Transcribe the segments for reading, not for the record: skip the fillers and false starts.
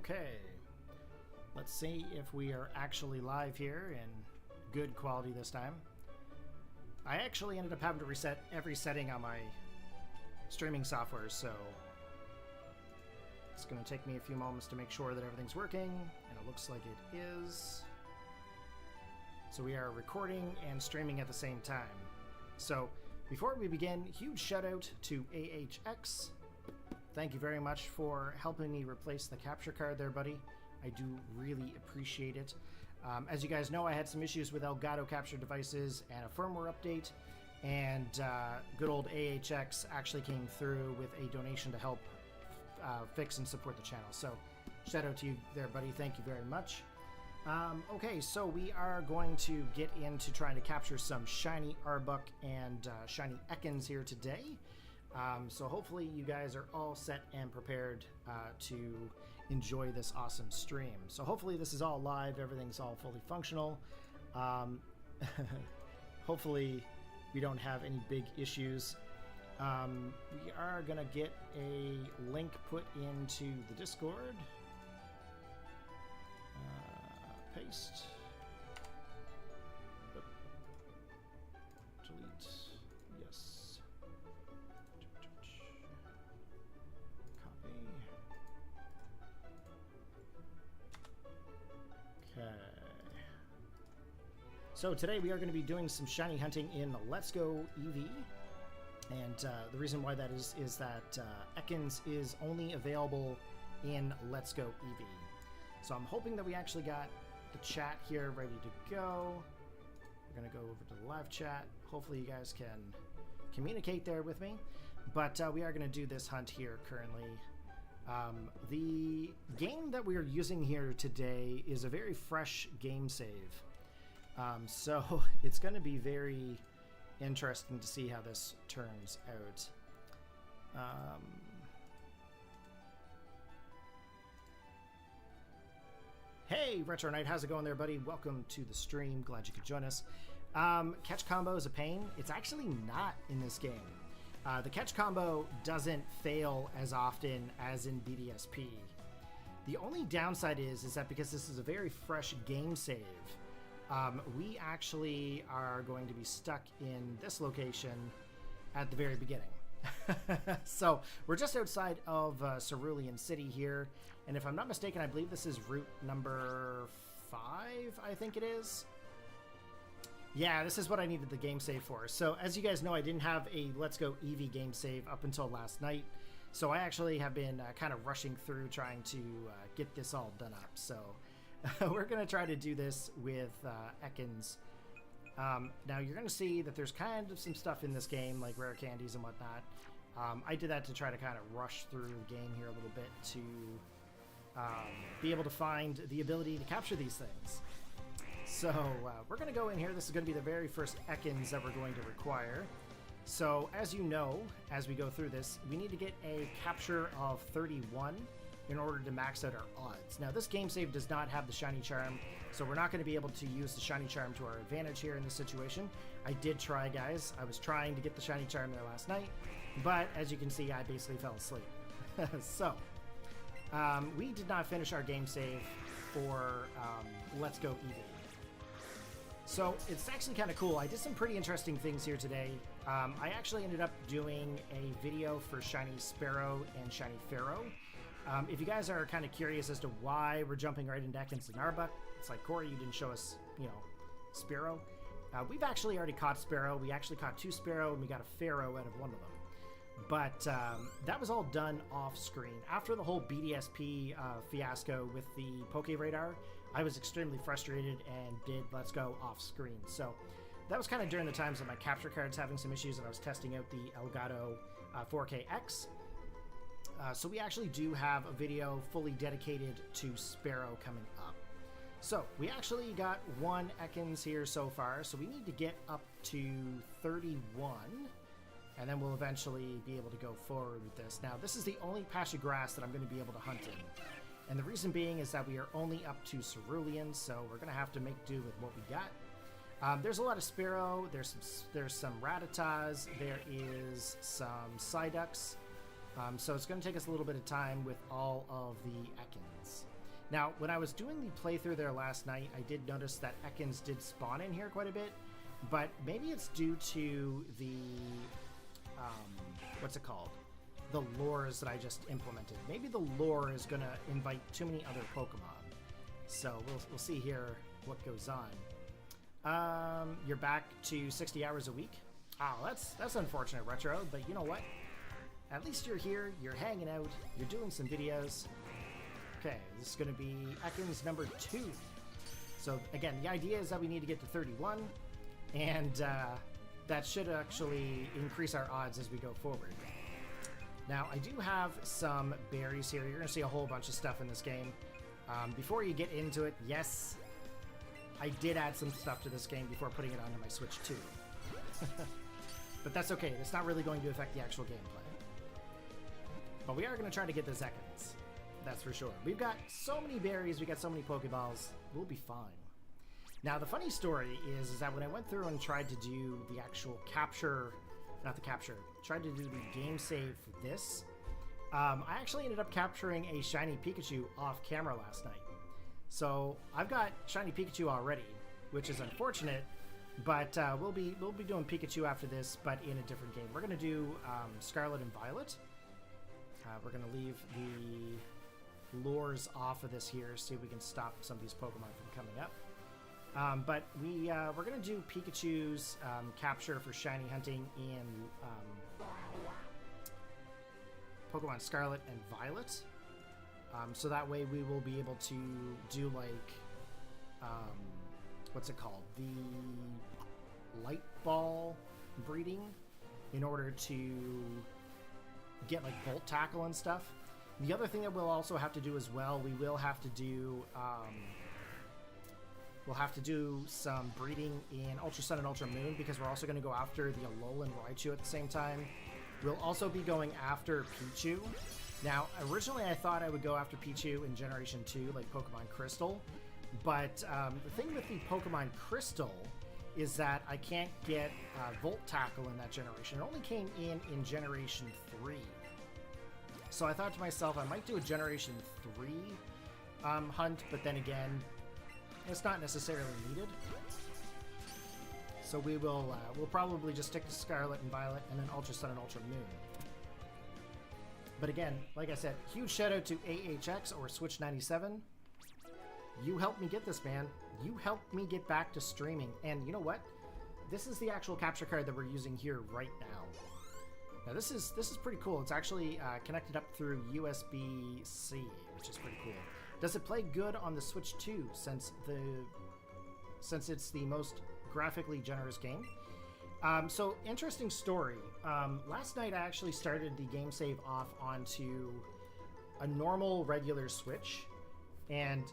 Okay, let's see if we are actually live here in good quality this time. I actually ended up having to reset every setting on my streaming software, so it's going to take me a few moments to make sure that everything's working, and it looks like it is. So we are recording and streaming at the same time. So before we begin, huge shout out to AHX. Thank you very much for helping me replace the capture card there, buddy. I do really appreciate it. As you guys know, I had some issues with Elgato capture devices and a firmware update, and good old AHX actually came through with a donation to help fix and support the channel. So shout out to you there, buddy. Thank you very much. Okay, so we are going to get into trying to capture some shiny Arbok and shiny Ekans here today. So hopefully you guys are all set and prepared to enjoy this awesome stream. So hopefully this is all live, everything's all fully functional. Hopefully we don't have any big issues. We are gonna get a link put into the Discord. Paste. Delete. Yes. Copy. Okay. So today we are going to be doing some shiny hunting in Let's Go Eevee. And the reason why that is that Ekans is only available in Let's Go Eevee. So I'm hoping that we actually got the chat here ready to go. We're going to go over to the live chat. Hopefully you guys can communicate there with me. But we are going to do this hunt here currently. The game that we are using here today is a very fresh game save. So it's going to be very interesting to see how this turns out. Hey, Retro Knight, how's it going there, buddy? Welcome to the stream. Glad you could join us. Catch combo is a pain. It's actually not in this game. The catch combo doesn't fail as often as in BDSP. The only downside is that because this is a very fresh game save, we actually are going to be stuck in this location at the very beginning. So we're just outside of Cerulean City here, and if I'm not mistaken, I believe this is route number 5, I think it is. Yeah, this is what I needed the game save for. So as you guys know, I didn't have a Let's Go Eevee game save up until last night, so I actually have been kind of rushing through trying to get this all done up. So we're going to try to do this with Ekans. Now you're going to see that there's kind of some stuff in this game, like rare candies and whatnot. I did that to try to kind of rush through the game here a little bit to be able to find the ability to capture these things. So we're going to go in here. This is going to be the very first Ekans that we're going to require. So as you know, as we go through this, we need to get a capture of 31 in order to max out our odds. Now this game save does not have the shiny charm, so we're not going to be able to use the shiny charm to our advantage here in this situation. I did try, guys. I was trying to get the shiny charm there last night, but as you can see, I basically fell asleep. So we did not finish our game save for Let's Go Eevee. So it's actually kind of cool. I did some pretty interesting things here today. I actually ended up doing a video for shiny Sparrow and shiny Pharaoh. If you guys are kind of curious as to why we're jumping right into Ekans and Arbok, it's like, Corey, you didn't show us, Sparrow. We've actually already caught Sparrow. We actually caught 2 Sparrow, and we got a Pharaoh out of one of them. But that was all done off screen. After the whole BDSP fiasco with the Poke Radar, I was extremely frustrated and did Let's Go off screen. So that was kind of during the times that my capture card's having some issues and I was testing out the Elgato 4KX. So we actually do have a video fully dedicated to Sparrow coming up. So we actually got 1 Ekans here so far, so we need to get up to 31, and then we'll eventually be able to go forward with this. Now this is the only patch of grass that I'm going to be able to hunt in, and the reason being is that we are only up to Cerulean, so we're going to have to make do with what we got. There's a lot of Sparrow, there's some Rattatas, there is some Psyducks. So it's going to take us a little bit of time with all of the Ekans. Now, when I was doing the playthrough there last night, I did notice that Ekans did spawn in here quite a bit, but maybe it's due to the, what's it called? The lures that I just implemented. Maybe the lure is going to invite too many other Pokemon. So we'll see here what goes on. You're back to 60 hours a week. Oh, that's unfortunate, Retro, but you know what? At least you're here, you're hanging out, you're doing some videos. Okay, this is going to be Ekans number 2. So again, the idea is that we need to get to 31, and that should actually increase our odds as we go forward. Now, I do have some berries here. You're going to see a whole bunch of stuff in this game. Before you get into it, yes, I did add some stuff to this game before putting it onto my Switch 2. But that's okay. It's not really going to affect the actual gameplay. But we are going to try to get the Ekans. That's for sure. We've got so many berries, we got so many Pokeballs, we'll be fine. Now, the funny story is that when I went through and tried to do the actual capture, tried to do the game save for this, I actually ended up capturing a shiny Pikachu off camera last night. So I've got shiny Pikachu already, which is unfortunate, but we'll be doing Pikachu after this, but in a different game. We're going to do Scarlet and Violet. We're going to leave the lures off of this here, see if we can stop some of these Pokemon from coming up. But we're going to do Pikachu's capture for shiny hunting in Pokemon Scarlet and Violet. So that way we will be able to do like, what's it called? The light ball breeding in order to get like Volt Tackle and stuff. The other thing that we'll also have to do as well, we will have to do some breeding in Ultra Sun and Ultra Moon, because we're also going to go after the Alolan and Raichu at the same time. We'll also be going after Pichu. Now, originally I thought I would go after Pichu in Generation 2, like Pokemon Crystal, but the thing with the Pokemon Crystal is that I can't get Volt Tackle in that generation. It only came in Generation 3. So I thought to myself, I might do a Generation 3 hunt, but then again, it's not necessarily needed. So we'll probably just stick to Scarlet and Violet and then Ultra Sun and Ultra Moon. But again, like I said, huge shout out to AHX or Switch97. You helped me get this, man. You helped me get back to streaming. And you know what? This is the actual capture card that we're using here right now. Now this is pretty cool. It's actually connected up through USB-C, which is pretty cool. Does it play good on the Switch 2 since it's the most graphically generous game? So interesting story. Last night I actually started the game save off onto a normal regular Switch, and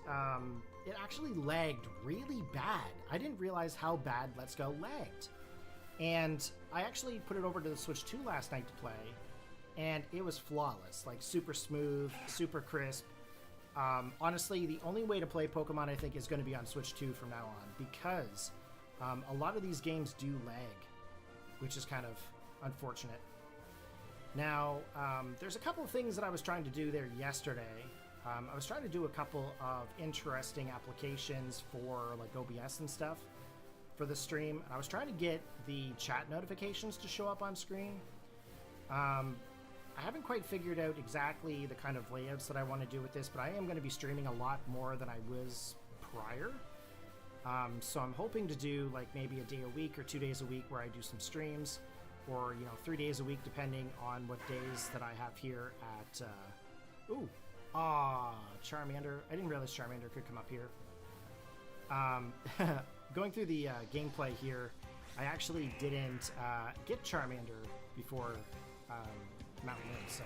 it actually lagged really bad. I didn't realize how bad Let's Go lagged. And I actually put it over to the Switch 2 last night to play, and it was flawless, like super smooth, super crisp. Honestly, the only way to play Pokemon, I think, is going to be on Switch 2 from now on, because a lot of these games do lag, which is kind of unfortunate. Now, there's a couple of things that I was trying to do there yesterday. I was trying to do a couple of interesting applications for like OBS and stuff for the stream. I was trying to get the chat notifications to show up on screen. I haven't quite figured out exactly the kind of layouts that I want to do with this, but I am going to be streaming a lot more than I was prior. So I'm hoping to do like maybe a day a week or 2 days a week where I do some streams, or 3 days a week depending on what days that I have here at Charmander. I didn't realize Charmander could come up here. Going through the gameplay here, I actually didn't get Charmander before Mountain Moon, so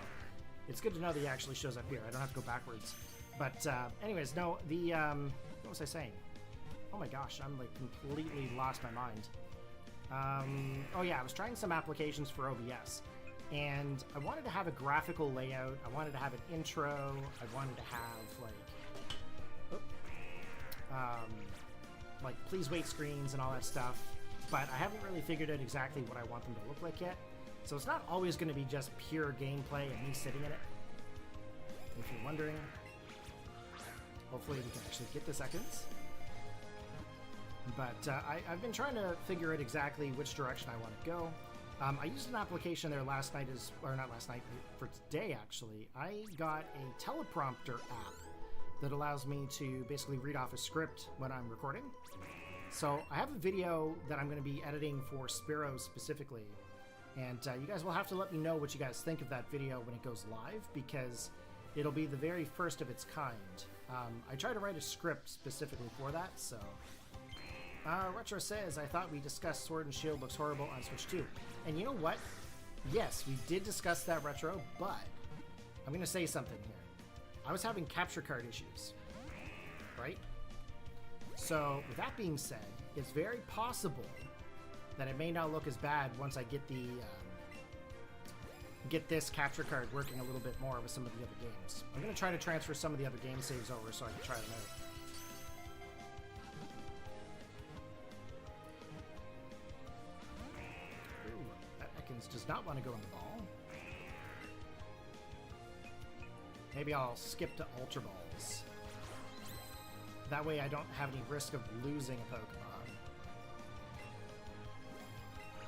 it's good to know that he actually shows up here. I don't have to go backwards. But anyways, no, what was I saying? Oh my gosh, I'm like completely lost my mind. Oh yeah, I was trying some applications for OBS, and I wanted to have a graphical layout. I wanted to have an intro. I wanted to have like please wait screens and all that stuff, but I haven't really figured out exactly what I want them to look like yet. So it's not always going to be just pure gameplay and me sitting in it, if you're wondering. Hopefully we can actually get this Ekans. But I've been trying to figure out exactly which direction I want to go. I used an application there last night, or not last night, for today actually. I got a teleprompter app that allows me to basically read off a script when I'm recording. So I have a video that I'm going to be editing for Spiro specifically. And you guys will have to let me know what you guys think of that video when it goes live, because it'll be the very first of its kind. I try to write a script specifically for that, so... Retro says, I thought we discussed Sword and Shield looks horrible on Switch 2. And you know what? Yes, we did discuss that, Retro, but I'm going to say something here. I was having capture card issues, right? So, with that being said, it's very possible that it may not look as bad once I get the get this capture card working a little bit more with some of the other games. I'm going to try to transfer some of the other game saves over so I can try them out. Does not want to go in the ball. Maybe I'll skip to Ultra Balls. That way I don't have any risk of losing a Pokemon.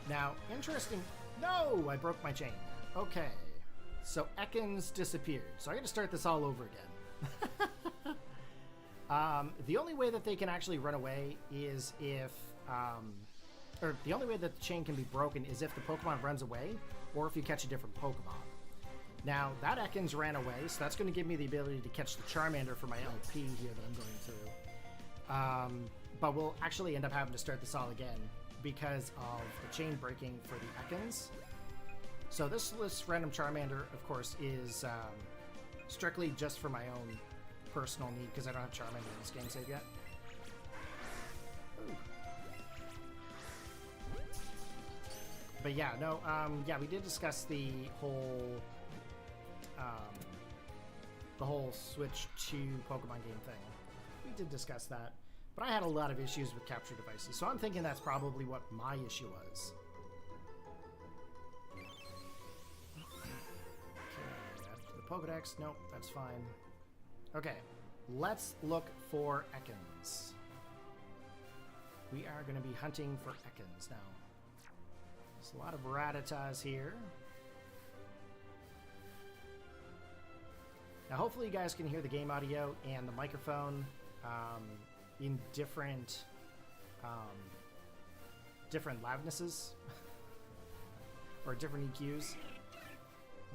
Now, interesting... No! I broke my chain. Okay. So Ekans disappeared. So I got to start this all over again. The only way that they can actually run away is if... or the only way that the chain can be broken is if the Pokemon runs away, or if you catch a different Pokemon. Now, that Ekans ran away, so that's going to give me the ability to catch the Charmander for my LP here that I'm going through. But we'll actually end up having to start this all again because of the chain breaking for the Ekans. So this random Charmander, of course, is strictly just for my own personal need because I don't have Charmander in this game save yet. Ooh. But yeah, no, yeah, we did discuss the whole Switch 2 Pokemon game thing. We did discuss that, but I had a lot of issues with capture devices, so I'm thinking that's probably what my issue was. Okay, add to the Pokedex. Nope, that's fine. Okay, let's look for Ekans. We are going to be hunting for Ekans now. There's a lot of Rattatas here. Now hopefully you guys can hear the game audio and the microphone in different loudnesses or different EQs.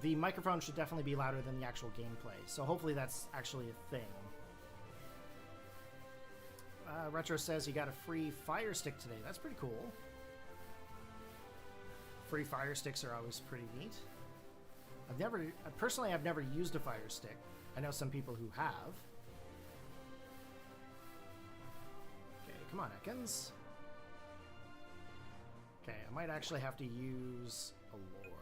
The microphone should definitely be louder than the actual gameplay, so hopefully that's actually a thing. Retro says you got a free Fire Stick today. That's pretty cool. Free Fire Sticks are always pretty neat. Personally, I've never used a Fire Stick. I know some people who have. Okay, come on, Ekans. Okay, I might actually have to use a lure.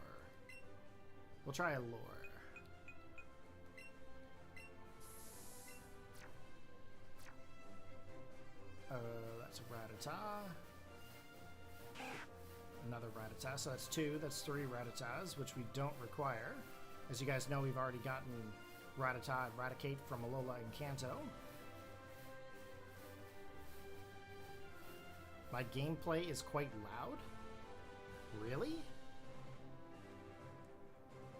We'll try a lure. That's a Rattata. Another Rattata, so that's two. That's three Rattatas, which we don't require. As you guys know, we've already gotten Rattata and Raticate from Alola and Kanto. My gameplay is quite loud? Really?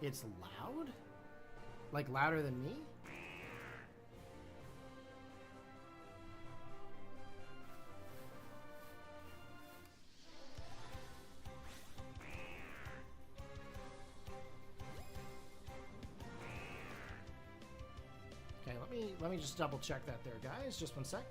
It's loud? Like louder than me? Okay, let me just double check that there, guys. Just one sec.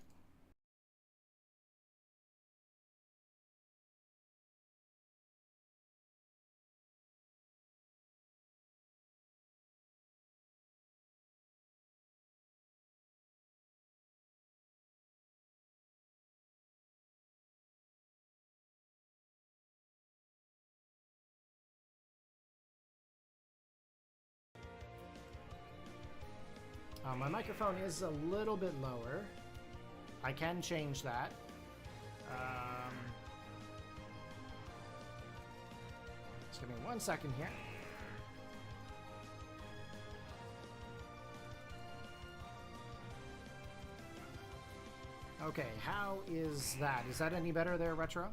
My microphone is a little bit lower. I can change that. Just give me 1 second here. Okay, how is that? Is that any better there, Retro?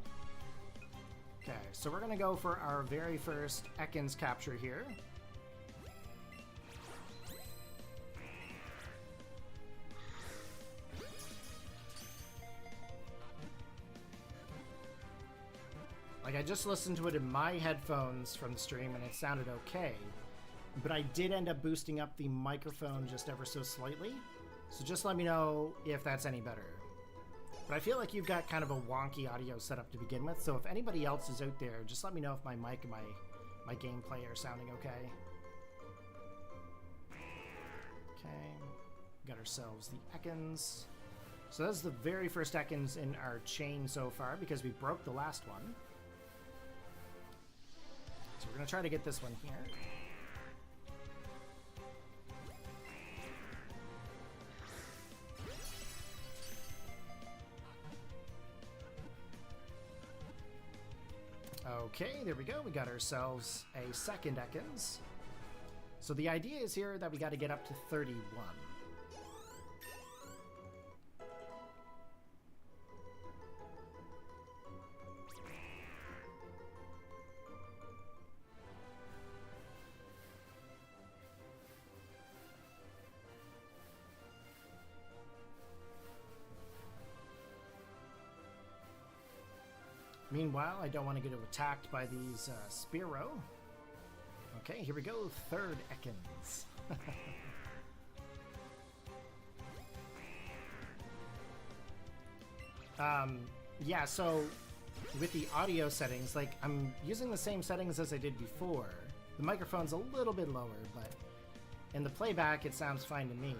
Okay, so we're gonna go for our very first Ekans capture here. Like, I just listened to it in my headphones from the stream and it sounded okay, but I did end up boosting up the microphone just ever so slightly, so just let me know if that's any better. But I feel like you've got kind of a wonky audio setup to begin with, so if anybody else is out there, just let me know if my mic and my gameplay are sounding okay. Okay, got ourselves the Ekans. So that's the very first Ekans in our chain so far, because we broke the last one. So we're going to try to get this one here. Okay, there we go. We got ourselves a second Ekans. So the idea is here that we got to get up to 31. Meanwhile, I don't want to get attacked by these Spearow. Okay, here we go. Third Ekans. Yeah, so with the audio settings, like, I'm using the same settings as I did before. The microphone's a little bit lower, but in the playback, it sounds fine to me.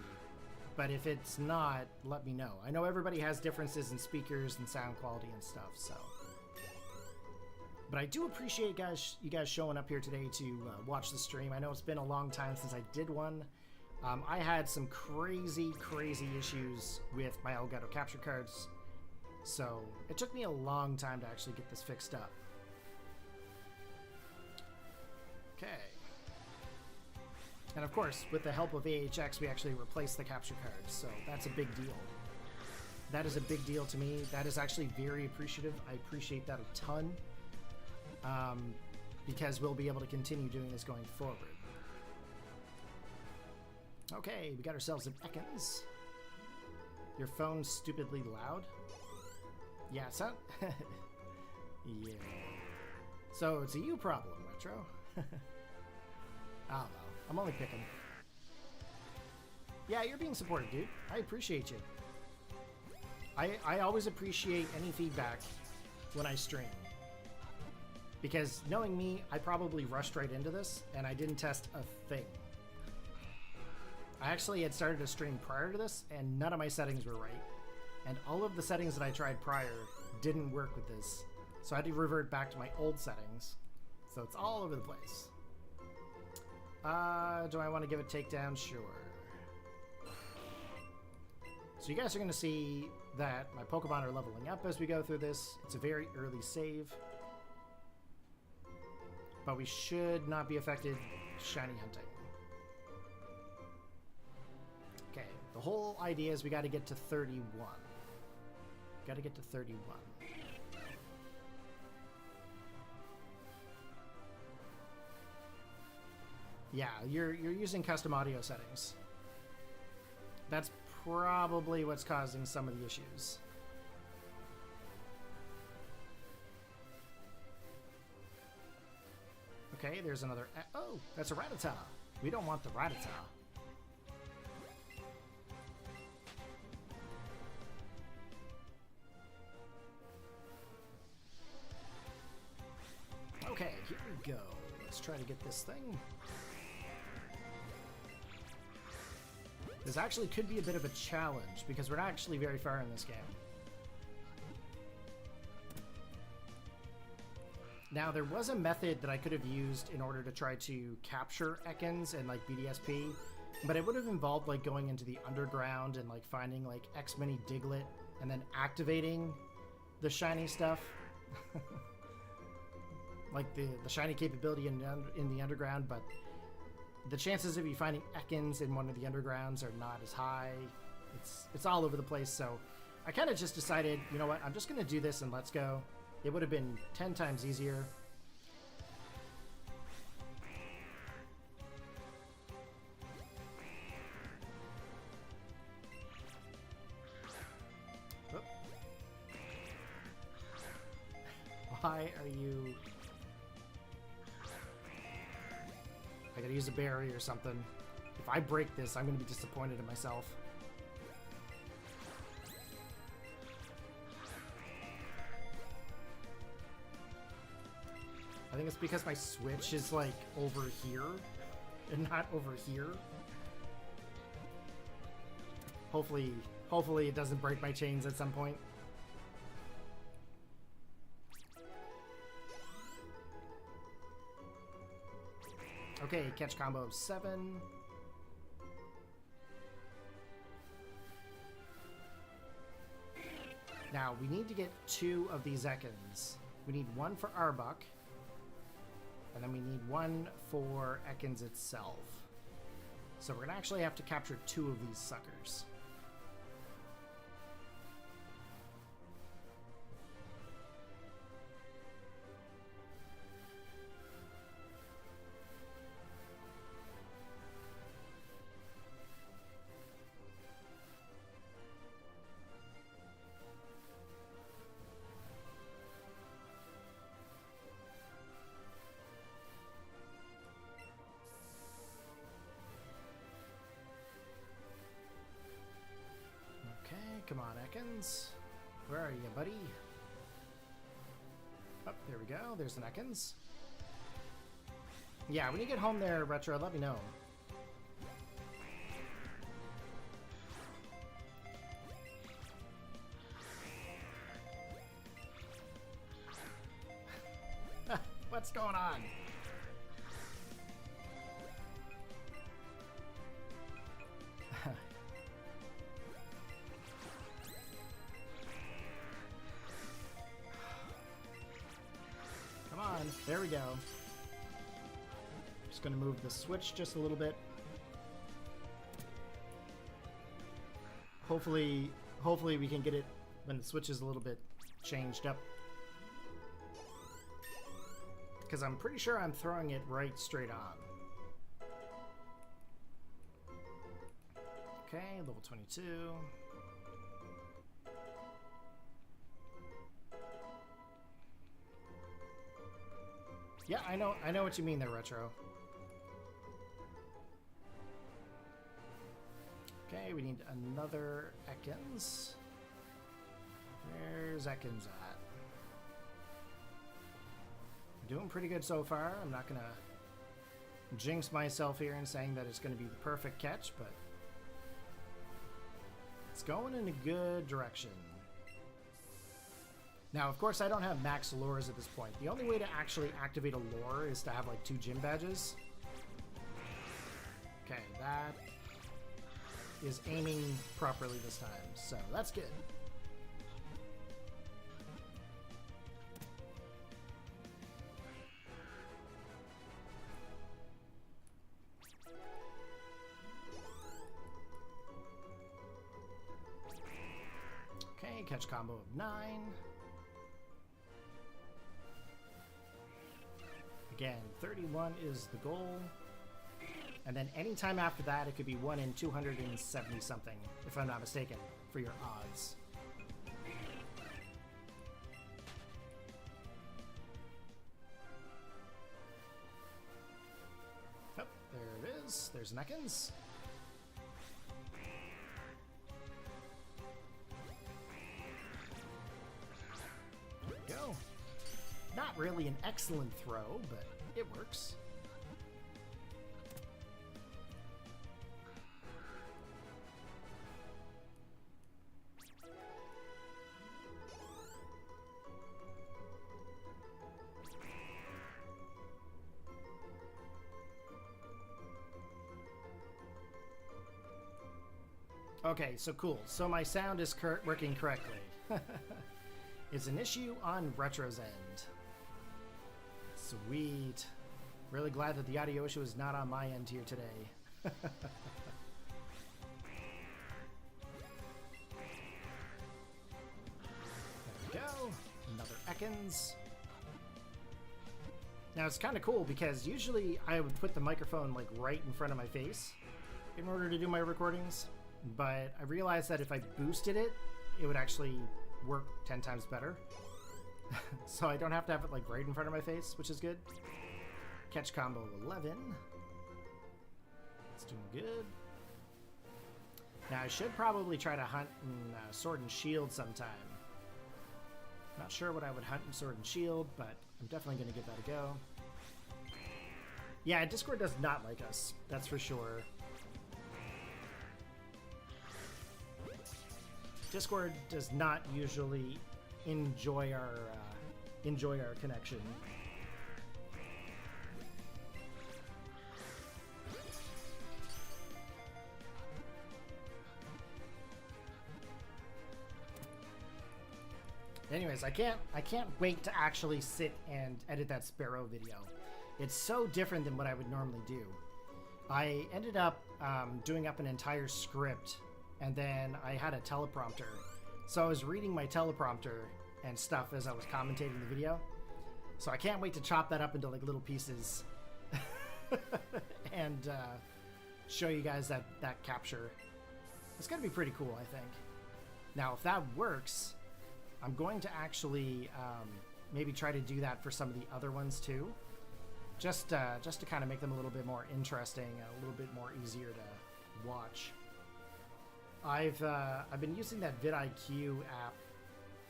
But if it's not, let me know. I know everybody has differences in speakers and sound quality and stuff, so... But I do appreciate you guys showing up here today to watch the stream. I know it's been a long time since I did one. I had some crazy issues with my Elgato capture cards, so it took me a long time to actually get this fixed up. Okay. And of course, with the help of AHX, we actually replaced the capture cards, so that's a big deal. That is a big deal to me. That is actually very appreciative. I appreciate that a ton. Because we'll be able to continue doing this going forward. Okay, we got ourselves an Ekans. Your phone's stupidly loud? Yeah, son? Yeah. So it's a you problem, Retro. I don't know. I'm only picking. Yeah, you're being supportive, dude. I appreciate you. I always appreciate any feedback when I stream. Because knowing me, I probably rushed right into this, and I didn't test a thing. I actually had started a stream prior to this, and none of my settings were right. And all of the settings that I tried prior didn't work with this. So I had to revert back to my old settings. So it's all over the place. Do I want to give a takedown? Sure. So you guys are going to see that my Pokemon are leveling up as we go through this. It's a very early save. But we should not be affected shiny hunting. Okay, the whole idea is we got to get to 31. Got to get to 31. Yeah, you're using custom audio settings. That's probably what's causing some of the issues. Okay, there's another... Oh, that's a Rattata. We don't want the Rattata. Okay, here we go. Let's try to get this thing. This actually could be a bit of a challenge because we're not actually very far in this game. Now, there was a method that I could have used in order to try to capture Ekans and, like, BDSP, but it would have involved, like, going into the underground and, like, finding, like, X-Mini Diglett and then activating the shiny stuff. Like, the shiny capability in the underground, but the chances of you finding Ekans in one of the undergrounds are not as high. It's all over the place, so I kind of just decided, you know what, I'm just going to do this and let's go. It would have been 10 times easier. Oop. Why are you... I gotta use a berry or something. If I break this, I'm gonna be disappointed in myself. I think it's because my switch is like over here and not over here. Hopefully it doesn't break my chains at some point. Okay, catch combo of 7. Now, we need to get 2 of these Ekans. We need 1 for Arbok. And then we need 1 for Ekans itself. So we're going to actually have to capture 2 of these suckers. Come on, Ekans. Where are you, buddy? Oh, there we go. There's an Ekans. Yeah, when you get home there, Retro, let me know. What's going on? There we go. Just gonna move the switch just a little bit. Hopefully we can get it when the switch is a little bit changed up. Because I'm pretty sure I'm throwing it right straight on. Okay, level 22. Yeah, I know what you mean there, Retro. Okay, we need another Ekans. Where's Ekans at? I'm doing pretty good so far. I'm not gonna jinx myself here in saying that it's gonna be the perfect catch, but it's going in a good direction. Now, of course, I don't have max lures at this point. The only way to actually activate a lure is to have, like, 2 gym badges. Okay, that is aiming properly this time, so that's good. Okay, catch combo of 9. Again, 31 is the goal. And then anytime after that, it could be 1 in 270 something, if I'm not mistaken, for your odds. Oh, there it is. There's an Ekans. There we go. Not really an excellent throw, but it works. Okay, so cool. So my sound is working correctly. It's an issue on Retro's end. Sweet. Really glad that the audio issue is not on my end here today. go. Another Ekans. Now it's kind of cool because usually I would put the microphone like right in front of my face in order to do my recordings, but I realized that if I boosted it, it would actually work 10 times better. So I don't have to have it like right in front of my face, which is good. Catch combo 11. It's doing good. Now I should probably try to hunt in Sword and Shield sometime. Not sure what I would hunt in Sword and Shield, but I'm definitely going to give that a go. Yeah, Discord does not like us, that's for sure. Discord does not usually enjoy our connection. Anyways, I can't wait to actually sit and edit that Sparrow video. It's so different than what I would normally do. I ended up doing up an entire script, and then I had a teleprompter. So I was reading my teleprompter and stuff as I was commentating the video. So I can't wait to chop that up into like little pieces and show you guys that capture. It's gonna be pretty cool, I think. Now, if that works, I'm going to actually maybe try to do that for some of the other ones too, just to kind of make them a little bit more interesting, a little bit more easier to watch. I've been using that vidIQ app,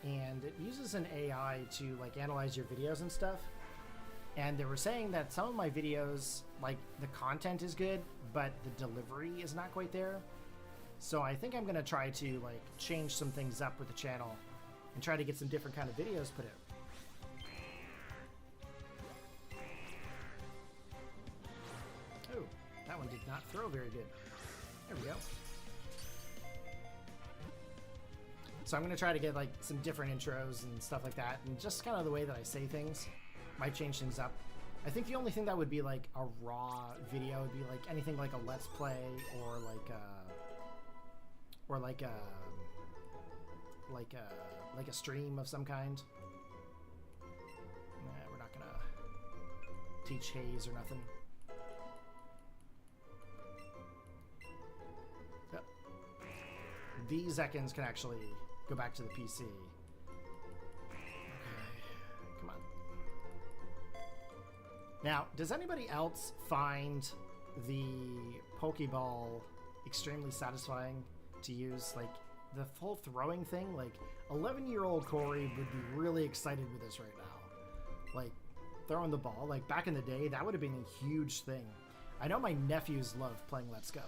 and it uses an AI to like analyze your videos and stuff. And they were saying that some of my videos, like the content is good, but the delivery is not quite there. So I think I'm gonna try to like change some things up with the channel and try to get some different kind of videos put out. Oh, that one did not throw very good. There we go. So I'm going to try to get like some different intros and stuff like that, and just kind of the way that I say things might change things up. I think the only thing that would be like a raw video would be like anything like a let's play or like a stream of some kind. Nah, we're not gonna teach Haze or nothing. Yep. These Ekans can actually go back to the PC. Okay, come on. Now, does anybody else find the Pokeball extremely satisfying to use? Like, the whole throwing thing, like 11-year-old Corey would be really excited with this right now. Like throwing the ball, like back in the day, that would have been a huge thing. I know my nephews love playing Let's Go.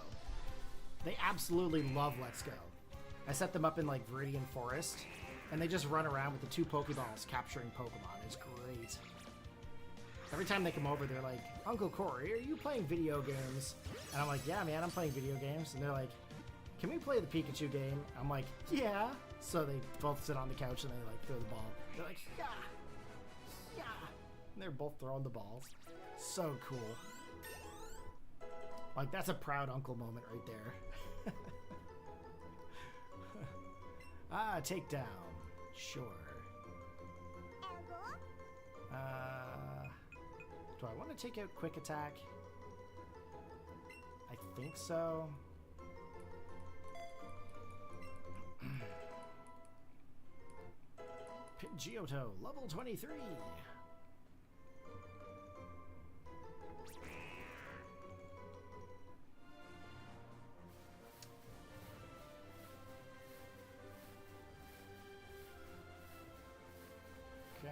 They absolutely love Let's Go. I set them up in like Viridian Forest, and they just run around with the 2 Pokeballs capturing Pokemon. It's great. Every time they come over, they're like, Uncle Corey, are you playing video games? And I'm like, yeah, man, I'm playing video games. And they're like, can we play the Pikachu game? I'm like, yeah. So they both sit on the couch and they like throw the ball. They're like, yeah, yeah. And they're both throwing the balls. So cool. Like, that's a proud uncle moment right there. Ah, takedown. Sure. Do I want to take out quick attack? I think so. Pidgeotto, level 23. Okay,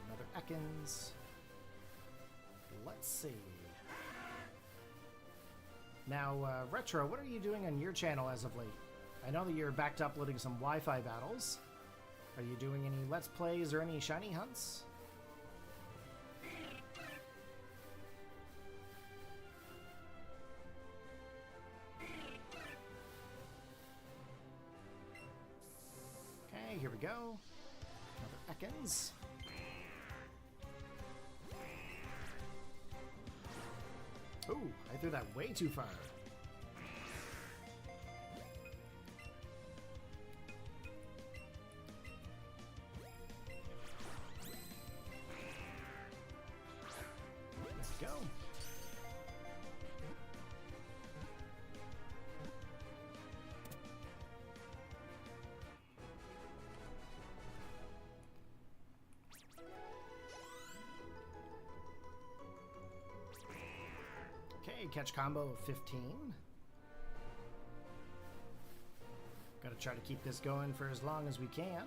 another Ekans. Let's see. Now, Retro, what are you doing on your channel as of late? I know that you're back to uploading some Wi-Fi battles. Are you doing any Let's Plays or any shiny hunts? Okay, here we go. Another Ekans. Ooh, I threw that way too far. catch combo of 15. Gotta try to keep this going for as long as we can.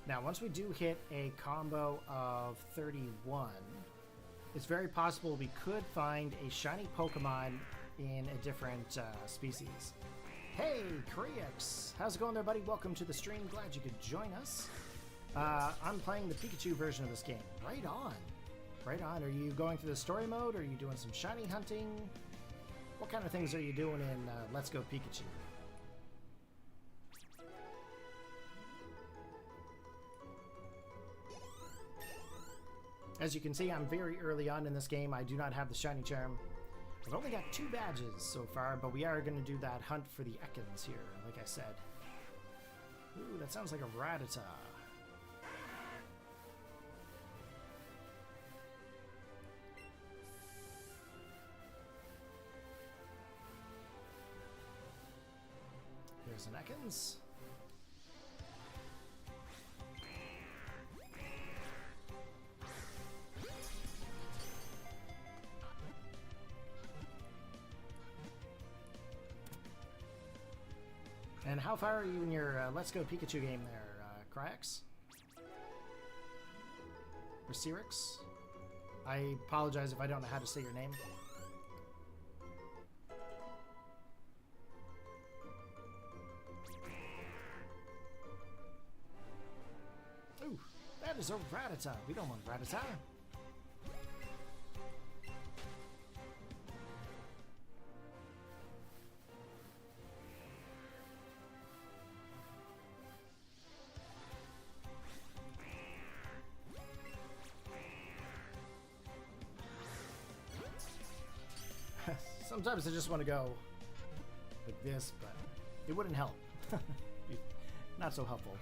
Now, once we do hit a combo of 31, it's very possible we could find a shiny Pokemon in a different species. Hey, Kriex! How's it going there, buddy? Welcome to the stream. Glad you could join us. I'm playing the Pikachu version of this game. Right on. Right on. Are you going through the story mode? Are you doing some shiny hunting? What kind of things are you doing in Let's Go Pikachu? As you can see, I'm very early on in this game. I do not have the shiny charm. I've only got 2 badges so far, but we are going to do that hunt for the Ekans here, like I said. Ooh, that sounds like a Rattata. There's an Ekans. And how far are you in your Let's Go Pikachu game there, Kriex? Or Cyrix? I apologize if I don't know how to say your name. Ooh, that is a Rattata. We don't want Rattata. Sometimes I just want to go like this, but it wouldn't help. Not so helpful.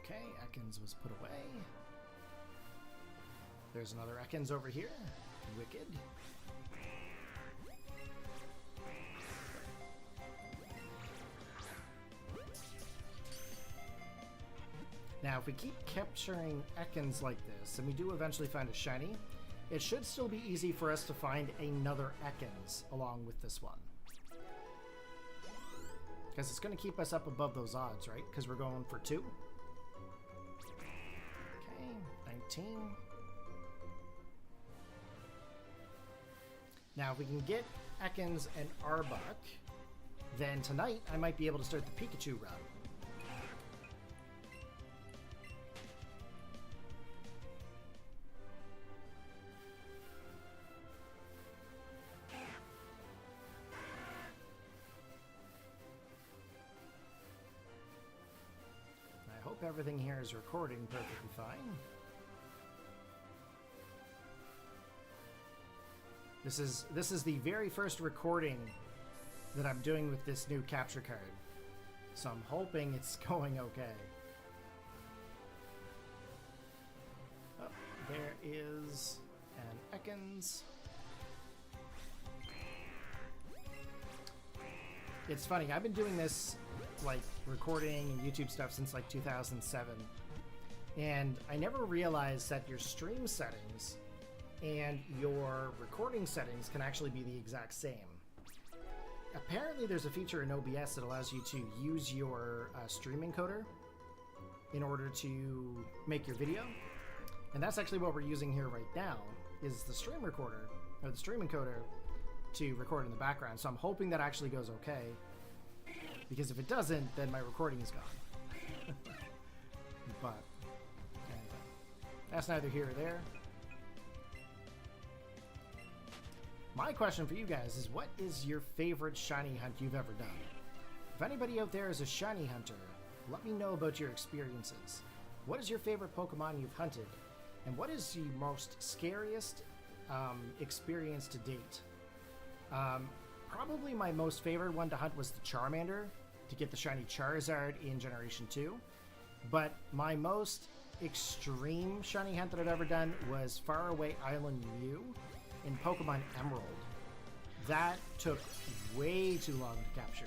Okay, Ekans was put away. There's another Ekans over here. Wicked. Now, if we keep capturing Ekans like this, and we do eventually find a shiny, it should still be easy for us to find another Ekans along with this one. Because it's going to keep us up above those odds, right? Because we're going for 2. Okay, 19. Now, if we can get Ekans and Arbok, then tonight I might be able to start the Pikachu run. Everything here is recording perfectly fine. This is the very first recording that I'm doing with this new capture card, so I'm hoping it's going okay. Oh, there is an Ekans. It's funny, I've been doing this like recording and YouTube stuff since like 2007, and I never realized that your stream settings and your recording settings can actually be the exact same. Apparently there's a feature in OBS that allows you to use your stream encoder in order to make your video, and that's actually what we're using here right now, is the stream recorder, or the stream encoder, to record in the background. So I'm hoping that actually goes okay, because if it doesn't, then my recording is gone. But anyway, that's neither here or there. My question for you guys is, what is your favorite shiny hunt you've ever done? If anybody out there is a shiny hunter, let me know about your experiences. What is your favorite Pokemon you've hunted? And what is the most scariest experience to date? Probably my most favorite one to hunt was the Charmander, to get the shiny Charizard in Generation 2. But my most extreme shiny hunt that I've ever done was Faraway Island Mew in Pokemon Emerald. That took way too long to capture.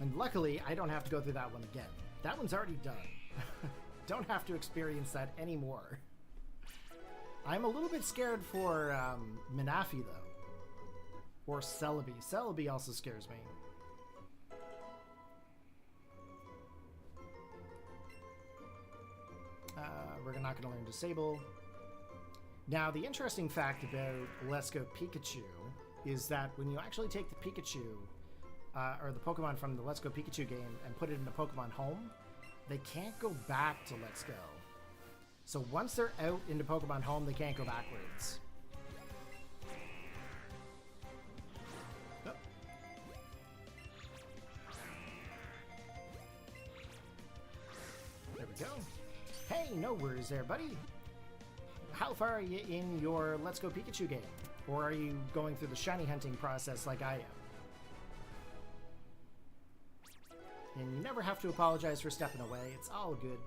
And luckily, I don't have to go through that one again. That one's already done. Don't have to experience that anymore. I'm a little bit scared for Manaphy, though. Or Celebi. Celebi also scares me. We're not going to learn Disable. Now, the interesting fact about Let's Go Pikachu is that when you actually take the Pikachu, or the Pokemon from the Let's Go Pikachu game and put it into Pokemon Home, they can't go back to Let's Go. So once they're out into Pokemon Home, they can't go backwards. Oh. There we go. Hey, no worries there, buddy. How far are you in your Let's Go Pikachu game? Or are you going through the shiny hunting process like I am? And you never have to apologize for stepping away. It's all good.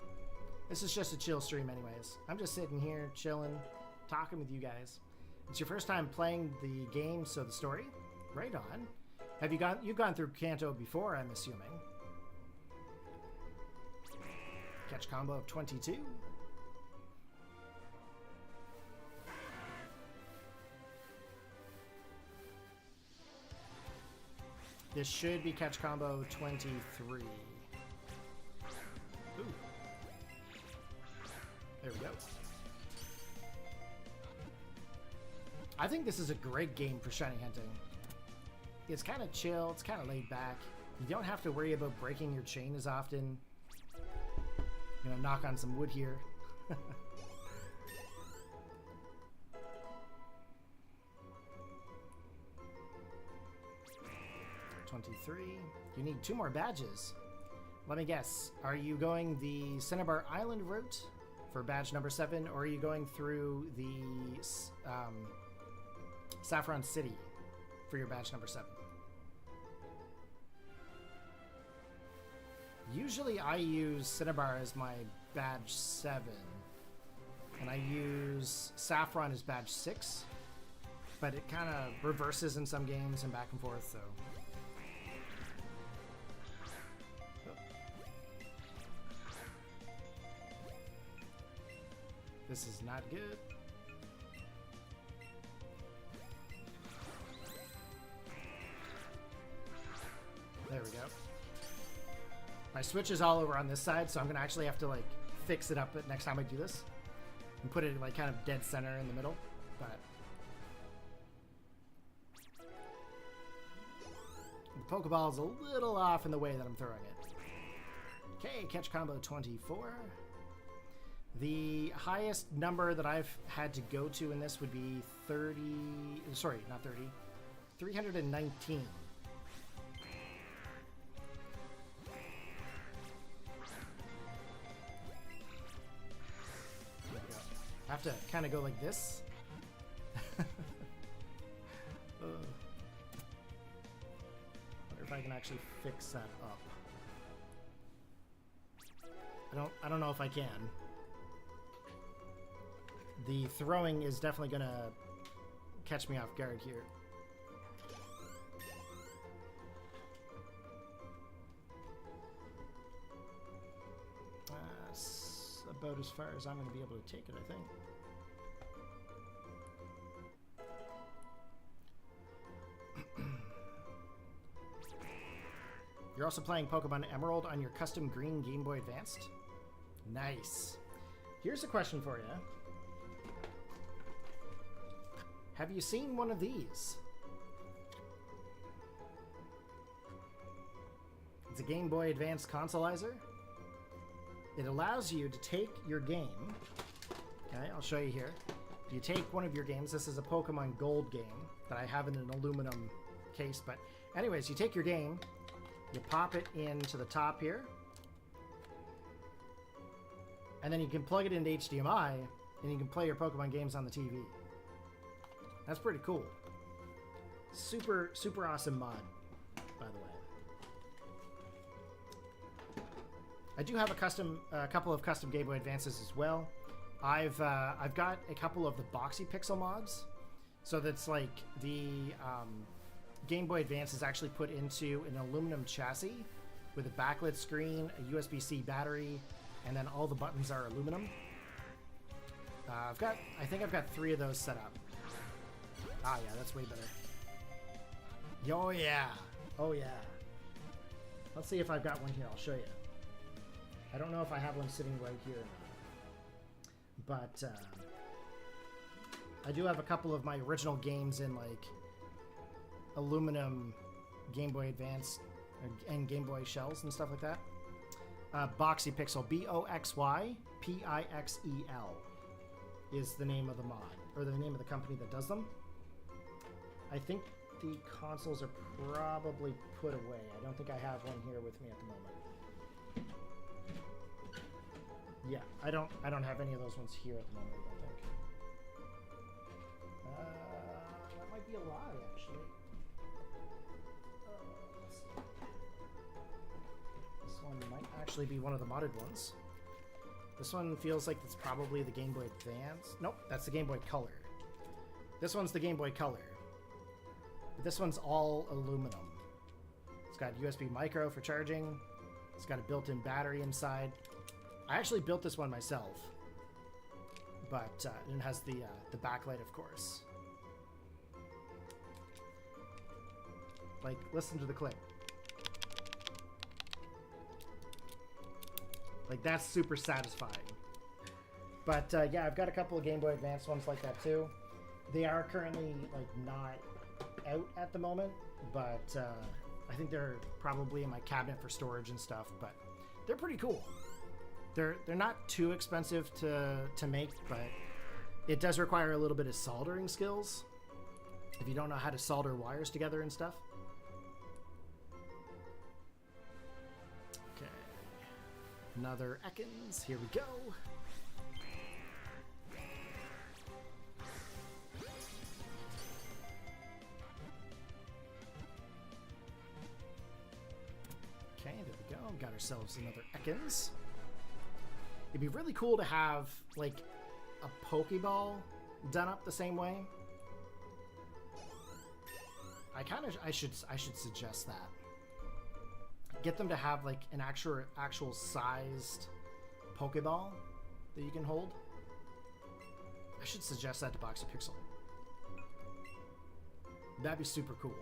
This is just a chill stream anyways. I'm just sitting here, chilling, talking with you guys. It's your first time playing the game, so the story? Right on. Have you've gone through Kanto before, I'm assuming. Catch combo of 22. This should be catch combo 23. Ooh. There we go. I think this is a great game for shiny hunting. It's kind of chill, it's kind of laid back. You don't have to worry about breaking your chain as often. I'm gonna knock on some wood here. 23. You need 2 more badges. Let me guess. Are you going the Cinnabar Island route for badge number 7, or are you going through the Saffron City for your badge number 7? Usually I use Cinnabar as my badge 7, and I use Saffron as badge 6, but it kind of reverses in some games and back and forth, so... This is not good. There we go. My switch is all over on this side, so I'm gonna actually have to like fix it up next time I do this and put it like kind of dead center in the middle. But the Pokeball is a little off in the way that I'm throwing it. Okay, catch combo 24. The highest number that I've had to go to in this would be 30, sorry, not 30, 319. There we go. I have to kind of go like this. Wonder if I can actually fix that up. I don't know if I can. The throwing is definitely gonna catch me off guard here. That's about as far as I'm gonna be able to take it, I think. You're also playing Pokemon Emerald on your custom green Game Boy Advanced? Nice. Here's a question for you. Have you seen one of these? It's a Game Boy Advance consolizer. It allows you to take your game. Okay, I'll show you here. You take one of your games. This is a Pokemon Gold game that I have in an aluminum case. But anyways, you take your game, you pop it into the top here, and then you can plug it into HDMI, and you can play your Pokemon games on the TV. That's pretty cool. Super, super awesome mod, by the way. I do have a couple of custom Game Boy Advances as well. I've got a couple of the Boxy Pixel mods, so that's like the Game Boy Advance is actually put into an aluminum chassis with a backlit screen, a USB-C battery, and then all the buttons are aluminum. I think I've got 3 of those set up. Ah, yeah, that's way better. Oh yeah, oh yeah. Let's see if I've got one here. I'll show you. I don't know if I have one sitting right here, but I do have a couple of my original games in like aluminum Game Boy Advance and Game Boy shells and stuff like that. Boxy Pixel, BoxyPixel is the name of the mod, or the name of the company that does them. I think the consoles are probably put away. I don't think I have one here with me at the moment. Yeah, I don't have any of those ones here at the moment, I don't think. That might be a lie, actually. Let's see. This one might actually be one of the modded ones. This one feels like it's probably the Game Boy Advance. Nope, that's the Game Boy Color. This one's the Game Boy Color. But this one's all aluminum. It's got USB micro for charging. It's got a built-in battery inside. I actually built this one myself, but it has the backlight, of course. Like, listen to the clip. Like, that's super satisfying. But yeah, I've got a couple of Game Boy Advance ones like that too. They are currently like not out at the moment, but I think they're probably in my cabinet for storage and stuff. But they're pretty cool. They're not too expensive to make, but it does require a little bit of soldering skills if you don't know how to solder wires together and stuff. Okay, another Ekans. Here we go. Okay, there we go. Got ourselves another Ekans. It'd be really cool to have like a Pokeball done up the same way. I should suggest that. Get them to have like an actual sized Pokeball that you can hold. I should suggest that to Boxy Pixel. That'd be super cool.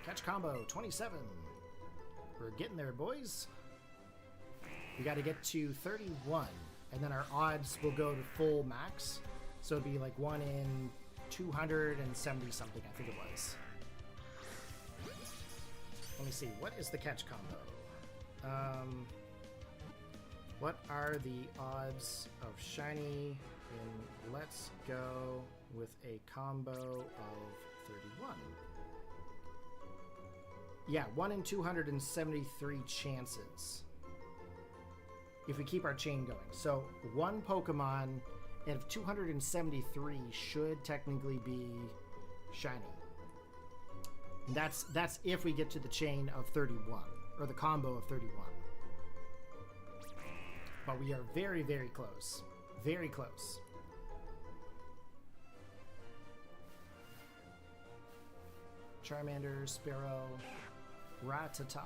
Catch combo 27. We're getting there, boys. We got to get to 31, and then our odds will go to full max. So it'd be like 1 in 270 something, I think it was. Let me see. What is the catch combo? What are the odds of shiny in Let's Go with a combo of 31? Yeah, 1 in 273 chances if we keep our chain going. So 1 Pokemon out of 273 should technically be shiny. And that's if we get to the chain of 31, or the combo of 31. But we are very, very close. Very close. Charmander, Sparrow, Rattata.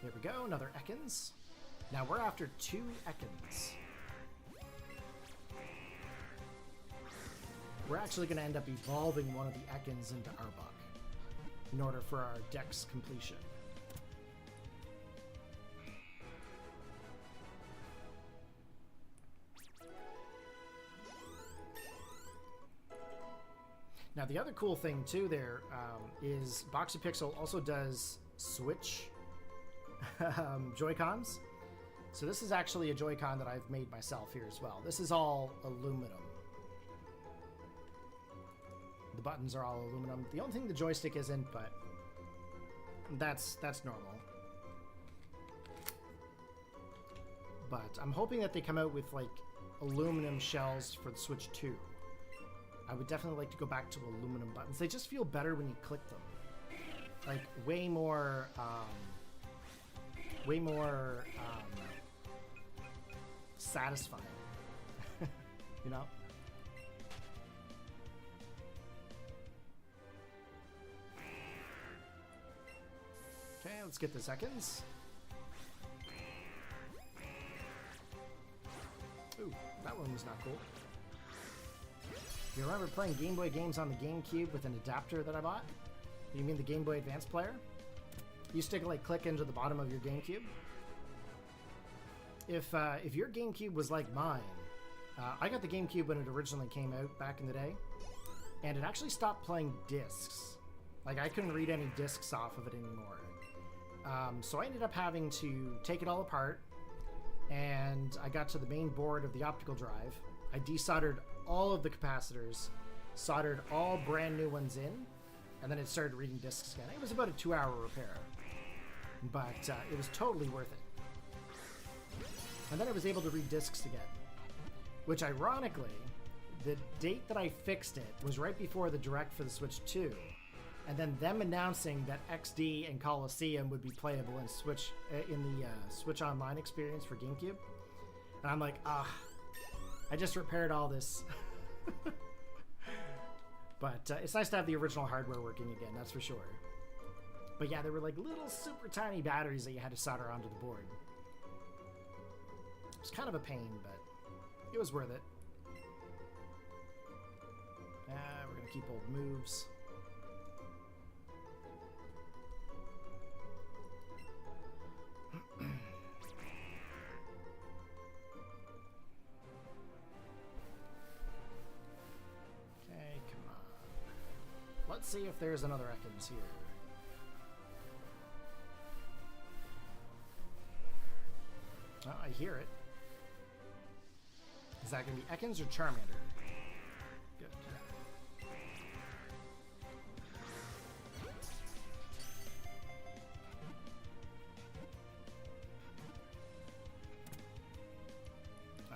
Here we go, another Ekans. Now we're after 2 Ekans. We're actually going to end up evolving one of the Ekans into Arbok in order for our dex completion. Now the other cool thing too there is Boxy Pixel also does Switch Joy-Cons. So this is actually a Joy-Con that I've made myself here as well. This is all aluminum. The buttons are all aluminum. The only thing the joystick isn't, but that's normal. but I'm hoping that they come out with like aluminum shells for the Switch 2. I would definitely like to go back to aluminum buttons. They just feel better when you click them. Like way more satisfying. You know? Okay, let's get the seconds. Ooh, that one was not cool. You remember playing Game Boy games on the GameCube with an adapter that I bought? You mean the Game Boy Advance player? You used to like click into the bottom of your GameCube. If your GameCube was like mine, I got the GameCube when it originally came out back in the day, and it actually stopped playing discs. Like I couldn't read any discs off of it anymore. So I ended up having to take it all apart, and I got to the main board of the optical drive. I desoldered all of the capacitors, soldered all brand new ones in, and then it started reading discs again. It was about a 2-hour repair, but it was totally worth it. And then I was able to read discs again, which ironically, the date that I fixed it was right before the Direct for the Switch 2, and then them announcing that XD and Coliseum would be playable in Switch in the Switch Online experience for GameCube. And I'm like, I just repaired all this. But it's nice to have the original hardware working again, that's for sure. But yeah, there were like little super tiny batteries that you had to solder onto the board. It was kind of a pain, but it was worth it. We're gonna keep old moves. Let's see if there's another Ekans here. Oh, I hear it. Is that going to be Ekans or Charmander? Good.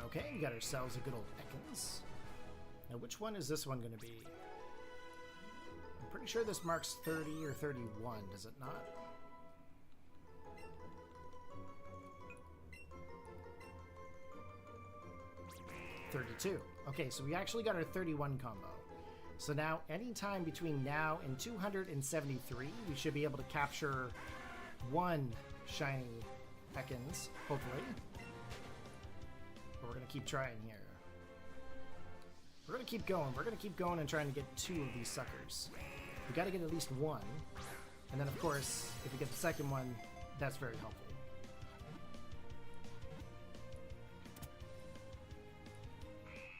Okay, we got ourselves a good old Ekans. Now, which one is this one going to be? Pretty sure this marks 30 or 31, does it not? $32. Okay, so we actually got our 31 combo. So now, anytime between now and 273, we should be able to capture one shiny Ekans, hopefully. But we're going to keep trying here. We're going to keep going. We're going to keep going and trying to get 2 of these suckers. We got to get at least 1, and then of course, if we get the second one, that's very helpful.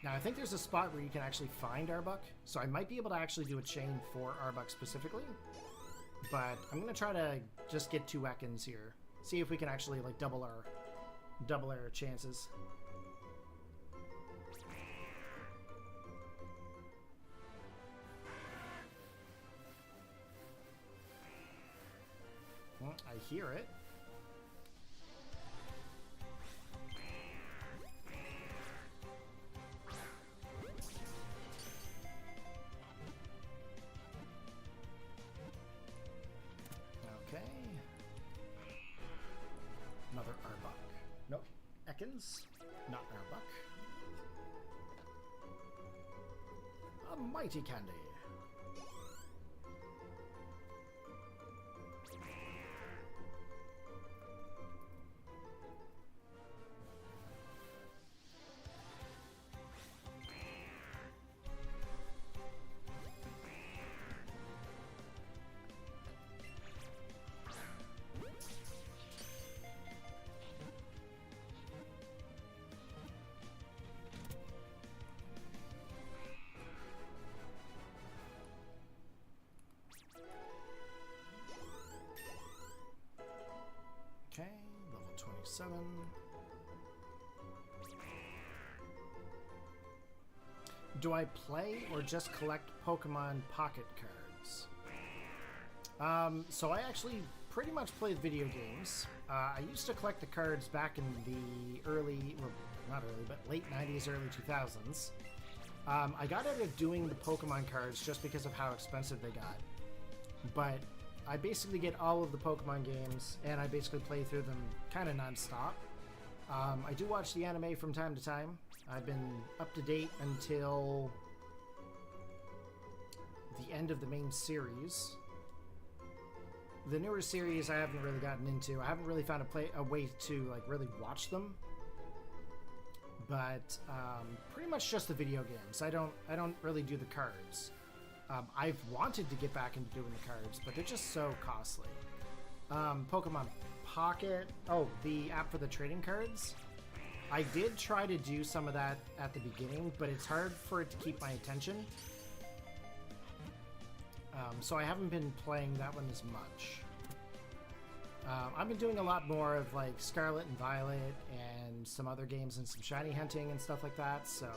Now I think there's a spot where you can actually find Arbok, so I might be able to actually do a chain for Arbok specifically, but I'm gonna try to just get 2 Ekans here, see if we can actually like double our chances. I hear it. Okay. Another Arbok. Nope. Ekans. Not Arbok. A mighty candy. Okay, level 27. Do I play or just collect Pokemon pocket cards? So I actually pretty much played video games. I used to collect the cards back in the early, well, not early, but late 90s, early 2000s. I got out of doing the Pokemon cards just because of how expensive they got. But I basically get all of the Pokemon games, and I basically play through them kind of non-stop. I do watch the anime from time to time. I've been up to date until the end of the main series. The newer series I haven't really gotten into. I haven't really found a way to like really watch them. But pretty much just the video games. I don't really do the cards. I've wanted to get back into doing the cards, but they're just so costly. Pokemon Pocket. Oh, the app for the trading cards. I did try to do some of that at the beginning, but it's hard for it to keep my attention. So I haven't been playing that one as much. I've been doing a lot more of like Scarlet and Violet and some other games and some shiny hunting and stuff like that. So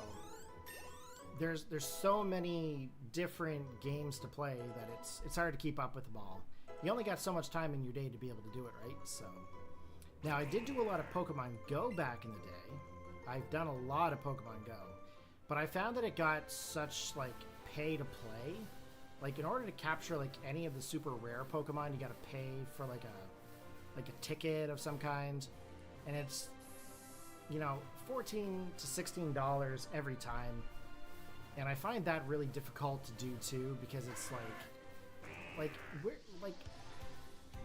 there's so many different games to play that it's hard to keep up with them all. You only got so much time in your day to be able to do it, right? So now I did do a lot of Pokemon Go back in the day. I've done a lot of Pokemon Go, but I found that it got such like pay to play. Like in order to capture like any of the super rare Pokemon, you got to pay for like a ticket of some kind, and it's, you know, $14 to $16 every time. And I find that really difficult to do too, because it's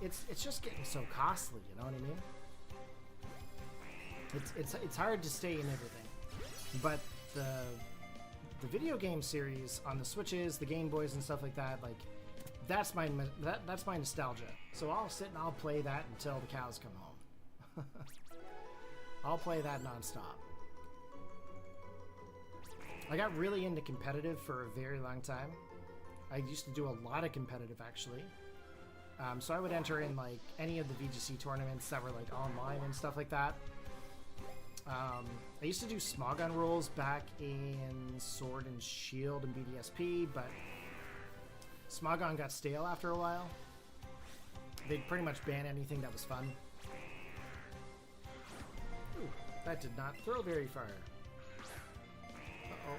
it's just getting so costly, you know what I mean? It's hard to stay in everything. But the video game series on the Switches, the Game Boys and stuff like that, like that's my nostalgia. So I'll sit and I'll play that until the cows come home. I'll play that nonstop. I got really into competitive for a very long time. I used to do a lot of competitive, actually. So I would enter in like any of the VGC tournaments that were like online and stuff like that. I used to do Smogon rules back in Sword and Shield and BDSP, but Smogon got stale after a while. They'd pretty much ban anything that was fun. Ooh, that did not throw very far. Uh-oh.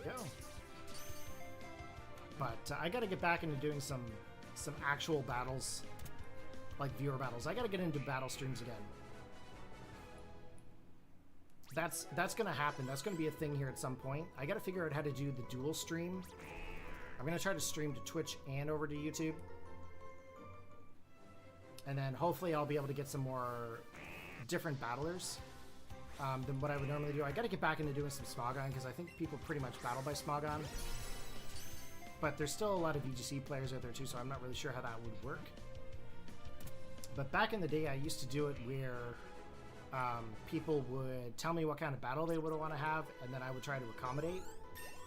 There we go. But I gotta get back into doing some actual battles, like viewer battles. I gotta get into battle streams again. That's gonna happen. That's gonna be a thing here at some point. I gotta figure out how to do the dual stream. I'm gonna try to stream to Twitch and over to YouTube. And then hopefully I'll be able to get some more different battlers than what I would normally do. I gotta get back into doing some Smogon, because I think people pretty much battle by Smogon. But there's still a lot of VGC players out there too, so I'm not really sure how that would work. But back in the day, I used to do it where people would tell me what kind of battle they would want to have, and then I would try to accommodate.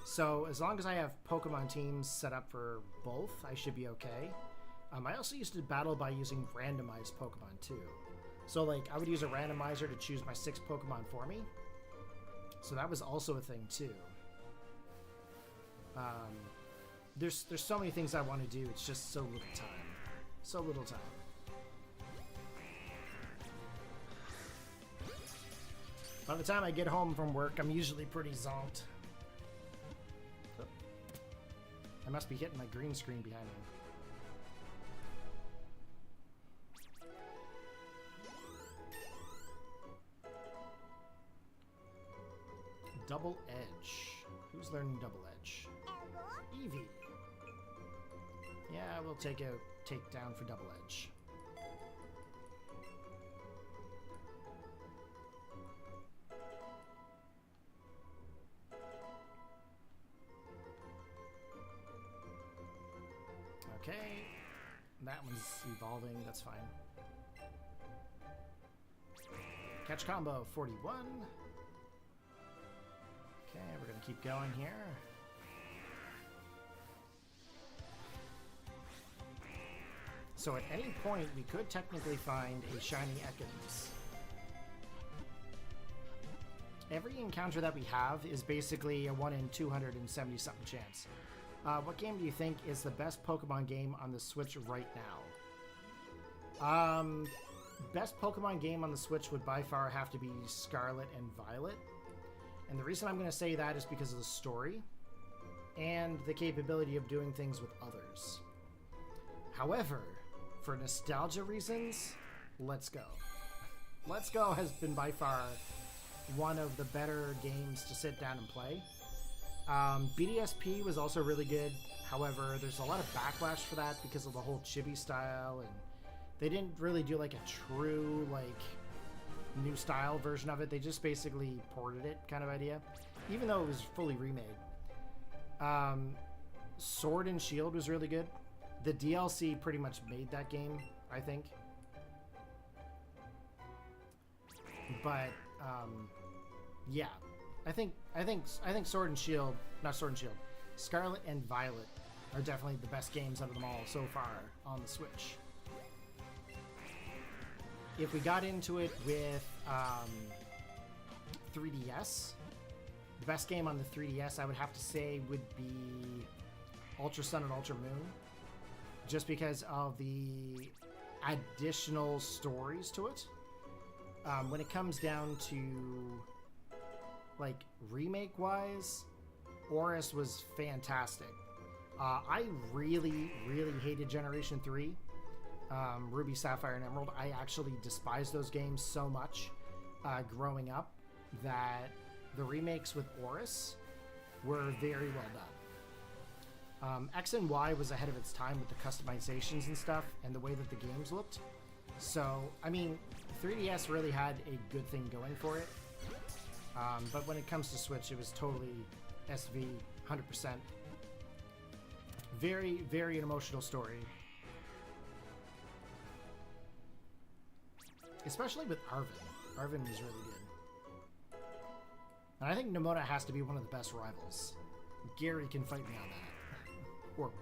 So as long as I have Pokemon teams set up for both, I should be okay. I also used to battle by using randomized Pokemon too. So like I would use a randomizer to choose my 6 Pokemon for me. So that was also a thing too. There's so many things I want to do. It's just so little time. So little time. By the time I get home from work, I'm usually pretty zonked. I must be hitting my green screen behind me. Double Edge. Who's learning Double Edge? Eevee. Yeah, we'll take a takedown for Double Edge. Okay, that one's evolving, that's fine. Catch combo 41. Okay, we're gonna keep going here. So at any point, we could technically find a shiny Ekans. every encounter that we have is basically a 1 in 270 something chance. What game do you think is the best Pokemon game on the Switch right now? Best Pokemon game on the Switch would by far have to be Scarlet and Violet. And the reason I'm going to say that is because of the story and the capability of doing things with others. However, for nostalgia reasons, Let's Go. Let's Go has been by far one of the better games to sit down and play. BDSP was also really good. However, there's a lot of backlash for that because of the whole chibi style, and they didn't really do like a true like new style version of it. They just basically ported it kind of idea, even though it was fully remade. Sword and Shield was really good. The DLC pretty much made that game, I think. But yeah, I think Sword and Shield, not Sword and Shield, Scarlet and Violet are definitely the best games out of them all so far on the Switch. If we got into it with 3DS, the best game on the 3DS I would have to say would be Ultra Sun and Ultra Moon, just because of the additional stories to it. When it comes down to like remake wise, Oris was fantastic. I really hated Generation 3, Ruby, Sapphire, and Emerald. I actually despised those games so much growing up that the remakes with Oris were very well done. X and Y was ahead of its time with the customizations and stuff and the way that the games looked. So, I mean, 3DS really had a good thing going for it. But when it comes to Switch, it was totally SV, 100%. Very an emotional story. Especially with Arvin. Arvin was really good. And I think Nemona has to be one of the best rivals. Gary can fight me on that. Or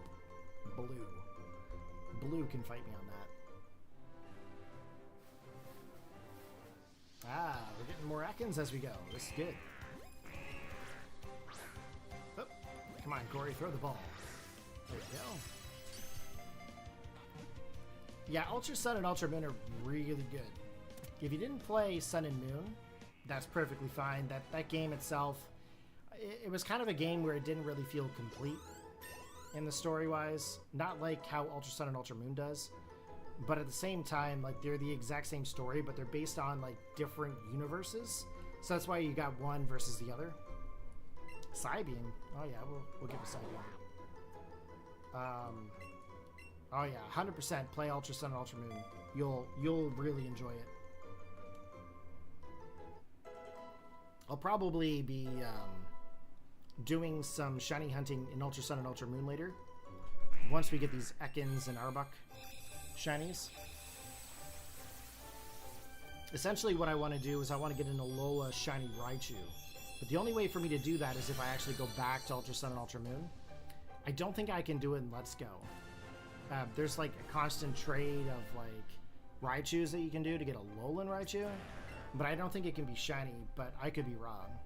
Blue. Blue can fight me on that. Ah, we're getting more Ekans as we go. This is good. Oh, come on, Corey, throw the ball. There we go. Yeah, Ultra Sun and Ultra Moon are really good. If you didn't play Sun and Moon, that's perfectly fine. That game itself, it was kind of a game where it didn't really feel complete in the story-wise. Not like how Ultra Sun and Ultra Moon does. But at the same time, like, they're the exact same story, but they're based on like different universes. So that's why you got one versus the other. Psybeam. Oh yeah, we'll give a Psybeam. Oh yeah, 100% play Ultra Sun and Ultra Moon. You'll really enjoy it. I'll probably be doing some shiny hunting in Ultra Sun and Ultra Moon later. Once we get these Ekans and Arbok shinies. Essentially what I want to do is I want to get an Alola shiny Raichu. But the only way for me to do that is if I actually go back to Ultra Sun and Ultra Moon. I don't think I can do it in Let's Go. There's like a constant trade of like Raichus that you can do to get a Alolan Raichu. But I don't think it can be shiny, but I could be wrong.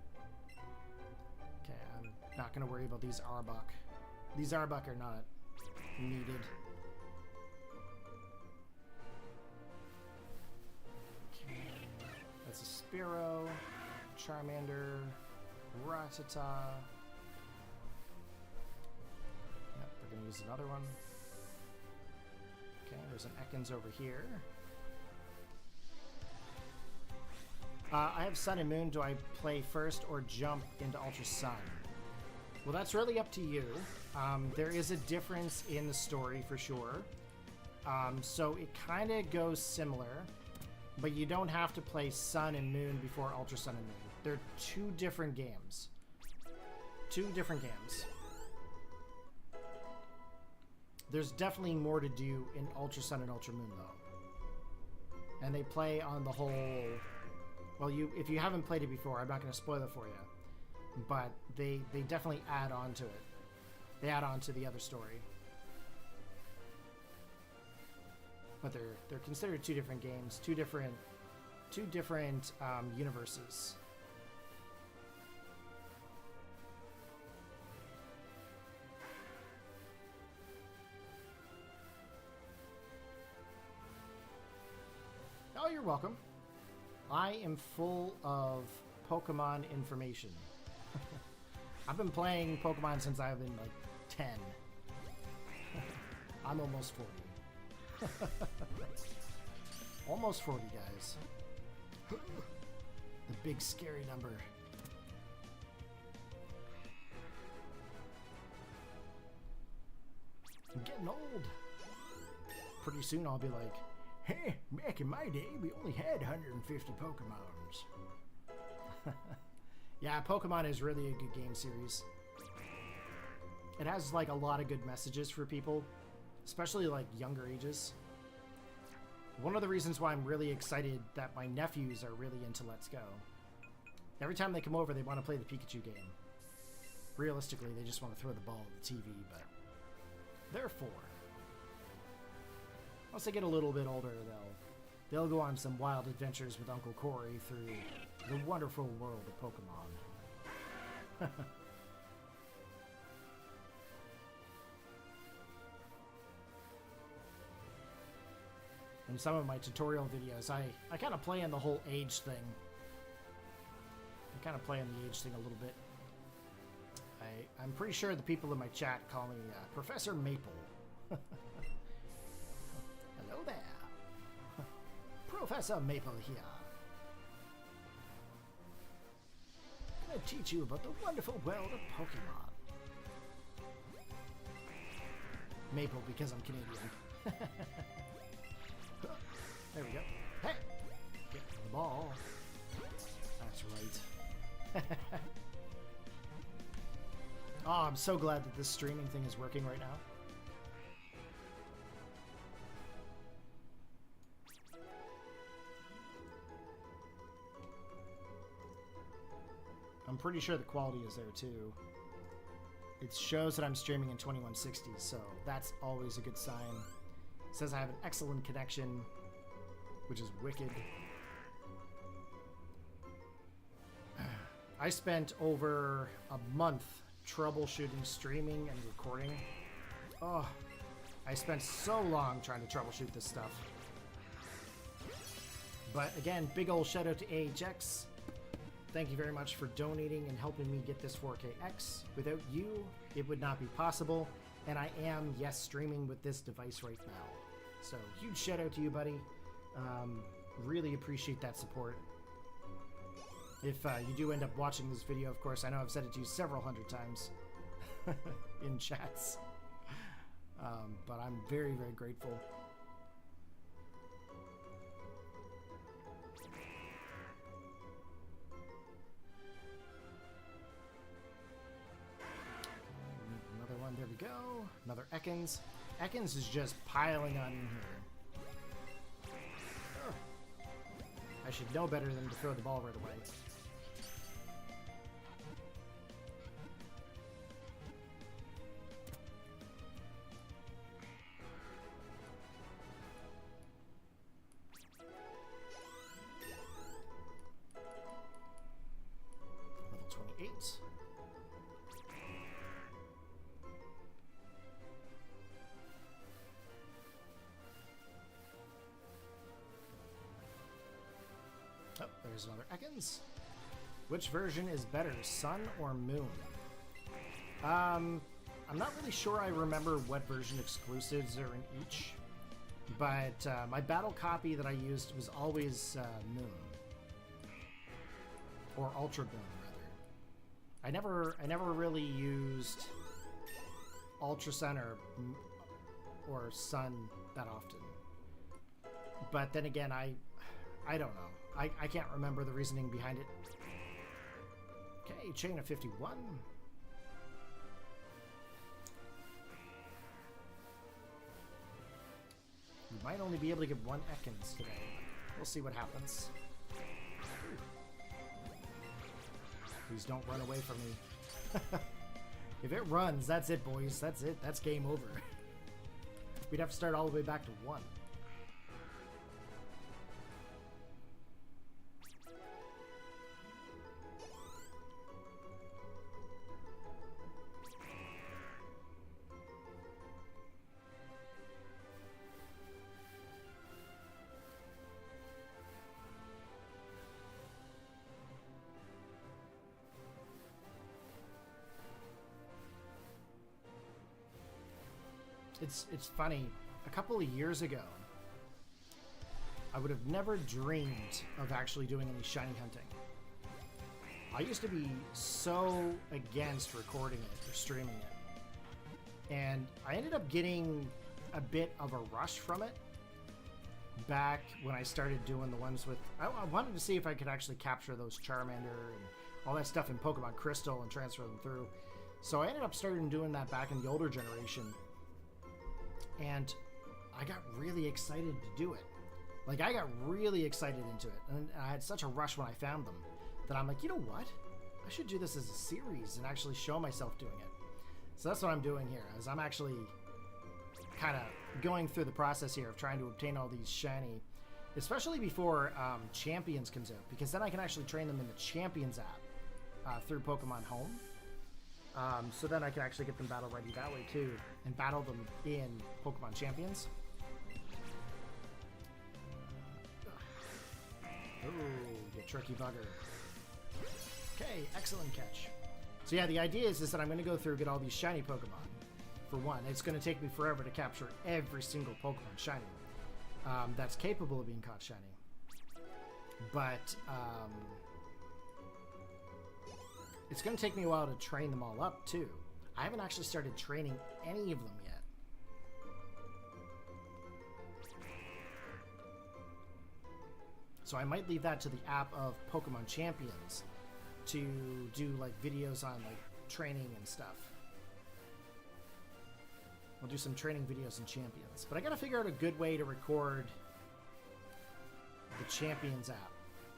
Okay, I'm not going to worry about these Arbok. These Arbok are not needed. That's a Spearow, Charmander, Rattata. Yep, we're going to use another one. Okay, there's an Ekans over here. I have Sun and Moon. Do I play first or jump into Ultra Sun? Well, that's really up to you. There is a difference in the story for sure. So it kind of goes similar. But you don't have to play Sun and Moon before Ultra Sun and Moon. They're two different games. Two different games. There's definitely more to do in Ultra Sun and Ultra Moon, though. And they play on the whole... Well, if you haven't played it before, I'm not going to spoil it for you. But they definitely add on to it. They add on to the other story. But they're considered two different games, two different universes. you're welcome. I am full of Pokemon information. I've been playing Pokemon since I've been like 10. I'm almost 40. Almost 40, guys. The big scary number. I'm getting old. Pretty soon I'll be like, hey, back in my day, we only had 150 Pokemons. Yeah, Pokemon is really a good game series. It has like a lot of good messages for people, especially like younger ages. One of the reasons why I'm really excited that my nephews are really into Let's Go. Every time they come over, they want to play the Pikachu game. Realistically, they just want to throw the ball at the TV, but they're 4. Once they get a little bit older, they'll go on some wild adventures with Uncle Corey through the wonderful world of Pokemon. In some of my tutorial videos, I kind of play in the whole age thing. I kind of play in the age thing a little bit. I'm pretty sure the people in my chat call me Professor Maple. Hello there. Professor Maple here. I'm going to teach you about the wonderful world of Pokemon. Maple because I'm Canadian. There we go. Hey! Get the ball. That's right. Oh, I'm so glad that this streaming thing is working right now. I'm pretty sure the quality is there too. It shows that I'm streaming in 2160, so that's always a good sign. It says I have an excellent connection, which is wicked. I spent over a month troubleshooting streaming and recording. Oh, I spent so long trying to troubleshoot this stuff. But again, big old shout out to AHX. Thank you very much for donating and helping me get this 4KX. Without you, it would not be possible. And I am, yes, streaming with this device right now. So huge shout out to you, buddy. Really appreciate that support. If you do end up watching this video, of course, I know I've said it to you several hundred times in chats. But I'm very, very grateful. Another one, there we go. Another Ekans. Ekans is just piling on in here. I should know better than to throw the ball right away. Level 28. Oh, there's another Ekans. Which version is better, Sun or Moon? I'm not really sure I remember what version exclusives are in each, but my battle copy that I used was always Moon. Or Ultra Moon, rather. I never really used Ultra Sun or Sun that often. But then again, I don't know. I can't remember the reasoning behind it. Okay, chain of 51. We might only be able to get one Ekans today. We'll see what happens. Please don't run away from me. If it runs, that's it, boys. That's it. That's game over. We'd have to start all the way back to 1. It's funny. A couple of years ago, I would have never dreamed of actually doing any shiny hunting. I used to be so against recording it or streaming it. And I ended up getting a bit of a rush from it back when I started doing the ones with... I wanted to see if I could actually capture those Charmander and all that stuff in Pokemon Crystal and transfer them through. So I ended up starting doing that back in the older generation. And I got really excited to do it. Like, I got really excited into it. And I had such a rush when I found them that I'm like, you know what? I should do this as a series and actually show myself doing it. So that's what I'm doing here, is I'm actually kind of going through the process here of trying to obtain all these shiny, especially before Champions comes out, because then I can actually train them in the Champions app through Pokemon Home. So then I can actually get them battle ready that way too, and battle them in Pokemon Champions. Ooh, you tricky bugger. Okay, excellent catch. So yeah, the idea is that I'm going to go through and get all these shiny Pokemon. For one, it's going to take me forever to capture every single Pokemon shiny that's capable of being caught shiny. But it's going to take me a while to train them all up too. I haven't actually started training any of them yet. So I might leave that to the app of Pokemon Champions to do like videos on like training and stuff. I'll do some training videos in Champions. But I gotta figure out a good way to record the Champions app.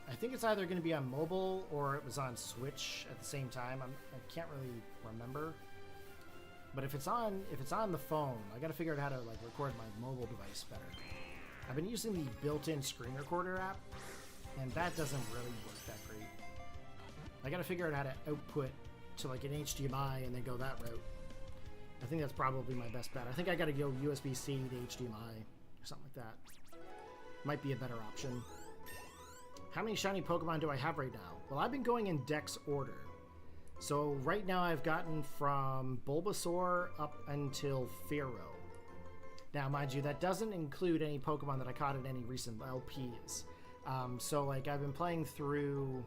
I think it's either going to be on mobile or it was on Switch at the same time. I can't really remember. But if it's on the phone, I got to figure out how to like record my mobile device better. I've been using the built-in screen recorder app, and that doesn't really work that great. I got to figure out how to output to like an HDMI and then go that route. I think that's probably my best bet. I think I got to go USB-C to HDMI or something like that. Might be a better option. How many shiny Pokemon do I have right now? Well, I've been going in Dex order. So right now I've gotten from Bulbasaur up until Fearow. Now, mind you, that doesn't include any Pokemon that I caught in any recent LPs. So, like, I've been playing through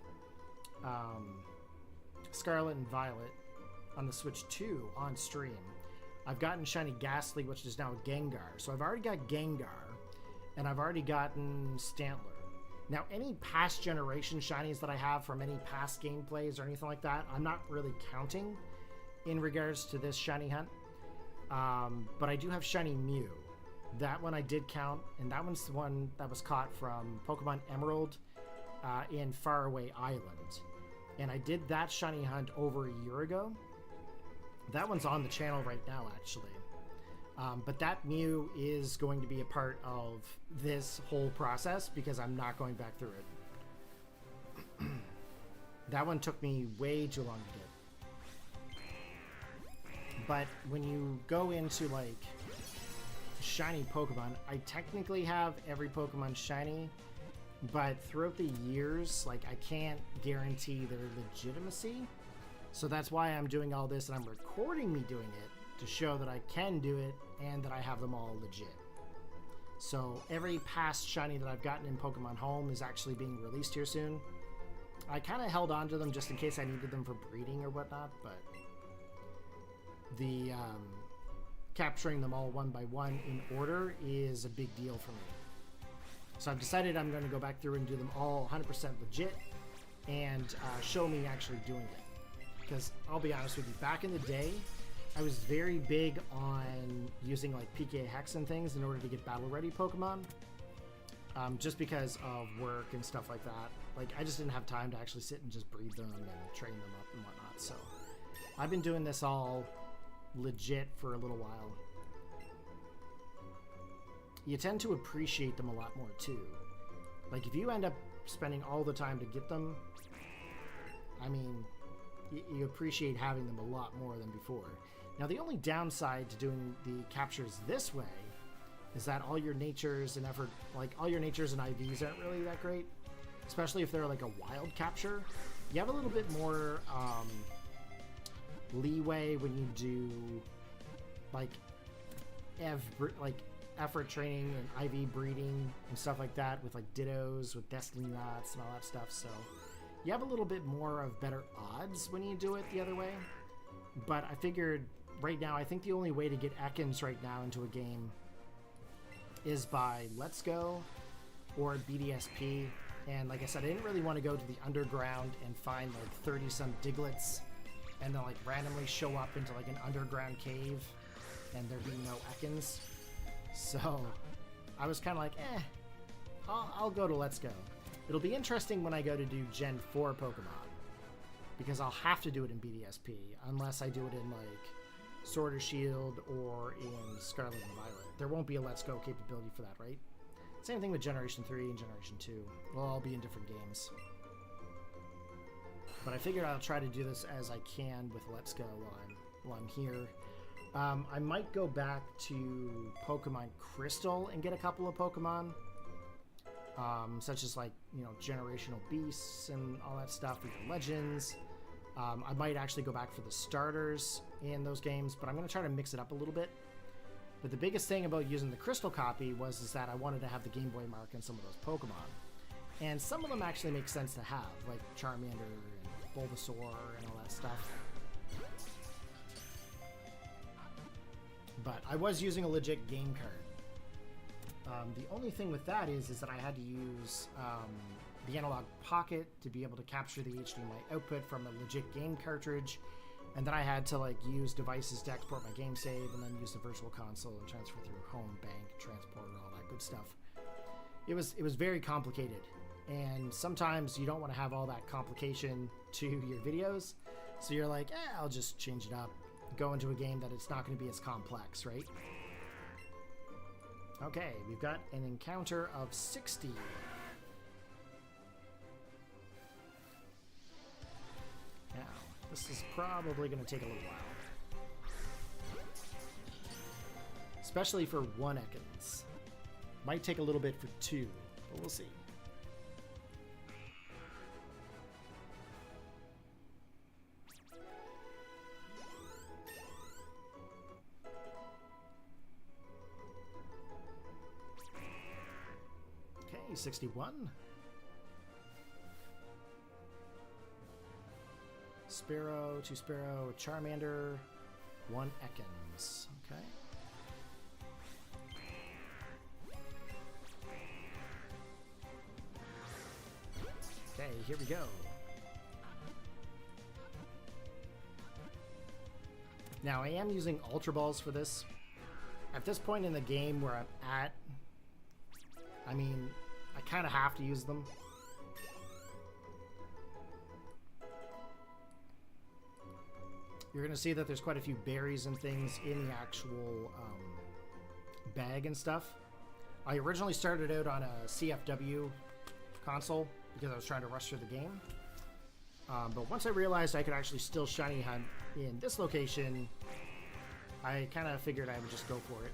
Scarlet and Violet on the Switch 2 on stream. I've gotten Shiny Ghastly, which is now a Gengar. So I've already got Gengar, and I've already gotten Stantler. Now, any past generation shinies that I have from any past gameplays or anything like that, I'm not really counting in regards to this shiny hunt. But I do have Shiny Mew. That one I did count, and that one's the one that was caught from Pokemon Emerald in Faraway Island. And I did that shiny hunt over a year ago. That one's on the channel right now, actually. But that Mew is going to be a part of this whole process because I'm not going back through it. That one took me way too long to get. But when you go into like shiny Pokemon, I technically have every Pokemon shiny, but throughout the years, like, I can't guarantee their legitimacy. So that's why I'm doing all this, and I'm recording me doing it to show that I can do it and that I have them all legit. So every past shiny that I've gotten in Pokemon Home is actually being released here soon. I kind of held on to them just in case I needed them for breeding or whatnot, but the capturing them all one by one in order is a big deal for me. So I've decided I'm going to go back through and do them all 100% legit and show me actually doing it. Because I'll be honest with you, back in the day, I was very big on using like PK Hex and things in order to get battle ready Pokemon. Just because of work and stuff like that. Like, I just didn't have time to actually sit and just breed them and train them up and whatnot. So I've been doing this all legit for a little while. You tend to appreciate them a lot more too. Like, if you end up spending all the time to get them, I mean, you appreciate having them a lot more than before. Now, the only downside to doing the captures this way is that all your natures and effort, like all your natures and IVs aren't really that great, especially if they're like a wild capture. You have a little bit more leeway when you do like effort training and IV breeding and stuff like that with like Dittos, with Destiny Knots and all that stuff. So you have a little bit more of better odds when you do it the other way. But I figured right now, I think the only way to get Ekans right now into a game is by Let's Go or BDSP. And like I said, I didn't really want to go to the underground and find like 30 some Diglets and then like randomly show up into like an underground cave and there be no Ekans. So I was kind of like, I'll go to Let's Go. It'll be interesting when I go to do Gen 4 Pokemon, because I'll have to do it in BDSP unless I do it in like Sword or Shield or in Scarlet and Violet. There won't be a Let's Go capability for that, right? Same thing with Generation 3 and Generation 2. They'll all be in different games. But I figured I'll try to do this as I can with Let's Go while I'm here. I might go back to Pokemon Crystal and get a couple of Pokemon. Such as like, you know, Generational Beasts and all that stuff, and Legends. I might actually go back for the starters in those games, but I'm going to try to mix it up a little bit. But the biggest thing about using the Crystal copy is that I wanted to have the Game Boy mark in some of those Pokemon. And some of them actually make sense to have, like Charmander and Bulbasaur and all that stuff. But I was using a legit game card. The only thing with that is that I had to use the analog pocket to be able to capture the HDMI output from a legit game cartridge, and then I had to like use devices to export my game save, and then use the virtual console and transfer through home bank, transporter, all that good stuff. It was very complicated, and sometimes you don't want to have all that complication to your videos, so you're like, I'll just change it up, go into a game that it's not going to be as complex, right? Okay, we've got an encounter of 60. Now, this is probably going to take a little while. Especially for one Ekans. Might take a little bit for two, but we'll see. Okay, 61. Sparrow, 2 Sparrow, Charmander, 1 Ekans. Okay. Okay, here we go. Now, I am using Ultra Balls for this. At this point in the game where I'm at, I mean, I kind of have to use them. You're going to see that there's quite a few berries and things in the actual bag and stuff. I originally started out on a CFW console because I was trying to rush through the game. But once I realized I could actually still shiny hunt in this location, I kind of figured I would just go for it.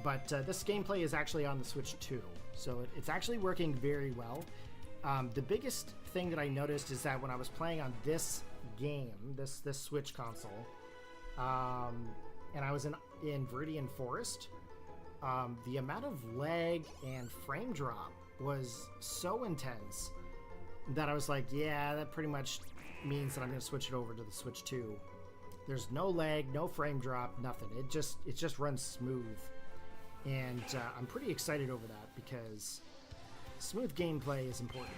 But this gameplay is actually on the Switch 2, so it's actually working very well. The biggest thing that I noticed is that when I was playing on this game, this Switch console, and I was in Viridian Forest, the amount of lag and frame drop was so intense that I was like, yeah, that pretty much means that I'm going to switch it over to the Switch 2. There's no lag, no frame drop, nothing. It just runs smooth. And I'm pretty excited over that because smooth gameplay is important,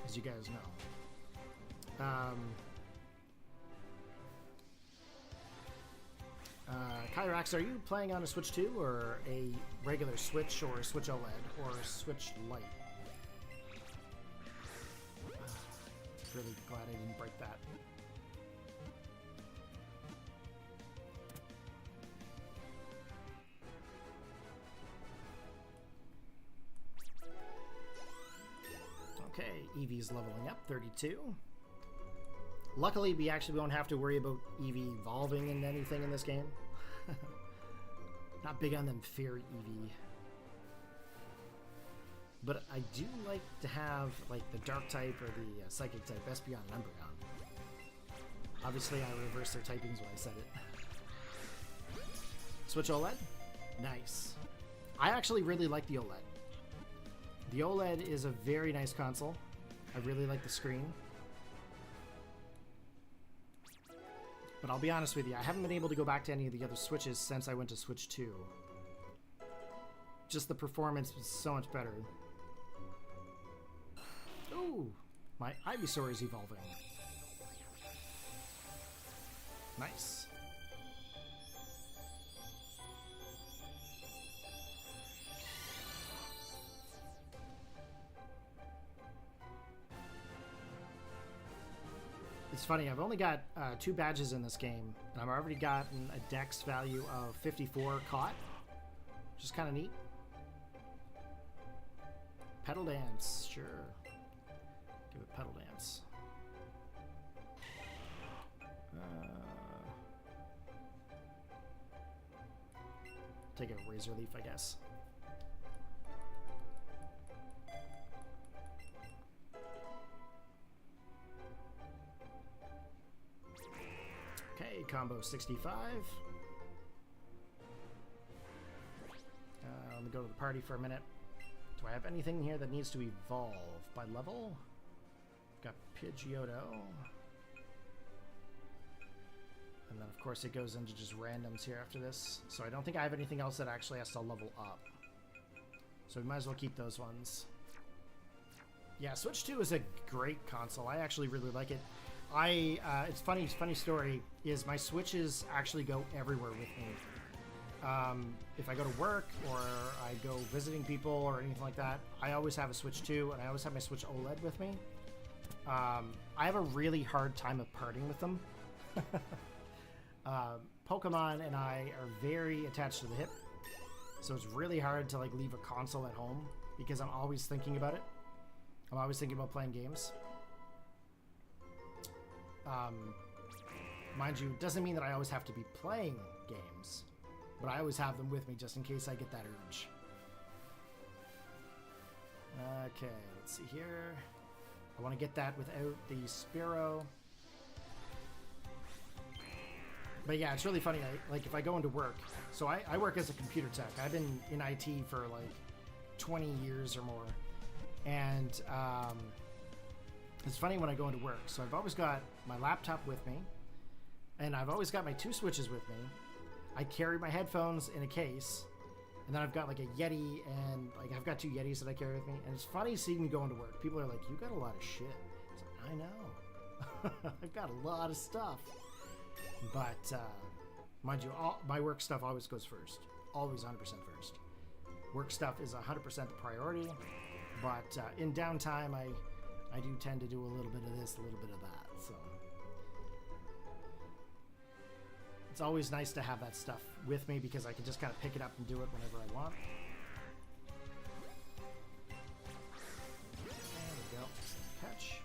as you guys know. Kyrax, are you playing on a Switch 2 or a regular Switch or a Switch OLED or a Switch Lite? Really glad I didn't break that. Okay, Eevee's leveling up, 32. Luckily, we actually won't have to worry about Eevee evolving in anything in this game. Not big on them fear Eevee. But I do like to have like the Dark type or the Psychic type, Espeon and Umbreon. Obviously, I reversed their typings when I said it. Switch OLED? Nice. I actually really like the OLED. The OLED is a very nice console. I really like the screen. But I'll be honest with you, I haven't been able to go back to any of the other Switches since I went to Switch 2. Just the performance was so much better. Ooh, my Ivysaur is evolving. Nice. It's funny, I've only got 2 badges in this game, and I've already gotten a dex value of 54 caught, which is kind of neat. Pedal dance, sure. Give it pedal dance. Take a razor leaf, I guess. Okay, combo 65. Let me go to the party for a minute. Do I have anything here that needs to evolve by level? Got Pidgeotto. And then, of course, it goes into just randoms here after this. So I don't think I have anything else that actually has to level up. So we might as well keep those ones. Yeah, Switch 2 is a great console. I actually really like it. It's funny story is my Switches actually go everywhere with me. If I go to work or I go visiting people or anything like that, I always have a Switch 2 and I always have my Switch OLED with me. I have a really hard time of parting with them. Pokemon and I are very attached to the hip, so it's really hard to like leave a console at home because I'm always thinking about it. I'm always thinking about playing games. Mind you, it doesn't mean that I always have to be playing games, but I always have them with me just in case I get that urge. Okay, let's see here. I want to get that without the Spearow. But yeah, it's really funny. Like if I go into work, so I work as a computer tech. I've been in IT for like 20 years or more. And it's funny when I go into work. So I've always got my laptop with me. And I've always got my 2 Switches with me. I carry my headphones in a case. And then I've got like a Yeti and like I've got 2 Yetis that I carry with me. And it's funny seeing me go into work. People are like, you got a lot of shit. It's like, I know. I've got a lot of stuff. But mind you, my work stuff always goes first. Always 100% first. Work stuff is 100% the priority. But in downtime, I do tend to do a little bit of this, a little bit of that. So it's always nice to have that stuff with me because I can just kind of pick it up and do it whenever I want. There we go. Catch.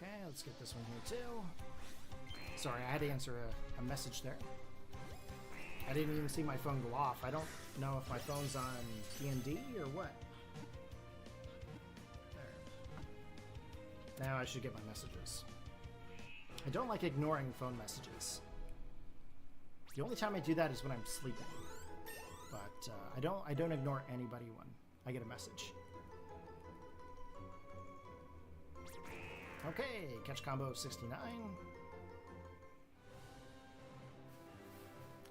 Okay, let's get this one here too. Sorry, I had to answer a message there. I didn't even see my phone go off. I don't know if my phone's on TND or what. There. Now I should get my messages. I don't like ignoring phone messages. The only time I do that is when I'm sleeping. But I don't ignore anybody when I get a message. Okay, catch combo 69.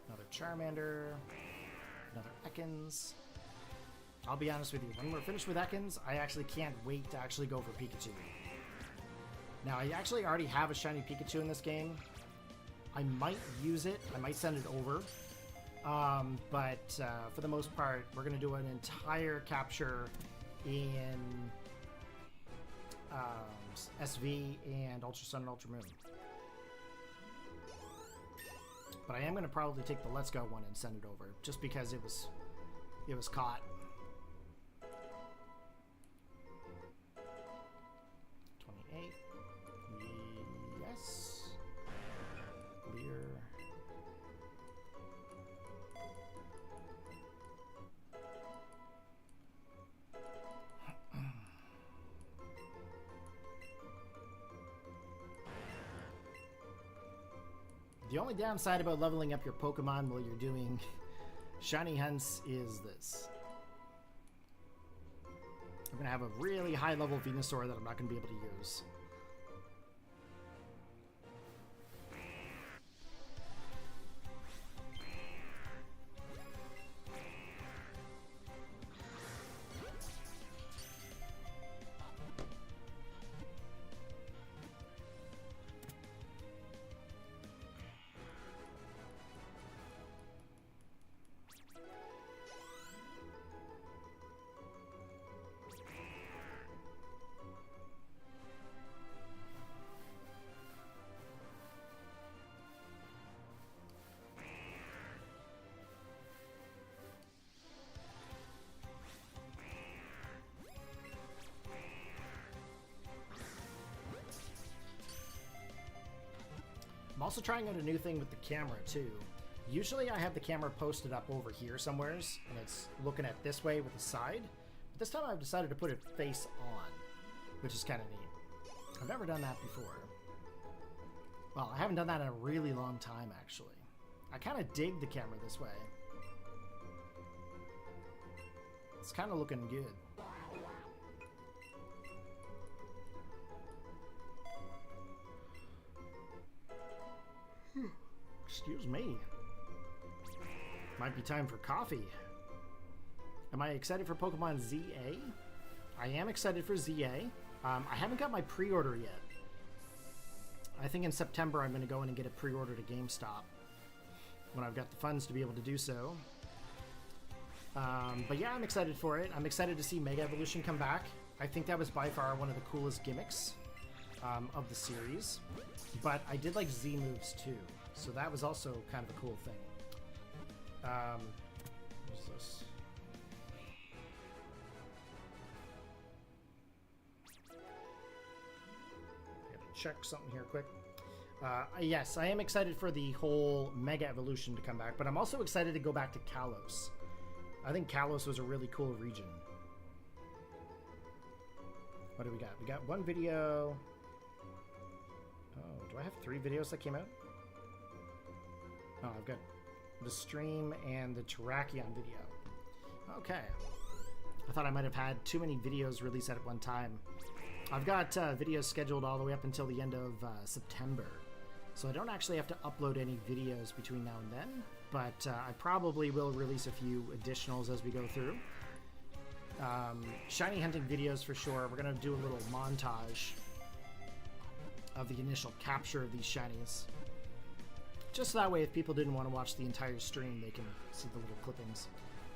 Another Charmander. Another Ekans. I'll be honest with you, when we're finished with Ekans, I actually can't wait to actually go for Pikachu. Now, I actually already have a shiny Pikachu in this game. I might use it. I might send it over But for the most part, we're going to do an entire capture in SV and Ultra Sun and Ultra Moon. But I am going to probably take the Let's Go one and send it over, just because it was caught. 28. Yes. Clear. The only downside about leveling up your Pokemon while you're doing shiny hunts is this. I'm going to have a really high level Venusaur that I'm not going to be able to use. I'm also trying out a new thing with the camera too. Usually I have the camera posted up over here somewheres, and it's looking at this way with the side. But this time I've decided to put it face on, which is kind of neat. I've never done that before. Well, I haven't done that in a really long time, actually. I kind of dig the camera this way. It's kind of looking good. Excuse me. Might be time for coffee. Am I excited for Pokemon ZA? I am excited for ZA. I haven't got my pre-order yet. I think in September I'm going to go in and get it pre-ordered at GameStop when I've got the funds to be able to do so. But yeah, I'm excited for it. I'm excited to see Mega Evolution come back. I think that was by far one of the coolest gimmicks of the series. But I did like Z moves too, so that was also kind of a cool thing. What's this? Gotta check something here quick. Yes, I am excited for the whole Mega Evolution to come back, but I'm also excited to go back to Kalos. I think Kalos was a really cool region. What do we got? We got one video. Oh, do I have 3 videos that came out? Oh, I've got the stream and the Terrakion video. Okay. I thought I might have had too many videos released at one time. I've got videos scheduled all the way up until the end of September. So I don't actually have to upload any videos between now and then, but I probably will release a few additionals as we go through. Shiny hunting videos for sure. We're going to do a little montage of the initial capture of these shinies. Just that way, if people didn't want to watch the entire stream, they can see the little clippings.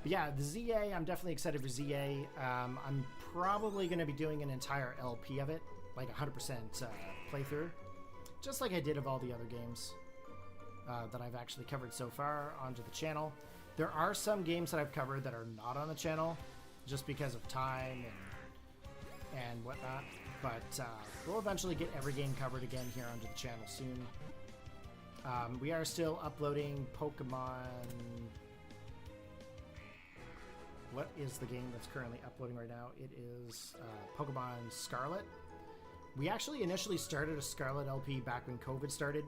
But yeah, the ZA, I'm definitely excited for ZA. I'm probably going to be doing an entire LP of it, like 100% playthrough, just like I did of all the other games that I've actually covered so far onto the channel. There are some games that I've covered that are not on the channel, just because of time and whatnot. But we'll eventually get every game covered again here onto the channel soon. We are still uploading Pokemon... What is the game that's currently uploading right now? It is Pokemon Scarlet. We actually initially started a Scarlet LP back when COVID started,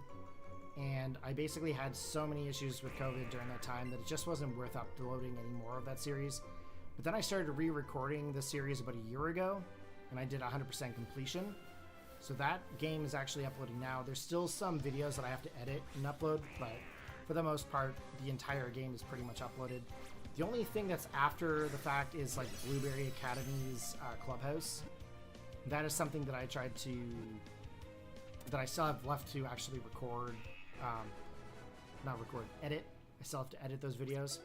and I basically had so many issues with COVID during that time that it just wasn't worth uploading any more of that series. But then I started re-recording the series about a year ago, and I did 100% completion. So that game is actually uploading now. There's still some videos that I have to edit and upload, but for the most part, the entire game is pretty much uploaded. The only thing that's after the fact is like Blueberry Academy's Clubhouse. That is something that I tried to... that I still have left to actually record, not record, edit I still have to edit those videos.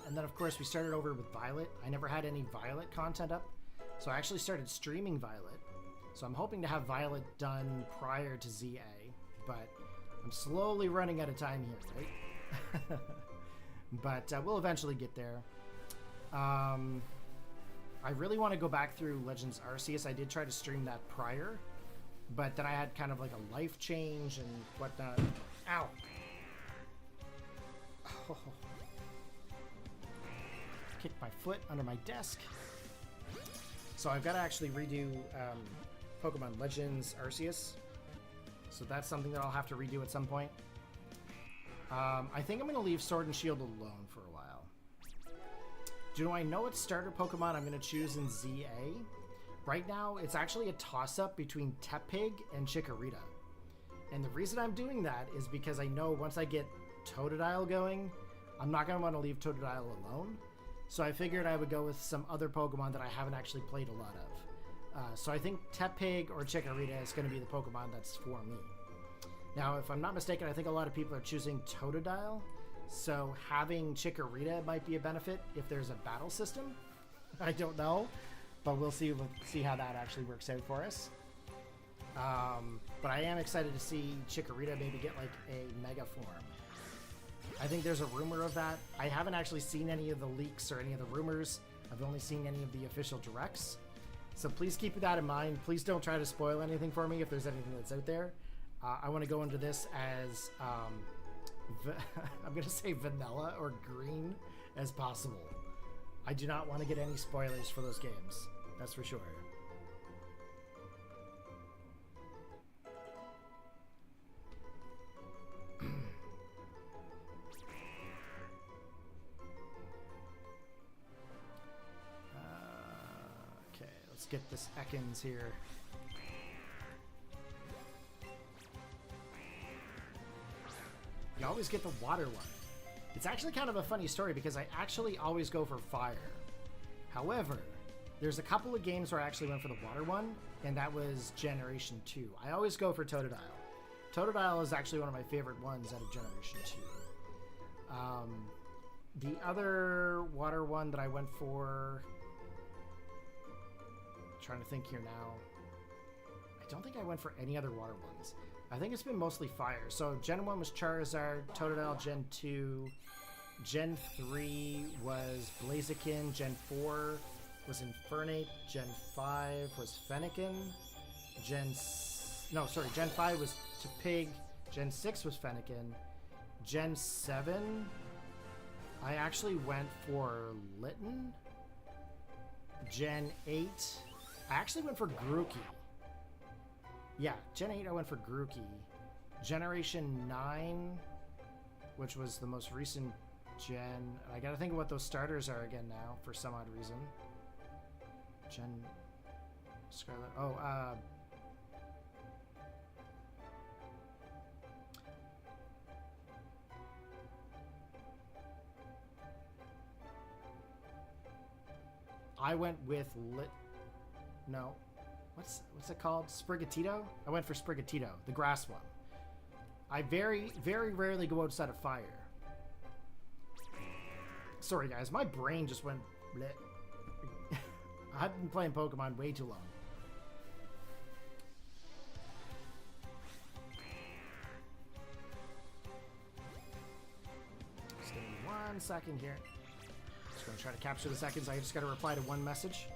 And then, of course, we started over with Violet. I never had any Violet content up, so I actually started streaming Violet. So I'm hoping to have Violet done prior to ZA, but I'm slowly running out of time here, right? But we'll eventually get there. I really want to go back through Legends Arceus. I did try to stream that prior, but then I had kind of like a life change and whatnot. Ow! Oh. Kicked my foot under my desk. So I've got to actually redo Pokemon Legends Arceus. So that's something that I'll have to redo at some point. I think I'm going to leave Sword and Shield alone for a while. Do I know what starter Pokemon I'm going to choose in ZA? Right now, it's actually a toss-up between Tepig and Chikorita. And the reason I'm doing that is because I know once I get Totodile going, I'm not going to want to leave Totodile alone. So I figured I would go with some other Pokemon that I haven't actually played a lot of. So I think Tepig or Chikorita is going to be the Pokemon that's for me. Now, if I'm not mistaken, I think a lot of people are choosing Totodile. So having Chikorita might be a benefit if there's a battle system. I don't know, but we'll see how that actually works out for us. But I am excited to see Chikorita maybe get like a Mega form. I think there's a rumor of that. I haven't actually seen any of the leaks or any of the rumors. I've only seen any of the official directs. So please keep that in mind. Please don't try to spoil anything for me if there's anything that's out there. I want to go into this as, I'm going to say vanilla or green as possible. I do not want to get any spoilers for those games. That's for sure. Let's get this Ekans here. You always get the water one. It's actually kind of a funny story because I actually always go for fire. However, there's a couple of games where I actually went for the water one, and that was Generation 2. I always go for Totodile. Totodile is actually one of my favorite ones out of Generation 2. The other water one that I went for... trying to think here now. I don't think I went for any other water ones. I think it's been mostly fire. So Gen 1 was Charizard, Totodile, Gen 2. Gen 3 was Blaziken. Gen 4 was Infernape. Gen 5 was Fennekin. Gen 5 was Tepig. Gen 6 was Fennekin. Gen 7, I actually went for Litten. Gen 8, I actually went for Grookey. Yeah, Gen 8 I went for Grookey. Generation 9, which was the most recent gen. I gotta think of what those starters are again now, for some odd reason. Gen... Scarlet... Oh, I went with No. What's it called? Sprigatito? I went for Sprigatito, the grass one. I very, very rarely go outside of fire. Sorry guys, my brain just went bleh. I've been playing Pokemon way too long. Just give me 1 second here. Just gonna try to capture the seconds. I just gotta reply to one message.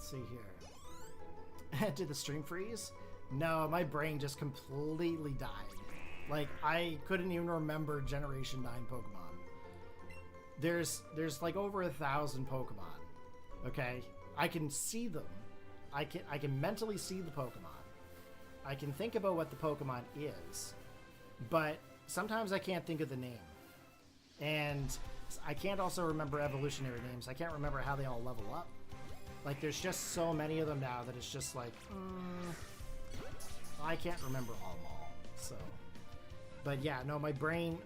Let's see here. Did the stream freeze? No, my brain just completely died. Like, I couldn't even remember Generation 9 Pokemon. There's like over 1,000 Pokemon. Okay? I can see them. I can mentally see the Pokemon. I can think about what the Pokemon is. But sometimes I can't think of the name. And I can't also remember evolutionary names. I can't remember how they all level up. Like, there's just so many of them now that it's just like, I can't remember all of them all. So, but yeah, no, my brain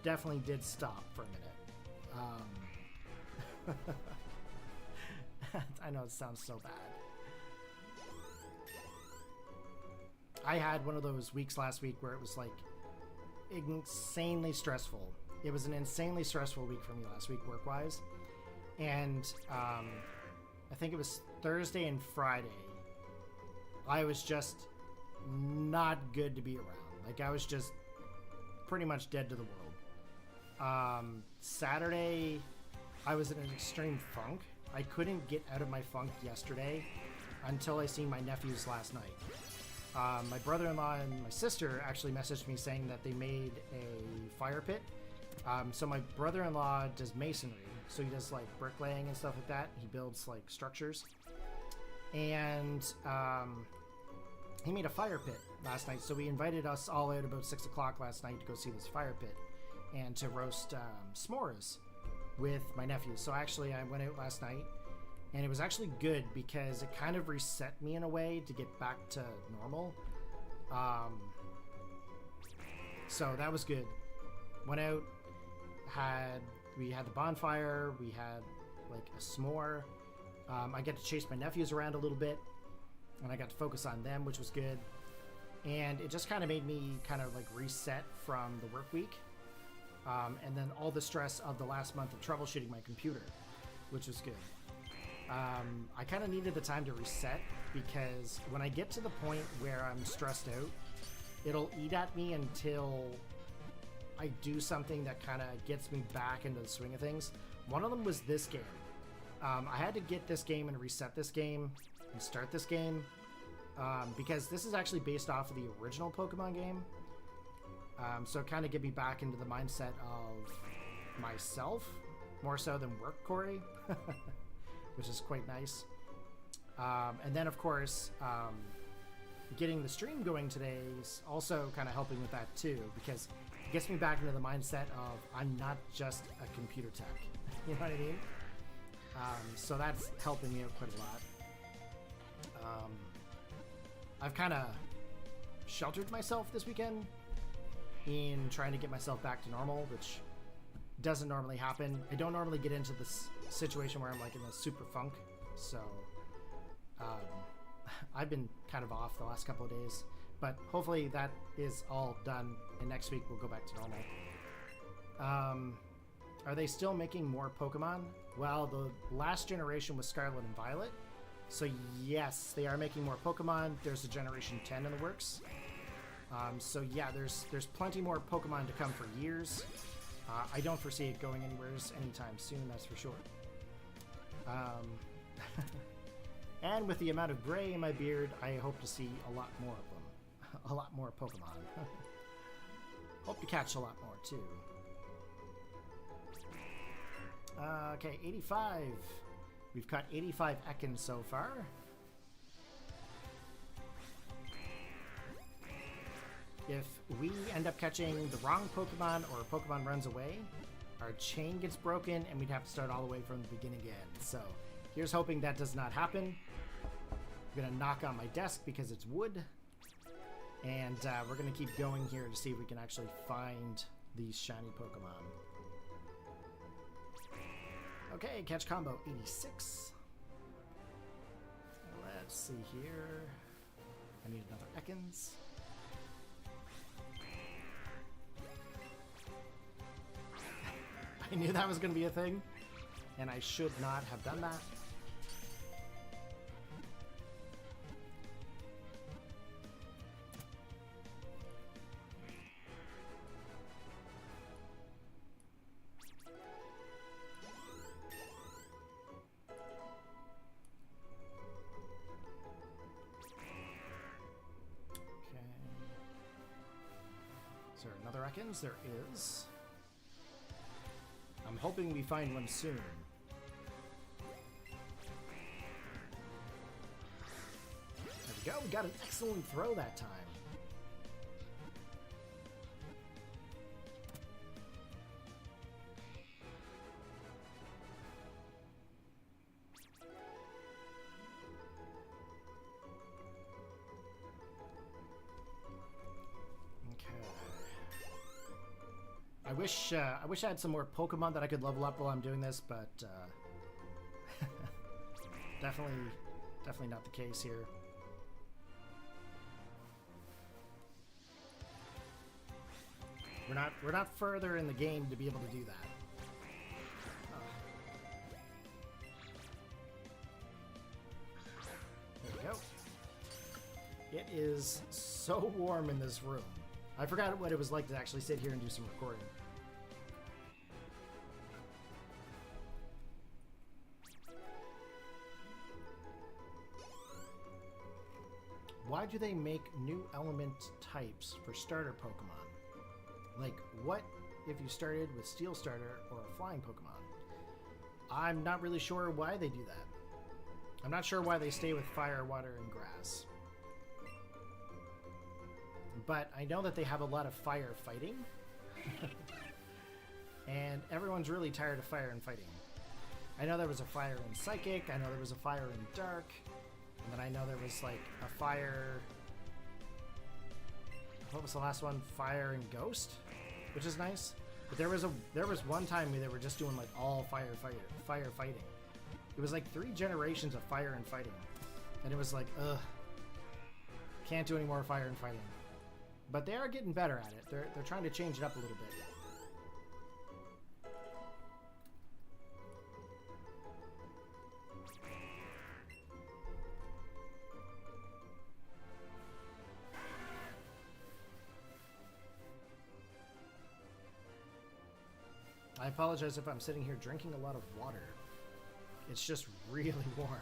definitely did stop for a minute. I know it sounds so bad. I had one of those weeks last week where it was like insanely stressful. It was an insanely stressful week for me last week work-wise. And I think it was Thursday and Friday. I was just not good to be around. Like, I was just pretty much dead to the world. Saturday, I was in an extreme funk. I couldn't get out of my funk yesterday until I seen my nephews last night. My brother-in-law and my sister actually messaged me saying that they made a fire pit. So my brother-in-law does masonry. So he does like bricklaying and stuff like that. He builds like structures. And he made a fire pit last night. So he invited us all out about 6 o'clock last night to go see this fire pit and to roast s'mores with my nephews. So actually I went out last night and it was actually good because it kind of reset me in a way to get back to normal. So that was good. Went out, we had the bonfire, we had like a s'more. I got to chase my nephews around a little bit and I got to focus on them, which was good. And it just kind of made me kind of like reset from the work week. And then all the stress of the last month of troubleshooting my computer, which was good. I kind of needed the time to reset because when I get to the point where I'm stressed out, it'll eat at me until I do something that kind of gets me back into the swing of things. One of them was this game. I had to get this game and reset this game and start this game because this is actually based off of the original Pokemon game. So it kind of get me back into the mindset of myself more so than work, Corey, which is quite nice. And then, of course, getting the stream going today is also kind of helping with that too, because it gets me back into the mindset of I'm not just a computer tech. You know what I mean? So that's helping me out quite a lot. I've kind of sheltered myself this weekend in trying to get myself back to normal, which doesn't normally happen. I don't normally get into this situation where I'm like in a super funk. So I've been kind of off the last couple of days, but hopefully that is all done and next week we'll go back to normal. Are they still making more Pokemon? Well, the last generation was Scarlet and Violet. So yes, they are making more Pokemon. There's a Generation 10 in the works. So yeah, there's plenty more Pokemon to come for years. I don't foresee it going anywhere anytime soon, that's for sure. And with the amount of gray in my beard, I hope to see a lot more of them. A lot more Pokemon. Hope to catch a lot more too. Okay, 85. We've caught 85 Ekans so far. If we end up catching the wrong Pokemon or a Pokemon runs away, our chain gets broken and we'd have to start all the way from the beginning again. So here's hoping that does not happen. I'm going to knock on my desk because it's wood. And we're going to keep going here to see if we can actually find these shiny Pokemon. Okay, catch combo 86. Let's see here. I need another Ekans. I knew that was going to be a thing, and I should not have done that. Ekans? There is. I'm hoping we find one soon. There we go. We got an excellent throw that time. I wish I had some more Pokemon that I could level up while I'm doing this, but definitely not the case here. We're not further in the game to be able to do that. There we go. It is so warm in this room. I forgot what it was like to actually sit here and do some recording. Why do they make new element types for starter Pokemon? Like, what if you started with Steel Starter or a Flying Pokemon? I'm not really sure why they do that. I'm not sure why they stay with Fire, Water, and Grass. But I know that they have a lot of fire fighting. And everyone's really tired of fire and fighting. I know there was a fire in Psychic, I know there was a fire in Dark, and then I know there was like a fire... What was the last one? Fire and Ghost, which is nice. But there was one time where they were just doing like all fire fighting. It was like 3 generations of fire and fighting. And it was like, ugh. Can't do any more fire and fighting. But they are getting better at it. They're trying to change it up a little bit. I apologize if I'm sitting here drinking a lot of water. It's just really warm.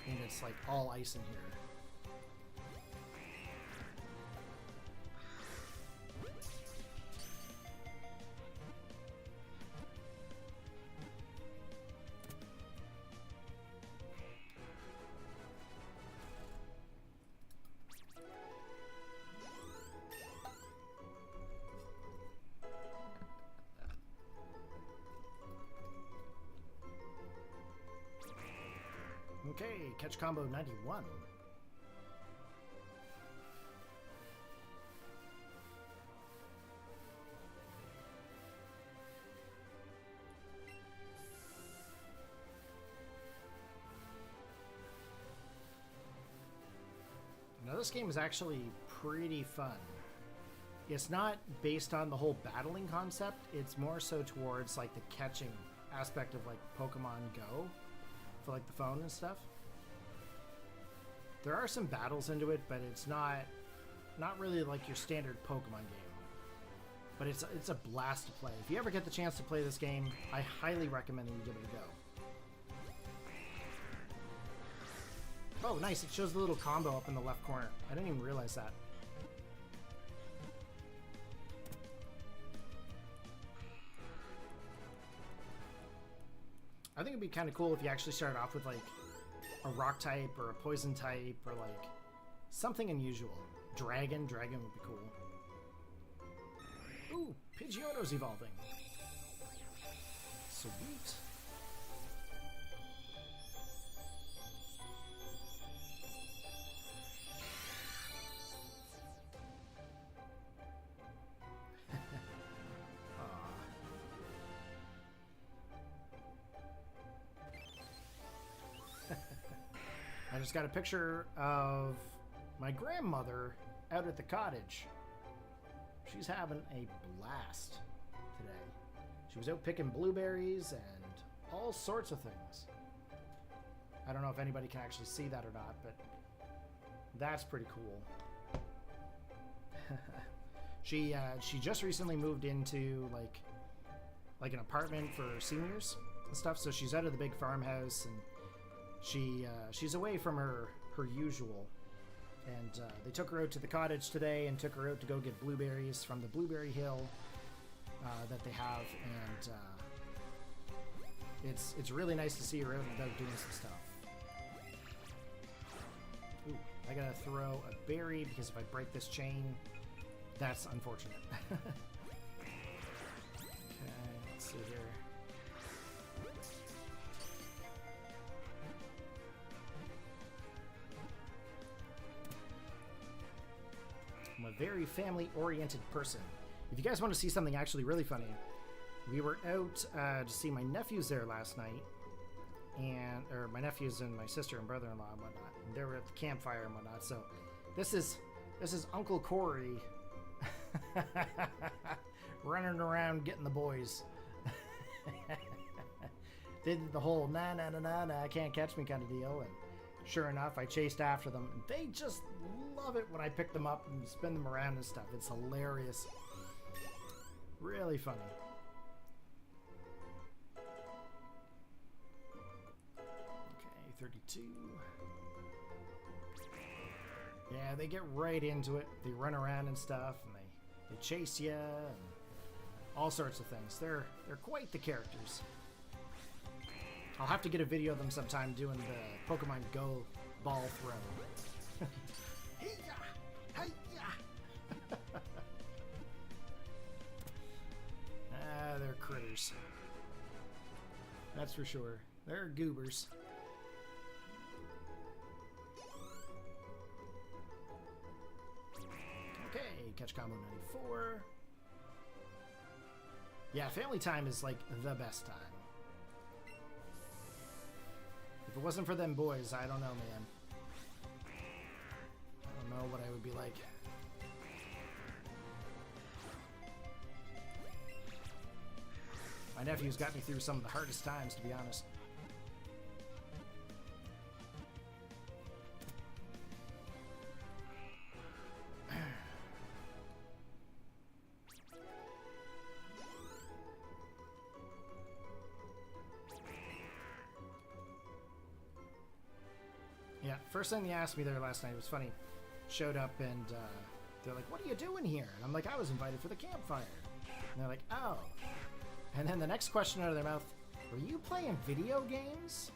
And it's like all ice in here. Okay, catch combo 91. Now this game is actually pretty fun. It's not based on the whole battling concept, it's more so towards like the catching aspect of like Pokemon Go. For like the phone and stuff. There are some battles into it, but it's not really like your standard Pokemon game. But it's a blast to play. If you ever get the chance to play this game, I highly recommend that you give it a go. Oh, nice! It shows the little combo up in the left corner. I didn't even realize that. I think it'd be kind of cool if you actually started off with like a rock type or a poison type or like something unusual. Dragon would be cool. Ooh, Pidgeotto's evolving. Sweet. I just got a picture of my grandmother out at the cottage. She's having a blast today. She was out picking blueberries and all sorts of things. I don't know if anybody can actually see that or not, but that's pretty cool. She just recently moved into like an apartment for seniors and stuff, so she's out of the big farmhouse and she's away from her usual And they took her out to the cottage today and took her out to go get blueberries from the blueberry hill that they have. And it's really nice to see her out and about doing some stuff. Ooh, I gotta throw a berry because if I break this chain, that's unfortunate. Okay, let's see here. I'm a very family-oriented person. If you guys want to see something actually really funny, we were out to see my nephews there last night, or my nephews and my sister and brother-in-law and whatnot. And they were at the campfire and whatnot. So this is Uncle Corey running around getting the boys. They did the whole nah, can't catch me kind of deal, and sure enough, I chased after them, and they just love it when I pick them up and spin them around and stuff. It's hilarious. Really funny. Okay, 32. Yeah, they get right into it. They run around and stuff, and they chase you, and all sorts of things. They're quite the characters. I'll have to get a video of them sometime doing the Pokemon Go ball throw. Hey-ya! Hey-ya! They're critters. That's for sure. They're goobers. Okay, catch combo 94. Yeah, family time is like the best time. If it wasn't for them boys, I don't know, man. I don't know what I would be like. My nephew's got me through some of the hardest times, to be honest. Yeah, first thing they asked me there last night was funny. Showed up and they're like, "What are you doing here?" And I'm like, "I was invited for the campfire." And they're like, "Oh." And then the next question out of their mouth, "Were you playing video games?"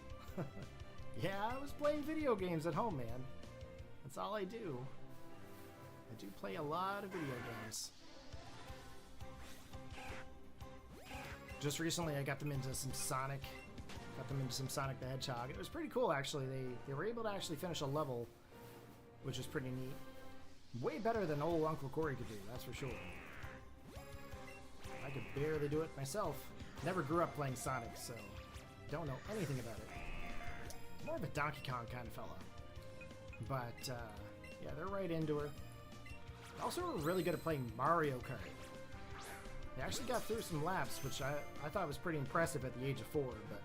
Yeah, I was playing video games at home, man. That's all I do. I do play a lot of video games. Just recently I got them into some Sonic. Got them into some Sonic the Hedgehog. It was pretty cool, actually. They were able to actually finish a level, which is pretty neat. Way better than old Uncle Corey could do, that's for sure. I could barely do it myself. Never grew up playing Sonic, so don't know anything about it. More of a Donkey Kong kind of fella. But, yeah, they're right into her. Also, we're really good at playing Mario Kart. They actually got through some laps, which I thought was pretty impressive at the age of 4, but...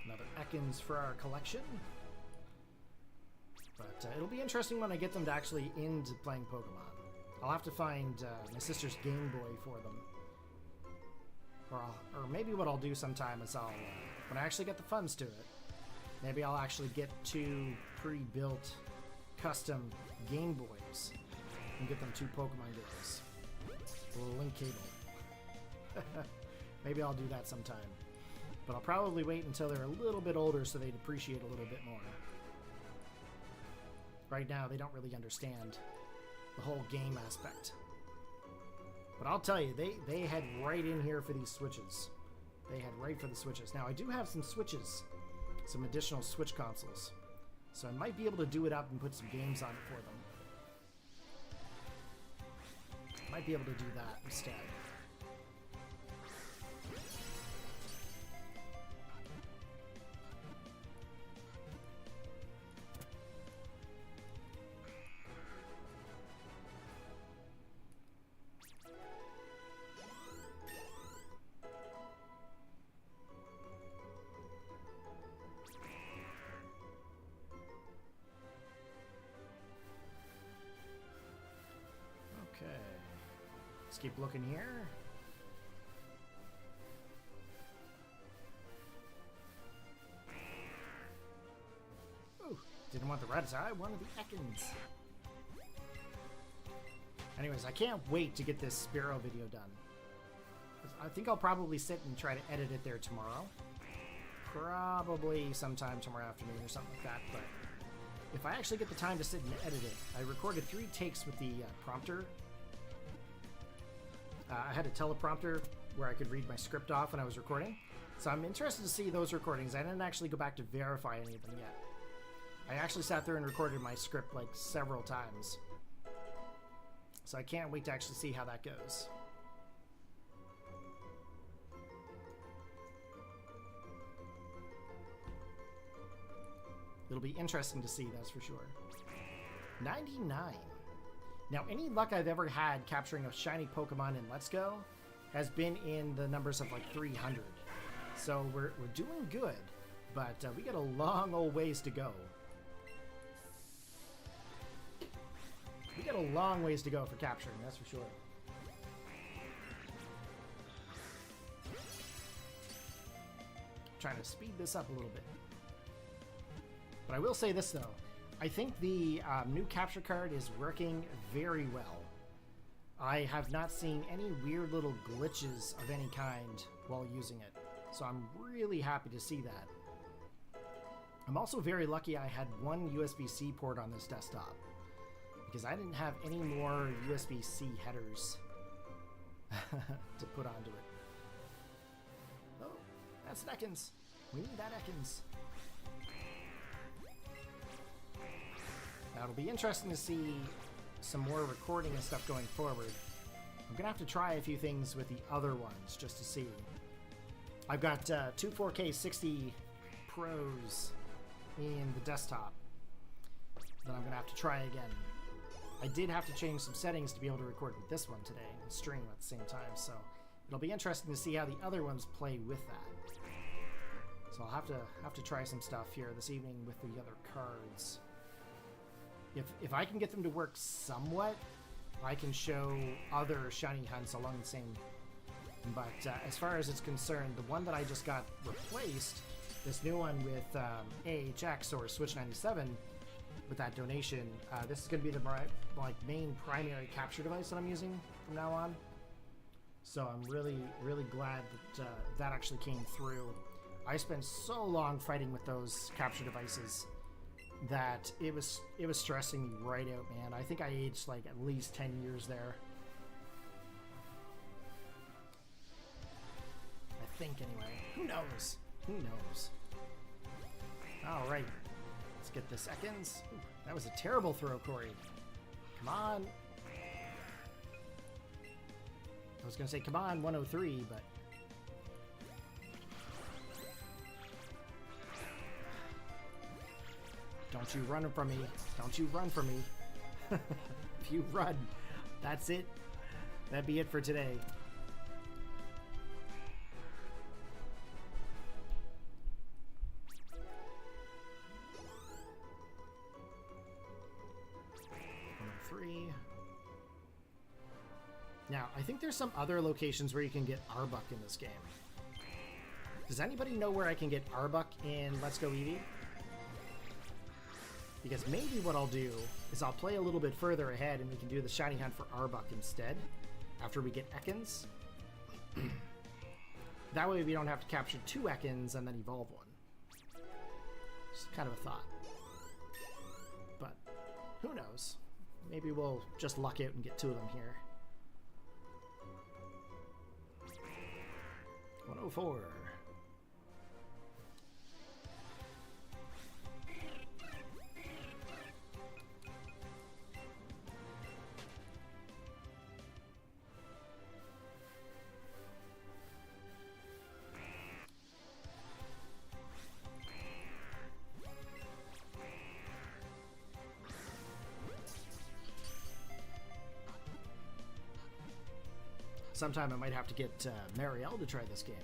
Another Ekans for our collection. But it'll be interesting when I get them to actually into playing Pokemon. I'll have to find my sister's Game Boy for them. Or maybe what I'll do sometime is I'll, when I actually get the funds to it, maybe I'll actually get 2 pre-built custom Game Boys and get them 2 Pokemon games. A little link cable. Maybe I'll do that sometime. But I'll probably wait until they're a little bit older so they'd appreciate a little bit more. Right now, they don't really understand the whole game aspect. But I'll tell you, they head right in here for these Switches. They head right for the Switches. Now, I do have some Switches, some additional Switch consoles. So I might be able to do it up and put some games on it for them. Might be able to do that instead. Okay, let's keep looking here. Didn't want the reds. I wanted the Ekans. Anyways, I can't wait to get this Sparrow video done. I think I'll probably sit and try to edit it there tomorrow. Probably sometime tomorrow afternoon or something like that. But if I actually get the time to sit and edit it, I recorded 3 takes with the prompter. I had a teleprompter where I could read my script off when I was recording. So I'm interested to see those recordings. I didn't actually go back to verify any of them yet. I actually sat there and recorded my script like several times. So I can't wait to actually see how that goes. It'll be interesting to see, that's for sure. 99. Now, any luck I've ever had capturing a shiny Pokemon in Let's Go has been in the numbers of like 300. So we're doing good, but we got a long old ways to go. We got a long ways to go for capturing, that's for sure. Trying to speed this up a little bit. But I will say this though, I think the new capture card is working very well. I have not seen any weird little glitches of any kind while using it, so I'm really happy to see that. I'm also very lucky I had one USB-C port on this desktop, because I didn't have any more USB-C headers to put onto it. Oh, that's an Ekans. We need that Ekans. Now, it'll be interesting to see some more recording and stuff going forward. I'm gonna have to try a few things with the other ones just to see. I've got 2 4K 60 Pros in the desktop that I'm gonna have to try again. I did have to change some settings to be able to record with this one today and stream at the same time, so it'll be interesting to see how the other ones play with that. So I'll have to try some stuff here this evening with the other cards. If I can get them to work somewhat, I can show other shiny hunts along the same. But as far as it's concerned, the one that I just got replaced, this new one with AHX or Switch 97, with that donation, this is going to be the main primary capture device that I'm using from now on. So I'm really glad that that actually came through. I spent so long fighting with those capture devices that it was stressing me right out, man. I think I aged like at least 10 years there. I think anyway. Who knows? Who knows? Alright. Let's get this Ekans. Ooh, that was a terrible throw, Corey. Come on. I was going to say, come on, 103, but... Don't you run from me. Don't you run from me. If you run, that's it. That'd be it for today. Now, I think there's some other locations where you can get Arbok in this game. Does anybody know where I can get Arbok in Let's Go Eevee? Because maybe what I'll do is I'll play a little bit further ahead and we can do the shiny hunt for Arbok instead, after we get Ekans. That way we don't have to capture 2 Ekans and then evolve one. Just kind of a thought. But who knows? Maybe we'll just luck out and get 2 of them here. 104. Sometime I might have to get Marielle to try this game.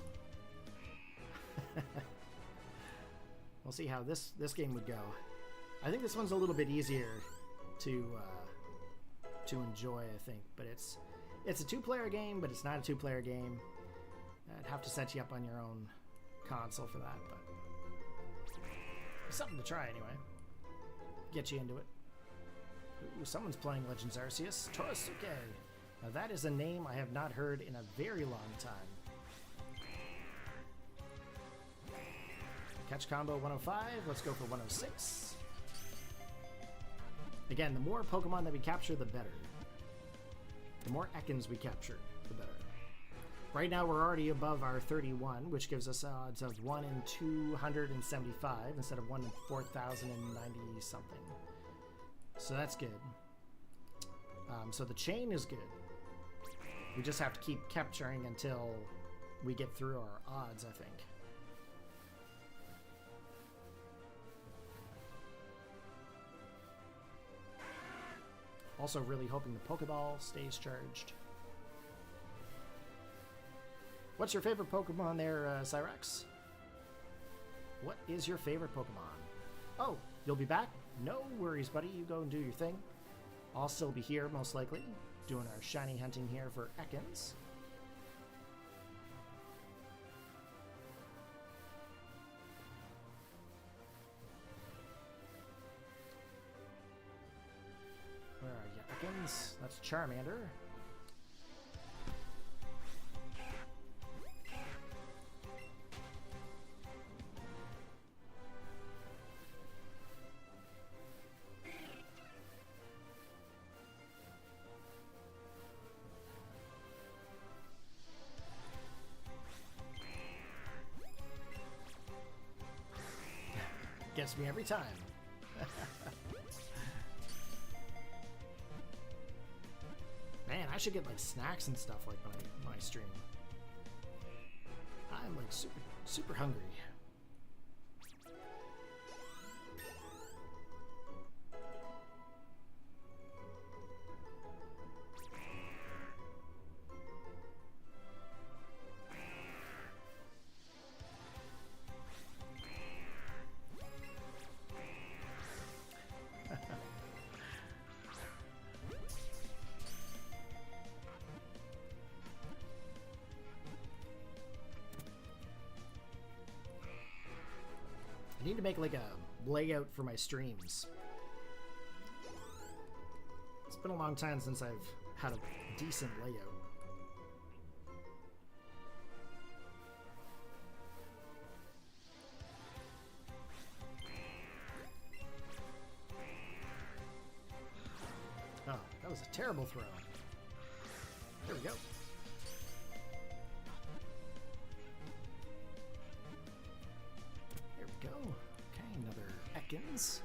We'll see how this game would go. I think this one's a little bit easier to enjoy, I think. But it's a 2-player game, but it's not a 2-player game. I'd have to set you up on your own console for that, but it's something to try anyway. get you into it. Ooh, someone's playing Legends Arceus. Torosuke. Now that is a name I have not heard in a very long time. Catch combo 105. Let's go for 106. Again, the more Pokemon that we capture, the better. The more Ekans we capture, the better. Right now, we're already above our 31, which gives us odds of 1 in 275 instead of 1 in 4,090 something. So that's good. So the chain is good. We just have to keep capturing until we get through our odds, I think. Also really hoping the Pokeball stays charged. What's your favorite Pokemon there, Cyrex? What is your favorite Pokemon? Oh, you'll be back? No worries, buddy. You go and do your thing. I'll still be here, most likely, doing our shiny hunting here for Ekans. Where are you, Ekans? That's Charmander. Gets me every time. Man, I should get like snacks and stuff like when I stream. I'm like super hungry. I need to make like a layout for my streams. It's been a long time since I've had a decent layout. Oh, that was a terrible throw. There we go. Go. Okay, another Ekans.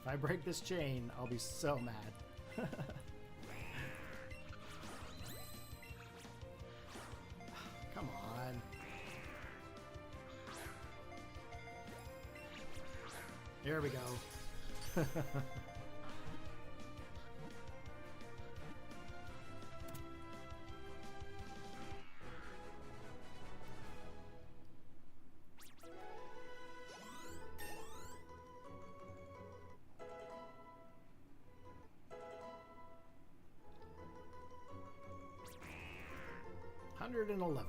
If I break this chain, I'll be so mad. Come on. There we go. $111.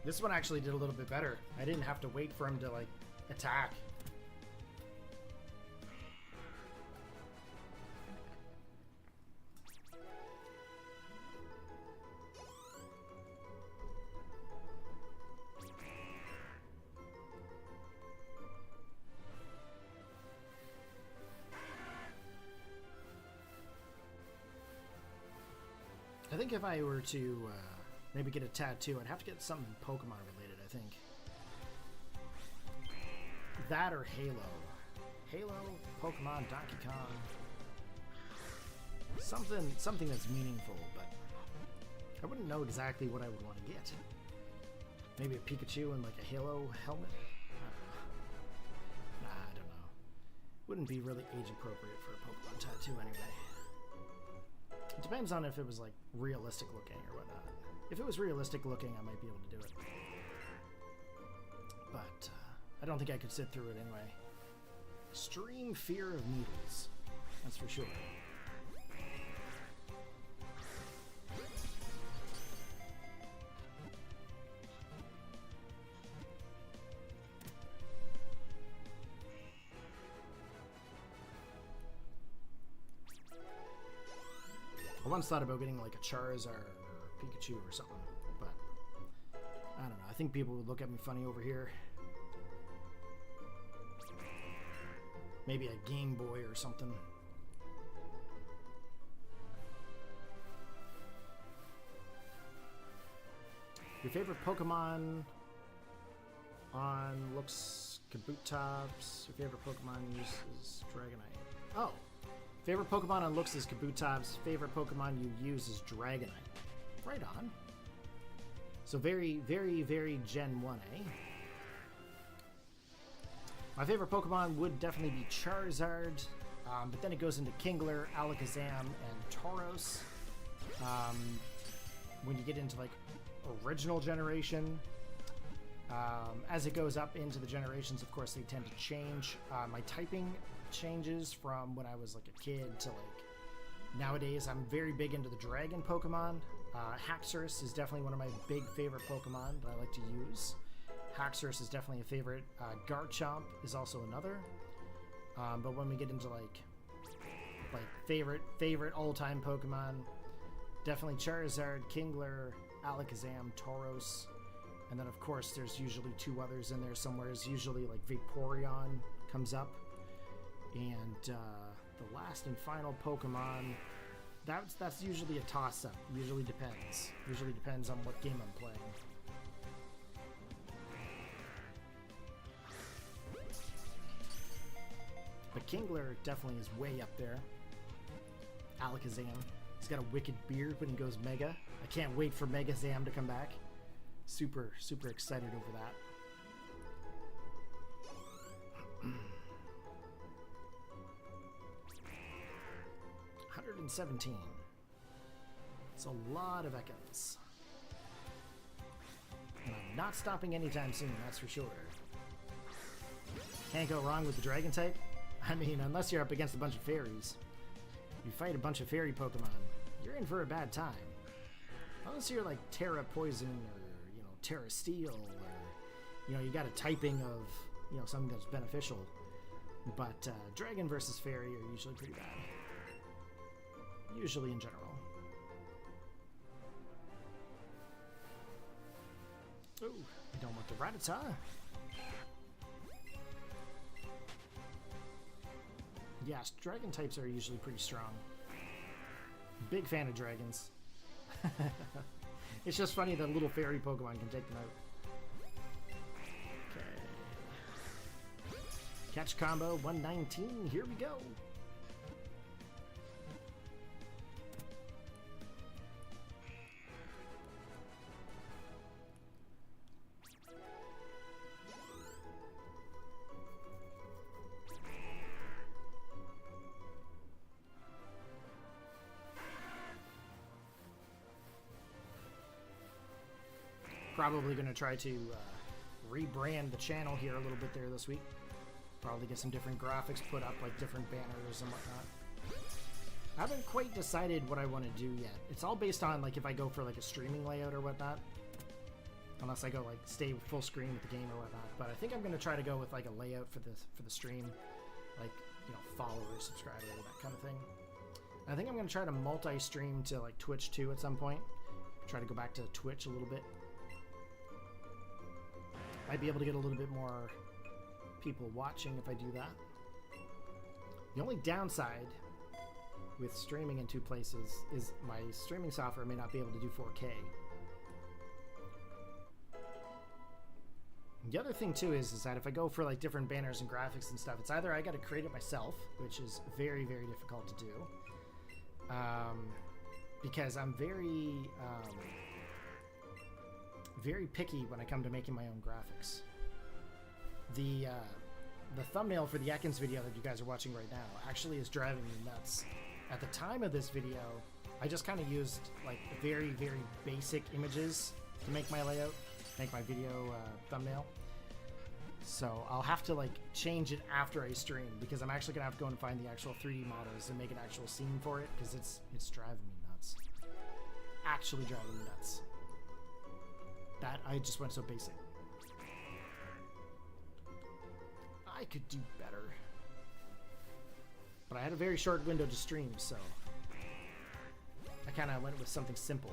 This one actually did a little bit better. I didn't have to wait for him to, like, attack. I think if I were to maybe get a tattoo, I'd have to get something Pokemon related, I think. That or Halo. Halo, Pokemon, Donkey Kong. Something that's meaningful, but I wouldn't know exactly what I would want to get. Maybe a Pikachu and like a Halo helmet? Nah, I don't know. Wouldn't be really age appropriate for a Pokemon tattoo anyway. It depends on if it was like realistic looking or whatnot. If it was realistic looking, I might be able to do it. But I don't think I could sit through it anyway. Extreme fear of needles. That's for sure. I once thought about getting like a Charizard or Pikachu or something, but I don't know. I think people would look at me funny over here. Maybe a Game Boy or something. Your favorite Pokemon on looks Kabutops. Your favorite Pokemon uses Dragonite. Oh. Favorite Pokemon on looks is Kabutops. Favorite Pokemon you use is Dragonite. Right on. So very, very, very Gen 1A. My favorite Pokemon would definitely be Charizard, but then it goes into Kingler, Alakazam, and Tauros. When you get into like original generation, as it goes up into the generations, of course, they tend to change. My typing changes from when I was like a kid to like nowadays. I'm very big into the dragon Pokemon. Haxorus is definitely one of my big favorite Pokemon that I like to use. Haxorus is definitely a favorite. Garchomp is also another. But when we get into like favorite all-time Pokemon, definitely Charizard, Kingler, Alakazam, Tauros, and then of course there's usually two others in there somewhere. It's usually like Vaporeon comes up, and the last and final Pokemon, that's usually a toss-up. Usually depends on what game I'm playing. But Kingler definitely is way up there. Alakazam. He's got a wicked beard when he goes Mega. I can't wait for Mega Zam to come back. Super, super excited over that. 117. It's a lot of Ekans. And I'm not stopping anytime soon, that's for sure. Can't go wrong with the Dragon type. I mean, unless you're up against a bunch of fairies. You fight a bunch of fairy Pokemon, you're in for a bad time. Unless you're like Terra Poison or, you know, Terra Steel, or, you know, you got a typing of, you know, something that's beneficial. But Dragon versus Fairy are usually pretty bad. Usually in general. Ooh, I don't want the Rattata. Yes, dragon types are usually pretty strong. Big fan of dragons. It's just funny that little fairy Pokemon can take them out. Okay. Catch combo 119. Here we go. Probably going to try to rebrand the channel here a little bit there this week. Probably get some different graphics put up, like different banners and whatnot. I haven't quite decided what I want to do yet. It's all based on like if I go for like a streaming layout or whatnot. unless I go like stay full screen with the game or whatnot. But I think I'm gonna try to go with like a layout for the stream, like, you know, follower, subscriber, that kind of thing. And I think I'm gonna try to multi-stream to like Twitch too at some point. Try to go back to Twitch a little bit. Might be able to get a little bit more people watching if I do that. The only downside with streaming in two places is my streaming software may not be able to do 4K. The other thing too is that if I go for like different banners and graphics and stuff, it's either I got to create it myself, which is very, very difficult to do, because I'm very, very picky when I come to making my own graphics. The thumbnail for the Ekans video that you guys are watching right now actually is driving me nuts. At the time of this video, I just kind of used like very, very basic images to make my layout, make my video thumbnail. So I'll have to like change it after I stream, because I'm actually gonna have to go and find the actual 3D models and make an actual scene for it, because it's driving me nuts. Actually driving me nuts. That I just went so basic. I could do better. But I had a very short window to stream, so I kind of went with something simple.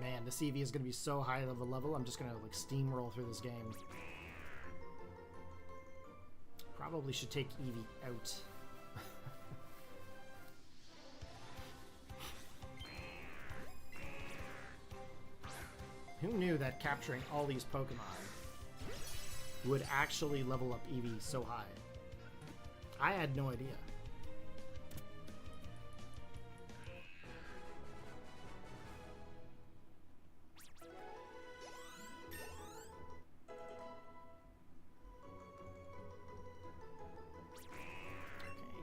Man, this Eevee is going to be so high of a level, I'm just going to like steamroll through this game. Probably should take Eevee out. Who knew that capturing all these Pokemon would actually level up Eevee so high? I had no idea.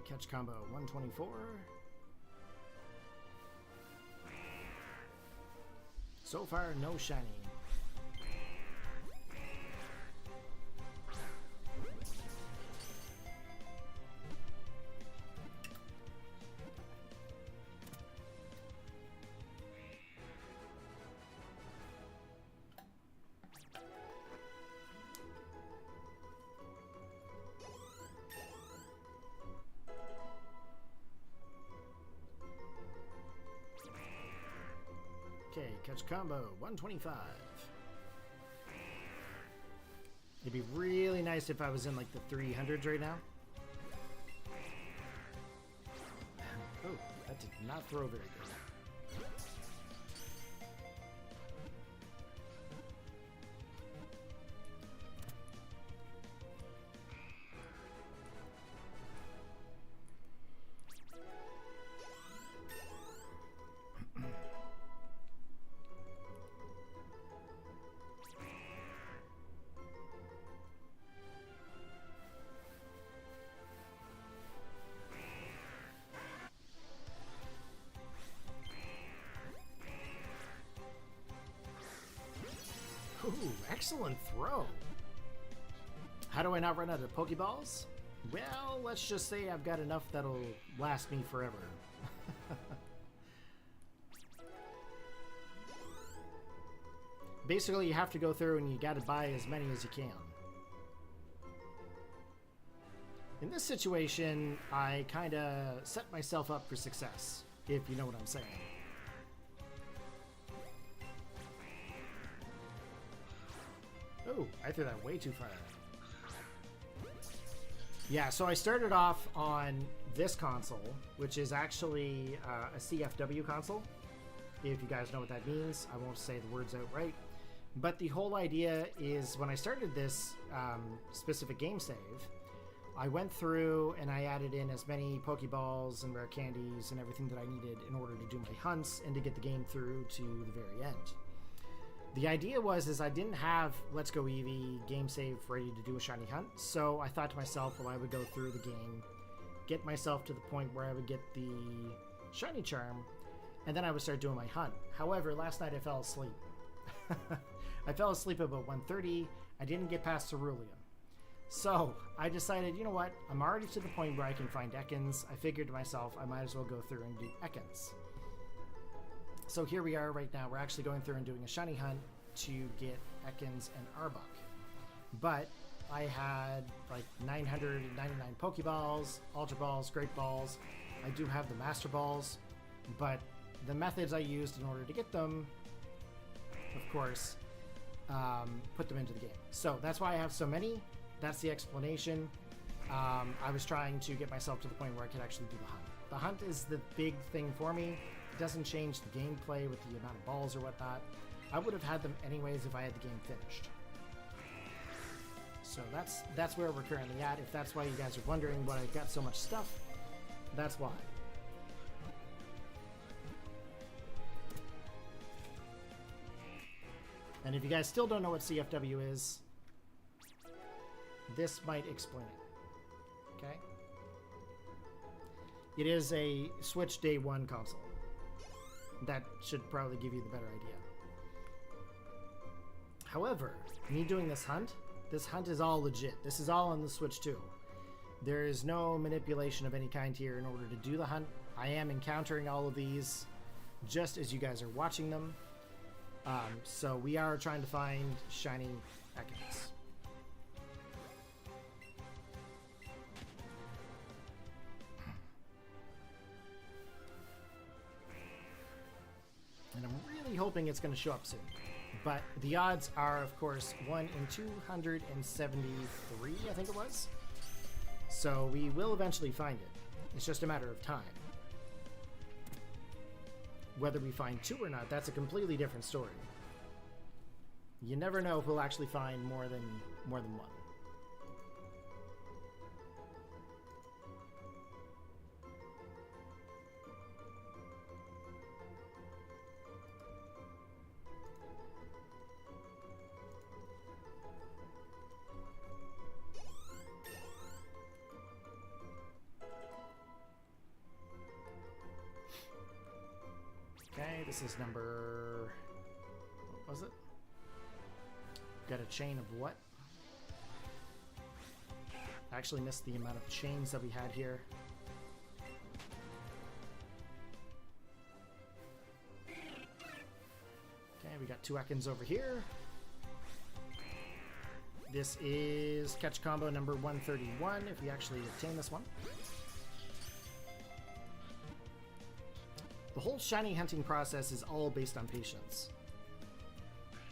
Catch combo 124. So far, no shiny. Okay, catch combo 125. It'd be really nice if I was in like the 300s right now. Oh, that did not throw very good. Ooh, excellent throw. How do I not run out of Pokeballs? Well, let's just say I've got enough that'll last me forever. Basically, you have to go through and you gotta buy as many as you can. In this situation, I kinda set myself up for success, if you know what I'm saying. Oh, I threw that way too far. Yeah, so I started off on this console, which is actually a CFW console. if you guys know what that means. I won't say the words outright. But the whole idea is when I started this specific game save, I went through and I added in as many Pokeballs and rare candies and everything that I needed in order to do my hunts and to get the game through to the very end. The idea was I didn't have Let's Go Eevee game save ready to do a shiny hunt, so I thought to myself, well, I would go through the game, get myself to the point where I would get the shiny charm, and then I would start doing my hunt. However, last night I fell asleep. I fell asleep about 1:30. I didn't get past Cerulean. So I decided, you know what? I'm already to the point where I can find Ekans. I figured to myself, I might as well go through and do Ekans. So here we are right now. We're actually going through and doing a shiny hunt to get Ekans and Arbok. But I had like 999 Pokeballs, Ultra Balls, Great Balls. I do have the Master Balls, but the methods I used in order to get them, of course, put them into the game. So that's why I have so many. That's the explanation. I was trying to get myself to the point where I could actually do the hunt. The hunt is the big thing for me. It doesn't change the gameplay with the amount of balls or whatnot. I would have had them anyways if I had the game finished. So that's where we're currently at. If that's why you guys are wondering why I've got so much stuff, that's why. And if you guys still don't know what CFW is, this might explain it. Okay? It is a Switch Day 1 console. That should probably give you the better idea. However, me doing this hunt is all legit. This is all on the Switch 2. There is no manipulation of any kind here in order to do the hunt. I am encountering all of these just as you guys are watching them. So we are trying to find shiny Ekans. And I'm really hoping it's going to show up soon. But the odds are, of course, 1 in 273, I think it was. So we will eventually find it. It's just a matter of time. Whether we find 2 or not, that's a completely different story. You never know if we'll actually find more than 1. Okay, this is number... what was it? Got a chain of what? I actually missed the amount of chains that we had here. Okay, we got 2 Ekans over here. This is catch combo number 131, if we actually obtain this one. The whole shiny hunting process is all based on patience.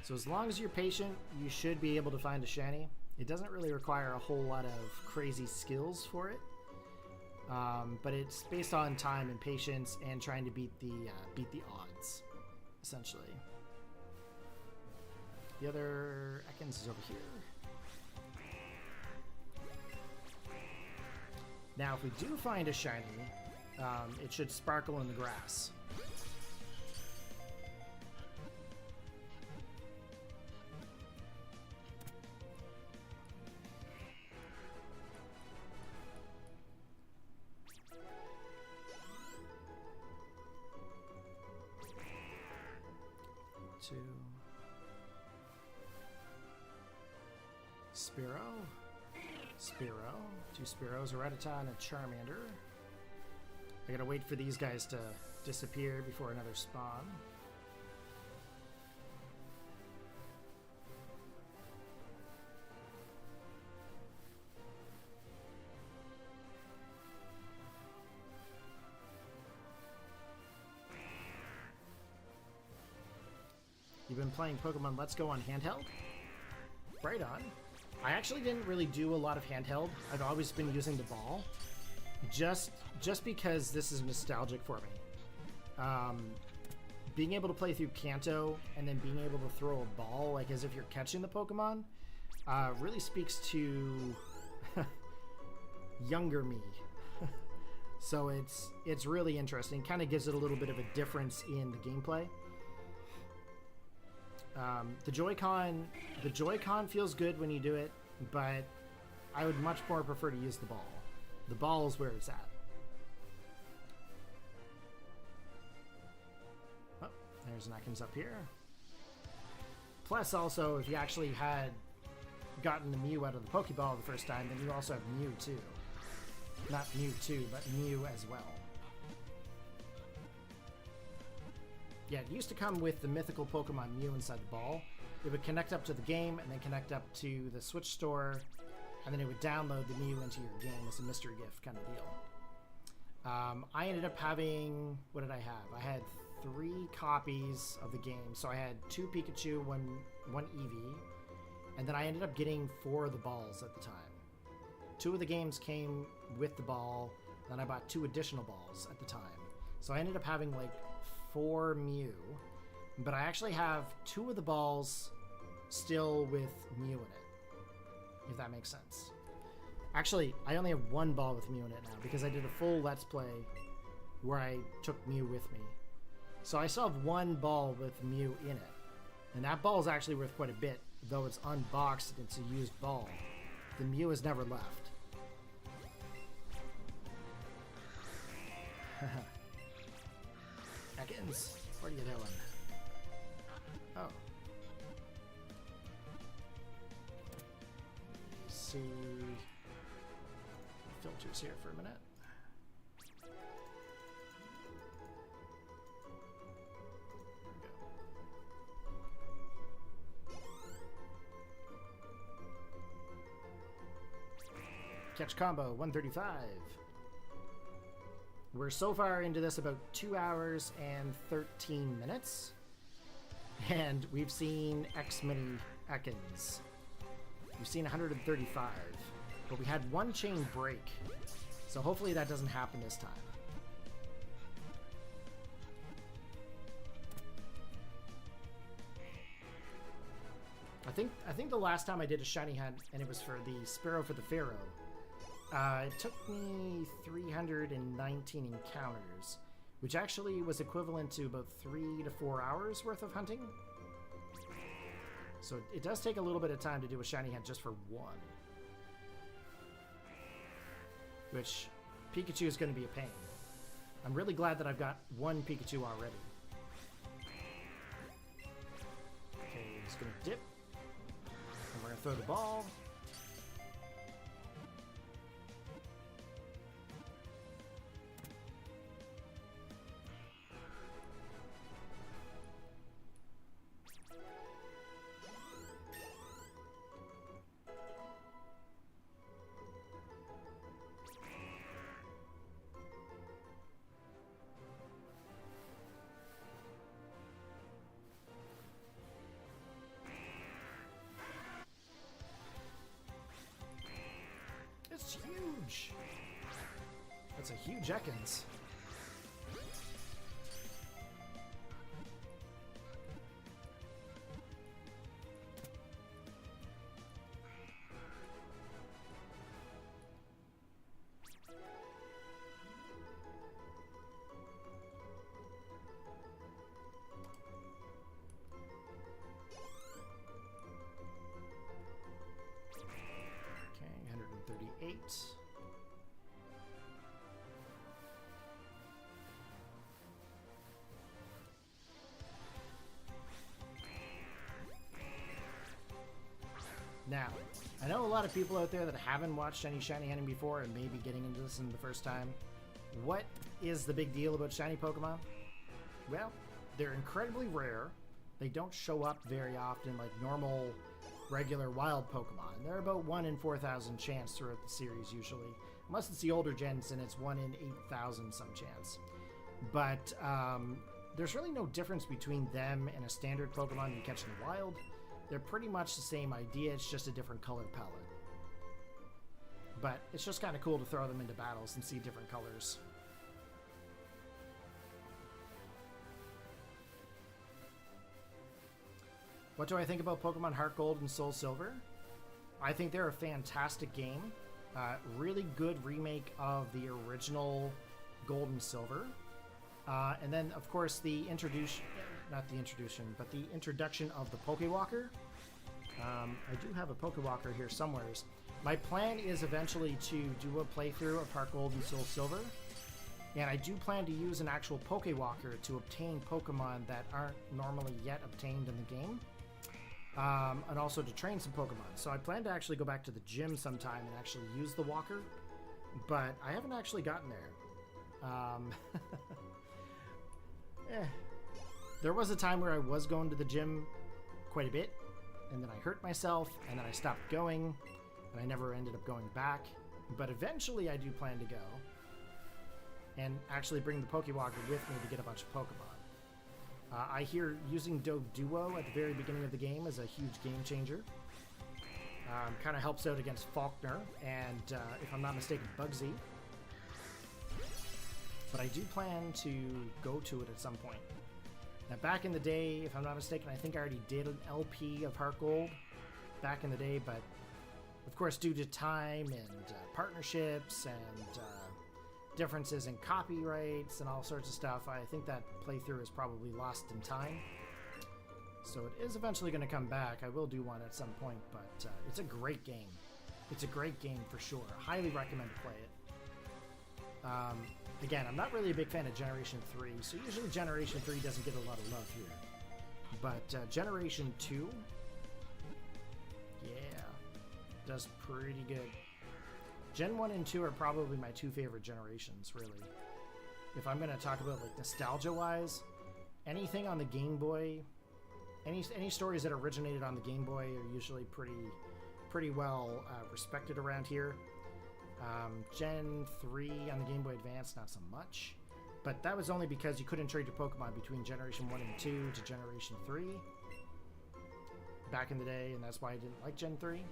So as long as you're patient, you should be able to find a shiny. It doesn't really require a whole lot of crazy skills for it, but it's based on time and patience and trying to beat the odds, essentially. The other Ekans is over here. Now, if we do find a shiny, it should sparkle in the grass. To Spearow, 2 Spearows, a Rattata, and a Charmander. I gotta wait for these guys to disappear before another spawn. You've been playing Pokemon Let's Go on handheld? Right on. I actually didn't really do a lot of handheld. I've always been using the ball. Just because this is nostalgic for me. being able to play through Kanto and then being able to throw a ball like as if you're catching the Pokemon really speaks to younger me. So it's really interesting. Kind of gives it a little bit of a difference in the gameplay. The Joy-Con feels good when you do it, but I would much more prefer to use the ball. The ball is where it's at. Oh, there's an Ekans up here. Plus, also, if you actually had gotten the Mew out of the Pokeball the first time, then you also have Mew too. Not Mewtwo, but Mew as well. Yeah, it used to come with the mythical Pokemon Mew inside the ball. It would connect up to the game and then connect up to the Switch store, and then it would download the Mew into your game as a mystery gift kind of deal. I ended up having... what did I have? I had 3 copies of the game. So I had 2 Pikachu, one Eevee, and then I ended up getting 4 of the balls at the time. 2 of the games came with the ball, then I bought 2 additional balls at the time. So I ended up having like 4 Mew, but I actually have 2 of the balls still with Mew in it, if that makes sense. Actually, I only have 1 ball with Mew in it now because I did a full Let's Play where I took Mew with me. So I still have 1 ball with Mew in it, and that ball is actually worth quite a bit, though it's unboxed and it's a used ball. The Mew has never left. Ekans, what are you doing? Oh. Let's see. Filters here for a minute. There we go. Catch combo 135. We're so far into this about 2 hours and 13 minutes, and we've seen X many Ekans. We've seen 135, but we had 1 chain break, so hopefully that doesn't happen this time. I think the last time I did a shiny hunt, and it was for the Sparrow for the Pharaoh. It took me 319 encounters, which actually was equivalent to about 3 to 4 hours worth of hunting. So it does take a little bit of time to do a shiny hunt just for 1. Which, Pikachu is going to be a pain. I'm really glad that I've got 1 Pikachu already. Okay, just going to dip. And we're going to throw the ball. It's huge! That's a huge Ekans. Okay, 138. Now, I know a lot of people out there that haven't watched any shiny hunting before and may be getting into this in the first time. What is the big deal about shiny Pokemon? Well, they're incredibly rare. They don't show up very often like normal, regular wild Pokemon. They're about 1 in 4,000 chance throughout the series usually. Unless it's the older gens and it's 1 in 8,000 some chance. But there's really no difference between them and a standard Pokemon you catch in the wild. They're pretty much the same idea, it's just a different color palette. But it's just kind of cool to throw them into battles and see different colors. What do I think about Pokemon Heart Gold and Soul Silver? I think they're a fantastic game. Really good remake of the original Gold and Silver. And then, of course, the introduction of the Pokewalker. I do have a Pokewalker here somewhere. My plan is eventually to do a playthrough of Heart Gold and Soul Silver. And I do plan to use an actual Pokewalker to obtain Pokemon that aren't normally yet obtained in the game. And also to train some Pokemon. So I plan to actually go back to the gym sometime and actually use the walker. But I haven't actually gotten there. There was a time where I was going to the gym quite a bit. And then I hurt myself. And then I stopped going. And I never ended up going back. But eventually I do plan to go. And actually bring the Pokewalker with me to get a bunch of Pokemon. I hear using Doduo at the very beginning of the game is a huge game changer. Kind of helps out against Faulkner and, if I'm not mistaken, Bugsy. But I do plan to go to it at some point. Now, back in the day, if I'm not mistaken, I think I already did an LP of Heart Gold back in the day, but of course, due to time and partnerships and differences in copyrights and all sorts of stuff, I think that playthrough is probably lost in time. So it is eventually going to come back. I will do one at some point, but it's a great game. It's a great game for sure. Highly recommend to play it. Again, I'm not really a big fan of Generation 3, so usually Generation 3 doesn't get a lot of love here. But Generation 2, yeah, does pretty good. Gen 1 and 2 are probably my two favorite generations, really. If I'm going to talk about like nostalgia-wise, anything on the Game Boy, any stories that originated on the Game Boy are usually pretty well respected around here. Gen 3 on the Game Boy Advance, not so much. But that was only because you couldn't trade your Pokemon between Generation 1 and 2 to Generation 3 back in the day, and that's why I didn't like Gen 3.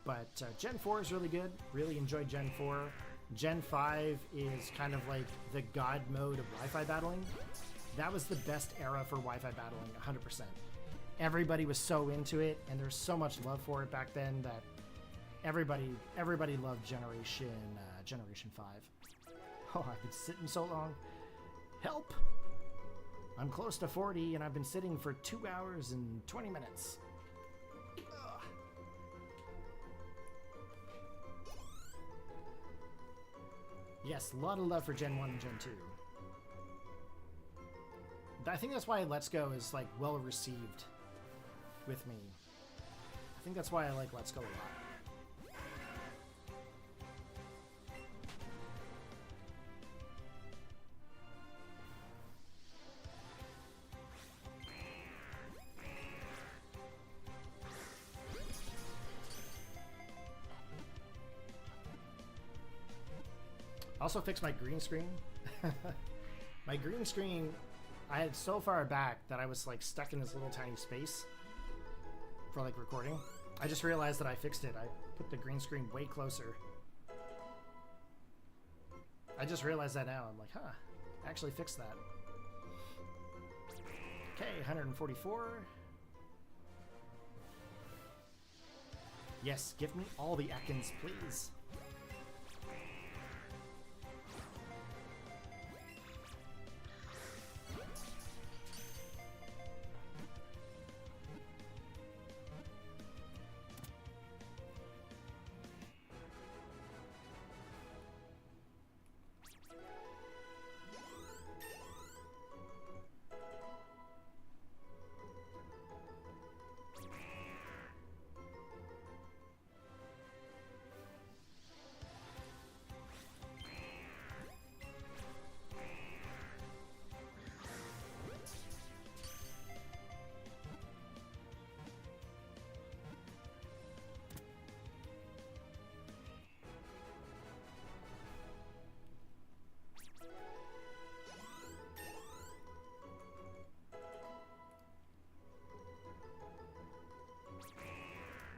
But Gen 4 is really good. Really enjoyed Gen 4. Gen 5 is kind of like the god mode of Wi-Fi battling. That was the best era for Wi-Fi battling, 100%. Everybody was so into it, and there's so much love for it back then that everybody loved Generation 5. Oh, I've been sitting so long. Help! I'm close to 40, and I've been sitting for 2 hours and 20 minutes. Ugh. Yes, a lot of love for Gen 1 and Gen 2. I think that's why Let's Go is like well received with me. I think that's why I like Let's Go a lot. Also fixed my green screen. My green screen I had so far back that I was like stuck in this little tiny space for like recording. I just realized that I fixed it. I put the green screen way closer. I just realized that now. I'm like, huh, I actually fixed that. Okay, 144. Yes, give me all the Ekans, please.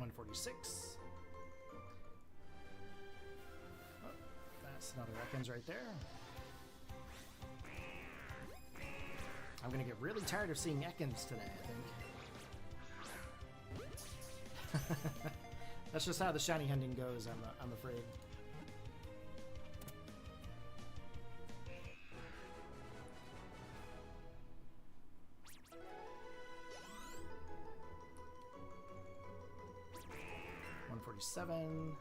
$146. Oh, that's another Ekans right there. I'm gonna get really tired of seeing Ekans today, I think. That's just how the shiny hunting goes, I'm afraid. $147.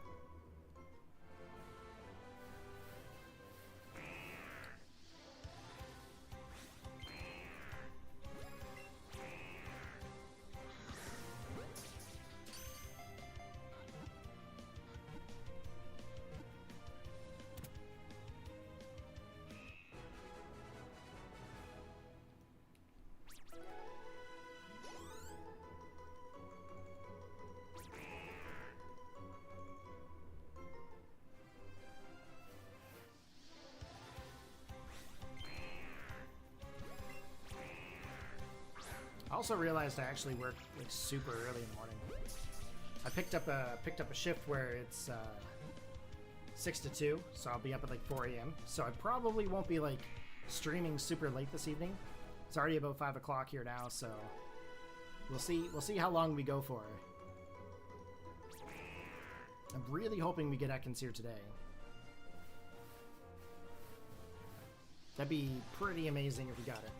I also realized I actually work like super early in the morning. I picked up a shift where it's 6 to 2, so I'll be up at like 4 a.m. So I probably won't be like streaming super late this evening. It's already about 5 o'clock here now, so we'll see how long we go for. I'm really hoping we get Ekans here today. That'd be pretty amazing if we got it.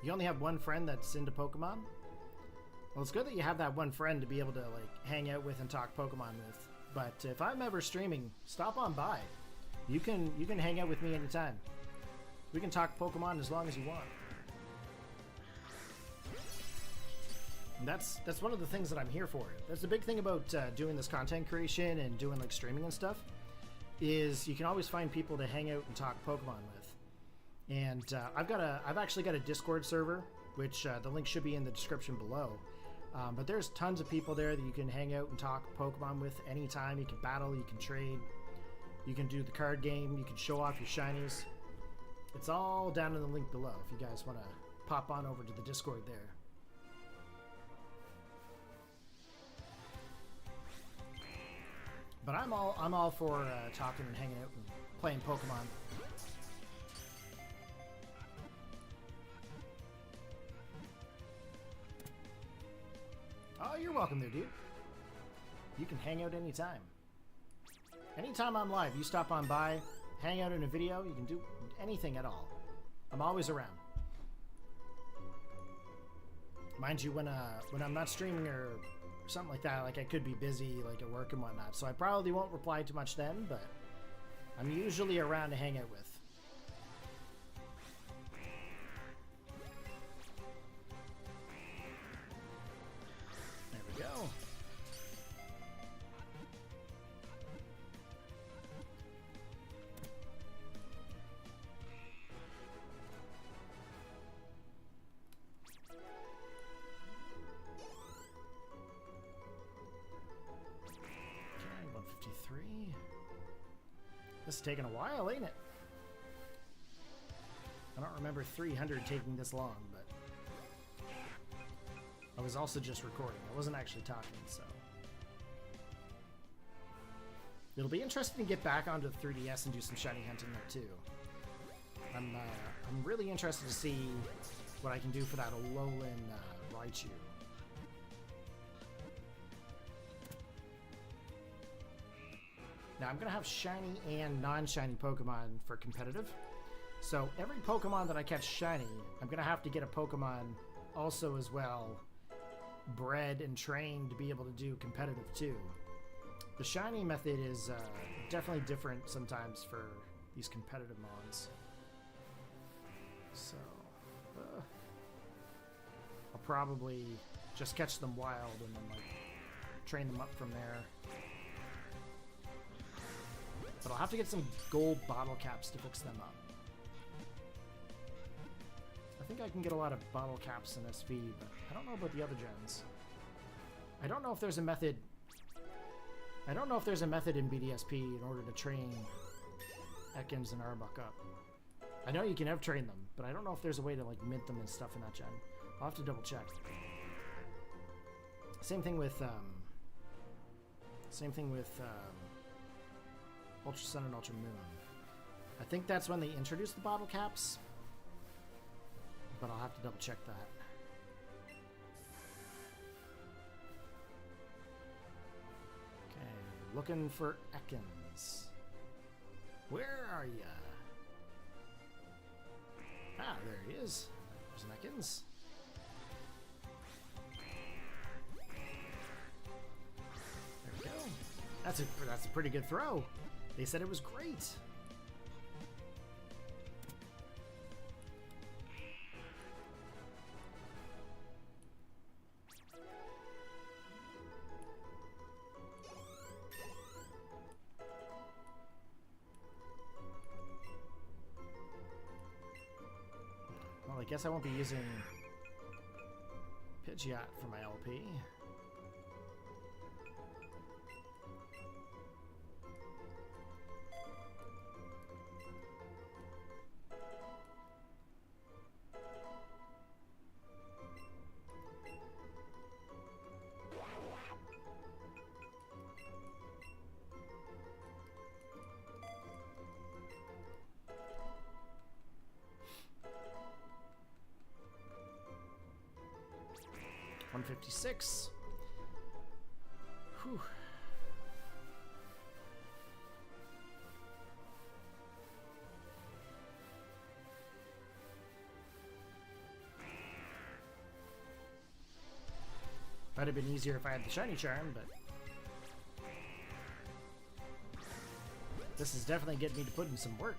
You only have one friend that's into Pokemon? Well, it's good that you have that one friend to be able to like hang out with and talk Pokemon with. But if I'm ever streaming, stop on by. You can hang out with me anytime. We can talk Pokemon as long as you want. And that's one of the things that I'm here for. That's the big thing about doing this content creation and doing like streaming and stuff, is you can always find people to hang out and talk Pokemon with. And I've actually got a Discord server, which the link should be in the description below. But there's tons of people there that you can hang out and talk Pokemon with anytime. You can battle, you can trade, you can do the card game, you can show off your shinies. It's all down in the link below if you guys want to pop on over to the Discord there. But I'm all for talking and hanging out and playing Pokemon. Oh, you're welcome there, dude. You can hang out anytime. Anytime I'm live, you stop on by, hang out in a video, you can do anything at all. I'm always around. Mind you, when I'm not streaming or something like that, like I could be busy like at work and whatnot, so I probably won't reply too much then, but I'm usually around to hang out with. There we go. This is taking a while, ain't it? I don't remember 300 taking this long, but I was also just recording. I wasn't actually talking, so. It'll be interesting to get back onto the 3DS and do some shiny hunting there too. I'm really interested to see what I can do for that Alolan Raichu. Now, I'm going to have shiny and non-shiny Pokemon for competitive. So every Pokemon that I catch shiny, I'm going to have to get a Pokemon also as well bred and trained to be able to do competitive too. The shiny method is definitely different sometimes for these competitive mons. So I'll probably just catch them wild and then like train them up from there. But I'll have to get some gold bottle caps to fix them up. I think I can get a lot of bottle caps in SV, but I don't know about the other gens. I don't know if there's a method... I don't know if there's a method in BDSP in order to train Ekans and Arbok up. I know you can train them, but I don't know if there's a way to like mint them and stuff in that gen. I'll have to double check. Same thing with Ultra Sun and Ultra Moon. I think that's when they introduced the bottle caps, but I'll have to double check that. Okay, looking for Ekans. Where are ya? Ah, there he is. There's an Ekans. There we go. That's a pretty good throw. They said it was great. Well, I guess I won't be using Pidgeot for my LP. $156. Whew. Might have been easier if I had the shiny charm, but this is definitely getting me to put in some work.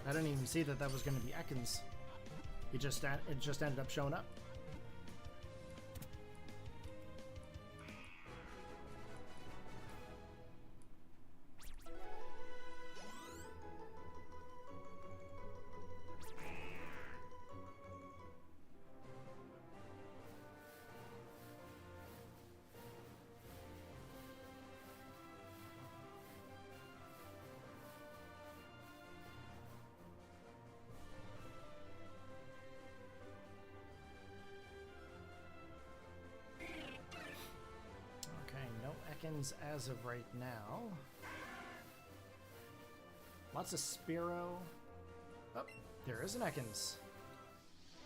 I didn't even see that was going to be Ekans. It just ended up showing up. Ekans as of right now. Lots of Spearow. Oh, there is an Ekans.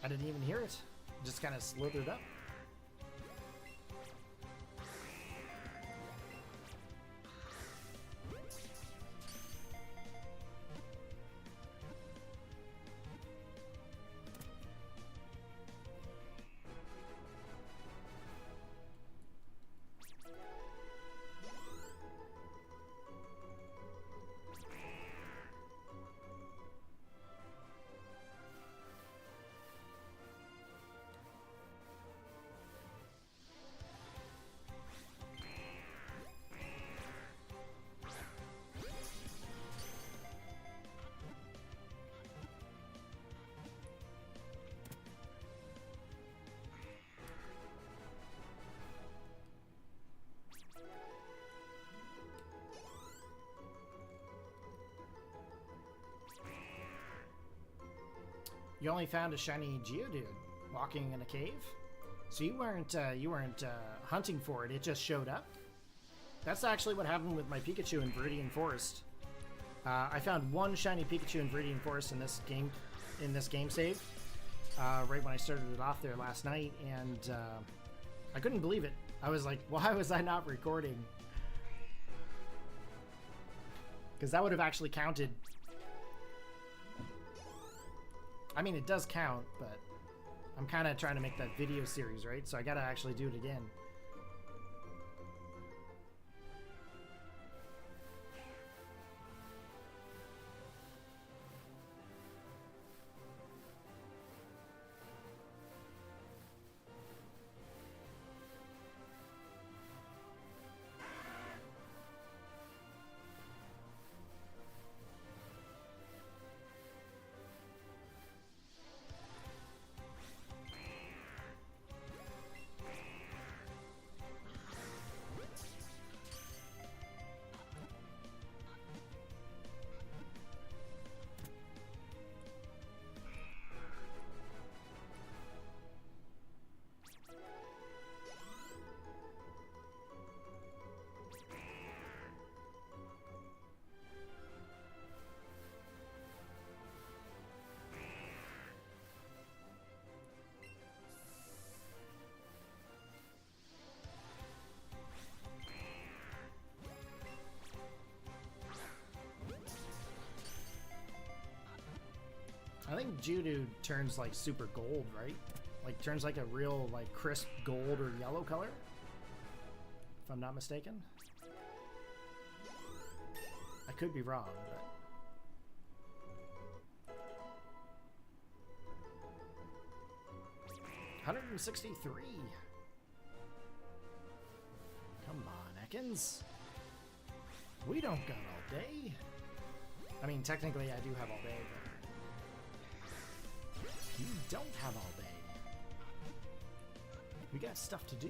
I didn't even hear it. Just kind of slithered up. You only found a shiny Geodude walking in a cave, so you weren't hunting for it. It just showed up. That's actually what happened with my Pikachu in Viridian Forest. I found one shiny Pikachu in Viridian Forest in this game save, right when I started it off there last night, and I couldn't believe it. I was like, why was I not recording? Because that would have actually counted. I mean, it does count, but I'm kind of trying to make that video series, right? So I gotta actually do it again. I think Judo turns like super gold, right? Like turns like a real like crisp gold or yellow color, if I'm not mistaken. I could be wrong, but 163. Come on, Ekans. We don't got all day. I mean, technically I do have all day, but you don't have all day. We got stuff to do.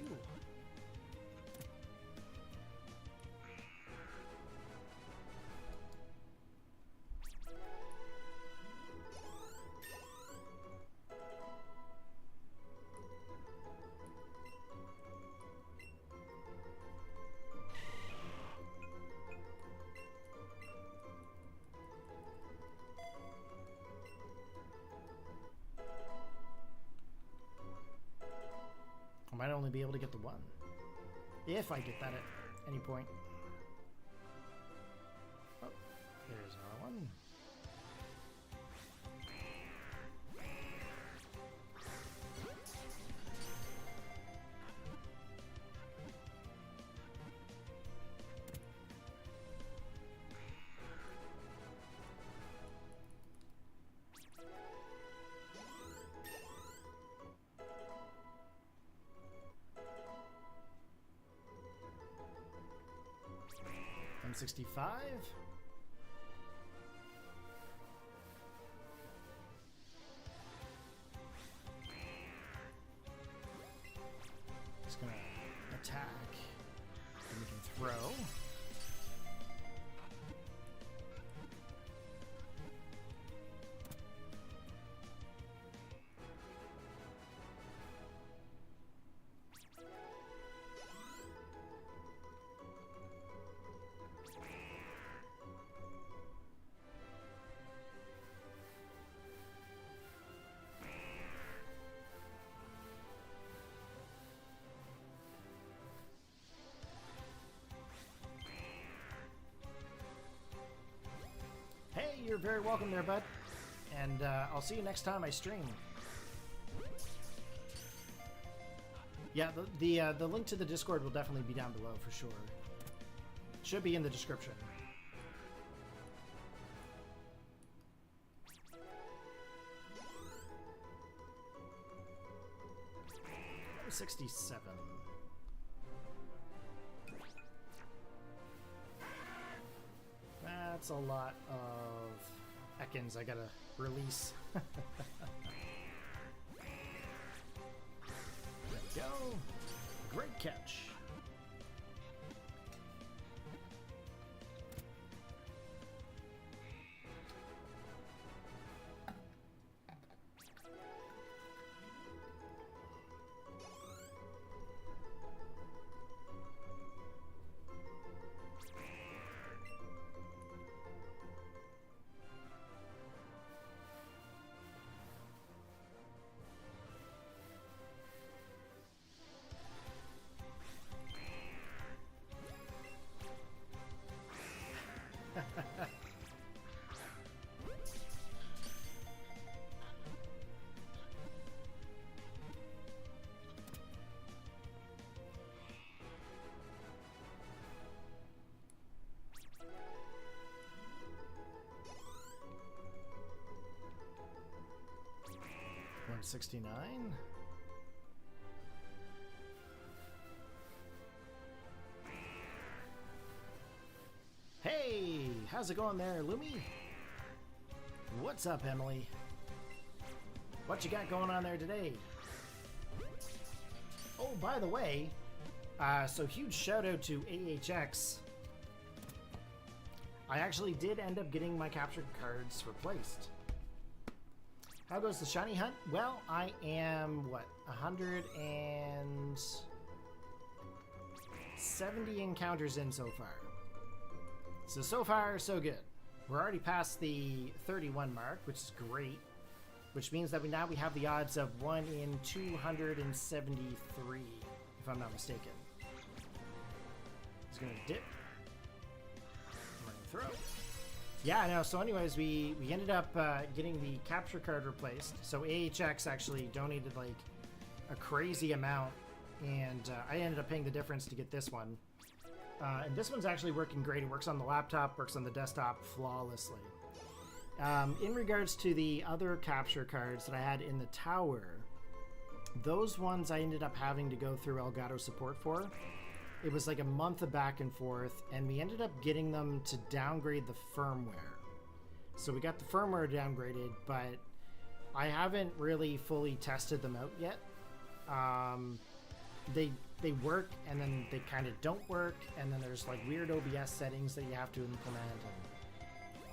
I might only be able to get the one. If I get that at any point. Oh, there's our one. M65. Just gonna attack, and we can throw. Hey, you're very welcome there, bud. And I'll see you next time I stream. Yeah, the link to the Discord will definitely be down below for sure. Should be in the description. 67. That's a lot of Ekans I gotta release. There we go. Great catch. 69. Hey, how's it going there, Lumi? What's up, Emily? What you got going on there today? Oh, by the way, so huge shout out to AHX. I actually did end up getting my capture cards replaced. How goes the shiny hunt? Well, I am, what, 170 encounters in so far. So far, so good. We're already past the 31 mark, which is great. Which means that we have the odds of 1 in 273, if I'm not mistaken. He's gonna dip. I'm gonna throw. Yeah, no, so anyways, we ended up getting the capture card replaced. So AHX actually donated like a crazy amount, and I ended up paying the difference to get this one. And this one's actually working great. It works on the laptop, works on the desktop flawlessly. In regards to the other capture cards that I had in the tower, those ones I ended up having to go through Elgato support for. It was like a month of back and forth, and we ended up getting them to downgrade the firmware. So we got the firmware downgraded, but I haven't really fully tested them out yet. They work, and then they kind of don't work, and then there's like weird OBS settings that you have to implement, and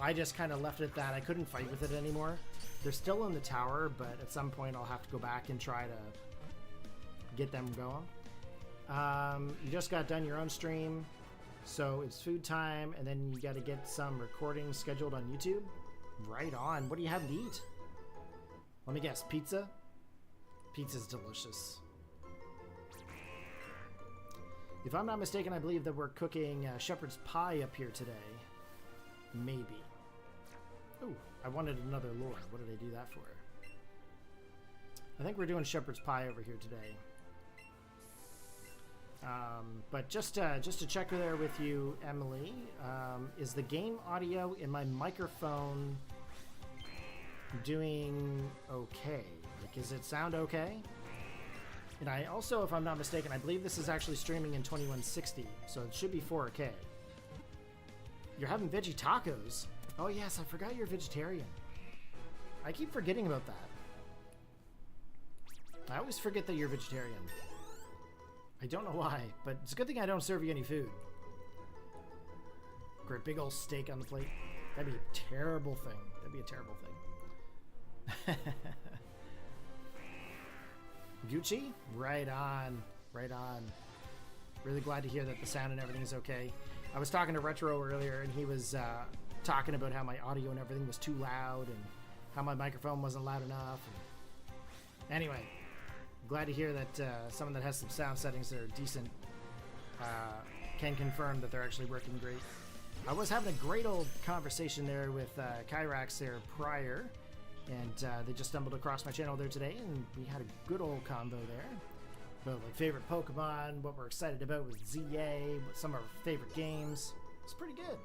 I just kind of left it at that. I couldn't fight with it anymore. They're still in the tower, but at some point I'll have to go back and try to get them going. You just got done your own stream, so it's food time, and then you got to get some recordings scheduled on YouTube. Right on. What do you have to eat? Let me guess. Pizza? Pizza's delicious. If I'm not mistaken, I believe that we're cooking shepherd's pie up here today. Maybe. Ooh, I wanted another lure. What did I do that for? I think we're doing shepherd's pie over here today. But just to check there with you, Emily, is the game audio in my microphone doing okay? Like, does it sound okay? And I also, if I'm not mistaken, I believe this is actually streaming in 2160, so it should be 4K. You're having veggie tacos? Oh yes, I forgot you're vegetarian. I keep forgetting about that. I always forget that you're vegetarian. I don't know why, but it's a good thing I don't serve you any food. Great big old steak on the plate. That'd be a terrible thing. That'd be a terrible thing. Gucci? Right on. Right on. Really glad to hear that the sound and everything is okay. I was talking to Retro earlier, and he was talking about how my audio and everything was too loud, and how my microphone wasn't loud enough. And anyway, glad to hear that someone that has some sound settings that are decent can confirm that they're actually working great. I was having a great old conversation there with Kyrax there prior, and they just stumbled across my channel there today, and we had a good old combo there about like favorite Pokemon, what we're excited about with ZA, what some of our favorite games. It's pretty good.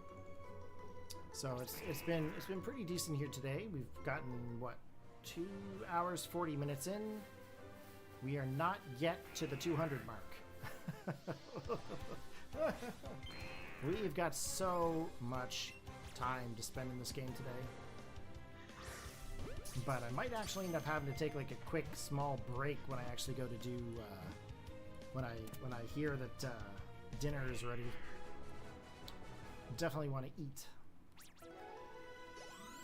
So it's been pretty decent here today. We've gotten what, 2 hours 40 minutes in. We are not yet to the 200 mark. We've got so much time to spend in this game today. But I might actually end up having to take like a quick small break when I actually go to do when I hear that dinner is ready. Definitely want to eat.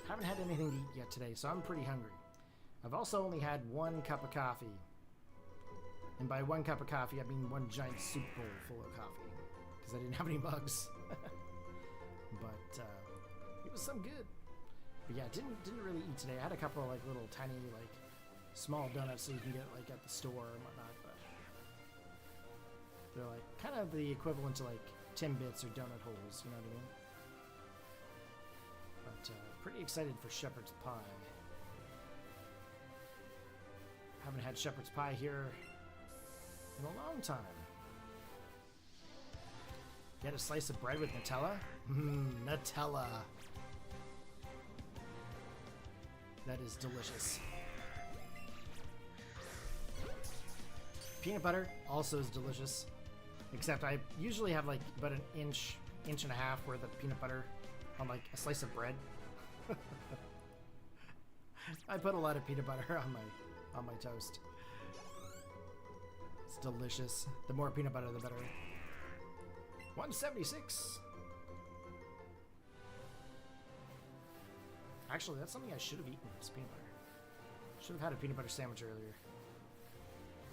Haven't had anything to eat yet today, so I'm pretty hungry. I've also only had 1 cup of coffee. And by 1 cup of coffee, I mean 1 giant soup bowl full of coffee, because I didn't have any mugs. But it was some good. But yeah, didn't really eat today. I had a couple of like little tiny like small donuts that you can get like at the store and whatnot, but they're like kind of the equivalent to like Timbits or donut holes, you know what I mean? But pretty excited for shepherd's pie. Haven't had shepherd's pie here in a long time. Get a slice of bread with Nutella? Nutella. That is delicious. Peanut butter also is delicious, except I usually have like about an inch and a half worth of peanut butter on like a slice of bread. I put a lot of peanut butter on my toast. It's delicious. The more peanut butter, the better. 176. Actually, that's something I should have eaten. It's peanut butter. Should have had a peanut butter sandwich earlier.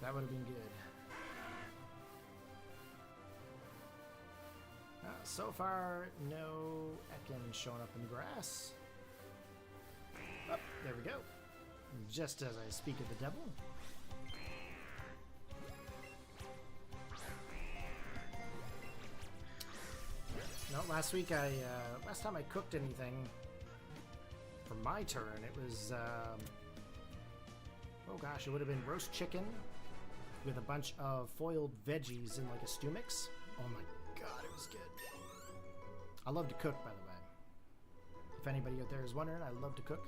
That would have been good. So far, no Ekans showing up in the grass. Oh, there we go. Just as I speak of the devil. No, last time I cooked anything for my turn, it was, oh gosh, it would have been roast chicken with a bunch of foiled veggies in like a stew mix. Oh my god, it was good. I love to cook, by the way. If anybody out there is wondering, I love to cook.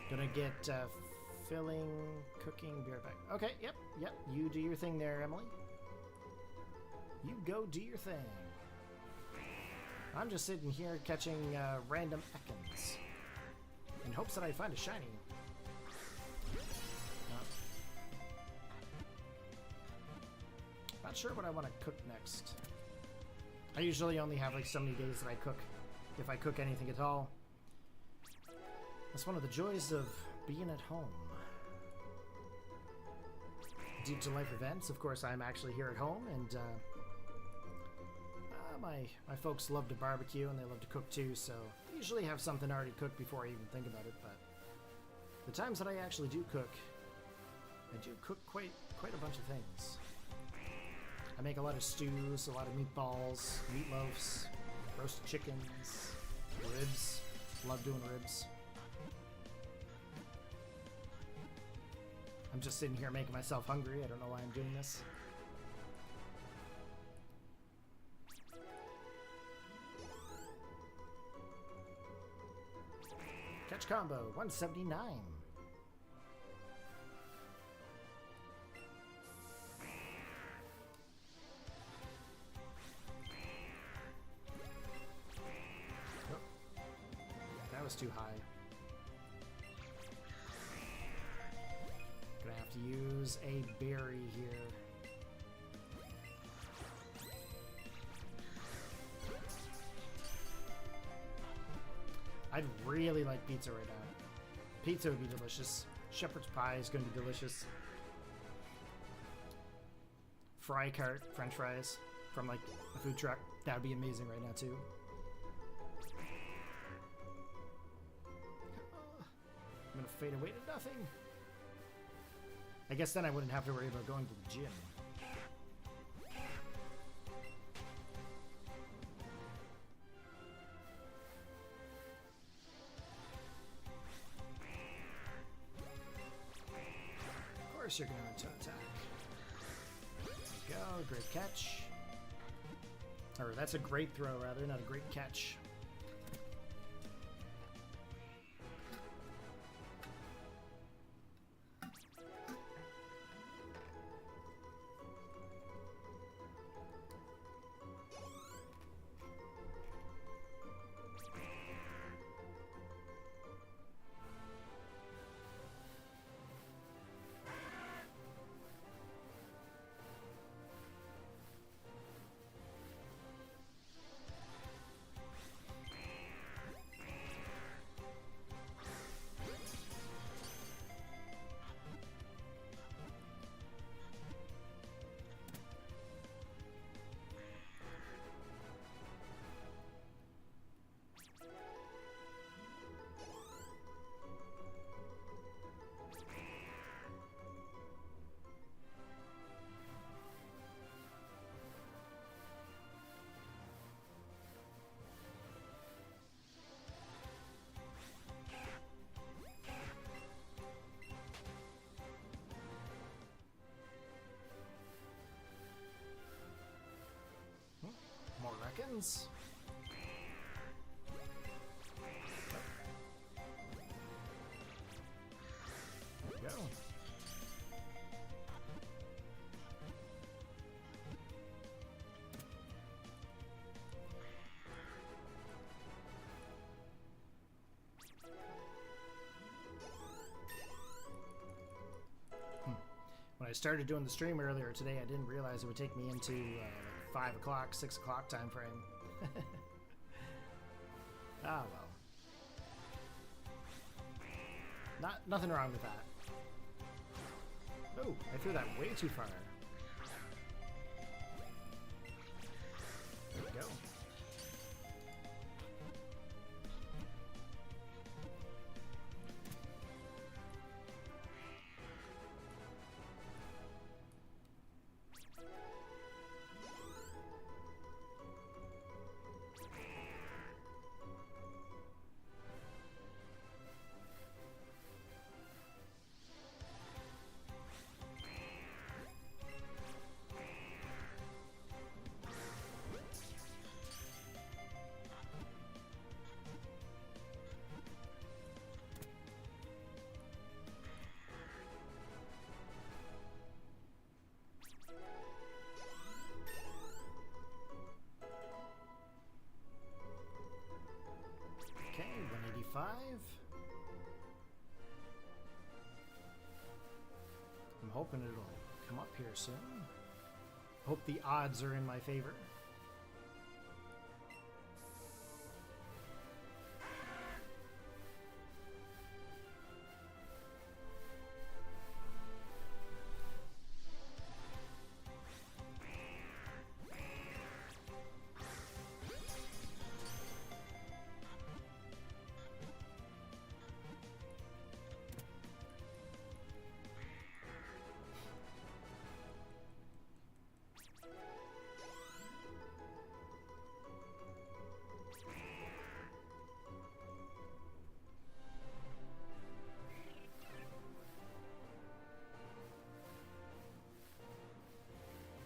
Gonna get filling, cooking, be right back. Okay, yep. You do your thing there, Emily. You go do your thing. I'm just sitting here catching random Ekans in hopes that I find a shiny. Not sure what I want to cook next. I usually only have like so many days that I cook, if I cook anything at all. That's one of the joys of being at home. Due to life events, of course, I'm actually here at home, and my folks love to barbecue and they love to cook too, so I usually have something already cooked before I even think about it. But the times that I actually do cook, I do cook quite a bunch of things. I make a lot of stews, a lot of meatballs, meatloafs, roasted chickens, ribs. Love doing ribs. I'm just sitting here making myself hungry. I don't know why I'm doing this. Catch combo, 179. Oh, that was too high. Gonna have to use a berry here. I'd really like pizza right now. Pizza would be delicious. Shepherd's pie is going to be delicious. Fry cart, french fries from like a food truck. That would be amazing right now too. I'm gonna fade away to nothing. I guess then I wouldn't have to worry about going to the gym. Of course you're going to attack. There we go, great catch. Or that's a great throw rather, not a great catch. More Ekans. There we go. When I started doing the stream earlier today, I didn't realize it would take me into 5 o'clock, 6 o'clock time frame. Ah, well. Nothing wrong with that. Oh, I threw that way too far. There we go. Okay, 185. I'm hoping it'll come up here soon. Hope the odds are in my favor.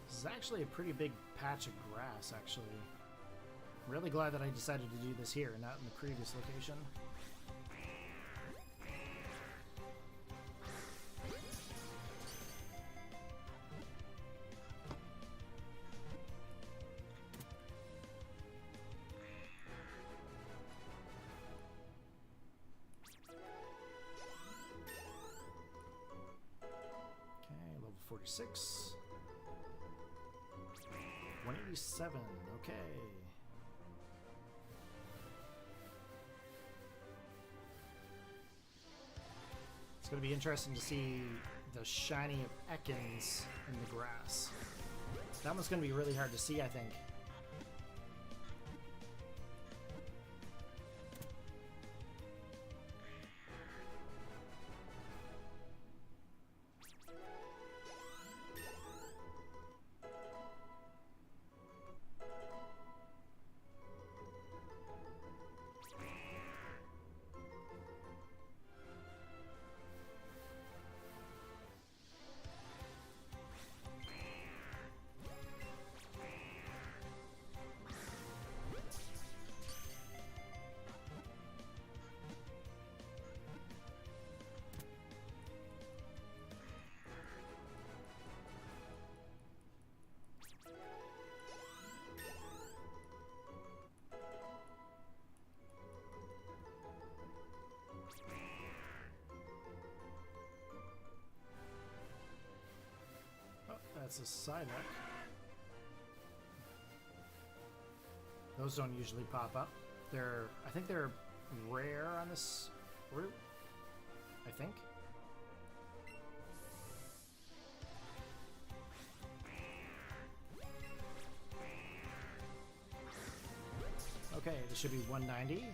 This is actually a pretty big patch of grass, actually. I'm really glad that I decided to do this here and not in the previous location. Okay, level 46. 187, okay. It's going to be interesting to see the shiny of Ekans in the grass. That one's going to be really hard to see, I think. That's a Psyduck. Those don't usually pop up. I think they're rare on this route. I think. Okay, this should be 190.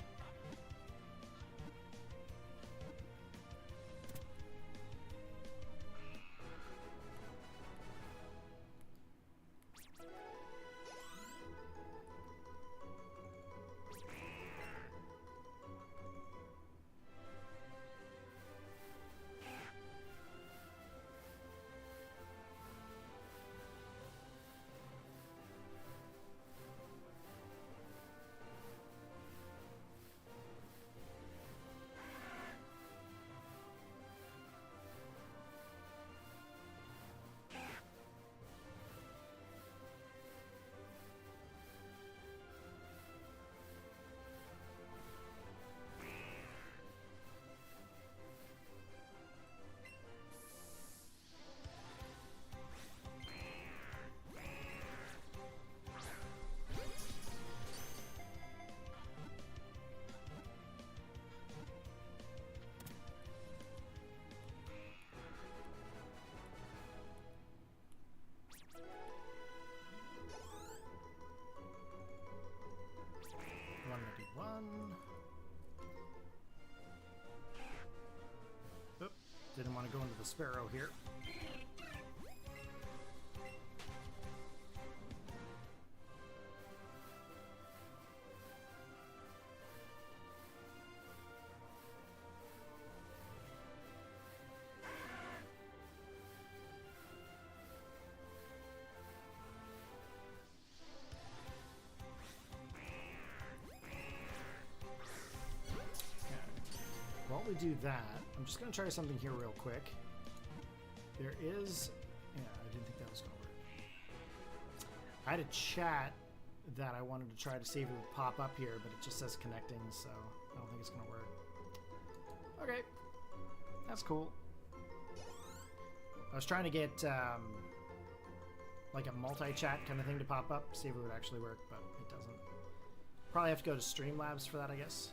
Didn't want to go into the Sparrow here. While we do that, I'm just going to try something here real quick. There is... Yeah, I didn't think that was going to work. I had a chat that I wanted to try to see if it would pop up here, but it just says connecting, so I don't think it's going to work. Okay. That's cool. I was trying to get like a multi-chat kind of thing to pop up, see if it would actually work, but it doesn't. Probably have to go to Streamlabs for that, I guess.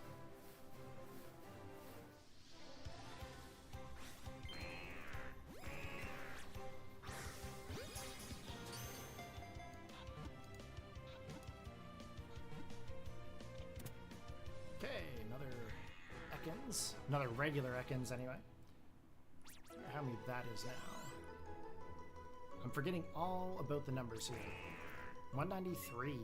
Another regular Ekans, anyway. I wonder how many that is now. I'm forgetting all about the numbers here. 193.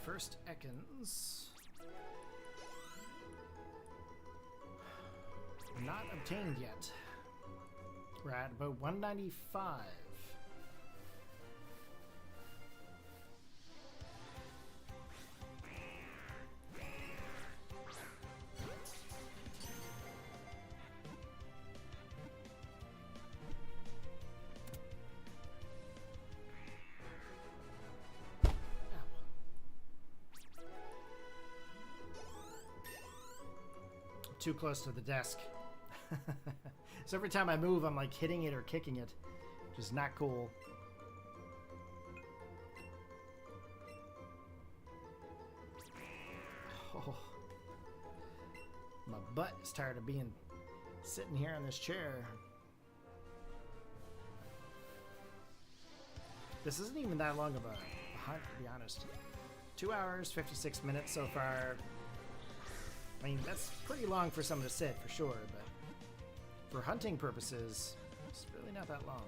First Ekans. Not obtained yet. We're at about 195. Too close to the desk. So every time I move, I'm like hitting it or kicking it, which is not cool. Oh, my butt is tired of being sitting here in this chair. This isn't even that long of a hunt, to be honest. 2 hours, 56 minutes so far. I mean, that's pretty long for someone to sit, for sure, but for hunting purposes, it's really not that long.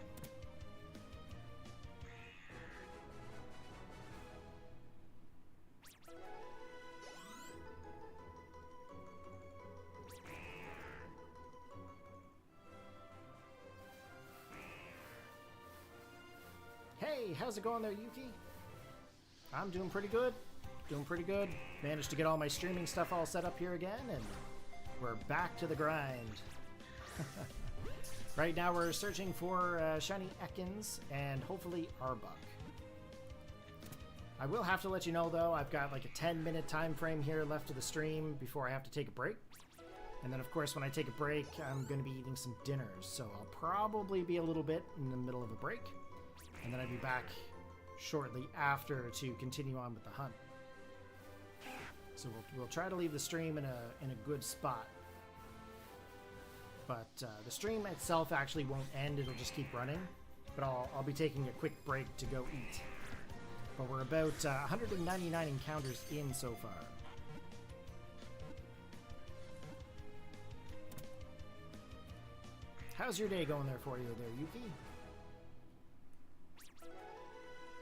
Hey, how's it going there, Yuki? I'm doing pretty good. Doing pretty good. Managed to get all my streaming stuff all set up here again, and we're back to the grind. Right now we're searching for shiny Ekans and hopefully Arbok. I will have to let you know though, I've got like a 10-minute time frame here left of the stream before I have to take a break. And then of course when I take a break, I'm going to be eating some dinners, so I'll probably be a little bit in the middle of a break. And then I'll be back shortly after to continue on with the hunt. So we'll try to leave the stream in a good spot. But the stream itself actually won't end. It'll just keep running. But I'll be taking a quick break to go eat. But we're about 199 encounters in so far. How's your day going there for you there, Yuki?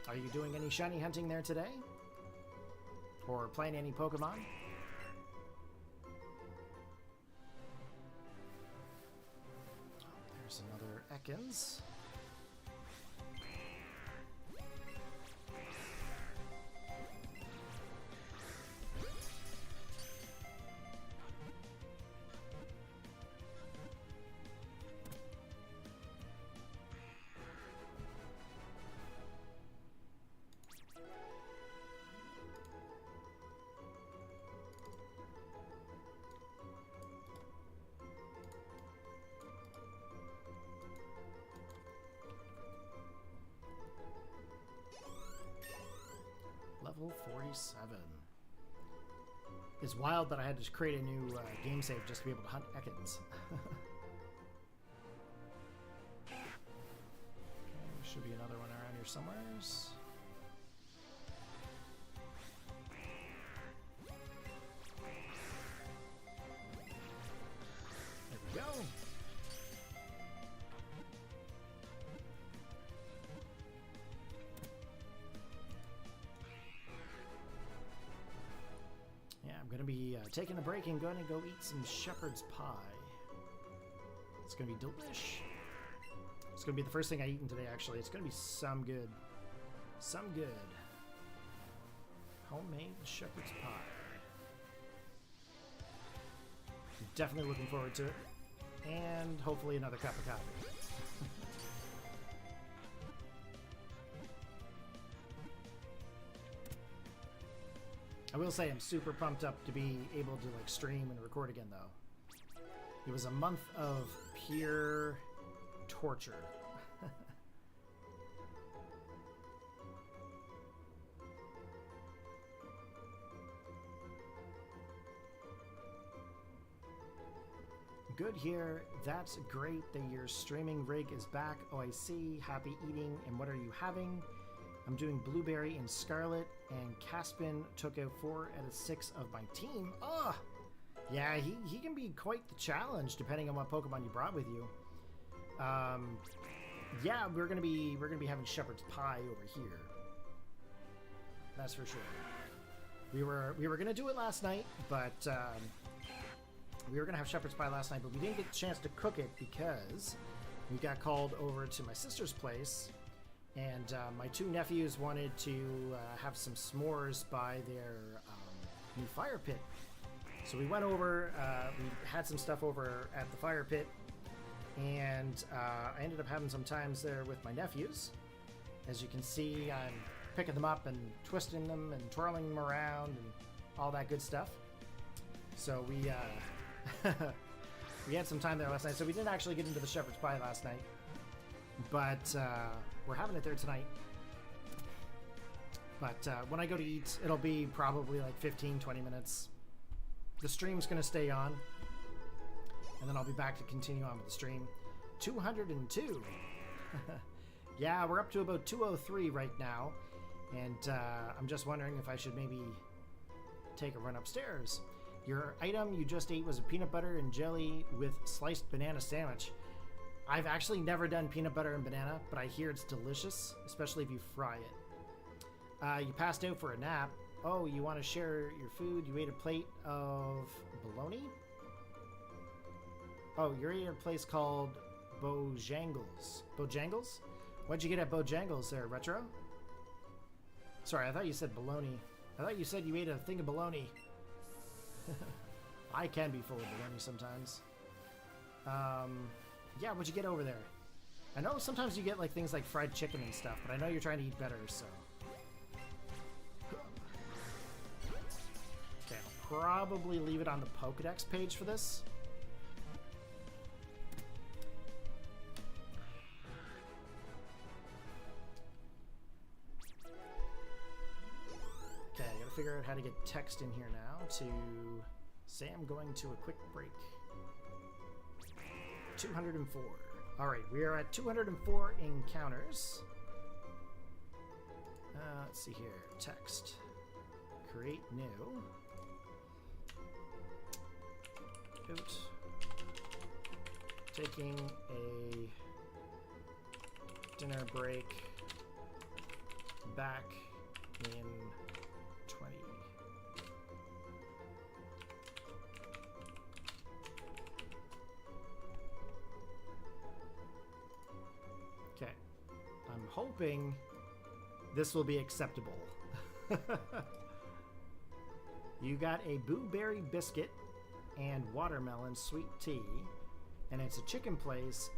Are you doing any shiny hunting there today? Or playing any Pokemon? There's another Ekans. Level 47. It's wild that I had to create a new game save just to be able to hunt Ekans. Okay, there should be another one around here somewhere. There we go. Gonna be taking a break and going to go eat some shepherd's pie. It's gonna be delish. It's gonna be the first thing I eat today, actually. It's gonna be some good. Some good. Homemade shepherd's pie. I'm definitely looking forward to it. And hopefully another cup of coffee. I will say I'm super pumped up to be able to like stream and record again though. It was a month of pure torture. Good here. That's great that your streaming rig is back. Oh, I see. Happy eating. And what are you having? I'm doing Blueberry and Scarlet, and Caspin took out 4 out of 6 of my team. Oh, yeah, he can be quite the challenge depending on what Pokemon you brought with you. Yeah, we're gonna be having shepherd's pie over here. That's for sure. We were gonna do it last night, but we were gonna have shepherd's pie last night, but we didn't get the chance to cook it because we got called over to my sister's place. And my 2 nephews wanted to have some s'mores by their new fire pit. So we went over, we had some stuff over at the fire pit, and I ended up having some times there with my nephews. As you can see, I'm picking them up and twisting them and twirling them around and all that good stuff. So we we had some time there last night. So we didn't actually get into the shepherd's pie last night, but we're having it there tonight. But when I go to eat, it'll be probably like 15-20 minutes. The stream's gonna stay on, and then I'll be back to continue on with the stream. 202. Yeah, we're up to about 203 right now, and I'm just wondering if I should maybe take a run upstairs. Your item you just ate was a peanut butter and jelly with sliced banana sandwich. I've actually never done peanut butter and banana, but I hear it's delicious, especially if you fry it. You passed out for a nap. Oh, you want to share your food? You ate a plate of bologna? Oh, you're eating a place called Bojangles. Bojangles? What'd you get at Bojangles there, Retro? Sorry, I thought you said bologna. I thought you said you ate a thing of bologna. I can be full of bologna sometimes. Yeah, what'd you get over there? I know sometimes you get like things like fried chicken and stuff, but I know you're trying to eat better, so. Okay, I'll probably leave it on the Pokedex page for this. Okay, I gotta figure out how to get text in here now to say I'm going to a quick break. 204. All right, we are at 204 encounters. Let's see here. Text. Create new. Out. Taking a dinner break. Back in 20. Okay. I'm hoping this will be acceptable. You got a blueberry biscuit and watermelon sweet tea, and it's a chicken place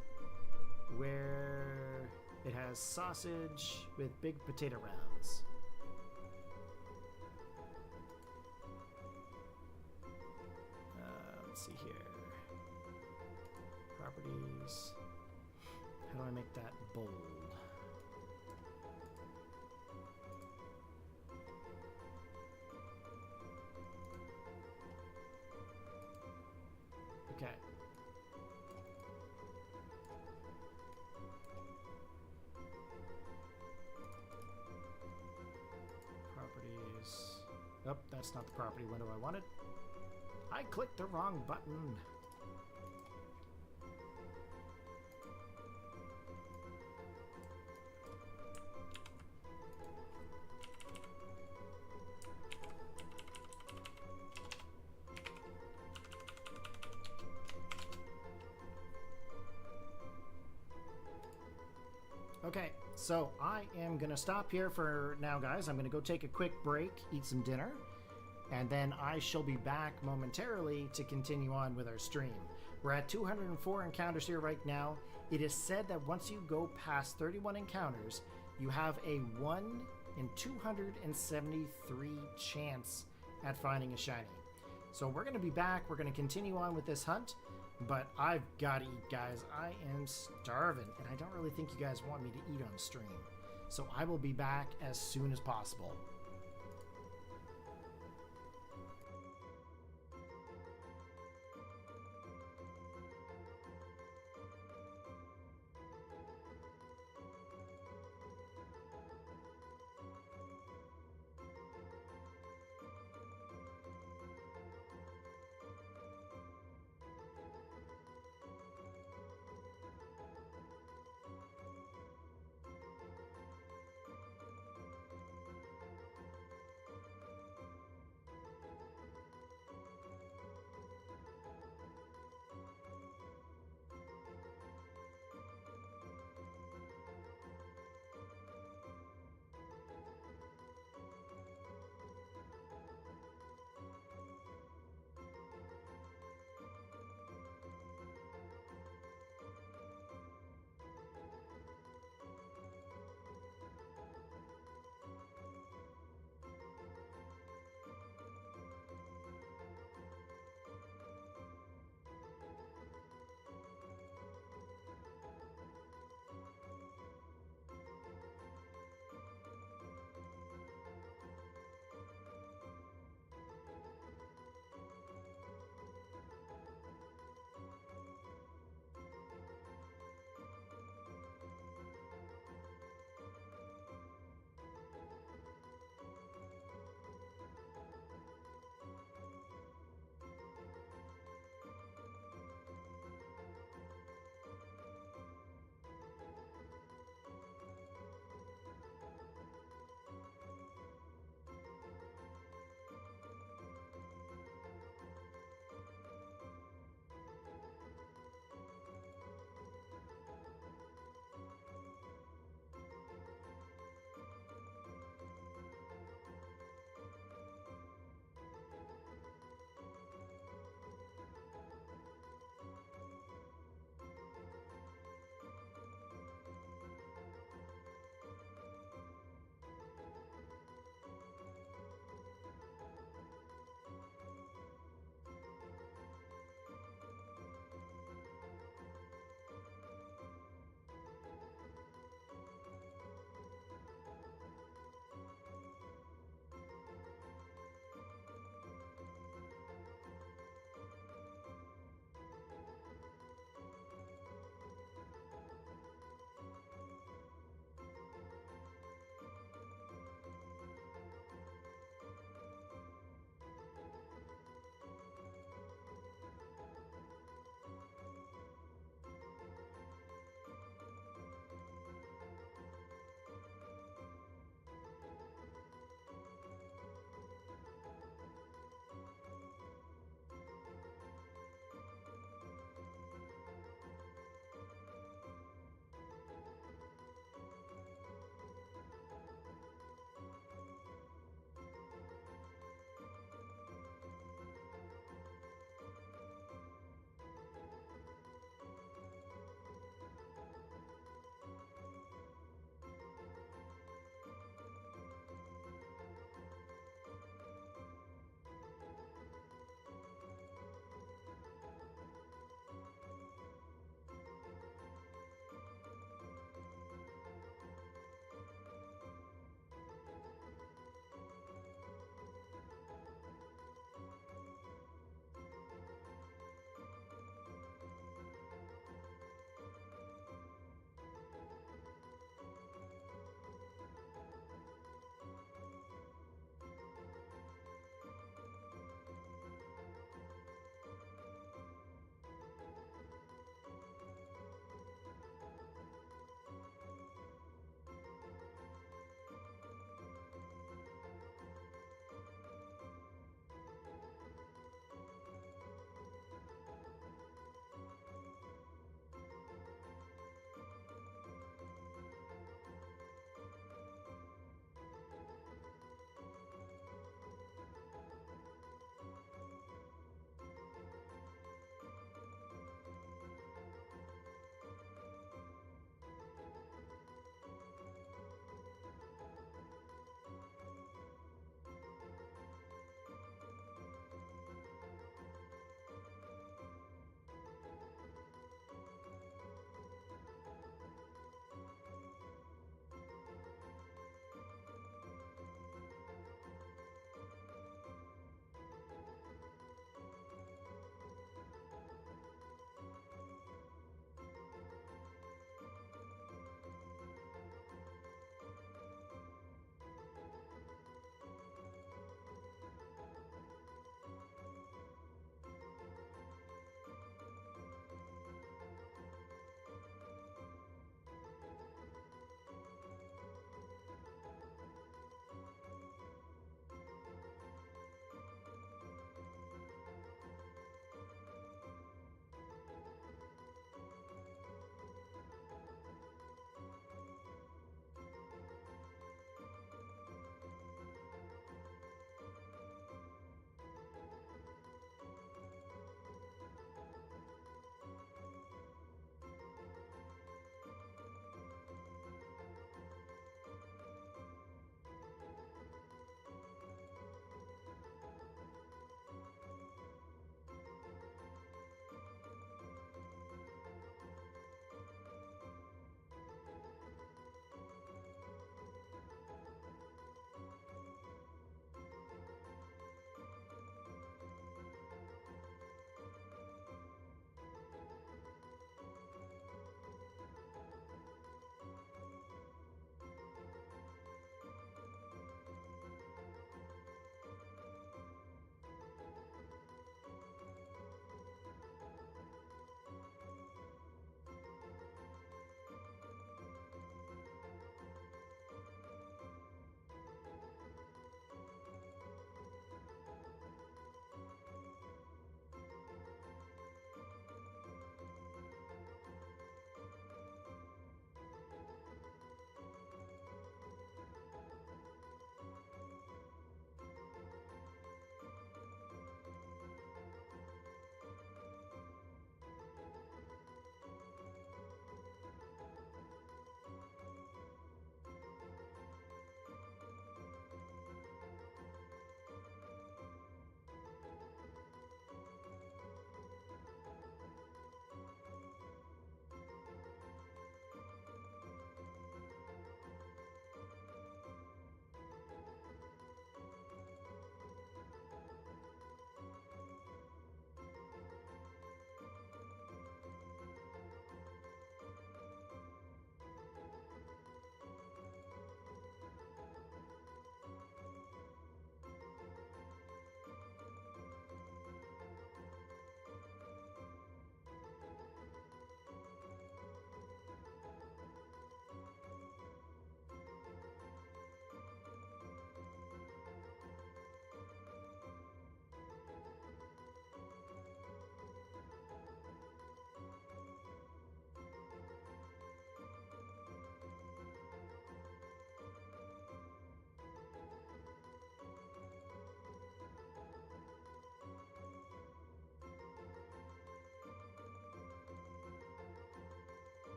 where it has sausage with big potato rounds. Let's see here. Properties. How do I make that bold? Okay. Properties. Oh, that's not the property window I wanted. I clicked the wrong button. Okay, so I am going to stop here for now, guys. I'm going to go take a quick break, eat some dinner, and then I shall be back momentarily to continue on with our stream. We're at 204 encounters here right now. It is said that once you go past 31 encounters, you have a 1 in 273 chance at finding a shiny. So we're going to be back. We're going to continue on with this hunt. But I've got to eat, guys. I am starving, and I don't really think you guys want me to eat on stream. So I will be back as soon as possible.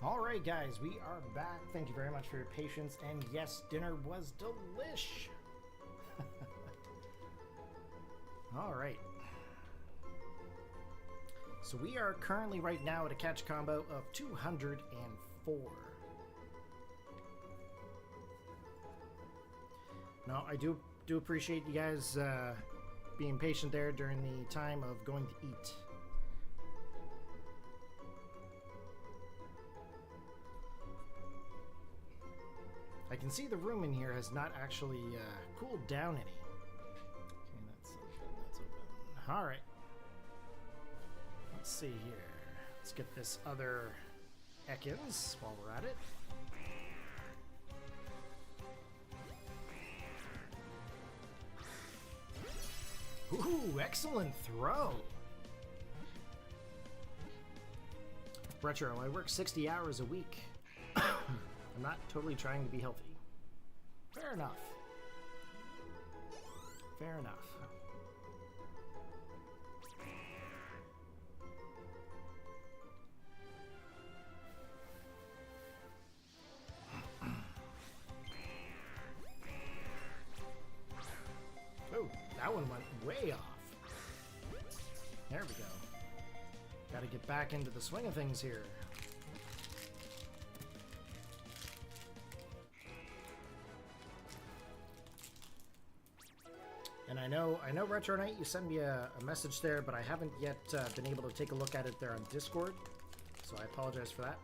Alright guys, we are back. Thank you very much for your patience, and yes, dinner was delish. Alright. So we are currently right now at a catch combo of 204. Now, I do appreciate you guys being patient there during the time of going to eat. I can see the room in here has not actually cooled down any. Okay, that's open. All right. Let's see here. Let's get this other Ekans while we're at it. Ooh, excellent throw. Retro, I work 60 hours a week. I'm not totally trying to be healthy. Fair enough. Fair enough. Oh, that one went way off. There we go. Gotta get back into the swing of things here. And I know Retro Knight, you sent me a message there, but I haven't yet been able to take a look at it there on Discord, so I apologize for that.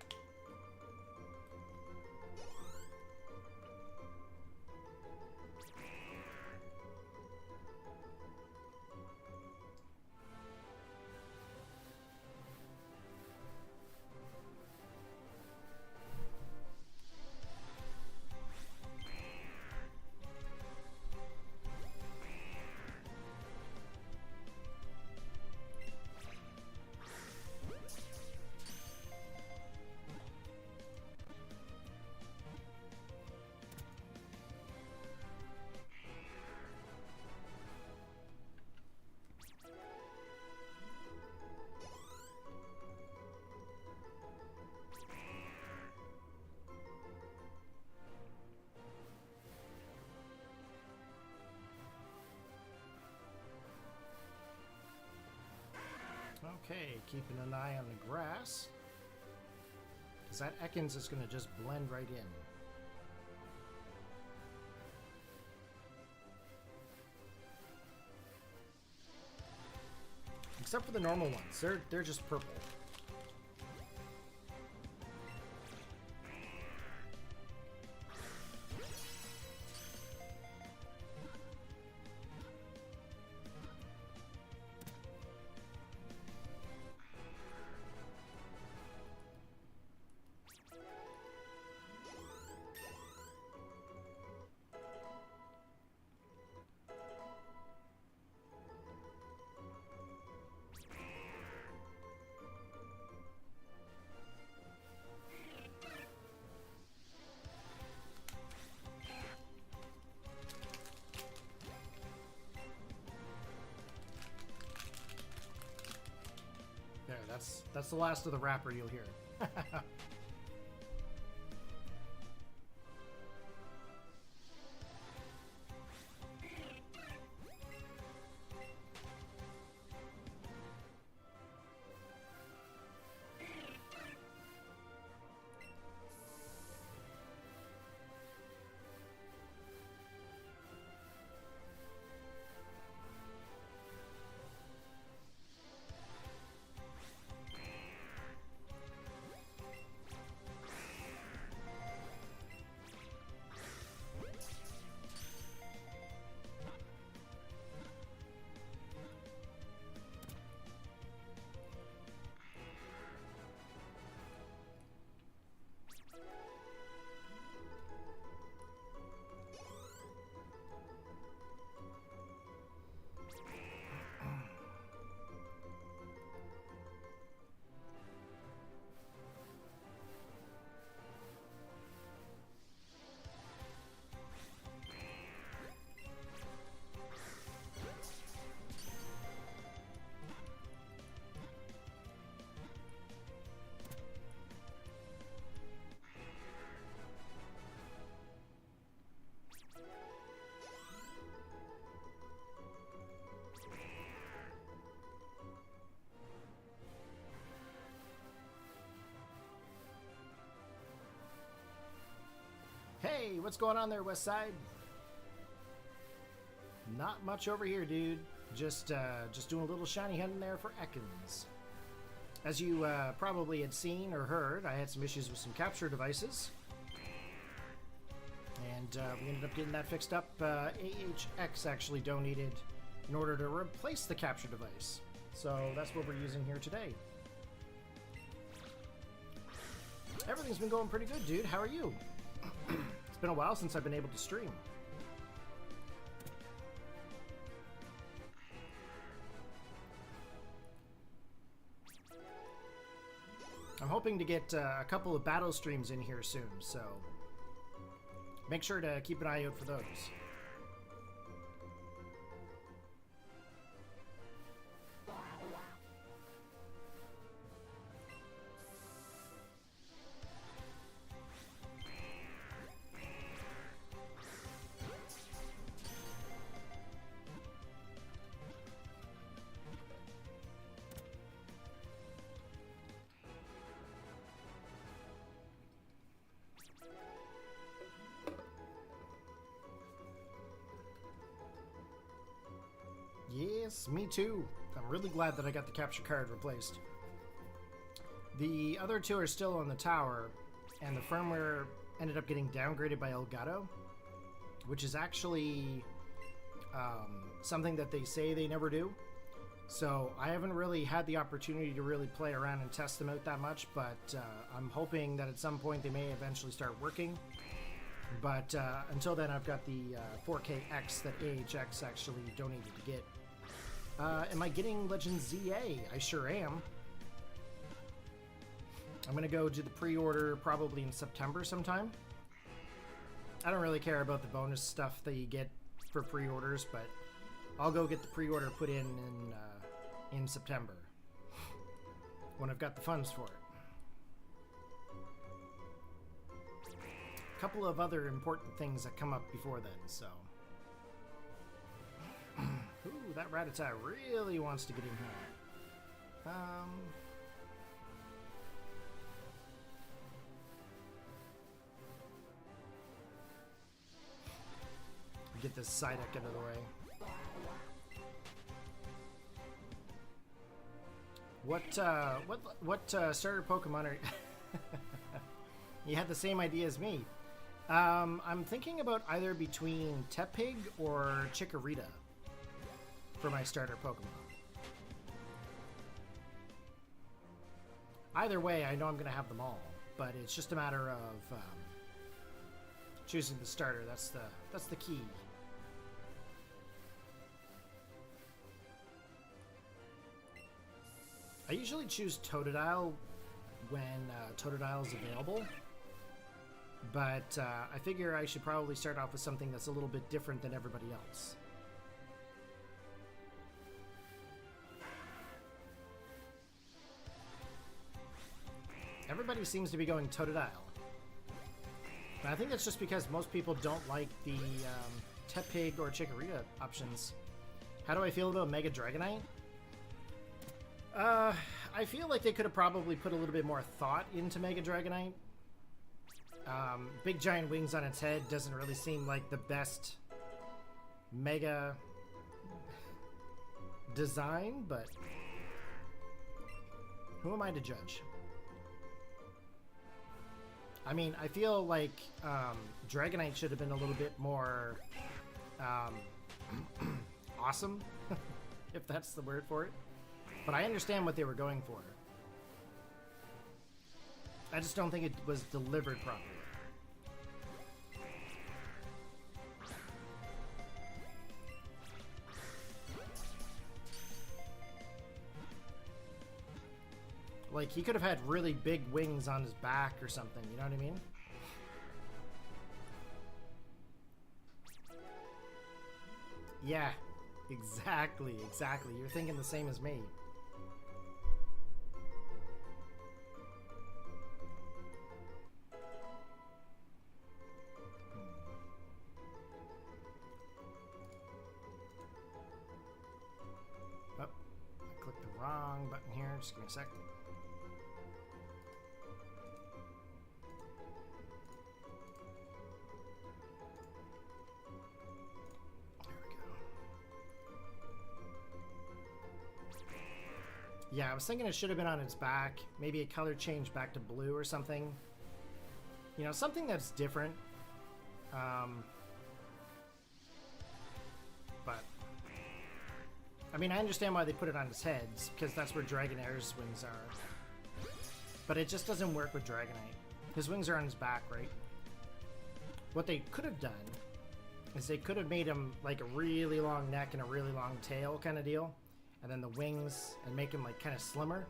Okay, keeping an eye on the grass. Because that Ekans is going to just blend right in. Except for the normal ones. They're just purple. There, that's the last of the wrapper you'll hear. what's going on there, West Side? Not much over here, dude. Just doing a little shiny hunting there for Ekans. As you probably had seen or heard, I had some issues with some capture devices. And we ended up getting that fixed up. AHX actually donated in order to replace the capture device. So that's what we're using here today. Everything's been going pretty good, dude. How are you? It's been a while since I've been able to stream. I'm hoping to get a couple of battle streams in here soon, so make sure to keep an eye out for those. Yes, me too. I'm really glad that I got the capture card replaced. The other two are still on the tower, and the firmware ended up getting downgraded by Elgato, which is actually something that they say they never do. So I haven't really had the opportunity to really play around and test them out that much, but I'm hoping that at some point they may eventually start working. But until then, I've got the 4KX that AHX actually donated to get. Am I getting Legend ZA? I sure am. I'm going to go do the pre-order probably in September sometime. I don't really care about the bonus stuff that you get for pre-orders, but I'll go get the pre-order put in September when I've got the funds for it. A couple of other important things that come up before then, so... Ooh, that Rattata really wants to get in here. Get this Psyduck out of the way. What starter Pokemon are you had the same idea as me. I'm thinking about either between Tepig or Chikorita for my starter Pokemon. Either way, I know I'm going to have them all, but it's just a matter of choosing the starter. That's the key. I usually choose Totodile when Totodile is available, but I figure I should probably start off with something that's a little bit different than everybody else. Everybody seems to be going Totodile. But I think that's just because most people don't like the Tepig or Chikorita options. How do I feel about Mega Dragonite? I feel like they could have probably put a little bit more thought into Mega Dragonite. Big giant wings on its head doesn't really seem like the best Mega design, but who am I to judge? I mean, I feel like Dragonite should have been a little bit more awesome, if that's the word for it. But I understand what they were going for. I just don't think it was delivered properly. Like, he could have had really big wings on his back or something, you know what I mean? Yeah, exactly. You're thinking the same as me. Oh, I clicked the wrong button here. Just give me a sec. Yeah, I was thinking it should have been on its back. Maybe a color change back to blue or something. You know, something that's different. But I mean, I understand why they put it on its head, because that's where Dragonair's wings are. But it just doesn't work with Dragonite. His wings are on his back, right? What they could have done is they could have made him like a really long neck and a really long tail kind of deal. And then the wings, and make him like kind of slimmer.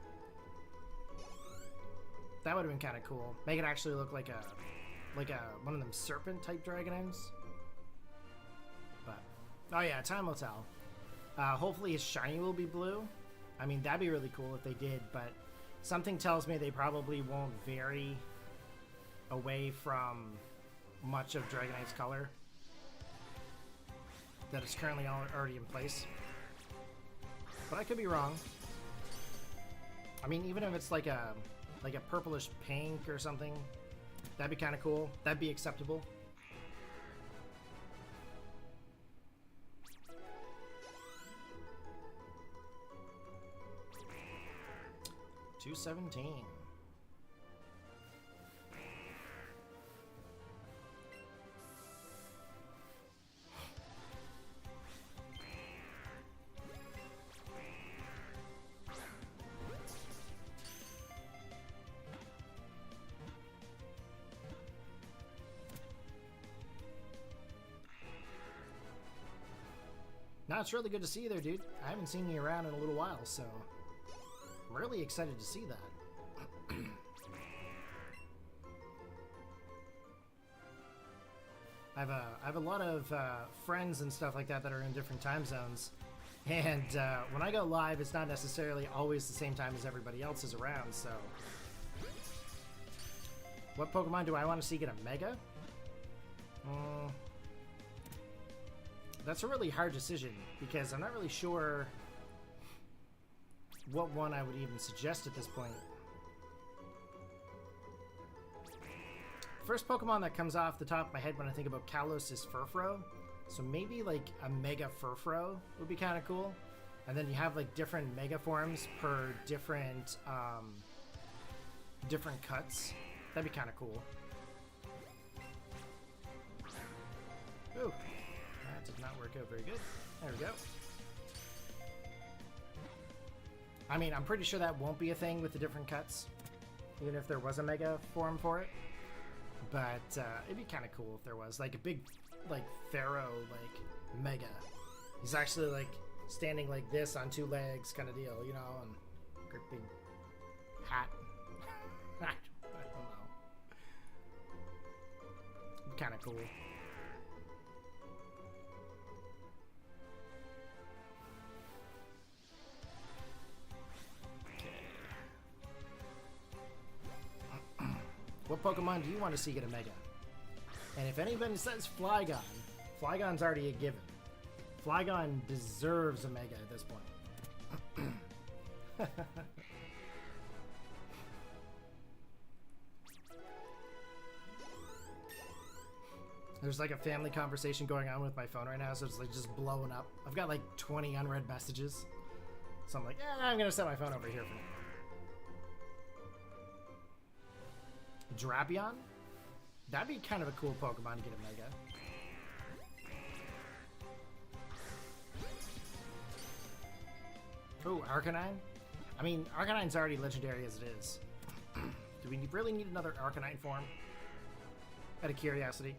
That would have been kind of cool. Make it actually look like a one of them serpent type Dragonines. But oh yeah, time will tell. Hopefully his shiny will be blue. I mean, that'd be really cool if they did, but something tells me they probably won't vary away from much of Dragonite's color that is currently already in place. But I could be wrong. I mean, even if it's like a purplish pink or something, that'd be kind of cool. That'd be acceptable. $217. No, it's really good to see you there, dude. I haven't seen you around in a little while, so I'm really excited to see that. I have a lot of friends and stuff like that that are in different time zones, and when I go live, it's not necessarily always the same time as everybody else is around. So, what Pokemon do I want to see get a Mega? That's a really hard decision, because I'm not really sure what one I would even suggest at this point. First Pokemon that comes off the top of my head when I think about Kalos is Furfrou. So maybe like a Mega Furfrou would be kind of cool. And then you have like different Mega forms per different different cuts. That'd be kind of cool. Ooh. That did not work out very good. There we go. I mean, I'm pretty sure that won't be a thing with the different cuts, even if there was a Mega form for it. But it'd be kind of cool if there was like a big, like Pharaoh, like Mega. He's actually like standing like this on two legs, kind of deal, you know, and great big hat. I don't know. Kind of cool. What Pokemon do you want to see get a Mega? And if anybody says Flygon, Flygon's already a given. Flygon deserves a Mega at this point. There's like a family conversation going on with my phone right now, so it's like just blowing up. I've got like 20 unread messages. So I'm like, I'm gonna set my phone over here for now. Drapion? That'd be kind of a cool Pokemon to get a Mega. Oh, Arcanine? I mean, Arcanine's already legendary as it is. Do we really need another Arcanine form? Out of curiosity.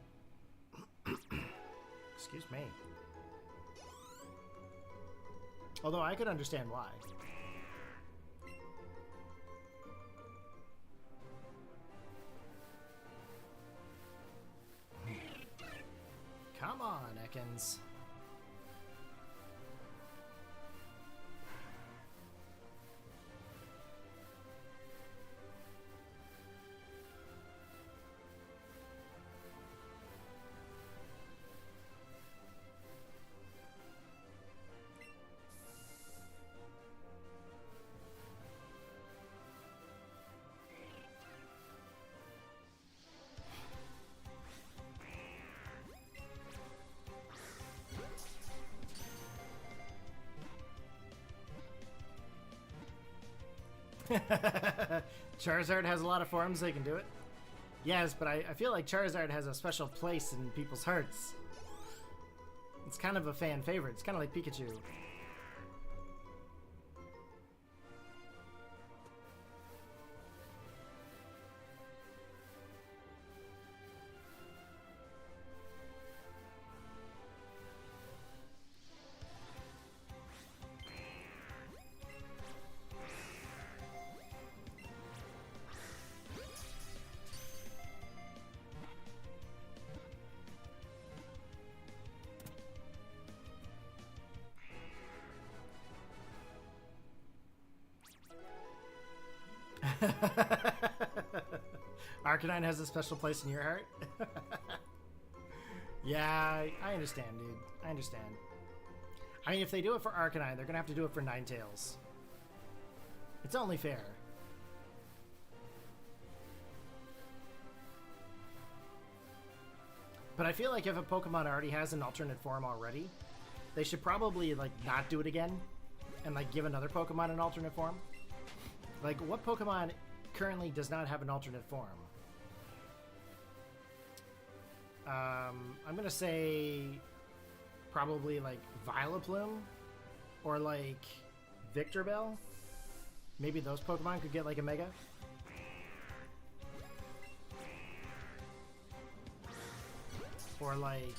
Excuse me. Although I could understand why. Come on, Ekans. Charizard has a lot of forms, they can do it. Yes, but I feel like Charizard has a special place in people's hearts. It's kind of a fan favorite. It's kind of like Pikachu. Arcanine has a special place in your heart? Yeah, I understand, dude. I understand. I mean, if they do it for Arcanine, they're gonna have to do it for Ninetales. It's only fair. But I feel like if a Pokemon already has an alternate form already, they should probably, like, not do it again and, like, give another Pokemon an alternate form. Like, what Pokemon currently does not have an alternate form? I'm gonna say probably like Vileplume or like Victreebel. Maybe those Pokemon could get like a Mega. Or like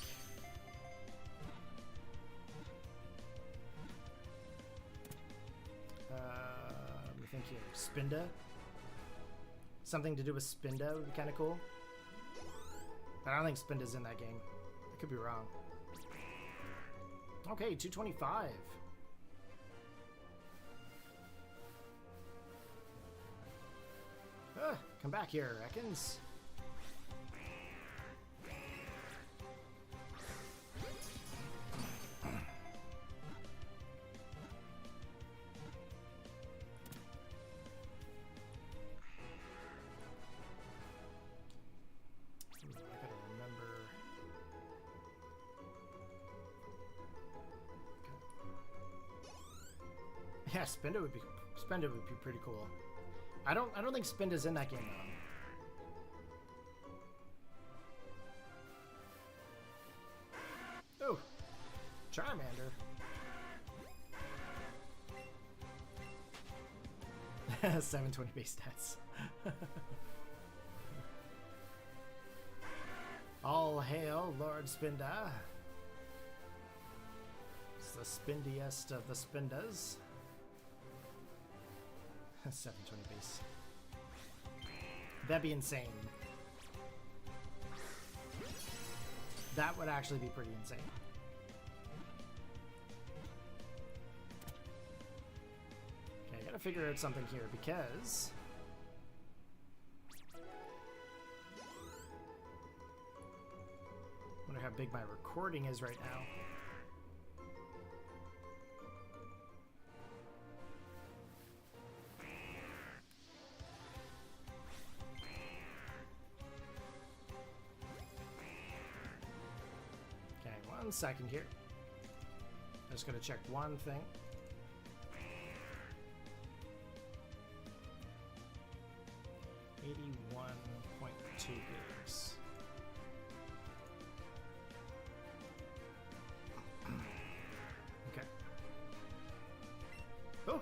let me think here. Spinda. Something to do with Spinda would be kind of cool. But I don't think Spinda's in that game. I could be wrong. Okay, 225. Come back here, Ekans. Yeah, Spinda would be pretty cool. I don't think Spinda's in that game though. Oh, Charmander. 720 base stats. All hail Lord Spinda. It's the spindiest of the Spindas. 720 base. That'd be insane. That would actually be pretty insane. Okay, I gotta figure out something here because I wonder how big my recording is right now. One second here. I'm just gonna check one thing. .2 gigs. Okay. Oh.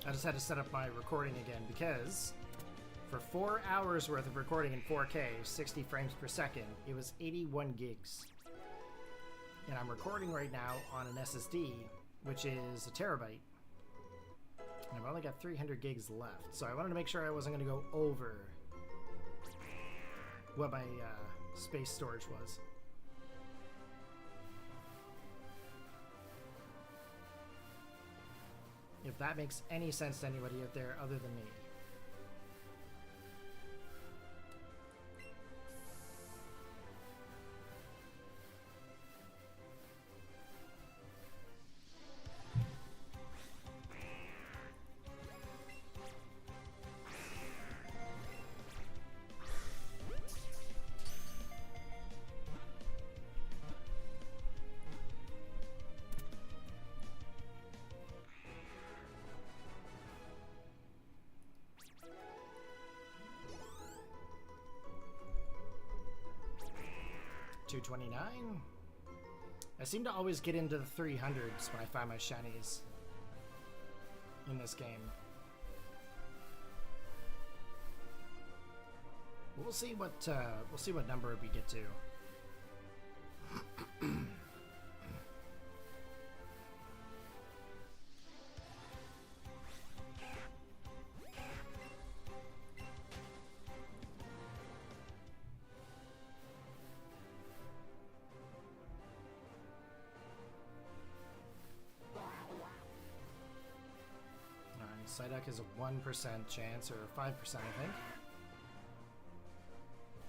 I just had to set up my recording again because for 4 hours worth of recording in 4K, 60 frames per second, it was 81 gigs. And I'm recording right now on an SSD, which is a terabyte. And I've only got 300 gigs left. So I wanted to make sure I wasn't going to go over what my space storage was. If that makes any sense to anybody out there other than me. 229. I seem to always get into the 300s when I find my shinies in this game. We'll see what number we get to. Psyduck is a 1% chance, or 5%, I think.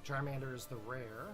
Charmander is the rare.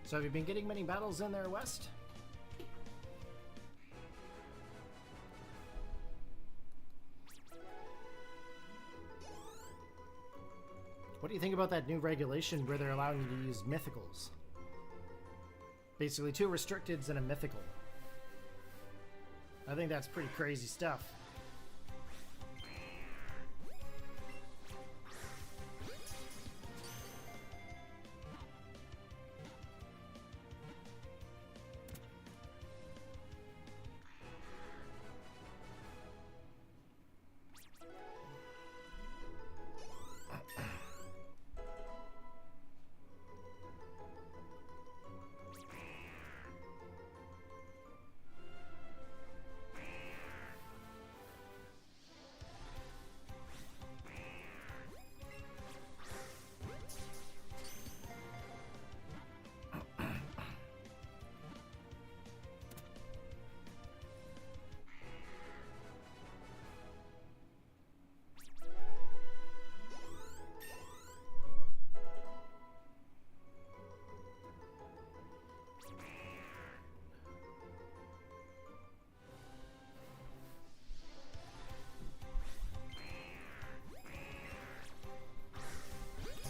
So have you been getting many battles in there, West? What do you think about that new regulation where they're allowing you to use mythicals? Basically 2 restricteds and a mythical. I think that's pretty crazy stuff.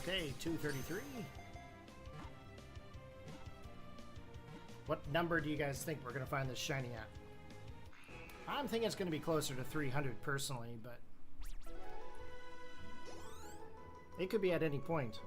Okay, 233. What number do you guys think we're going to find this shiny at? I'm thinking it's going to be closer to 300 personally, but it could be at any point.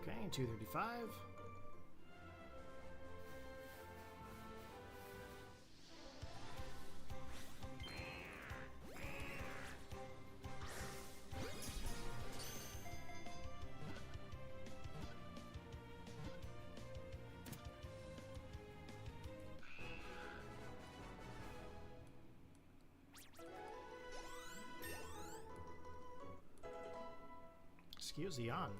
Okay, 235. key is he on?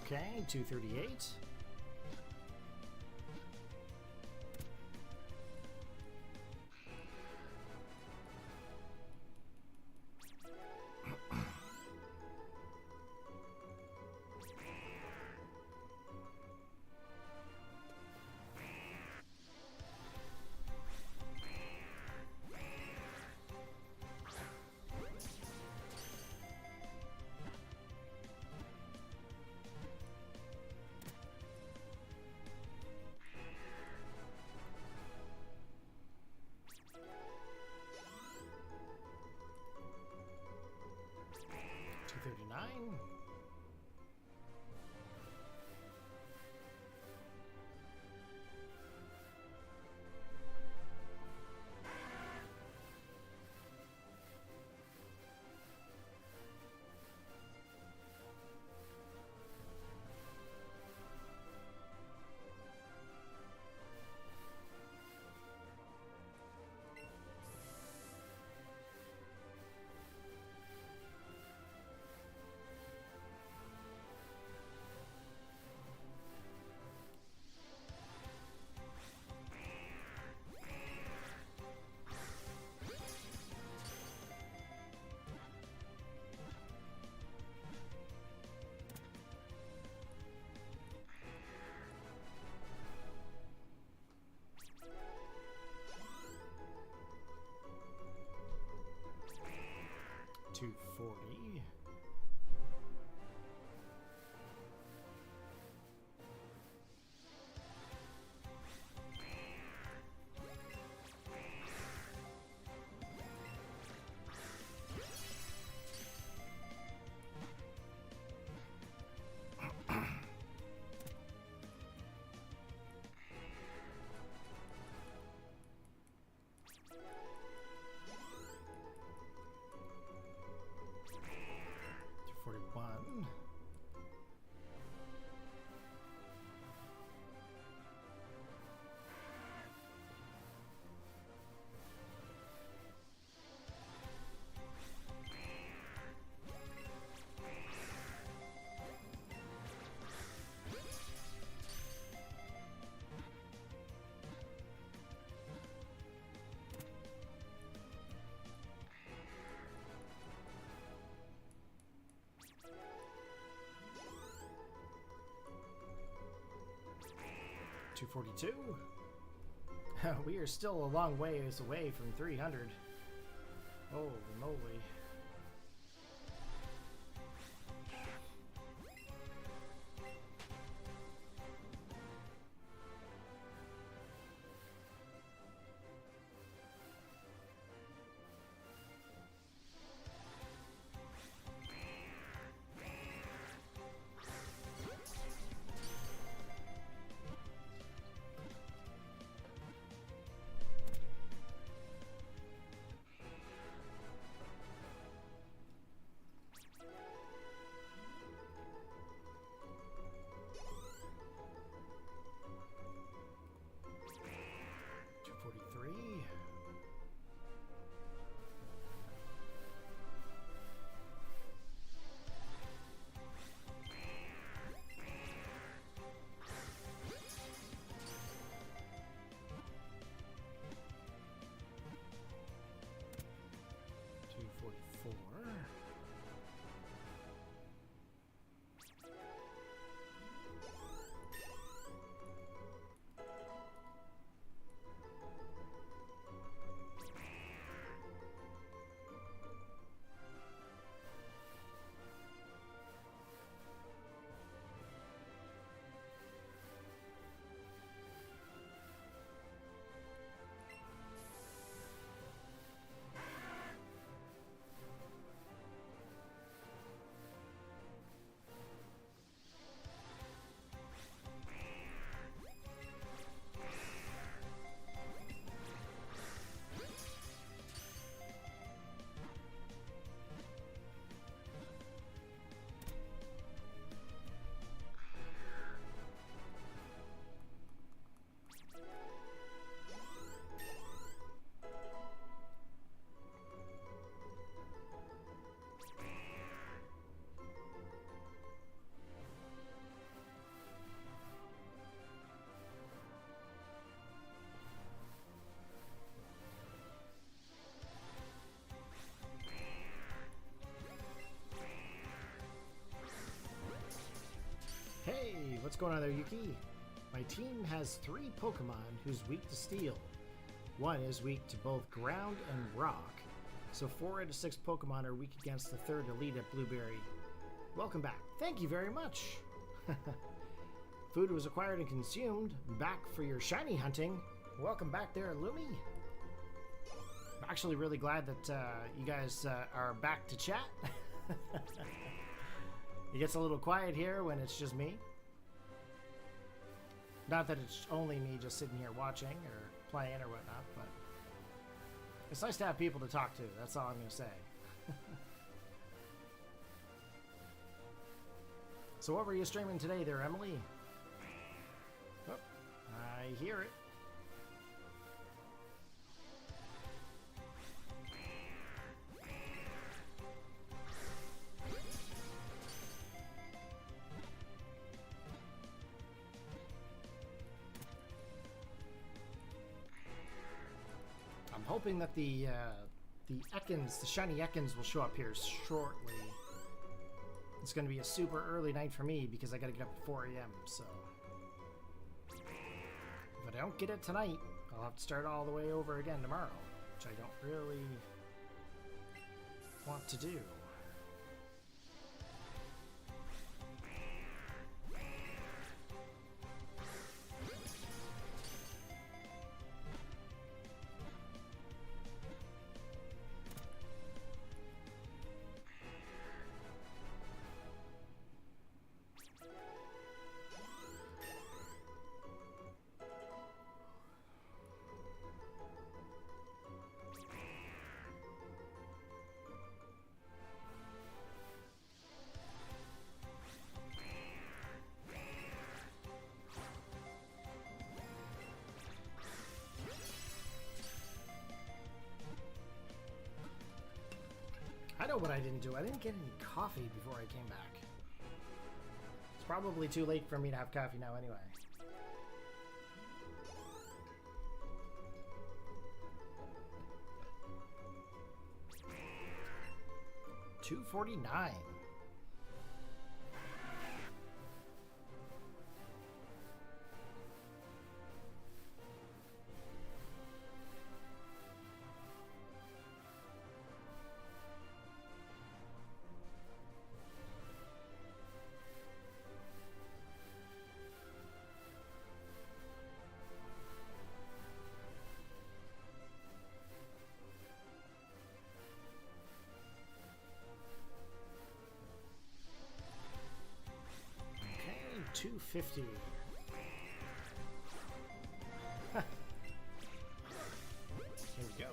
Okay, 238. $239. $240. $41. $242. We are still a long ways away from 300. Holy moly. Hey, what's going on there, Yuki? My team has 3 Pokemon who's weak to Steel. One is weak to both Ground and Rock, so 4 out of 6 Pokemon are weak against the 3rd Elite at Blueberry. Welcome back. Thank you very much. Food was acquired and consumed. Back for your shiny hunting. Welcome back there, Lumi. I'm actually really glad that you guys are back to chat. It gets a little quiet here when it's just me. Not that it's only me just sitting here watching or playing or whatnot, but it's nice to have people to talk to. That's all I'm going to say. So what were you streaming today there, Emily? Oh, I hear it. I'm hoping that the Ekans, the shiny Ekans will show up here shortly. It's going to be a super early night for me because I got to get up at 4 a.m. So if I don't get it tonight, I'll have to start all the way over again tomorrow, which I don't really want to do. I know what I didn't do. I didn't get any coffee before I came back. It's probably too late for me to have coffee now anyway. $2.49. $2.50. Here we go.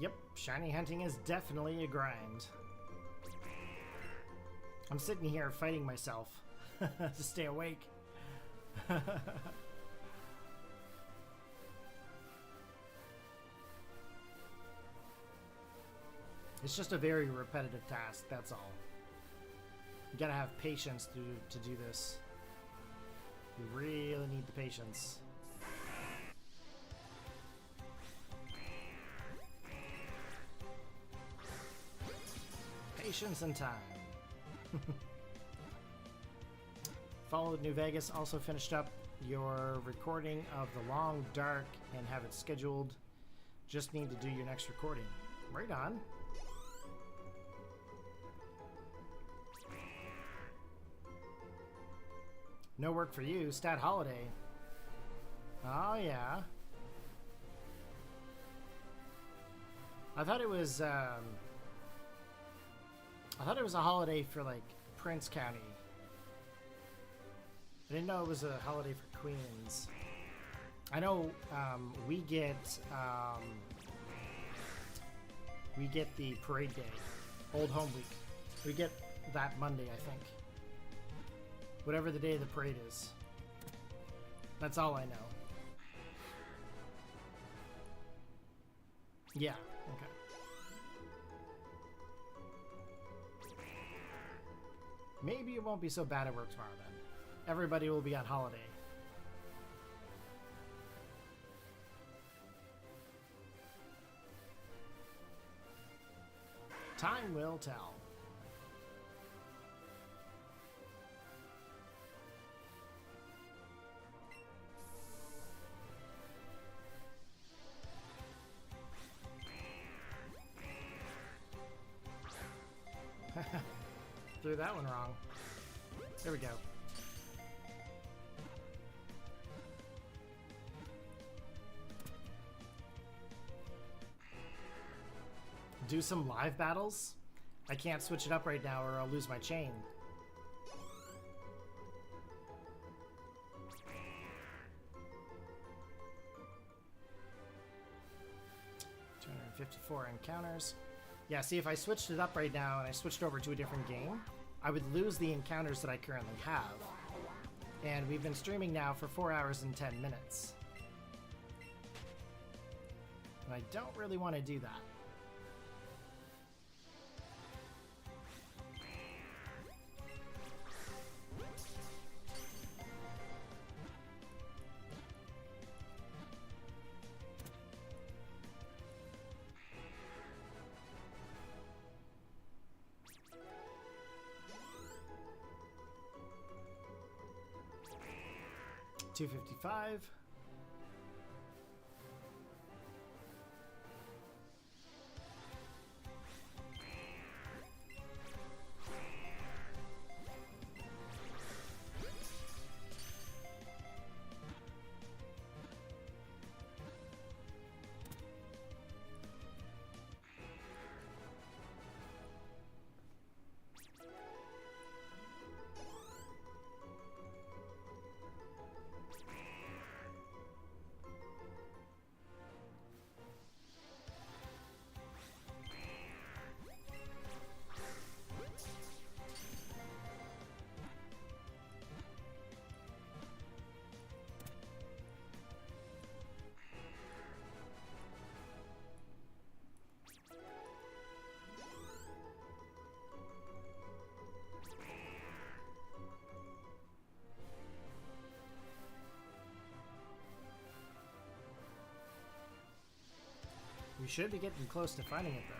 Yep, shiny hunting is definitely a grind. I'm sitting here fighting myself to stay awake. It's just a very repetitive task, that's all. You gotta have patience to do this. We really need the patience. Patience and time. Followed New Vegas, also finished up your recording of The Long Dark and have it scheduled. Just need to do your next recording. Right on. No work for you. Stat holiday. Oh, yeah. I thought it was a holiday for, like, Prince County. I didn't know it was a holiday for Queens. I know we get the parade day, Old Home Week. We get that Monday, I think. Whatever the day of the parade is. That's all I know. Yeah, okay. Maybe it won't be so bad at work tomorrow then. Everybody will be on holiday. Time will tell. Threw that one wrong. There we go. Do some live battles? I can't switch it up right now or I'll lose my chain. $254 encounters. Yeah, see, if I switched it up right now and I switched over to a different game, I would lose the encounters that I currently have. And we've been streaming now for 4 hours and 10 minutes. And I don't really want to do that. $255. We should be getting close to finding it, though.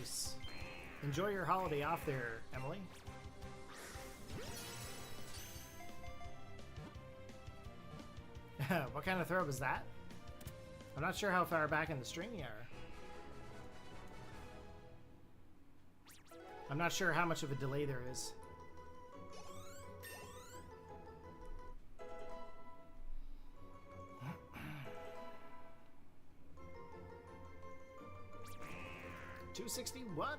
Nice. Enjoy your holiday off there, Emily. What kind of throw was that? I'm not sure how far back in the stream you are. I'm not sure how much of a delay there is. $261.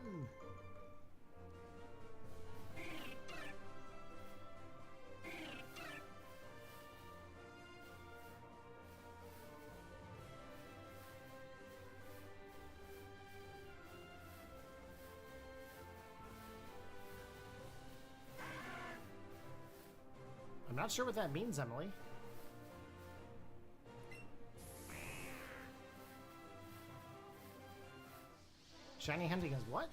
I'm not sure what that means, Emily. Shiny hunting is what?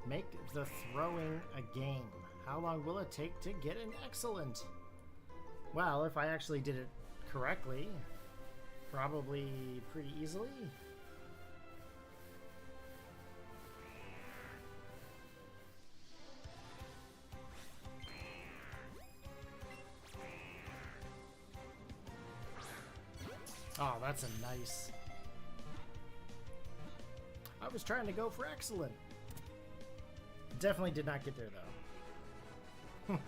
Make the throwing a game. How long will it take to get an excellent? Well, if I actually did it correctly, probably pretty easily. Oh, that's a nice. I was trying to go for excellent. Definitely did not get there though.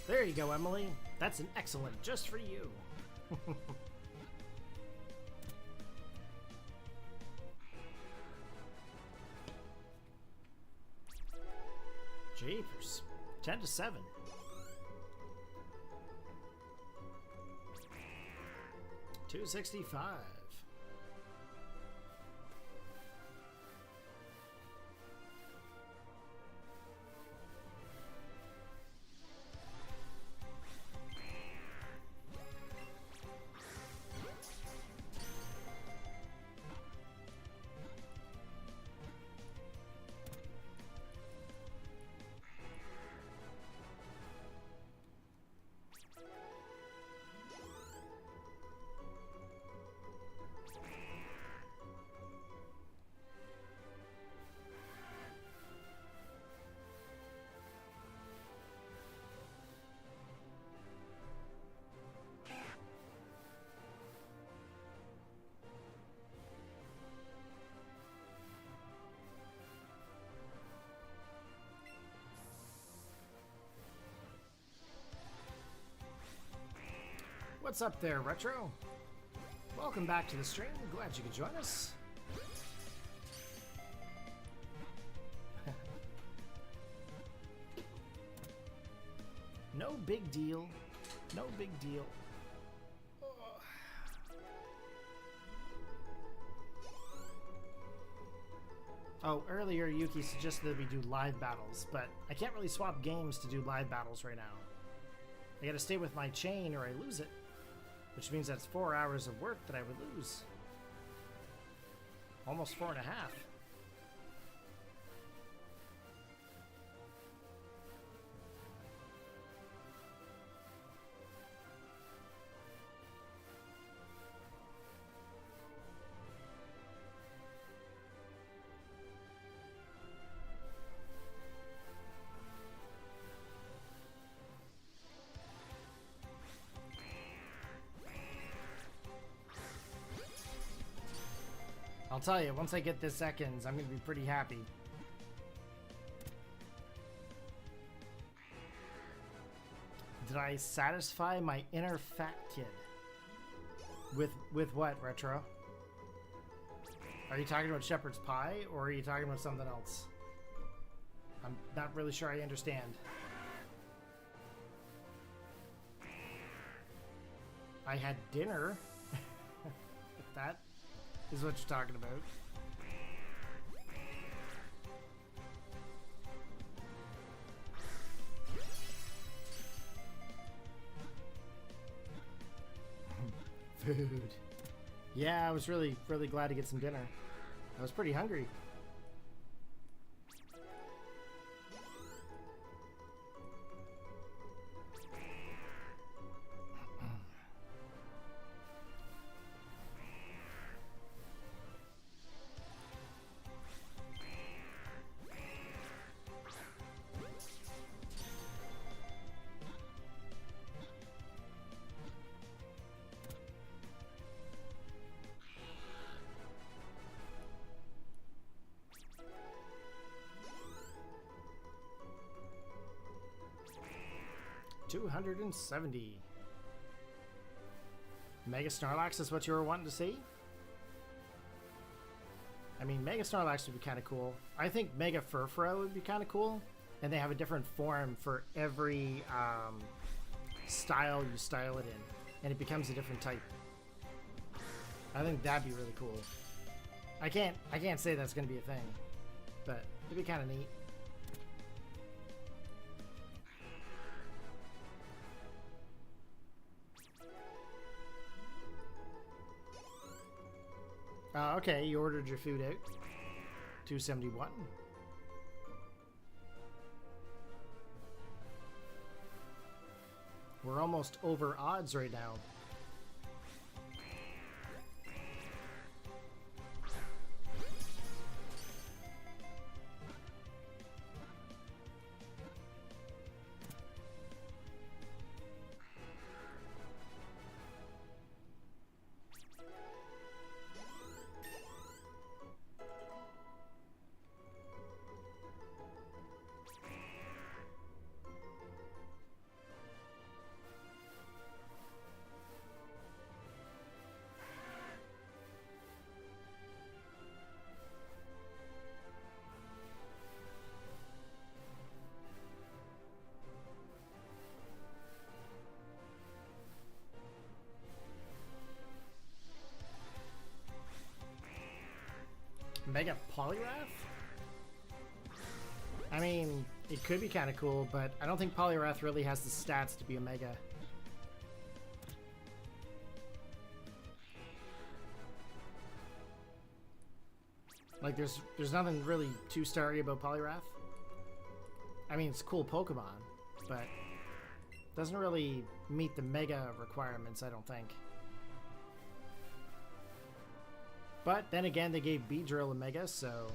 There you go, Emily. That's an excellent just for you. Jeepers. 10-7. $265. What's up there, Retro? Welcome back to the stream. Glad you could join us. No big deal. No big deal. Oh, earlier Yuki suggested that we do live battles, but I can't really swap games to do live battles right now. I gotta stay with my chain or I lose it, which means that's 4 hours of work that I would lose. Almost 4.5. I'll tell you, once I get this Ekans, I'm going to be pretty happy. Did I satisfy my inner fat kid? With what, Retro? Are you talking about shepherd's pie, or are you talking about something else? I'm not really sure I understand. I had dinner. If that is what you're talking about. Food. Yeah, I was really glad to get some dinner. I was pretty hungry. $270. Mega Snorlax is what you were wanting to see? I mean, Mega Snorlax would be kind of cool. I think Mega Furfrou would be kind of cool. And they have a different form for every style you style it in. And it becomes a different type. I think that'd be really cool. I can't say that's going to be a thing. But it'd be kind of neat. Okay, you ordered your food out. 271. We're almost over odds right now. Mega Poliwrath? I mean, it could be kind of cool, but I don't think Poliwrath really has the stats to be a Mega. Like, there's nothing really too starry about Poliwrath. I mean, it's a cool Pokemon, but doesn't really meet the Mega requirements, I don't think. But then again, they gave Beedrill a Mega, so...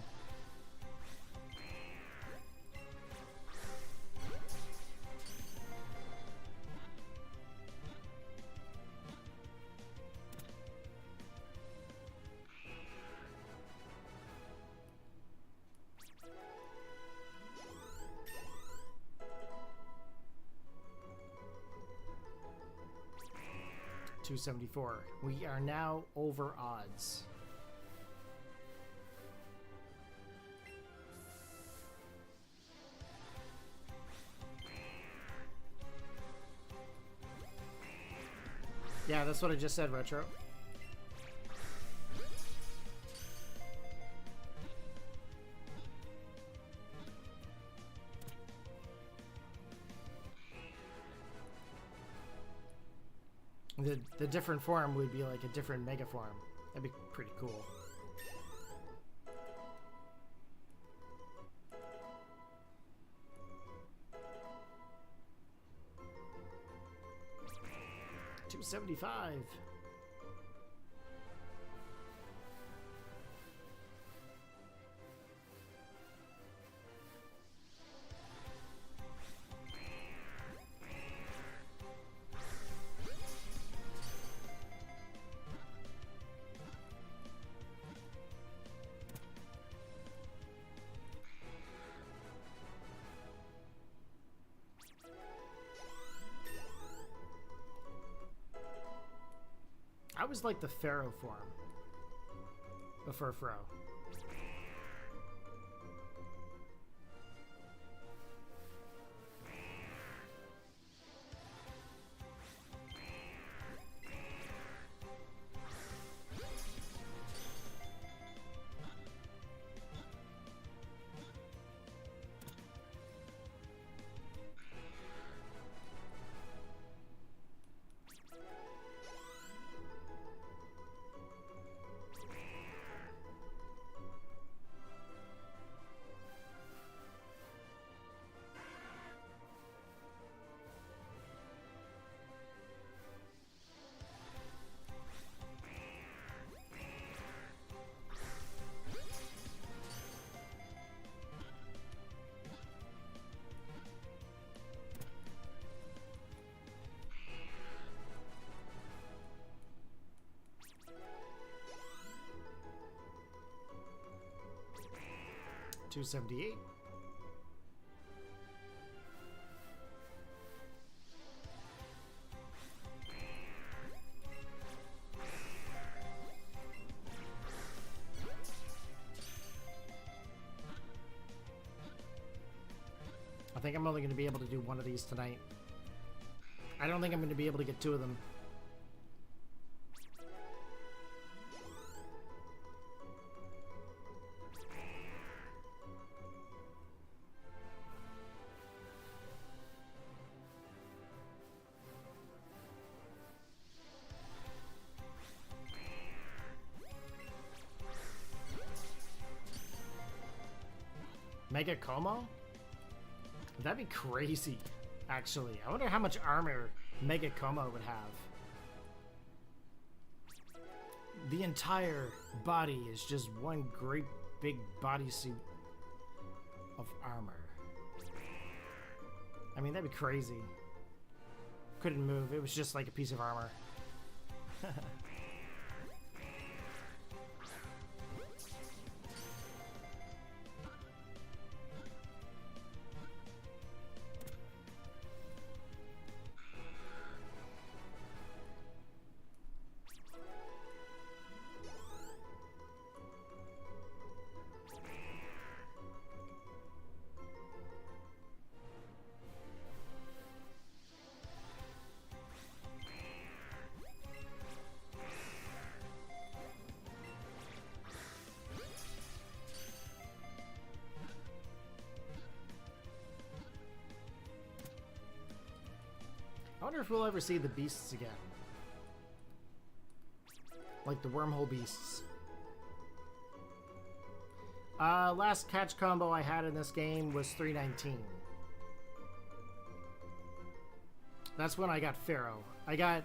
$274. We are now over odds. Yeah, that's what I just said, Retro. The different form would be like a different Mega form. That'd be pretty cool. 275. I was like the Pharaoh form of Furfro. $278. I think I'm only going to be able to do one of these tonight. I don't think I'm going to be able to get two of them. Mega Como? That'd be crazy, actually. I wonder how much armor Mega Como would have. The entire body is just one great big bodysuit of armor. I mean, that'd be crazy. Couldn't move. It was just like a piece of armor. I wonder if we'll ever see the beasts again. Like the wormhole beasts. Last catch combo I had in this game was 319. That's when I got Pharaoh. I got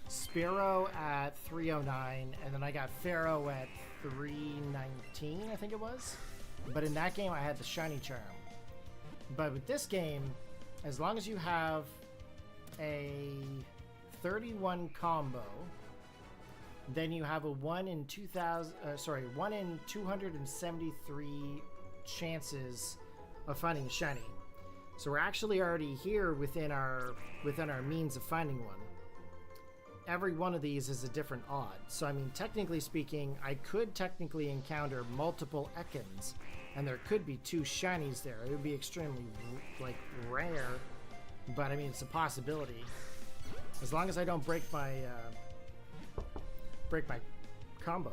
Spearow at 309, and then I got Pharaoh at 319, I think it was. But in that game, I had the Shiny Charm. But with this game, as long as you have a 31 combo, then you have a 1 in 273 chances of finding a shiny. So we're actually already here within our means of finding one. Every one of these is a different odd. So I mean, technically speaking, I could technically encounter multiple Ekans, and there could be 2 shinies there. It would be extremely like rare, but I mean, it's a possibility. As long as I don't break my combo.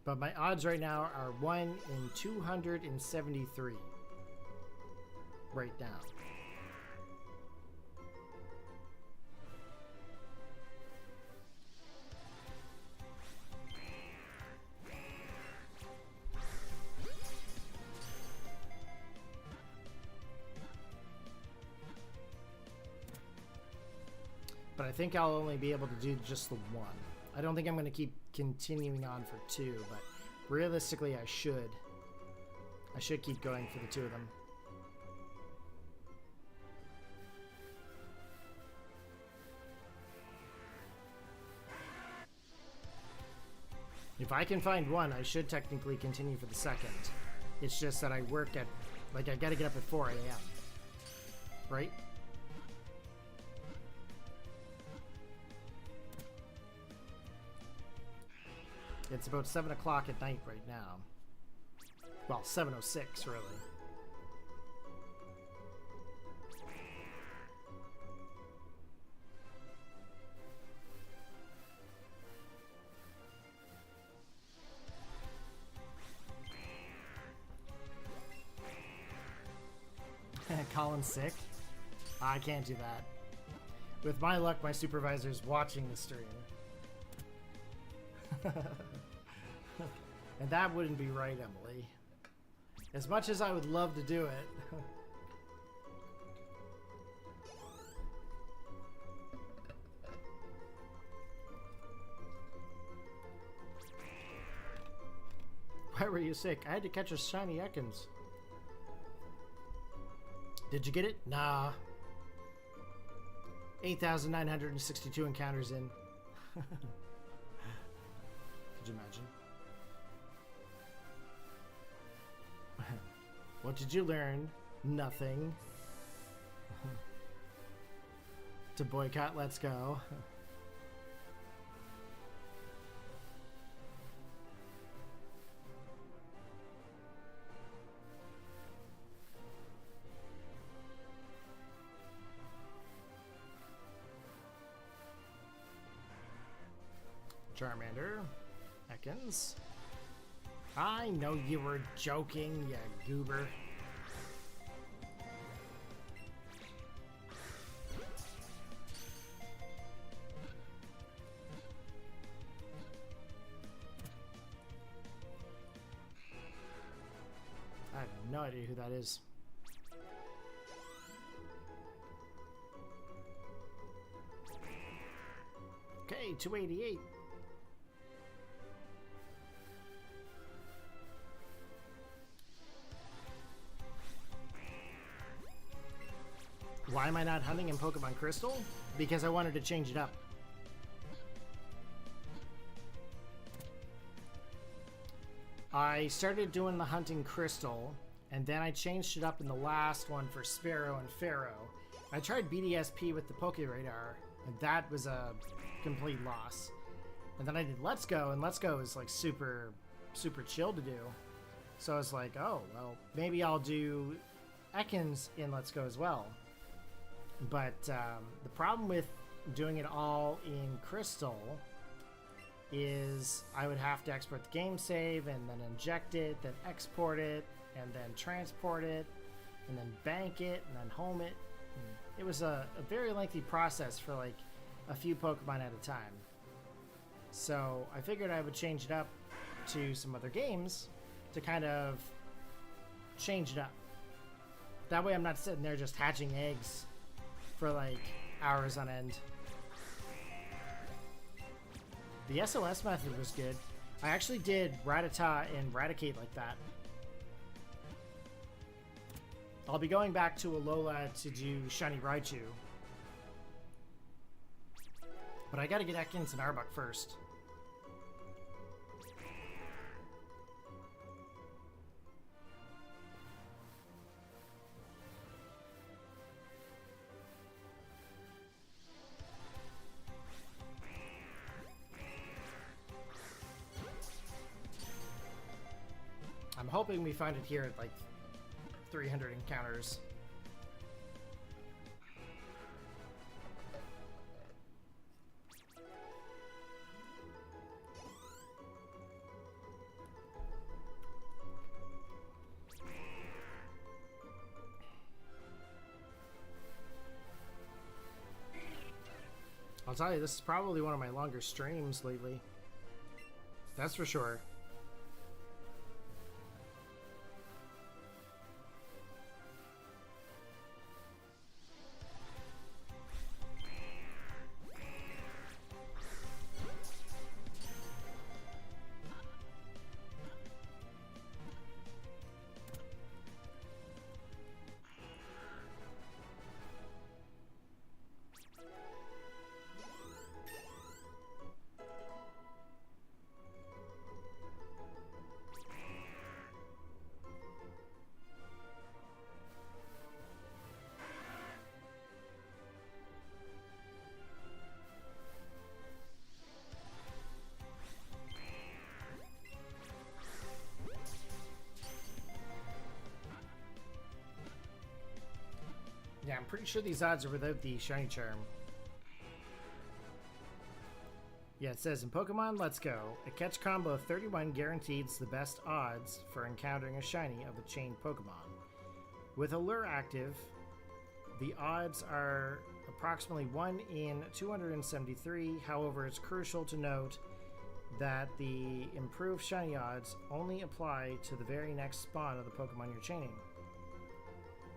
But my odds right now are 1 in 273. Right now. think I'll only be able to do just the one. I don't think I'm going to keep continuing on for 2, but realistically I should. I should keep going for the 2 of them. If I can find one, I should technically continue for the 2nd. It's just that I work at, like, I gotta get up at 4 a.m. Right? It's about 7 o'clock at night right now. Well, 7:06 really. Colin's sick? I can't do that. With my luck, my supervisor's watching the stream. And that wouldn't be right, Emily. As much as I would love to do it. Why were you sick? I had to catch a shiny Ekans. Did you get it? Nah. 8,962 encounters in. Could you imagine? What did you learn? Nothing. To boycott Let's Go. Charmander, Ekans. I know you were joking, you goober. I have no idea who that is. Okay, 288. Why am I not hunting in Pokemon Crystal? Because I wanted to change it up. I started doing the hunting Crystal, and then I changed it up in the last one for Sparrow and Pharaoh. I tried BDSP with the Poke Radar, and that was a complete loss. And then I did Let's Go, and Let's Go is like super chill to do. So I was like, oh, well, maybe I'll do Ekans in Let's Go as well. But the problem with doing it all in Crystal is I would have to export the game save and then inject it, then export it, and then transport it, and then bank it, and then home it. It was a very lengthy process for like a few Pokemon at a time. So I figured I would change it up to some other games to kind of change it up. That way I'm not sitting there just hatching eggs for like hours on end. The SOS method was good. I actually did Rattata and Raticate like that. I'll be going back to Alola to do Shiny Raichu. But I gotta get Ekans and Arbok first. I'm hoping we find it here at like 300 encounters. I'll tell you, this is probably one of my longer streams lately. That's for sure. I'm pretty sure these odds are without the shiny charm. Yeah, it says in Pokemon Let's Go, a catch combo of 31 guarantees the best odds for encountering a shiny of a chained Pokemon. With a lure active, the odds are approximately 1 in 273. However, it's crucial to note that the improved shiny odds only apply to the very next spawn of the Pokemon you're chaining.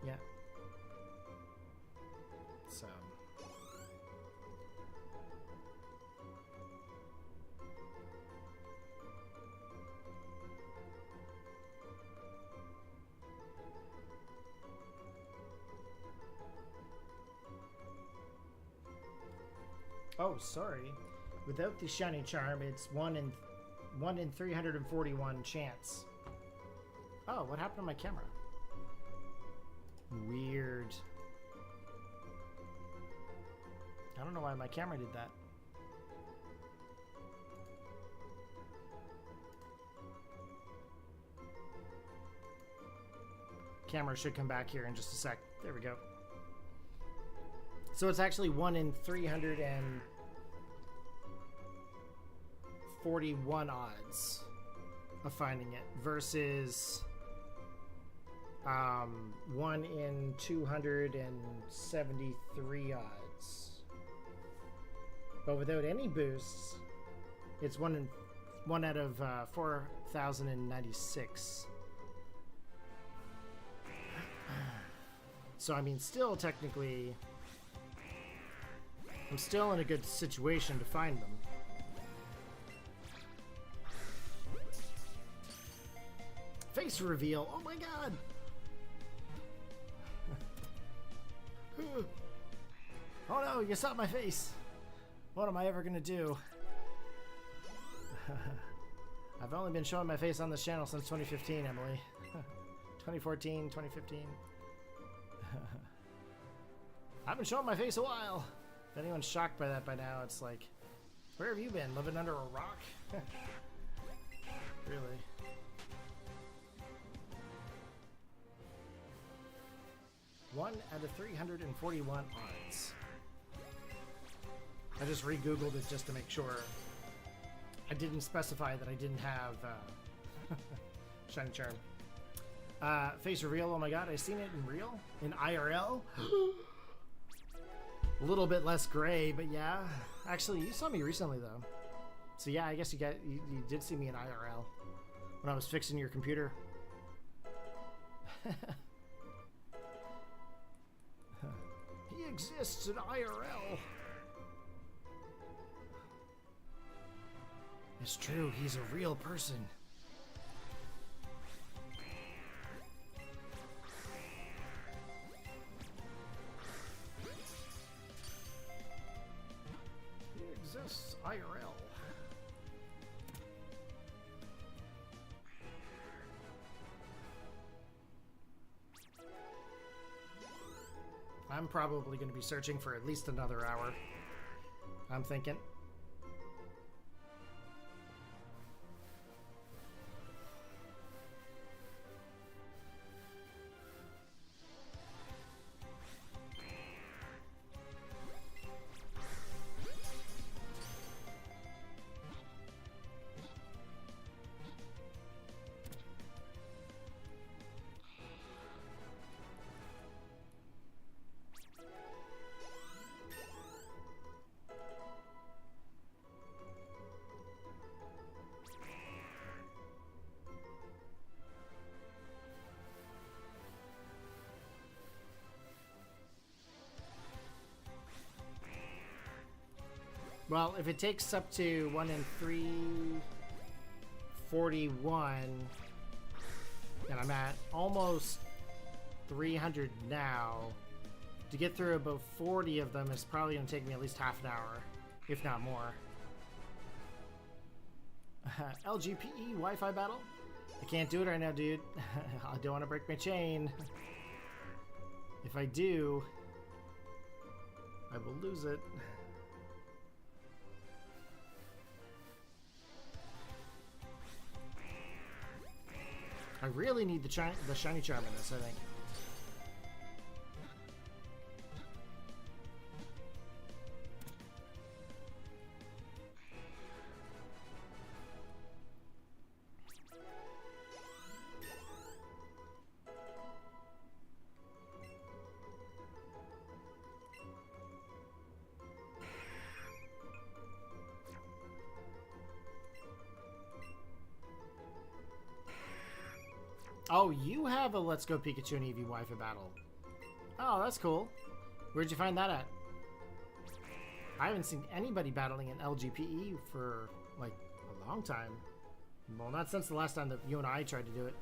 Yeah. So. Oh, sorry. Without the shiny charm, it's 1 in 341 chance. Oh, what happened to my camera? Weird. I don't know why my camera did that. Camera should come back here in just a sec. There we go. So it's actually 1 in 341 odds of finding it versus 1 in 273 odds. But without any boosts, it's 1 out of 4,096. So I mean, still technically, I'm still in a good situation to find them. Face reveal! Oh my god! Oh no, you saw my face! What am I ever gonna do? I've only been showing my face on this channel since 2015, Emily. 2014, 2015. I've been showing my face a while. If anyone's shocked by that by now, it's like, where have you been? Living under a rock? Really? One out of 341 odds. I just re-googled it just to make sure. I didn't specify that I didn't have shiny charm. Face reveal, oh my god, I seen it in real? In IRL? A little bit less gray, but yeah. Actually, you saw me recently though. So yeah, I guess you did see me in IRL when I was fixing your computer. He exists in IRL. It's true, he's a real person. He exists IRL. I'm probably going to be searching for at least another hour. I'm thinking. Well, if it takes up to 1 in 341, and I'm at almost 300 now, to get through about 40 of them is probably going to take me at least half an hour, if not more. LGPE Wi-Fi battle? I can't do it right now, dude. I don't want to break my chain. If I do, I will lose it. I really need the shiny charm in this, I think. Oh, you have a Let's Go Pikachu and Eevee Wi-Fi battle. Oh, that's cool. Where'd you find that at? I haven't seen anybody battling an LGPE for, like, a long time. Well, not since the last time that you and I tried to do it.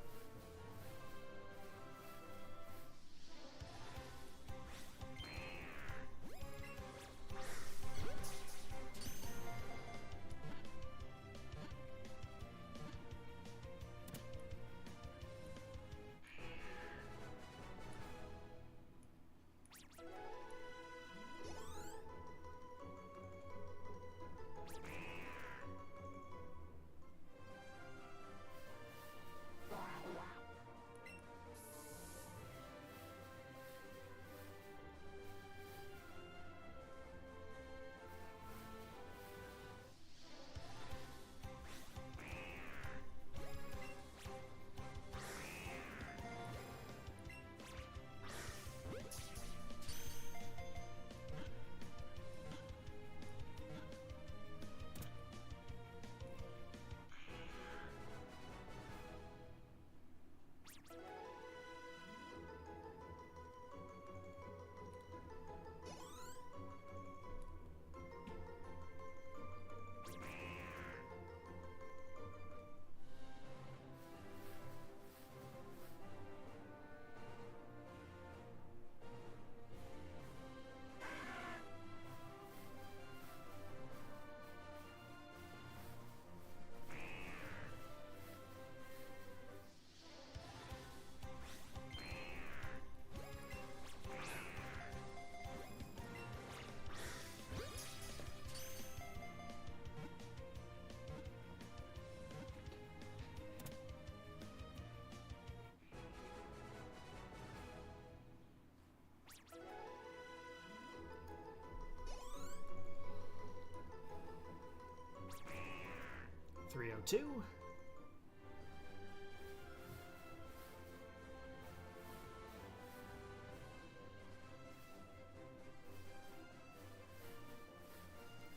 .302.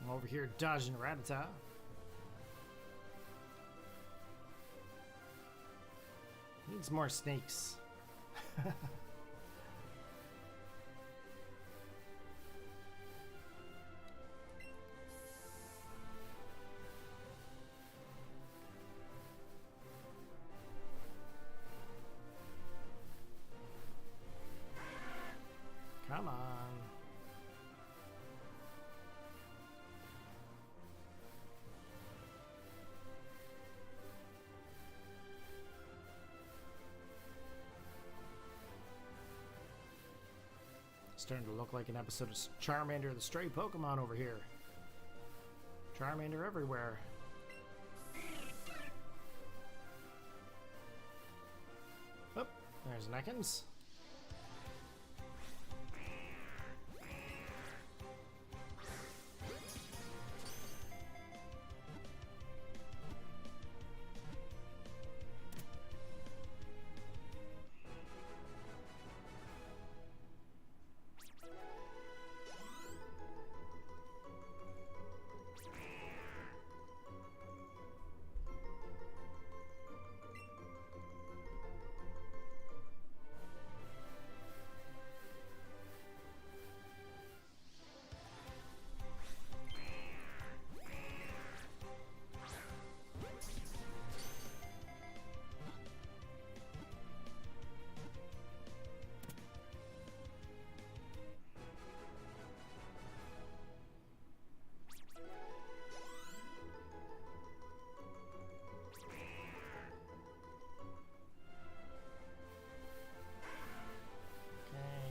I'm over here dodging Rattata. Needs more snakes. Come on. Starting to look like an episode of Charmander the Stray Pokemon over here. Charmander everywhere. Oh, there's an Ekans.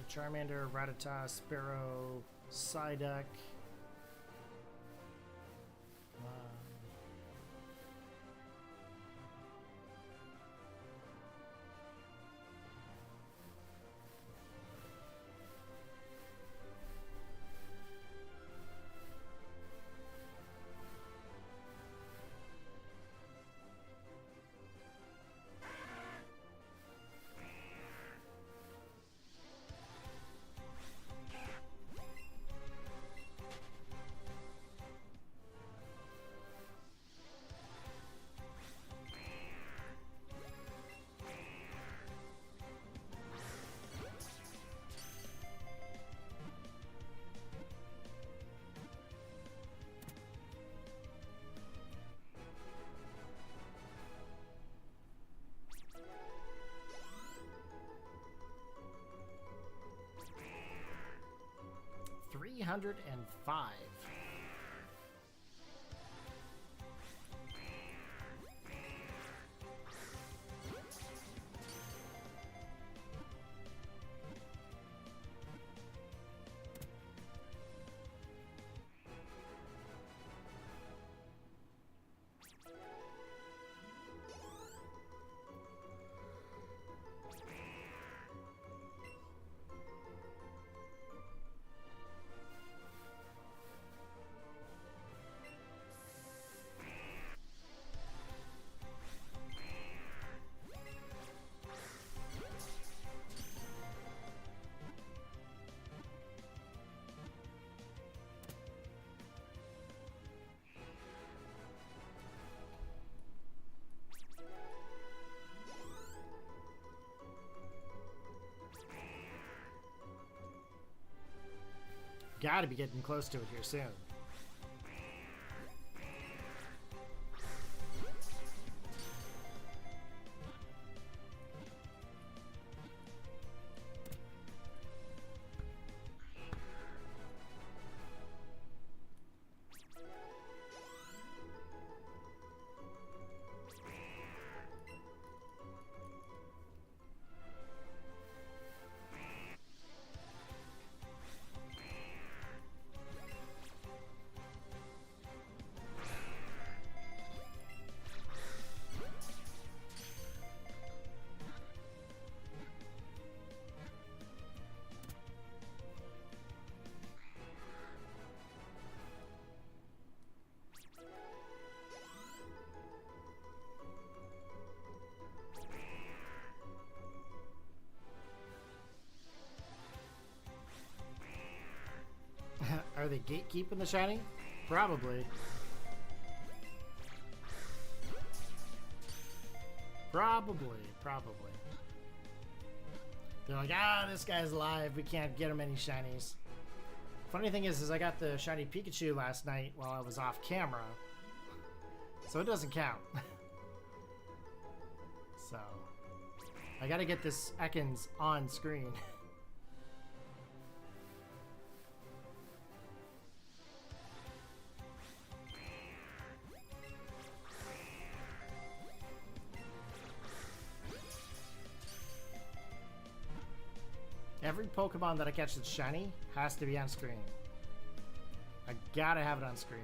Charmander, Rattata, Sparrow, Psyduck. 105. Gotta be getting close to it here soon. Are they gatekeeping the shiny? Probably. Probably. They're like, this guy's alive. We can't get him any shinies. Funny thing is I got the shiny Pikachu last night while I was off camera. So it doesn't count. So I gotta get this Ekans on screen. Every Pokemon that I catch that's shiny has to be on screen. I gotta have it on screen.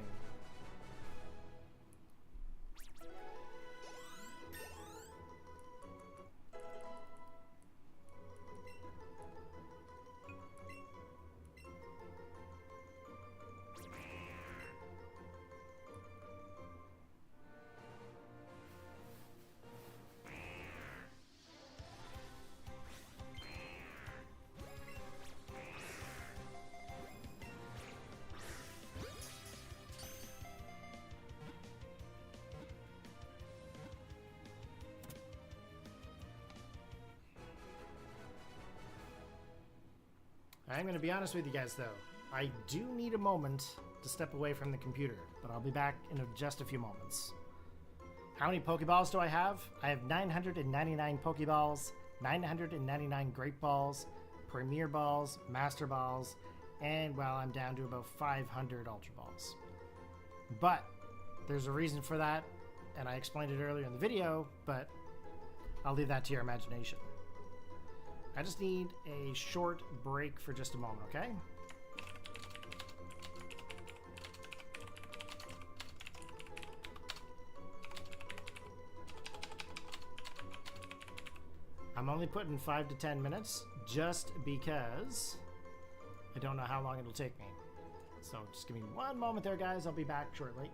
I'm going to be honest with you guys, though. I do need a moment to step away from the computer, but I'll be back in just a few moments. How many Pokeballs do I have? I have 999 Pokeballs, 999 Great Balls, Premier Balls, Master Balls, and, well, I'm down to about 500 Ultra Balls. But there's a reason for that, and I explained it earlier in the video, but I'll leave that to your imagination. I just need a short break for just a moment, okay? I'm only putting 5 to 10 minutes just because I don't know how long it'll take me. So just give me one moment there, guys. I'll be back shortly.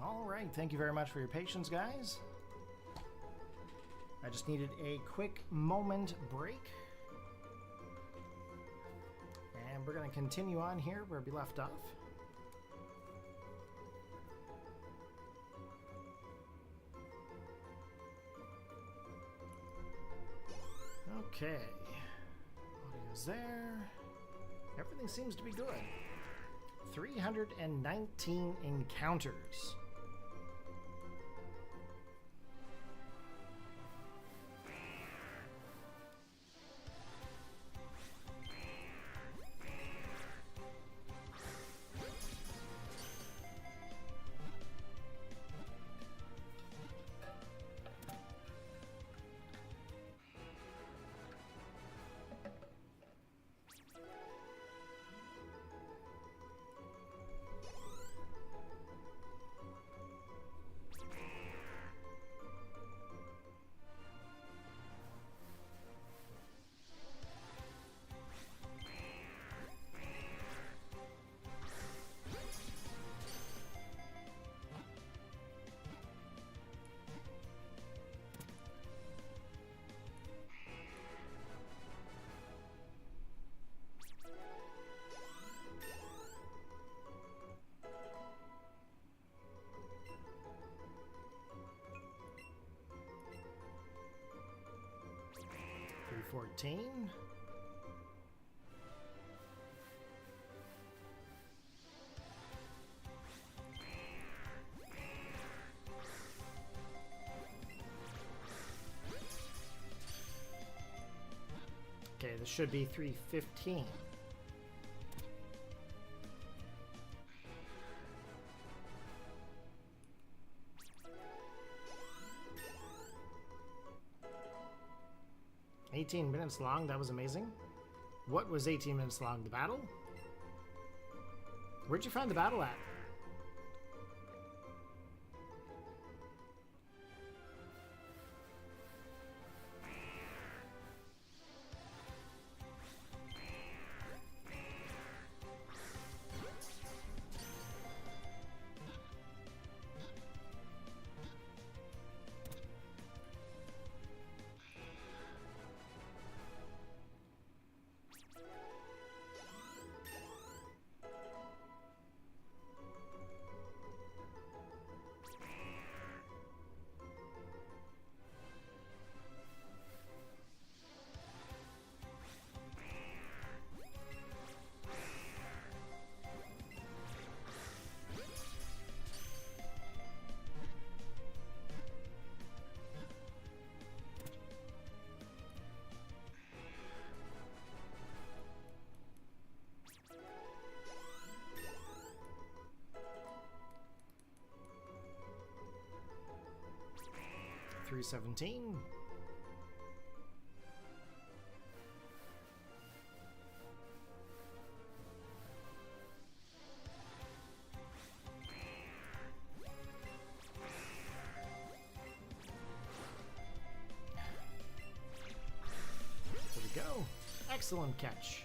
All right, thank you very much for your patience, guys. I just needed a quick moment break. And we're going to continue on here where we left off. Okay. Audio's there. Everything seems to be good. 319 encounters. $314. Okay, this should be 315. $18 minutes long, that was amazing. What was 18 minutes long? The battle? Where'd you find the battle at? $317. There we go. Excellent catch.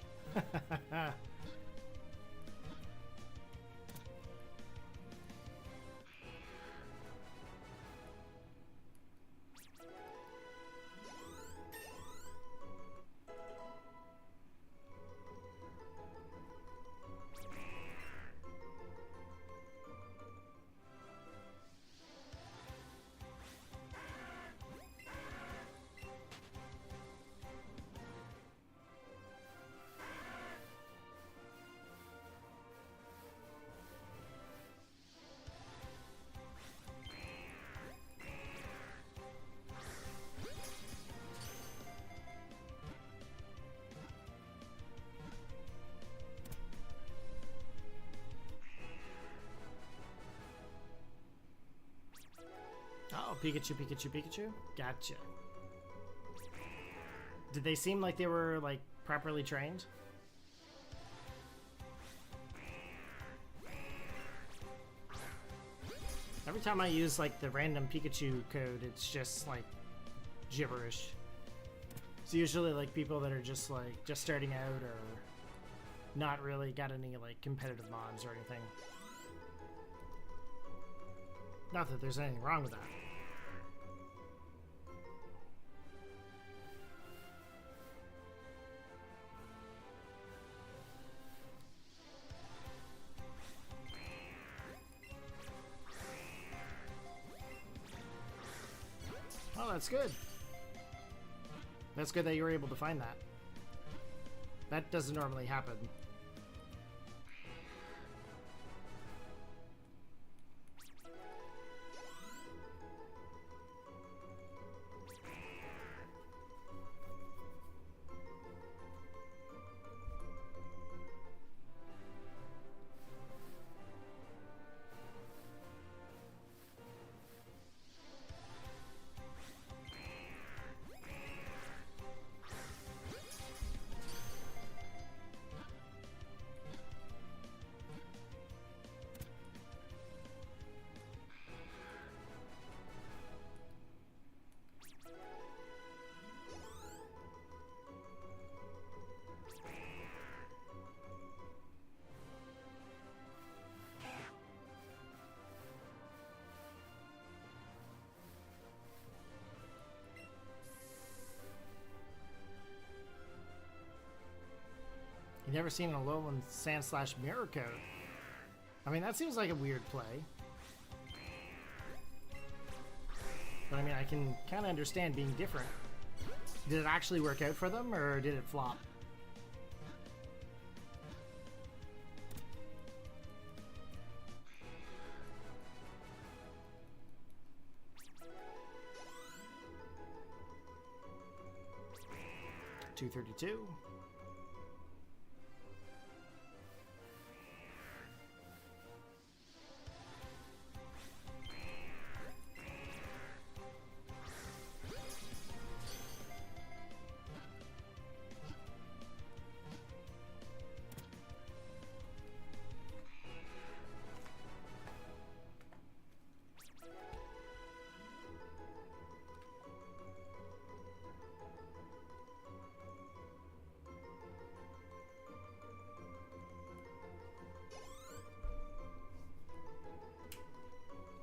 Oh, Pikachu, Pikachu, Pikachu. Gotcha. Did they seem like they were, like, properly trained? Every time I use, like, the random Pikachu code, it's just, like, gibberish. It's usually, like, people that are just, like, just starting out or not really got any, like, competitive mods or anything. Not that there's anything wrong with that. Oh, that's good. That's good that you were able to find that. That doesn't normally happen. You've never seen an Alolan Sand Slash Mirror Coat. I mean, that seems like a weird play. But I mean, I can kind of understand being different. Did it actually work out for them, or did it flop? $232.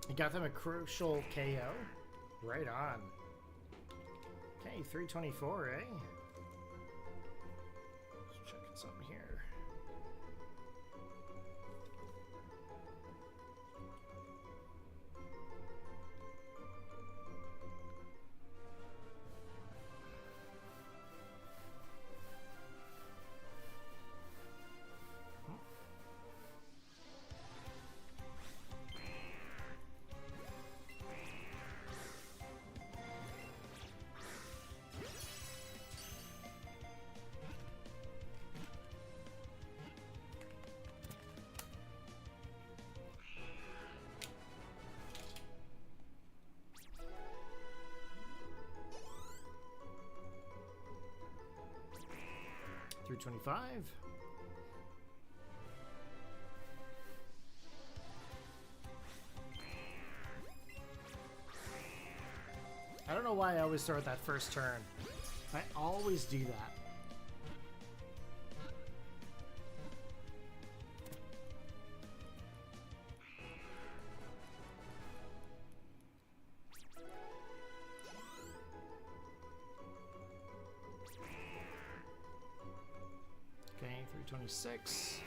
You got them a crucial KO. Right on. Okay, 324, eh? Let's check something here. $325. I don't know why I always start that first turn. I always do that. Okay, 326.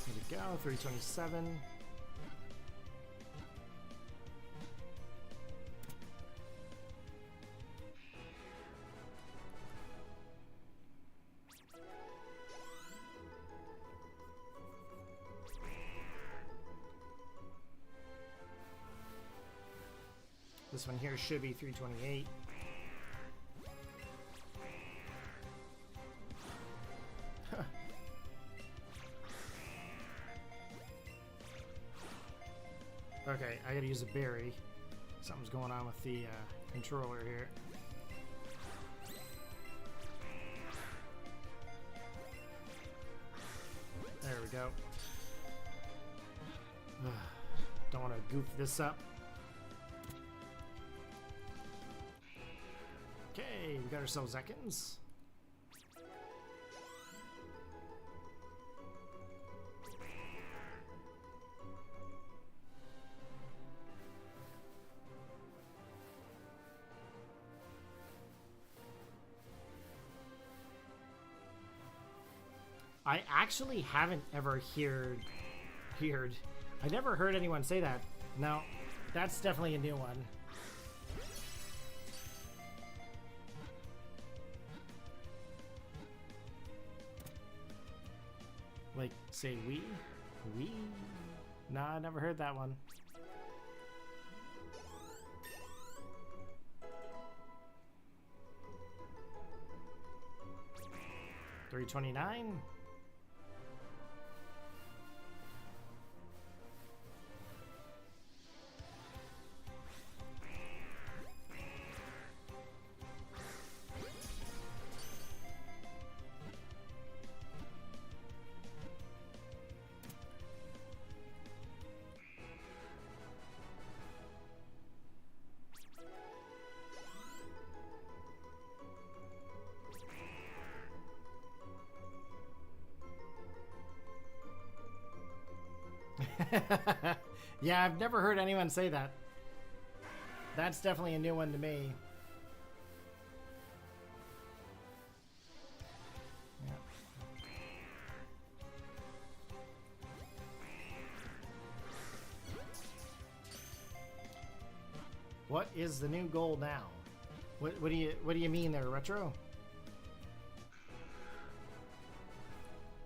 Here we go, 327. This one here should be 328. Okay, I gotta use a berry. Something's going on with the controller here. There we go. Don't want to goof this up. Okay, we got ourselves Ekans. I actually haven't ever heard. I never heard anyone say that. No, that's definitely a new one. Like, say we? We? Nah, I never heard that one. $3.29. Yeah, I've never heard anyone say that. That's definitely a new one to me. Yeah. What is the new goal now? What do you mean there, Retro?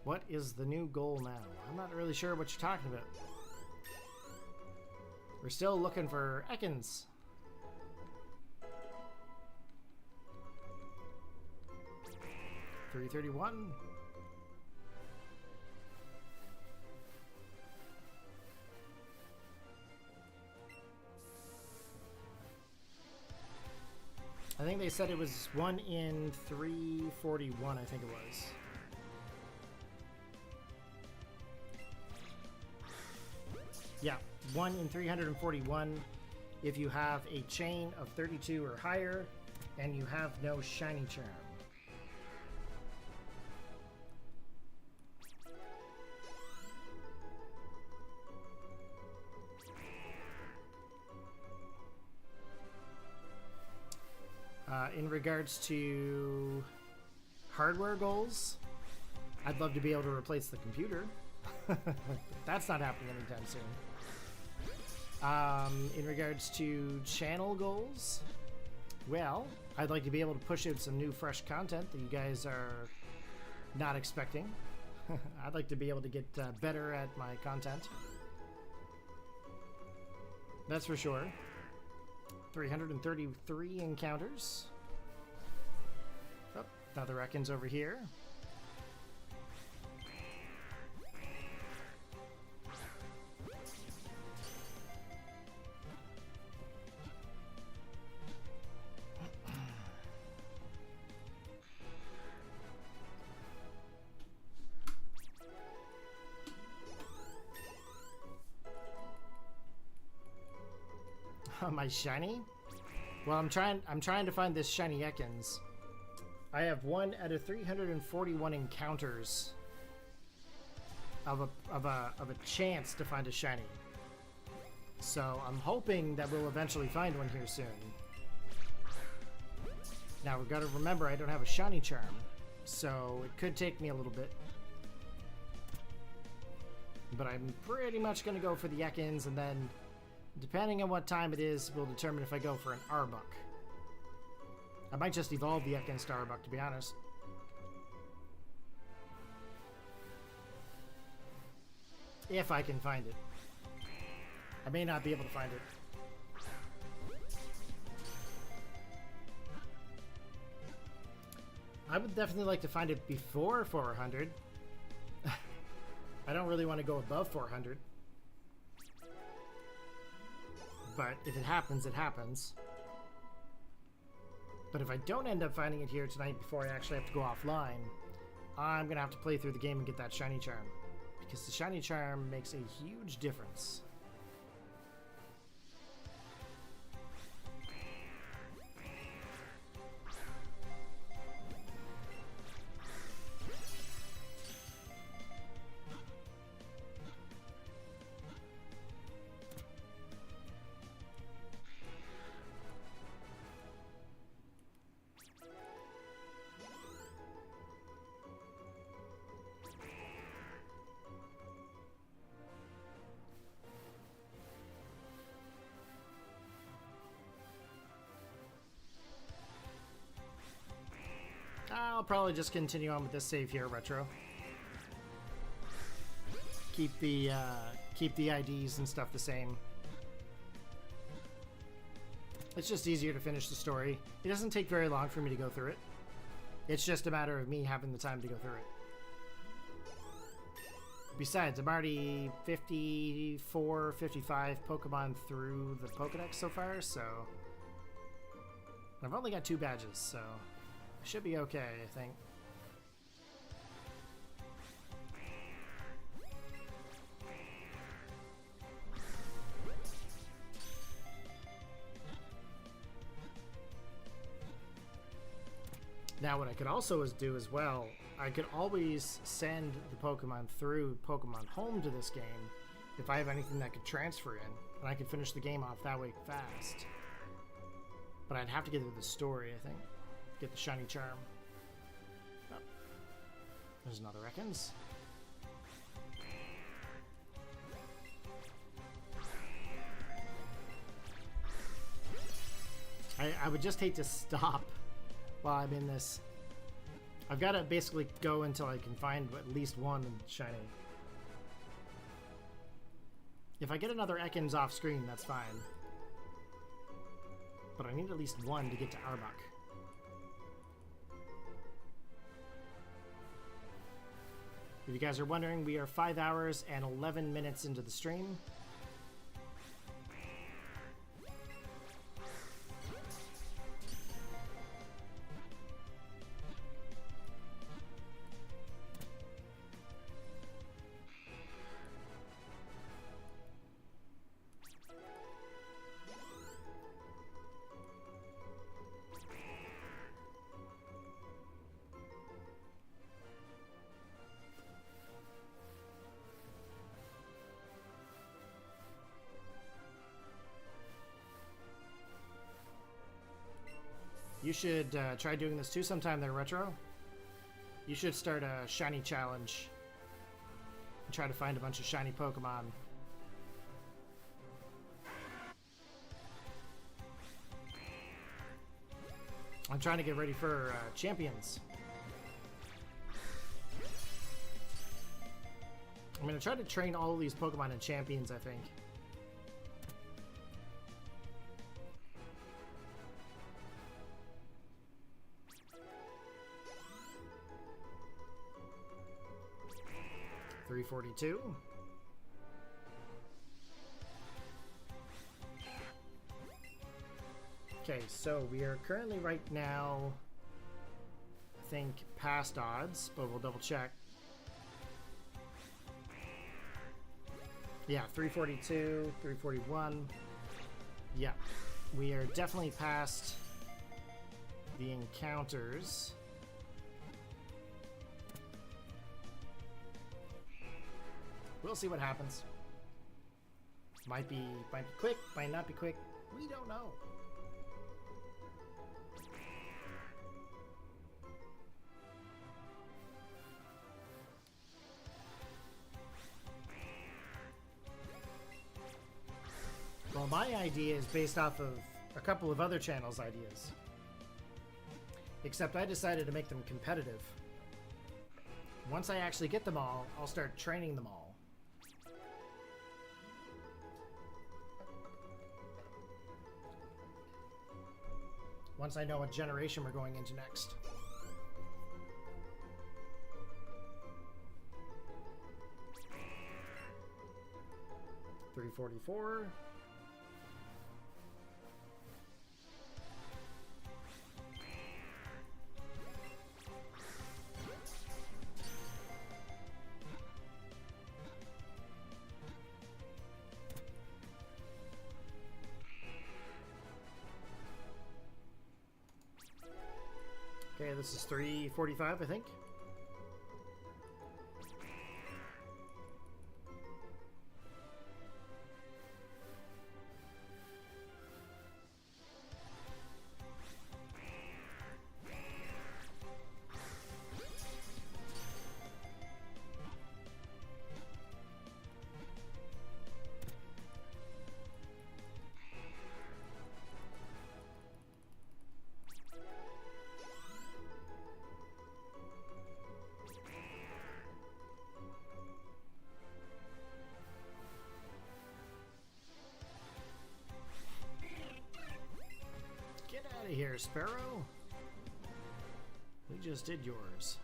What is the new goal now? I'm not really sure what you're talking about. We're still looking for Ekans. $3.31. I think they said it was 1 in 341, I think it was. Yeah, 1 in 341 if you have a chain of 32 or higher and you have no shiny charm. In regards to hardware goals, I'd love to be able to replace the computer. That's not happening anytime soon. In regards to channel goals, well, I'd like to be able to push out some new fresh content that you guys are not expecting. I'd like to be able to get better at my content. That's for sure. 333 encounters. Oh, another Ekans over here. My shiny? Well, I'm trying to find this shiny Ekans. I have 1 out of 341 encounters of a chance to find a shiny. So I'm hoping that we'll eventually find one here soon. Now we've got to remember I don't have a shiny charm, so it could take me a little bit. But I'm pretty much going to go for the Ekans, and then depending on what time it is, will determine if I go for an Arbok. I might just evolve the Ekans to Arbok, to be honest. If I can find it. I may not be able to find it. I would definitely like to find it before 400. I don't really want to go above 400. But if it happens, it happens. But if I don't end up finding it here tonight before I actually have to go offline, I'm going to have to play through the game and get that shiny charm. Because the shiny charm makes a huge difference. I'll probably just continue on with this save here, Retro. Keep the IDs and stuff the same. It's just easier to finish the story. It doesn't take very long for me to go through it. It's just a matter of me having the time to go through it. Besides, I'm already 54, 55 Pokemon through the Pokedex so far, so... I've only got 2 badges, so I should be okay, I think. Now, what I could also do as well, I could always send the Pokemon through Pokemon Home to this game if I have anything that could transfer in, and I could finish the game off that way fast. But I'd have to get through the story, I think. Get the Shiny Charm. Oh. There's another Ekans. I would just hate to stop while I'm in this. I've got to basically go until I can find at least one shiny. If I get another Ekans off screen, that's fine. But I need at least one to get to Arbok. If you guys are wondering, we are 5 hours and 11 minutes into the stream. You should try doing this too sometime there, Retro. You should start a shiny challenge and try to find a bunch of shiny Pokemon. I'm trying to get ready for Champions. I'm going to try to train all of these Pokemon in Champions, I think. $342. Okay, so we are currently right now, I think, past odds, but we'll double check. Yeah, 342, 341. Yeah, we are definitely past the encounters. We'll see what happens. Might be quick, might not be quick. We don't know. Well, my idea is based off of a couple of other channels' ideas. Except I decided to make them competitive. Once I actually get them all, I'll start training them all. Once I know what generation we're going into next. $344. Okay, this is 345, I think. Sparrow. We just did yours.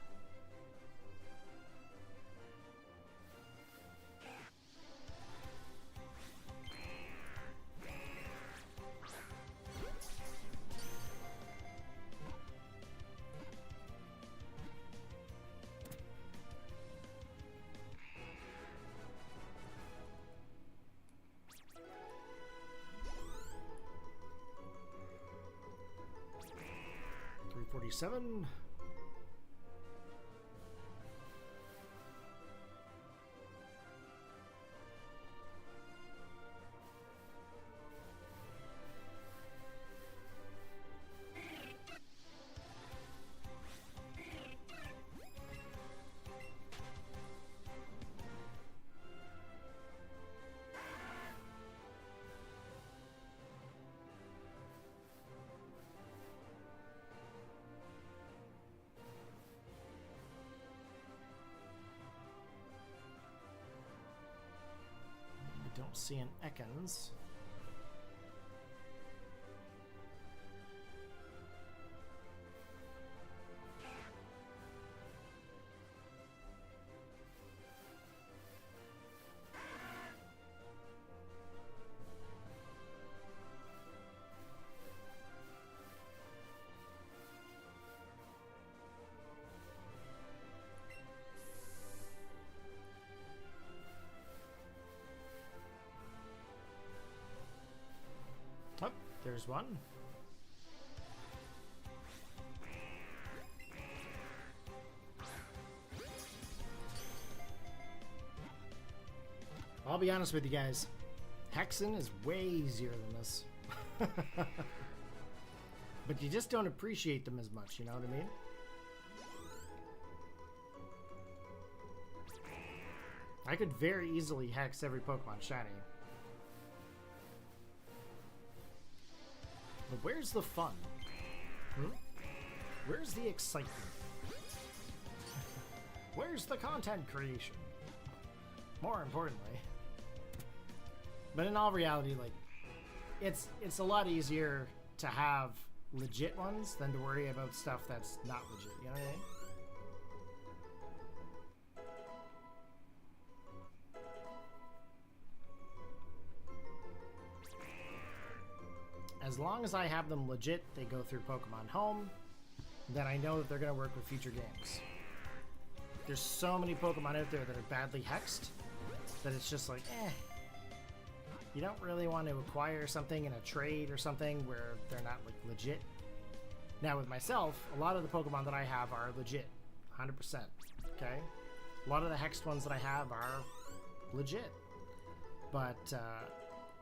$347. Don't see an Ekans. Oh, there's one. I'll be honest with you guys. Hexing is way easier than this. But you just don't appreciate them as much, you know what I mean? I could very easily hex every Pokemon shiny. But where's the fun? Where's the excitement? Where's the content creation? More importantly. But in all reality, like, it's a lot easier to have legit ones than to worry about stuff that's not legit, you know what I mean? As long as I have them legit, they go through Pokemon Home, then I know that they're going to work with future games. There's so many Pokemon out there that are badly hexed that it's just like, you don't really want to acquire something in a trade or something where they're not like legit. Now with myself, a lot of the Pokemon that I have are legit, 100%, okay? A lot of the hexed ones that I have are legit, but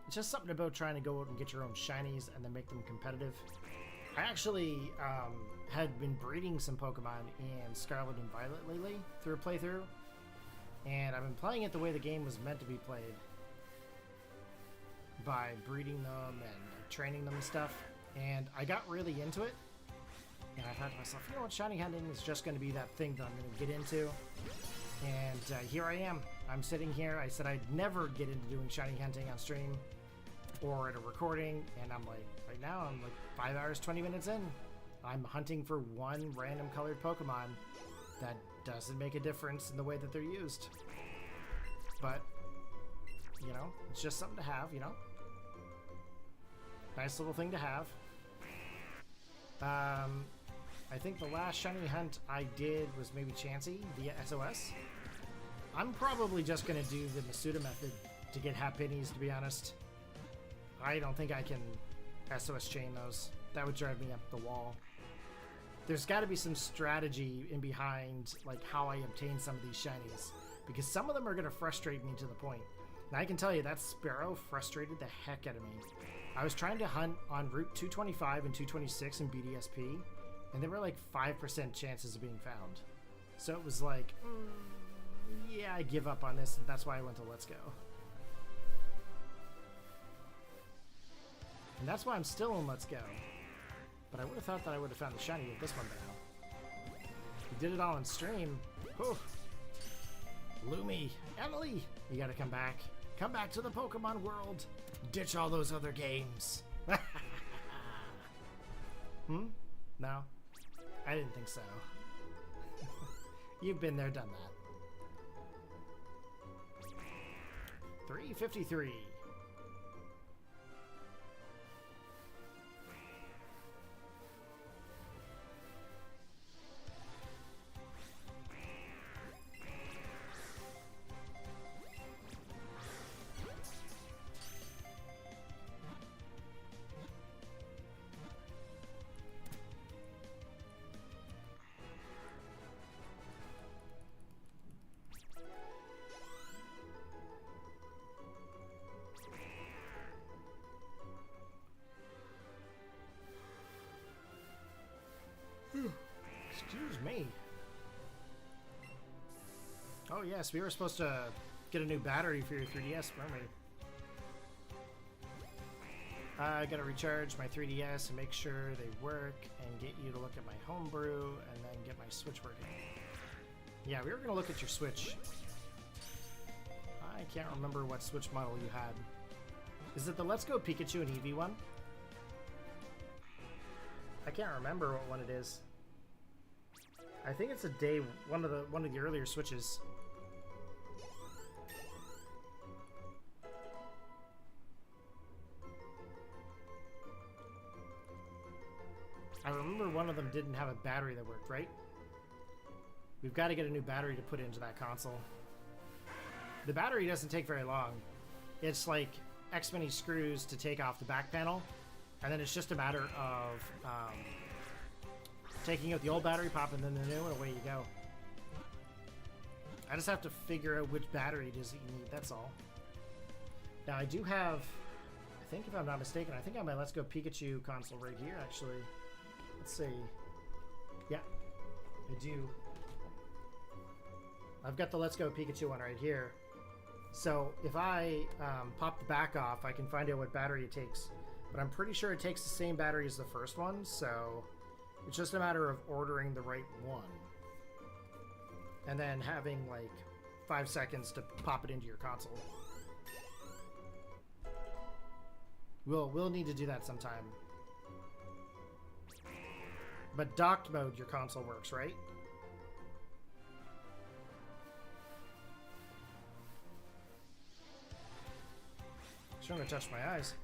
it's just something about trying to go out and get your own shinies and then make them competitive. I actually had been breeding some Pokemon in Scarlet and Violet lately through a playthrough, and I've been playing it the way the game was meant to be played, by breeding them and training them and stuff, and I got really into it, and I thought to myself, you know what, shiny hunting is just going to be that thing that I'm going to get into, and here I am. I'm sitting here. I said I'd never get into doing shiny hunting on stream or at a recording, and I'm like, right now I'm like 5 hours 20 minutes in. I'm hunting for one random colored Pokemon that doesn't make a difference in the way that they're used, but you know, it's just something to have, you know, nice little thing to have. I think the last shiny hunt I did was maybe Chansey via SOS. I'm probably just gonna do the Masuda method to get Happinies, to be honest. I don't think I can SOS chain those. That would drive me up the wall. There's got to be some strategy in behind like how I obtain some of these shinies, because some of them are going to frustrate me to the point. And I can tell you that Sparrow frustrated the heck out of me. I was trying to hunt on Route 225 and 226 in BDSP, and there were like 5% chances of being found. So it was like, yeah, I give up on this, and that's why I went to Let's Go. And that's why I'm still in Let's Go. But I would have thought that I would have found the shiny with this one by now. We did it all on stream. Whew. Lumi, Emily, you gotta come back. Come back to the Pokemon world. Ditch all those other games. No? I didn't think so. You've been there, done that. 353. Excuse me. Oh yes, we were supposed to get a new battery for your 3DS, weren't we? I gotta recharge my 3DS and make sure they work and get you to look at my homebrew and then get my Switch working. Yeah, we were gonna look at your Switch. I can't remember what Switch model you had. Is it the Let's Go Pikachu and Eevee one? I can't remember what one it is. I think it's one of the earlier Switches. I remember one of them didn't have a battery that worked, right? We've got to get a new battery to put into that console. The battery doesn't take very long. It's like X many screws to take off the back panel, and then it's just a matter of taking out the old battery, popping in the new, and away you go. I just have to figure out which battery it is that you need, that's all. Now I do have, I think if I'm not mistaken, I think I have my Let's Go Pikachu console right here, actually. Let's see. Yeah, I do. I've got the Let's Go Pikachu one right here. So if I pop the back off, I can find out what battery it takes. But I'm pretty sure it takes the same battery as the first one, so it's just a matter of ordering the right one. And then having like 5 seconds to pop it into your console. We'll need to do that sometime. But docked mode, your console works, right? Trying to touch my eyes.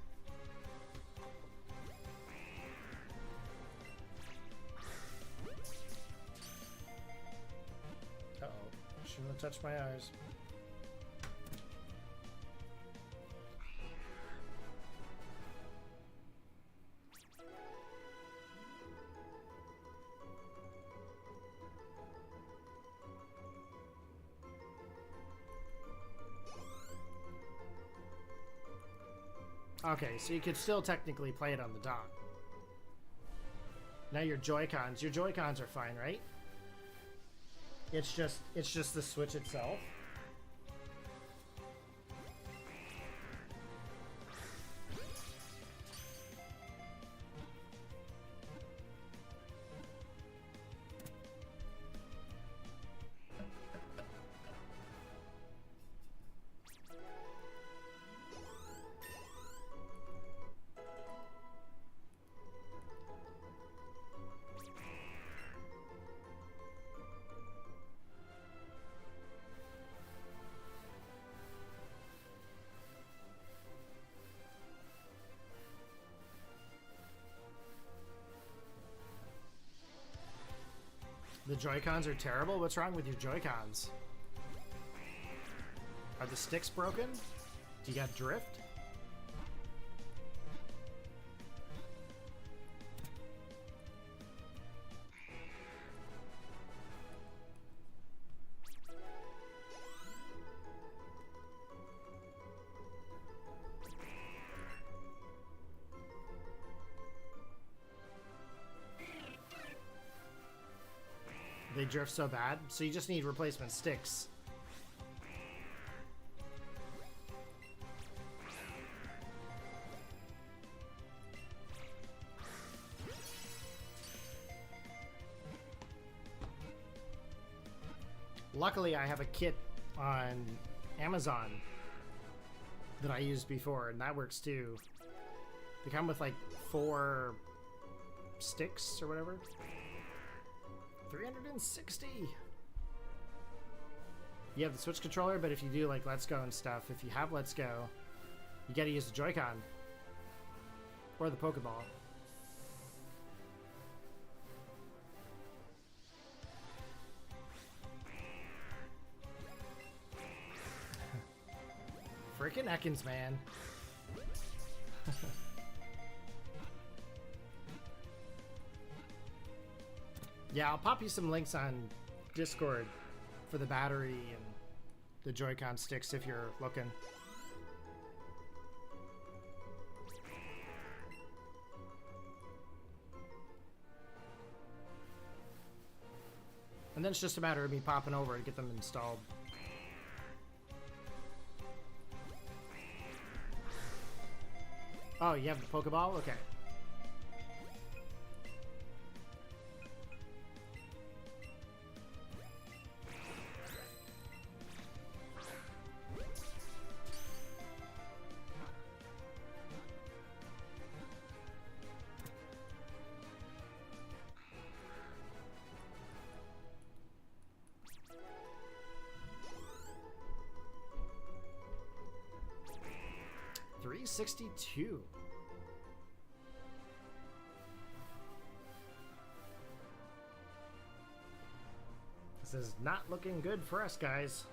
Uh-oh. Shouldn't have touched my eyes. Okay, so you could still technically play it on the dock. Now your Joy-Cons are fine, right? It's just the Switch itself. The Joy-Cons are terrible? What's wrong with your Joy-Cons? Are the sticks broken? Do you got drift? They drift so bad, so you just need replacement sticks. Luckily, I have a kit on Amazon that I used before, and that works too. They come with like 4 sticks or whatever. 360. You have the Switch controller, but if you do like Let's Go and stuff, if you have Let's Go, you gotta use the Joy-Con or the Pokeball. Frickin' Ekans, man. Yeah, I'll pop you some links on Discord for the battery and the Joy-Con sticks if you're looking. And then it's just a matter of me popping over to get them installed. Oh, you have the Pokeball? Okay. $362. This is not looking good for us, guys.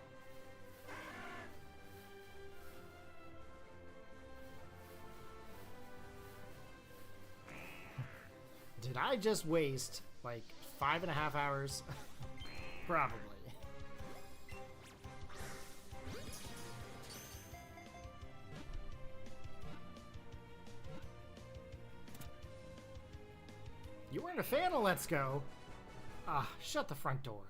Did I just waste like 5.5 hours? Probably. You weren't a fan of Let's Go. Ah, shut the front door.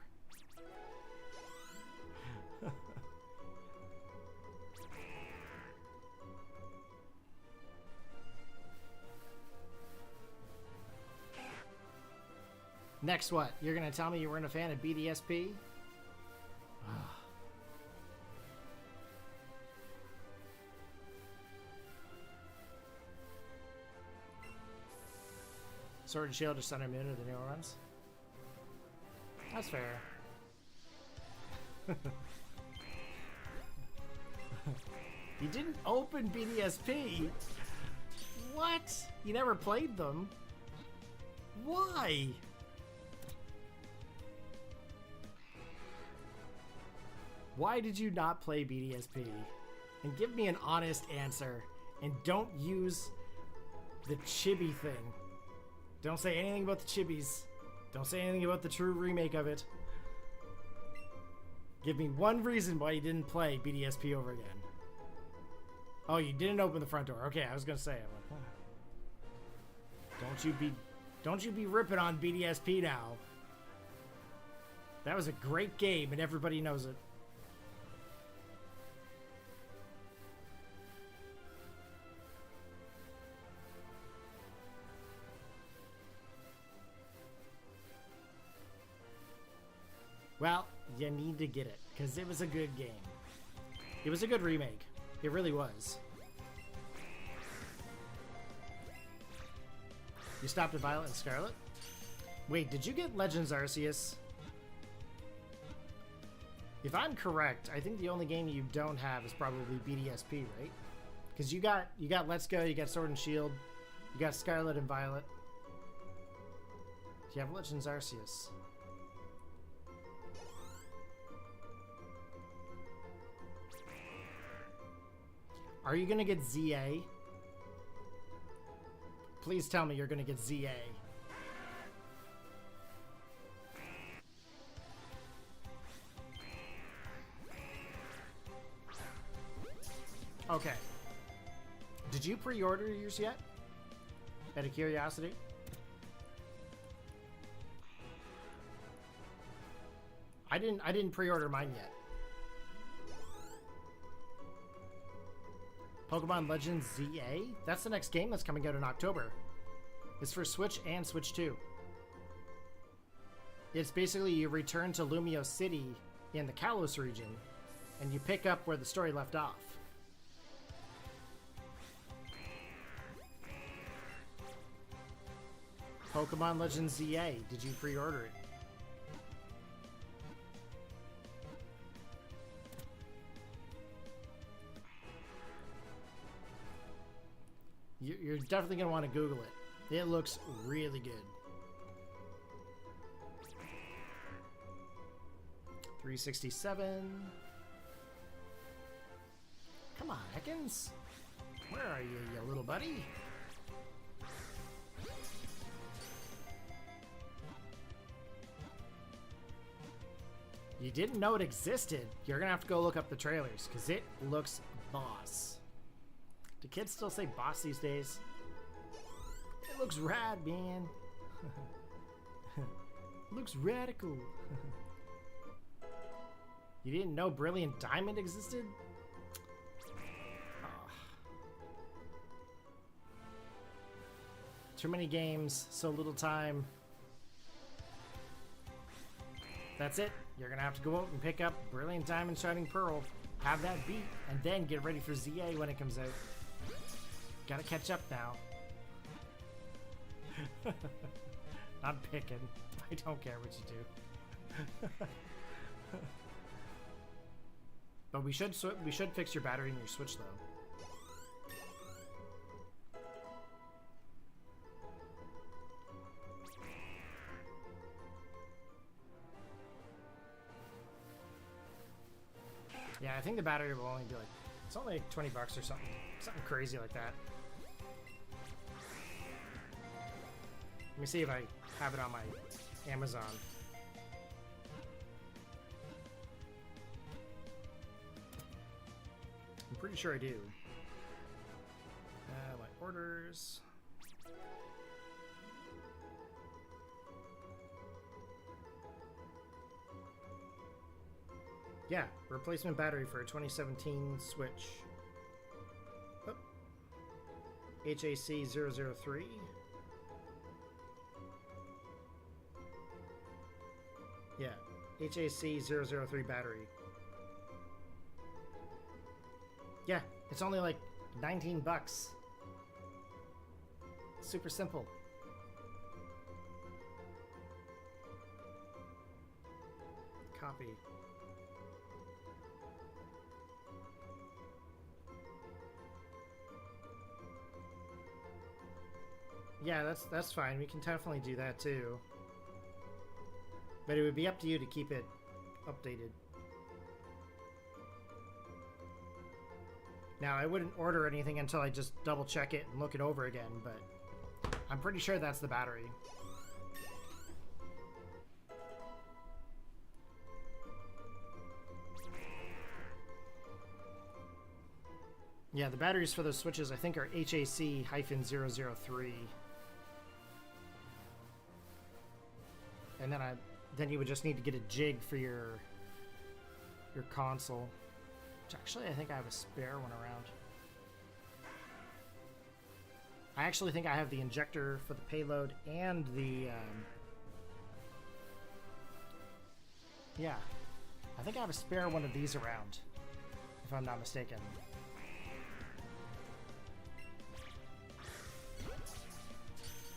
Next what? You're gonna tell me you weren't a fan of BDSP? Sword and Shield are Sun and Moon are the newer ones. That's fair. You didn't open BDSP? What? You never played them? Why? Why did you not play BDSP? And give me an honest answer. And don't use the chibi thing. Don't say anything about the chibis. Don't say anything about the true remake of it. Give me one reason why you didn't play BDSP over again. Oh, you didn't open the front door. Okay, I was gonna say, I'm like, don't you be ripping on BDSP now. That was a great game and everybody knows it. Well, you need to get it, because it was a good game. It was a good remake. It really was. You stopped at Violet and Scarlet? Wait, did you get Legends Arceus? If I'm correct, I think the only game you don't have is probably BDSP, right? Because you got Let's Go, you got Sword and Shield, you got Scarlet and Violet. Do you have Legends Arceus? Are you gonna get ZA? Please tell me you're gonna get ZA. Okay. Did you pre-order yours yet? Out of curiosity? I didn't pre-order mine yet. Pokemon Legends ZA? That's the next game that's coming out in October. It's for Switch and Switch 2. It's basically you return to Lumio City in the Kalos region, and you pick up where the story left off. Pokemon Legends ZA. Did you pre-order it? You're definitely going to want to Google it. It looks really good. 367. Come on, Ekans. Where are you, you little buddy? You didn't know it existed? You're gonna have to go look up the trailers, because it looks boss. Do kids still say boss these days? It looks rad, man. Looks radical. You didn't know Brilliant Diamond existed? Oh. Too many games, so little time. That's it. You're gonna have to go out and pick up Brilliant Diamond Shining Pearl, have that beat, and then get ready for ZA when it comes out. Gotta catch up now. I'm picking. I don't care what you do. But we should fix your battery in your Switch, though. Yeah, I think the battery will only be like, it's only like 20 bucks or something crazy like that. Let me see if I have it on my Amazon. I'm pretty sure I do. My orders. Yeah, replacement battery for a 2017 Switch. Oh. HAC003. Yeah, HAC003 battery. Yeah, it's only like 19 bucks. Super simple. Copy. Yeah, that's fine. We can definitely do that too. But it would be up to you to keep it updated. Now, I wouldn't order anything until I just double check it and look it over again, but I'm pretty sure that's the battery. Yeah, the batteries for those Switches I think are HAC-003. And then you would just need to get a jig for your console. Which actually I think I have a spare one around. I actually think I have the injector for the payload and the yeah. I think I have a spare one of these around, if I'm not mistaken.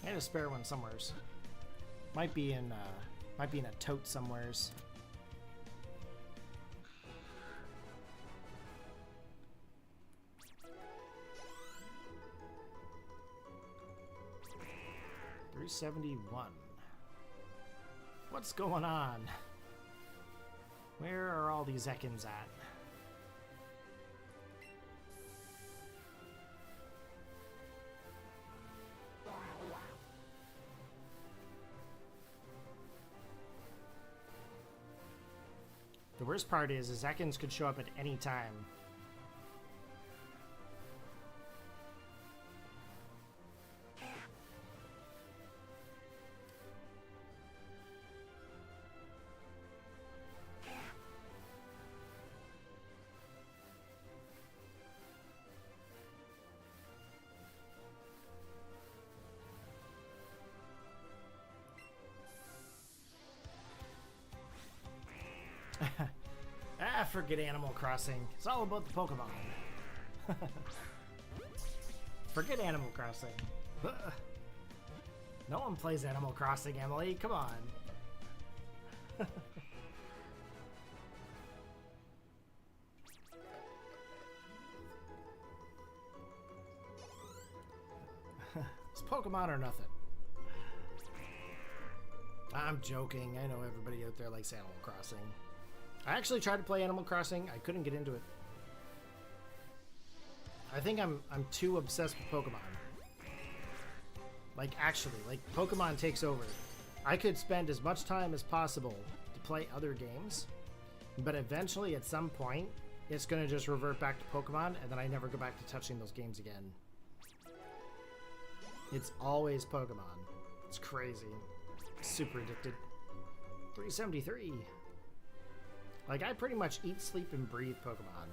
I had a spare one somewheres. Might be in a tote somewheres. $371. What's going on? Where are all these Ekans at? The worst part is Ekans could show up at any time. Forget Animal Crossing. It's all about the Pokemon. Forget Animal Crossing. No one plays Animal Crossing, Emily. Come on. It's Pokemon or nothing. I'm joking. I know everybody out there likes Animal Crossing. I actually tried to play Animal Crossing. I couldn't get into it. I think I'm too obsessed with Pokemon. Like, actually, like, Pokemon takes over. I could spend as much time as possible to play other games, but eventually, at some point, it's going to just revert back to Pokemon, and then I never go back to touching those games again. It's always Pokemon. It's crazy. Super addicted. 373. Like, I pretty much eat, sleep, and breathe Pokemon.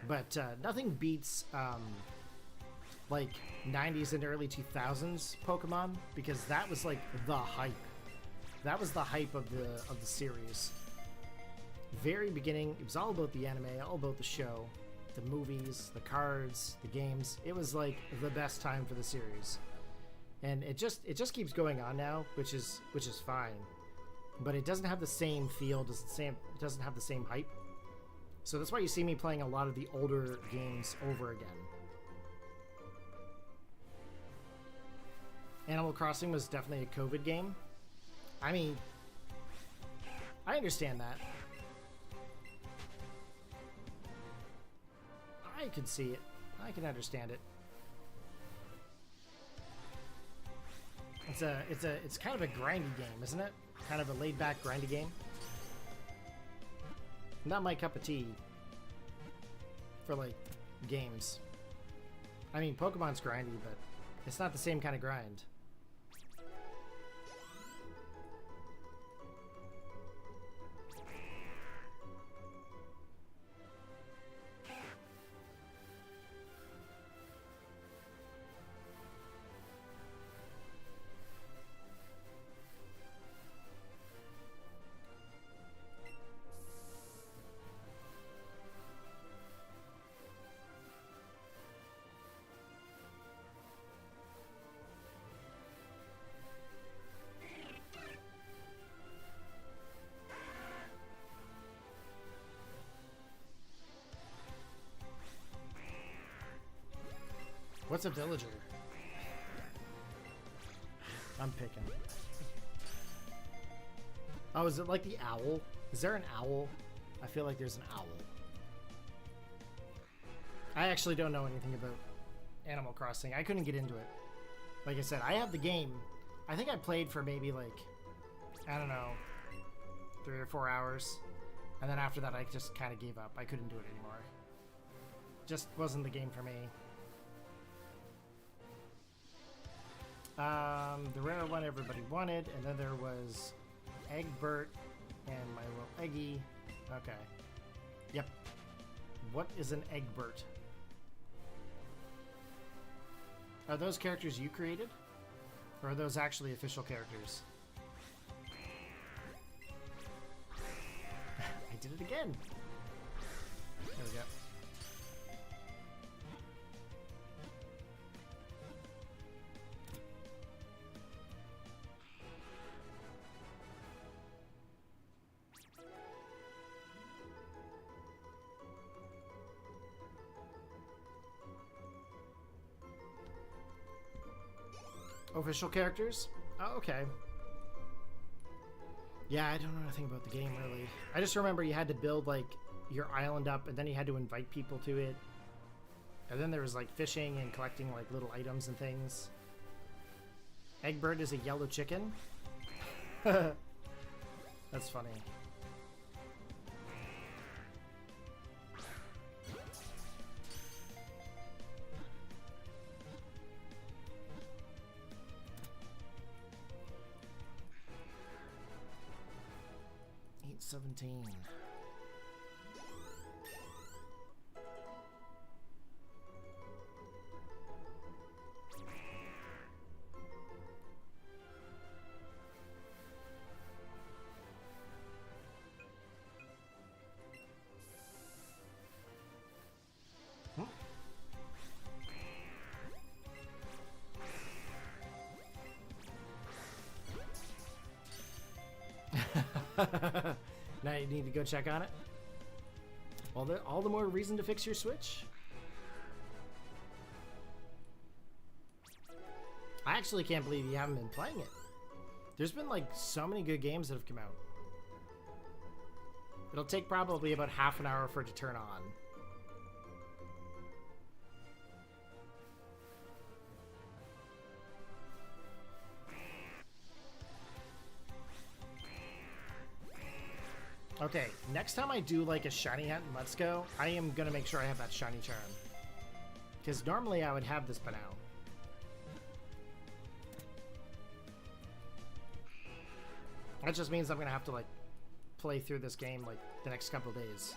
But nothing beats like 90s and early 2000s Pokemon, because that was like the hype. That was the hype of the series. Very beginning, it was all about the anime, all about the show, the movies, the cards, the games. It was like the best time for the series, and it just keeps going on now, which is fine. But it doesn't have the same feel, it doesn't have the same hype. So that's why you see me playing a lot of the older games over again. Animal Crossing was definitely a COVID game. I mean, I understand that. I can see it. I can understand it. It's kind of a grindy game, isn't it? Kind of a laid-back grindy game. Not my cup of tea for, like, games. I mean, Pokemon's grindy, but it's not the same kind of grind. What's a villager? I'm picking. Oh, is it like the owl? Is there an owl? I feel like there's an owl. I actually don't know anything about Animal Crossing. I couldn't get into it. Like I said, I have the game. I think I played for maybe like, I don't know, 3 or 4 hours. And then after that, I just kind of gave up. I couldn't do it anymore. Just wasn't the game for me. The rare one everybody wanted, and then there was Egbert and my little Eggie. Okay. Yep. What is an Egbert? Are those characters you created? Or are those actually official characters? I did it again. There we go. Official characters? Oh, okay. Yeah, I don't know anything about the game, really. I just remember you had to build, like, your island up, and then you had to invite people to it. And then there was, like, fishing and collecting, like, little items and things. Egbert is a yellow chicken? That's funny. $8.17. Now you need to go check on it. All the more reason to fix your Switch. I actually can't believe you haven't been playing it. There's been like so many good games that have come out. It'll take probably about half an hour for it to turn on. Okay, next time I do like a shiny hunt in Let's Go, I am gonna make sure I have that shiny charm. Because normally I would have this by now. That just means I'm gonna have to like play through this game like the next couple days.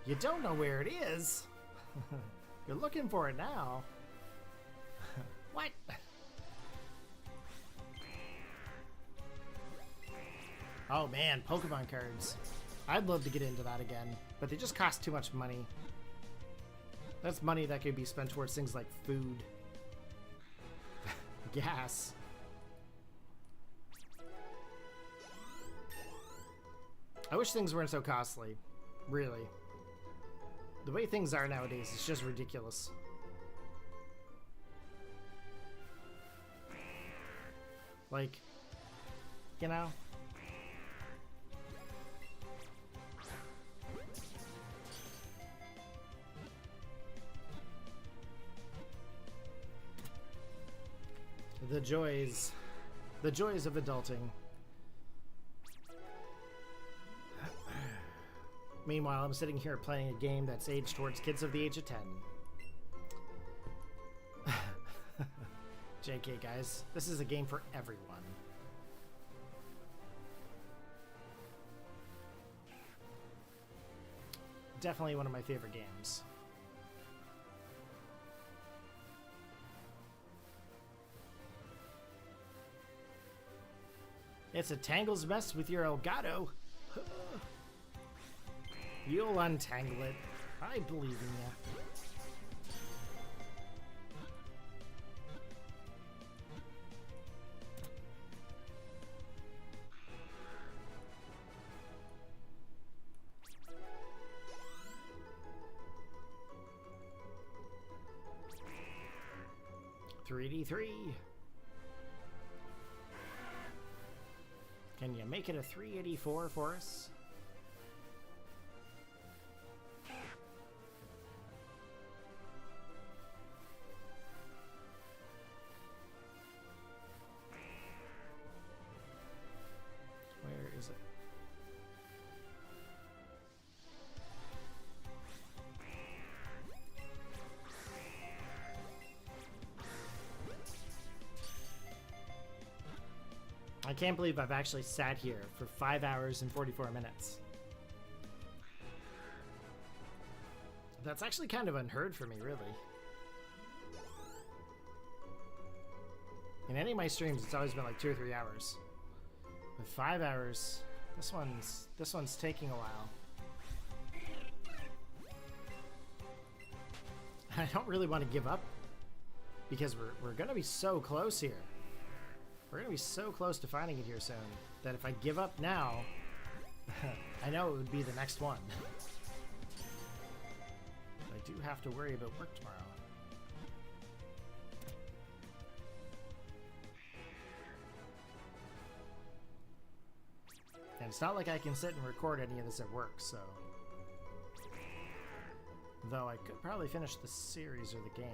You don't know where it is? You're looking for it now. What? Oh man, Pokemon cards. I'd love to get into that again, but they just cost too much money. That's money that could be spent towards things like food. Gas. I wish things weren't so costly. Really. The way things are nowadays is just ridiculous. Like, you know? The joys of adulting. Meanwhile, I'm sitting here playing a game that's aged towards kids of the age of 10. JK, guys. This is a game for everyone. Definitely one of my favorite games. It's a tangle's mess with your Elgato. You'll untangle it. I believe in you. $3D3. Can you make it a 384 for us? Where is it? I can't believe I've actually sat here for 5 hours and 44 minutes. That's actually kind of unheard for me, really. In any of my streams, it's always been like 2 or 3 hours. With 5 hours, this one's taking a while. I don't really want to give up because we're gonna be so close here. We're gonna be so close to finding it here soon that if I give up now, I know it would be the next one. I do have to worry about work tomorrow. And it's not like I can sit and record any of this at work, so... Though I could probably finish the series or the game.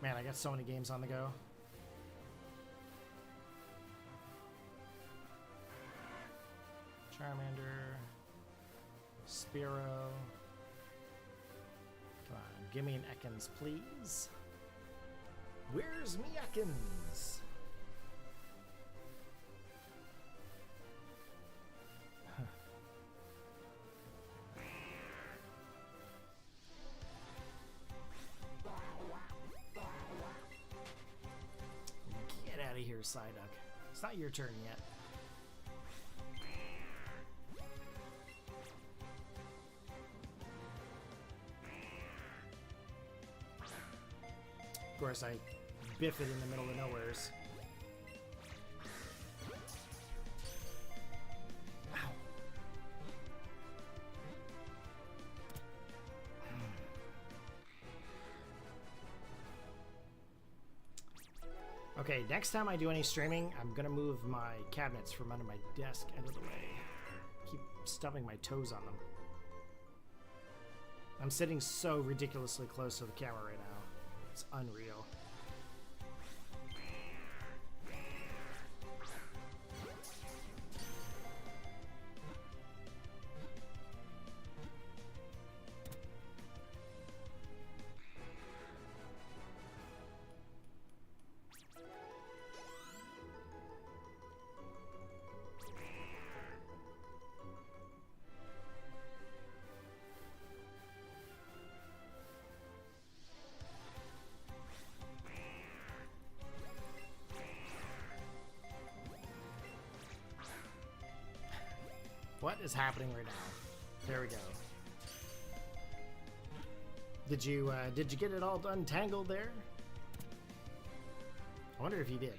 Man, I got so many games on the go. Charmander, Spearow. Come on, give me an Ekans, please. Where's me Ekans? Get out of here, Psyduck. It's not your turn yet. course, I biff it in the middle of nowheres. Ow. Okay, next time I do any streaming, I'm gonna move my cabinets from under my desk out of the way. Keep stubbing my toes on them. I'm sitting so ridiculously close to the camera right now. It's unreal. What is happening right now? There we go. Did you get it all untangled there? I wonder if you did.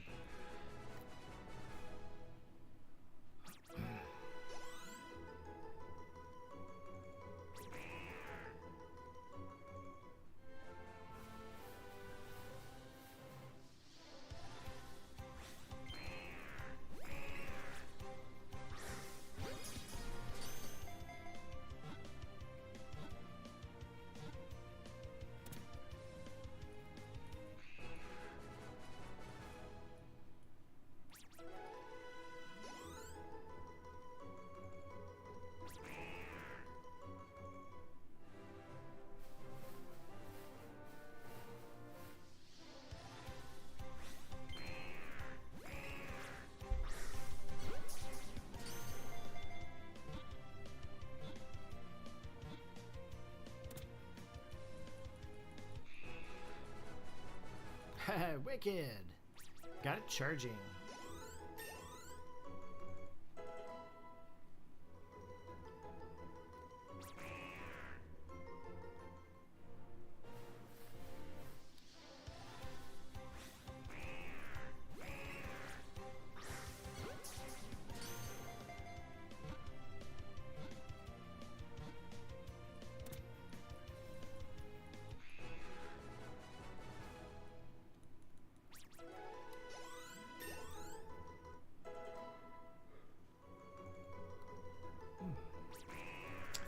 Wicked! Got it charging.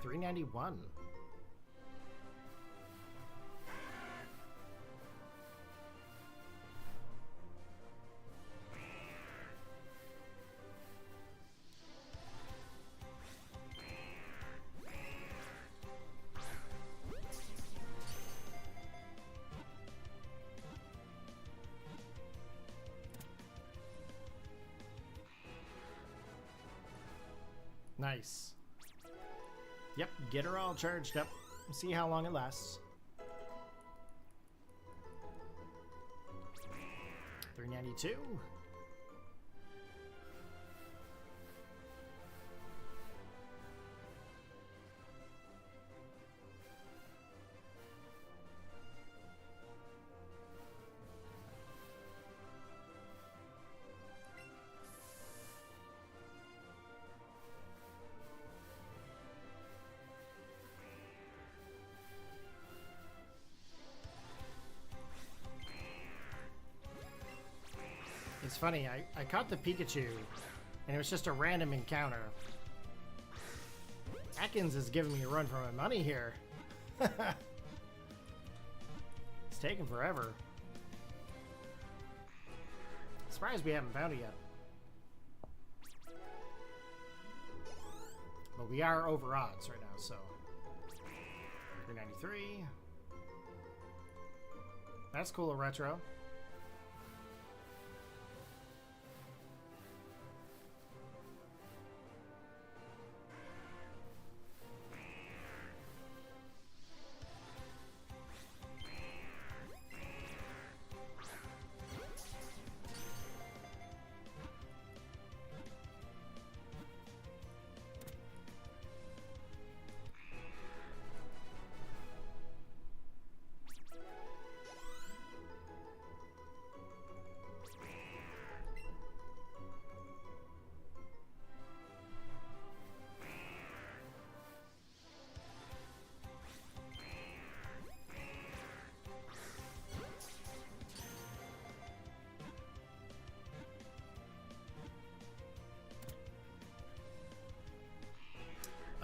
$391. Nice. Yep, get her all charged up. See how long it lasts. $392. It's funny, I caught the Pikachu, and it was just a random encounter. Ekans is giving me a run for my money here. It's taking forever. Surprised we haven't found it yet. But we are over odds right now, so. 393. That's cool, a retro.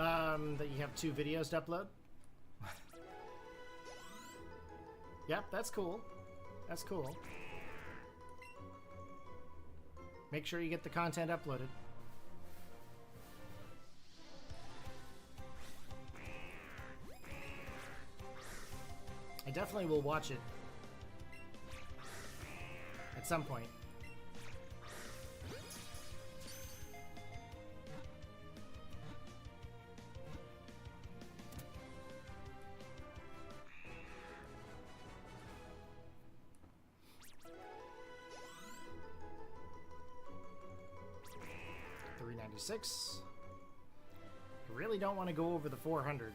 That you have 2 videos to upload. Yep, that's cool. That's cool. Make sure you get the content uploaded. I definitely will watch it at some point. $396. I really don't want to go over the 400.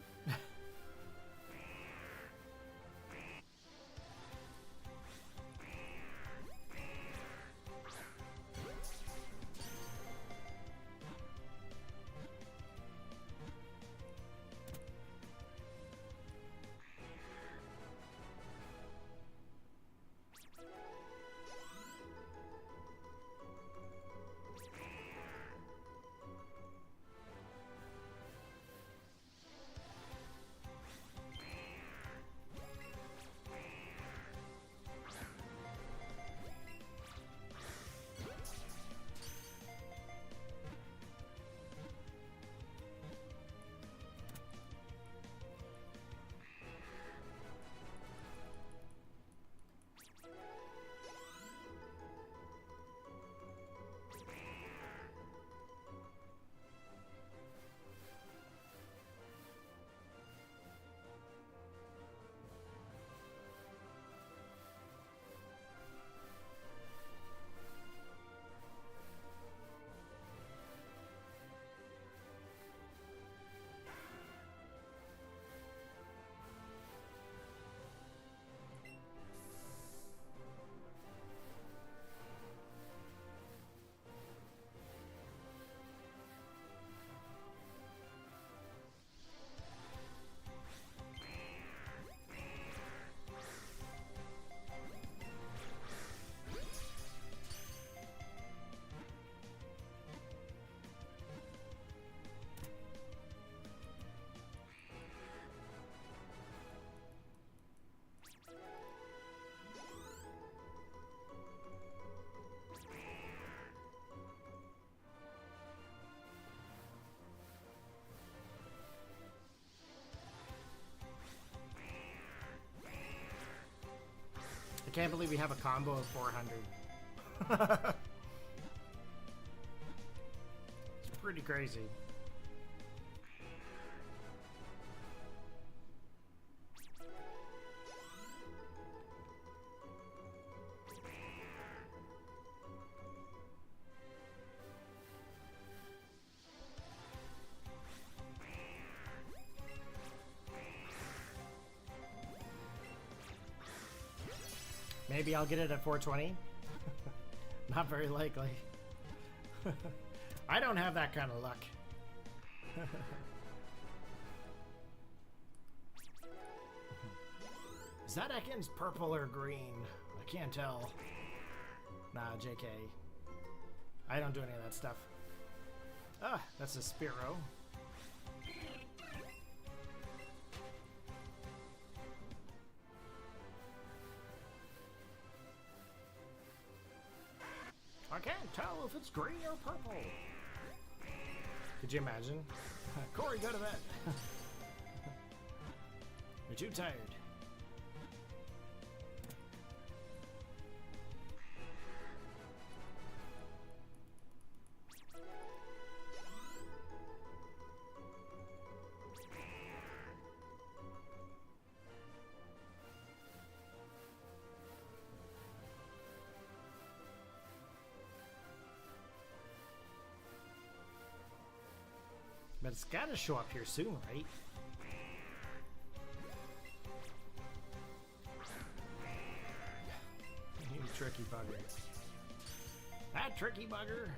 I can't believe we have a combo of 400. It's pretty crazy. Maybe I'll get it at 420. Not very likely. I don't have that kind of luck. Is that Ekans purple or green? I can't tell. Nah, JK. I don't do any of that stuff. Ah, that's a Spearow. I can't tell if it's green or purple. Could you imagine? Corey, go to bed. You're too tired. But it's gotta show up here soon, right? You tricky bugger. That tricky bugger.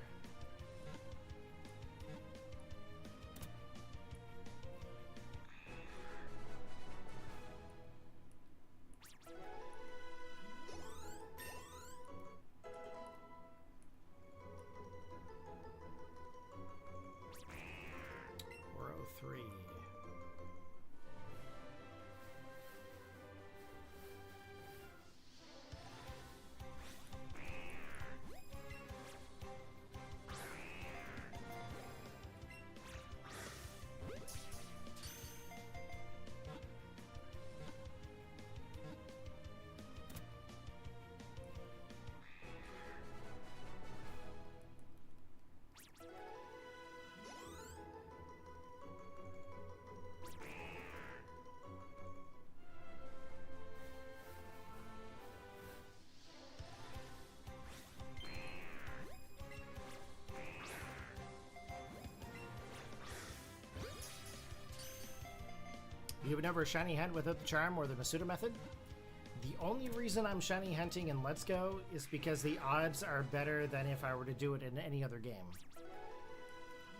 Three. You would never shiny hunt without the charm or the Masuda method? The only reason I'm shiny hunting in Let's Go is because the odds are better than if I were to do it in any other game.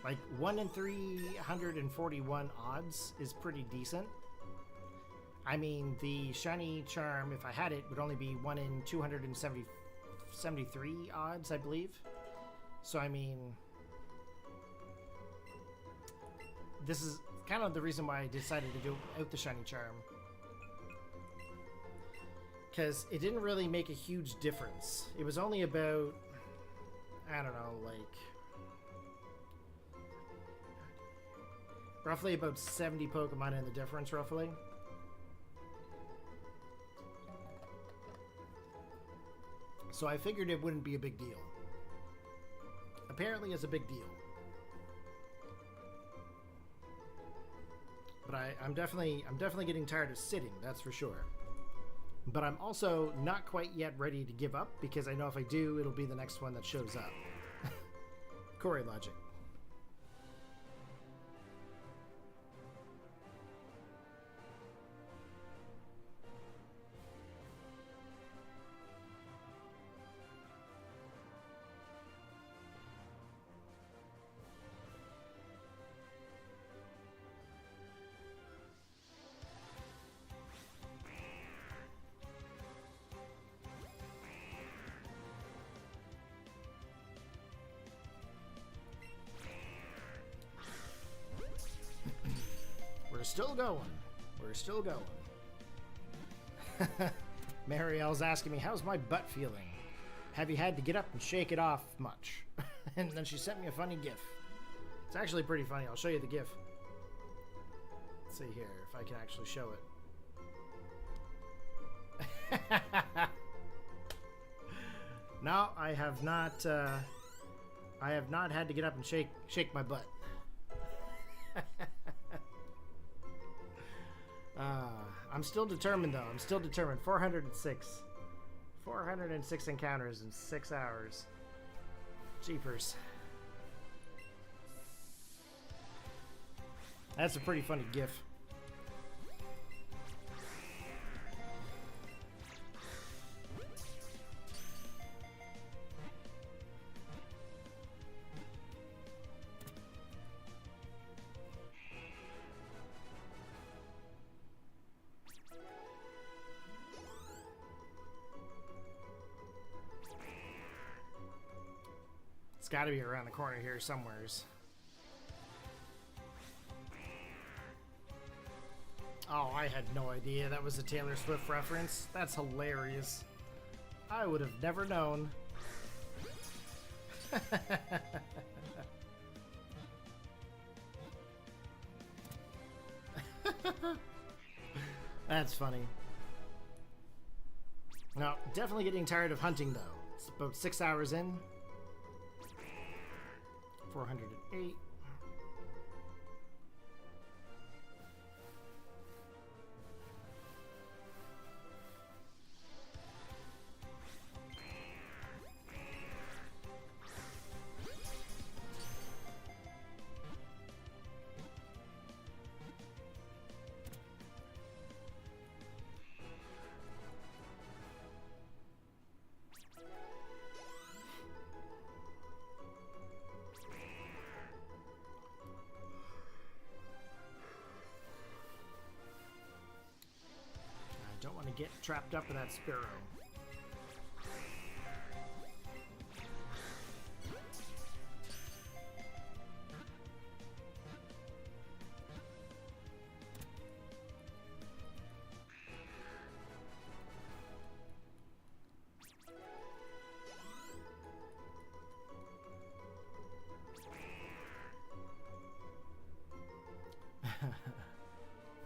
Like 1 in 341 odds is pretty decent. I mean, the shiny charm, if I had it, would only be 1 in 273 odds, I believe. So, I mean, this is kind of the reason why I decided to do out the shiny charm. Because it didn't really make a huge difference. It was only about, I don't know, like, roughly about 70 Pokemon in the difference, roughly. So I figured it wouldn't be a big deal. Apparently it's a big deal. But I'm definitely getting tired of sitting, that's for sure. But I'm also not quite yet ready to give up, because I know if I do, it'll be the next one that shows up. Corey logic. We're still going. We're still going. Marielle's asking me, how's my butt feeling? Have you had to get up and shake it off much? And then she sent me a funny gif. It's actually pretty funny. I'll show you the gif. Let's see here if I can actually show it. No, I have not had to get up and shake my butt. I'm still determined, though. I'm still determined. 406. 406 encounters in 6 hours. Jeepers. That's a pretty funny gif. Got to be around the corner here somewheres. Oh, I had no idea that was a Taylor Swift reference. That's hilarious. I would have never known. That's funny. No, definitely getting tired of hunting, though. It's about 6 hours in. 408. Don't want to get trapped up in that Sparrow.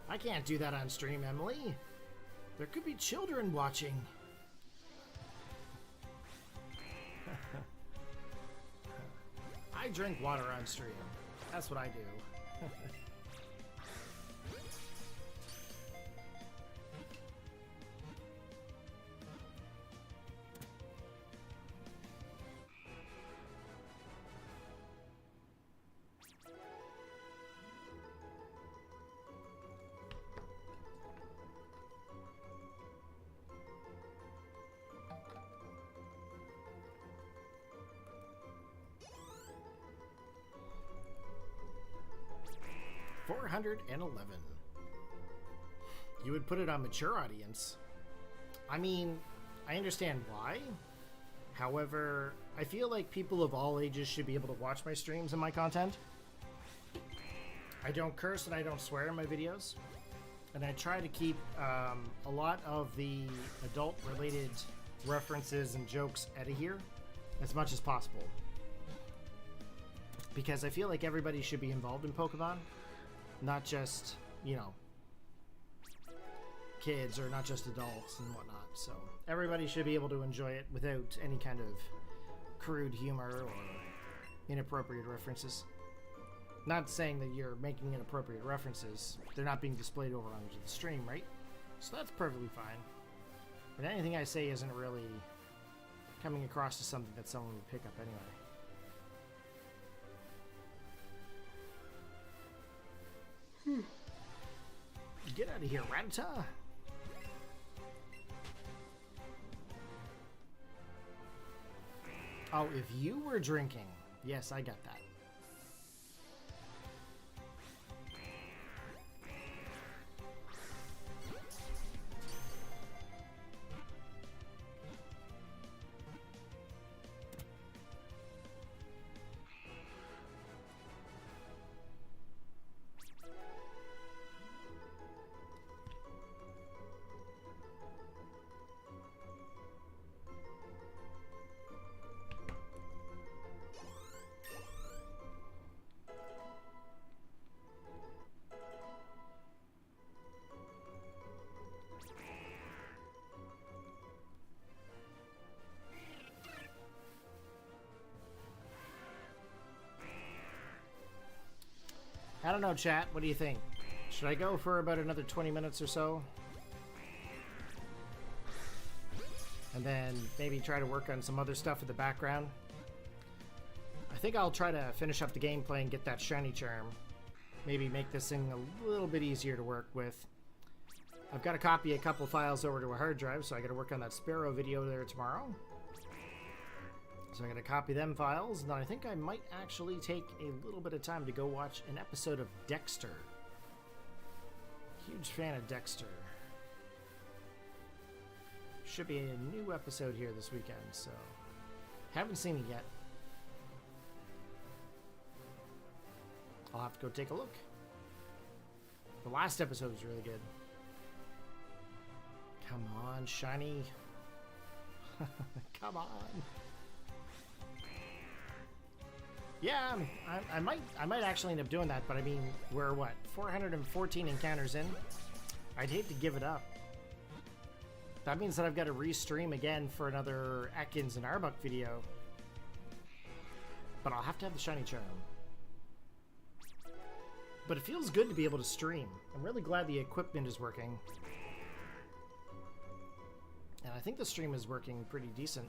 I can't do that on stream, Emily. There could be children watching. I drink water on stream. That's what I do. 411. You would put it on mature audience. I mean, I understand why. However, I feel like people of all ages should be able to watch my streams and my content. I don't curse and I don't swear in my videos. And I try to keep a lot of the adult-related references and jokes out of here as much as possible. Because I feel like everybody should be involved in Pokemon. Not just, you know, kids or not just adults and whatnot. So everybody should be able to enjoy it without any kind of crude humor or inappropriate references. Not saying that you're making inappropriate references. They're not being displayed over on the stream, right? So that's perfectly fine. But anything I say isn't really coming across as something that someone would pick up anyway. Get out of here, Rattata! Oh, if you were drinking. Yes, I got that. I don't know, chat. What do you think? Should I go for about another 20 minutes or so? And then maybe try to work on some other stuff in the background? I think I'll try to finish up the gameplay and get that shiny charm. Maybe make this thing a little bit easier to work with. I've got to copy a couple files over to a hard drive, so I got to work on that Sparrow video there tomorrow. So I'm going to copy them files, and then I think I might actually take a little bit of time to go watch an episode of Dexter. Huge fan of Dexter. Should be a new episode here this weekend, so haven't seen it yet. I'll have to go take a look. The last episode was really good. Come on, shiny. Come on. Yeah, I might actually end up doing that, but I mean, we're what, 414 encounters in? I'd hate to give it up. That means that I've got to restream again for another Ekans and Arbok video. But I'll have to have the shiny charm. But it feels good to be able to stream. I'm really glad the equipment is working. And I think the stream is working pretty decent.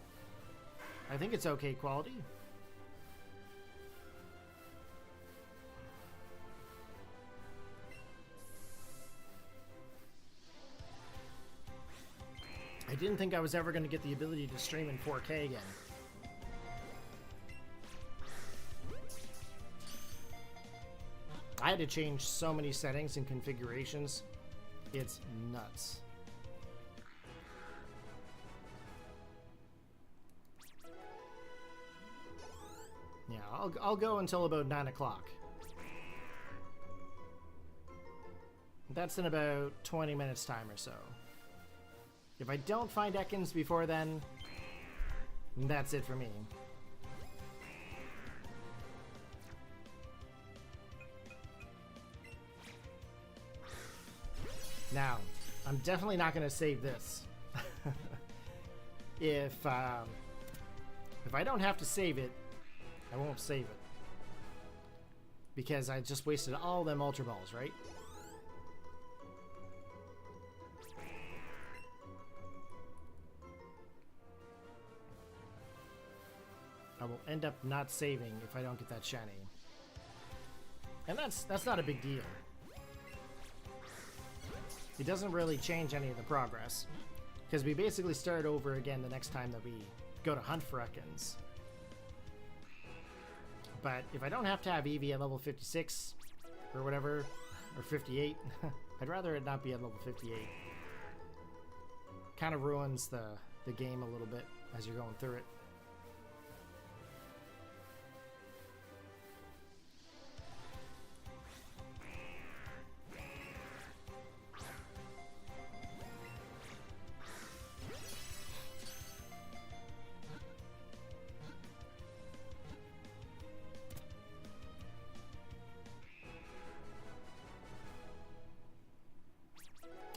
I think it's okay quality. I didn't think I was ever going to get the ability to stream in 4K again. I had to change so many settings and configurations. It's nuts. Yeah, I'll go until about 9 o'clock. That's in about 20 minutes time or so. If I don't find Ekans before then, that's it for me. Now, I'm definitely not going to save this. If I don't have to save it, I won't save it. Because I just wasted all them Ultra Balls, right? I will end up not saving if I don't get that shiny. And that's not a big deal. It doesn't really change any of the progress. Because we basically start over again the next time that we go to hunt for Ekans. But if I don't have to have Eevee at level 56 or whatever, or 58. I'd rather it not be at level 58. Kind of ruins the game a little bit as you're going through it.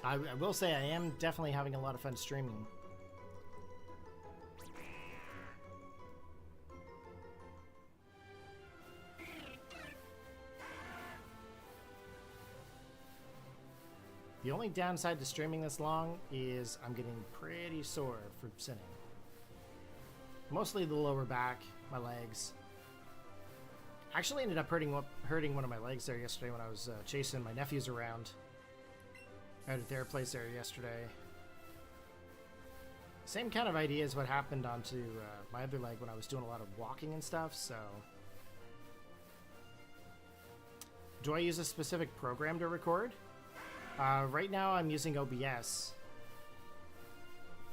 I will say I am definitely having a lot of fun streaming. The only downside to streaming this long is I'm getting pretty sore from sitting. Mostly the lower back, my legs. Actually ended up hurting one of my legs there yesterday when I was chasing my nephews around. Out at their place there yesterday. Same kind of idea as what happened onto my other leg when I was doing a lot of walking and stuff, so... Do I use a specific program to record? Right now I'm using OBS.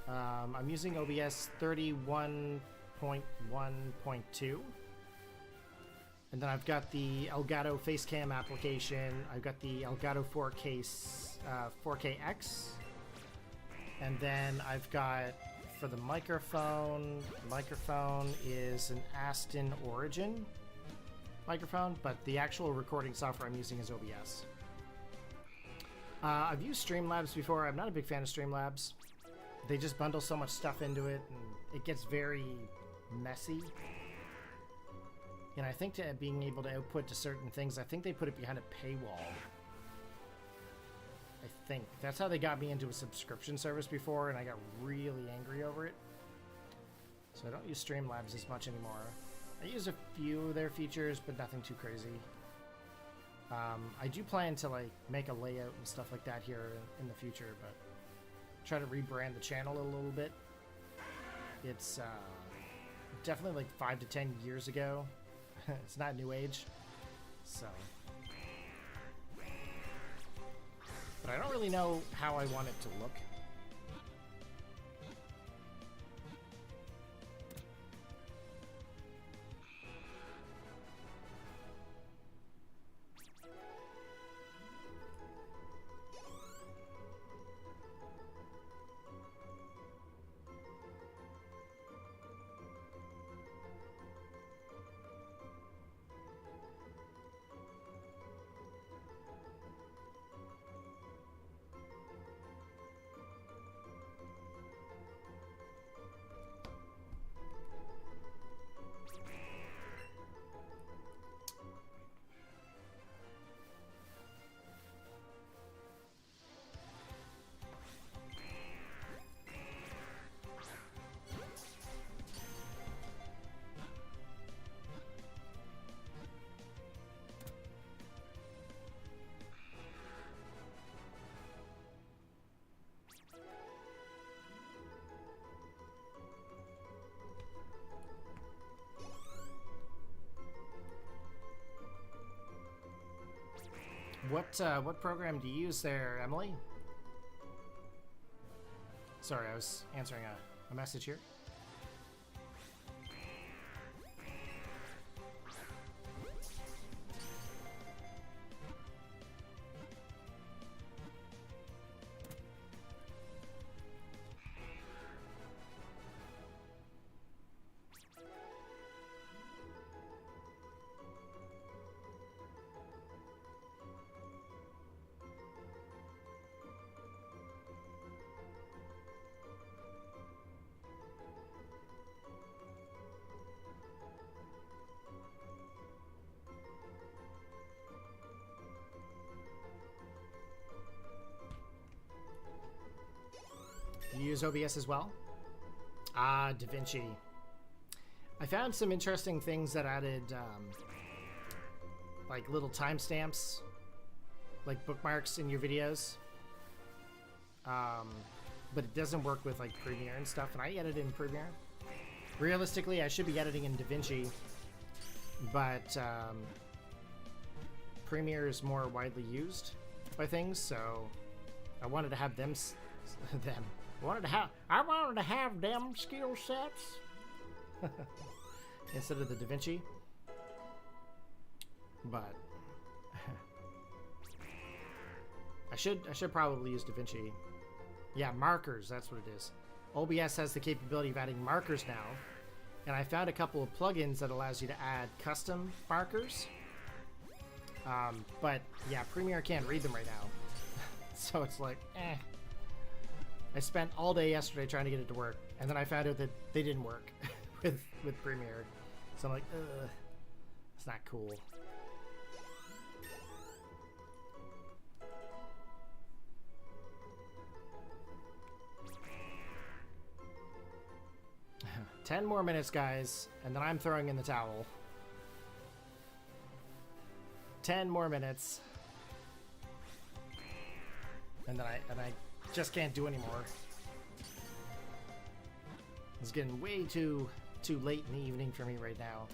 I'm using OBS 31.1.2. And then I've got the Elgato Facecam application. I've got the Elgato 4KX. And then I've got, for the microphone is an Aston Origin microphone, but the actual recording software I'm using is OBS. I've used Streamlabs before. I'm not a big fan of Streamlabs. They just bundle so much stuff into it, and it gets very messy. And I think being able to output to certain things, I think they put it behind a paywall. I think. That's how they got me into a subscription service before, and I got really angry over it. So I don't use Streamlabs as much anymore. I use a few of their features, but nothing too crazy. I do plan to like make a layout and stuff like that here in the future, but try to rebrand the channel a little bit. It's definitely like 5 to 10 years ago. It's not new age, so. But I don't really know how I want it to look. What program do you use there, Emily? Sorry, I was answering a message here. You use OBS as well? DaVinci. I found some interesting things that added like little timestamps, like bookmarks in your videos. But it doesn't work with like Premiere and stuff, and I edit in Premiere. Realistically, I should be editing in DaVinci, but Premiere is more widely used by things, so I wanted to have them. I wanted to have them skill sets instead of the DaVinci. But I should probably use DaVinci. Yeah, markers, that's what it is. OBS has the capability of adding markers now, and I found a couple of plugins that allows you to add custom markers. But yeah, Premiere can't read them right now. So it's like, eh. I spent all day yesterday trying to get it to work, and then I found out that they didn't work with Premiere. So I'm like, ugh, it's not cool. Ten more minutes, guys, and then I'm throwing in the towel. 10 more minutes, and then I just can't do anymore. It's getting way too late in the evening for me right now.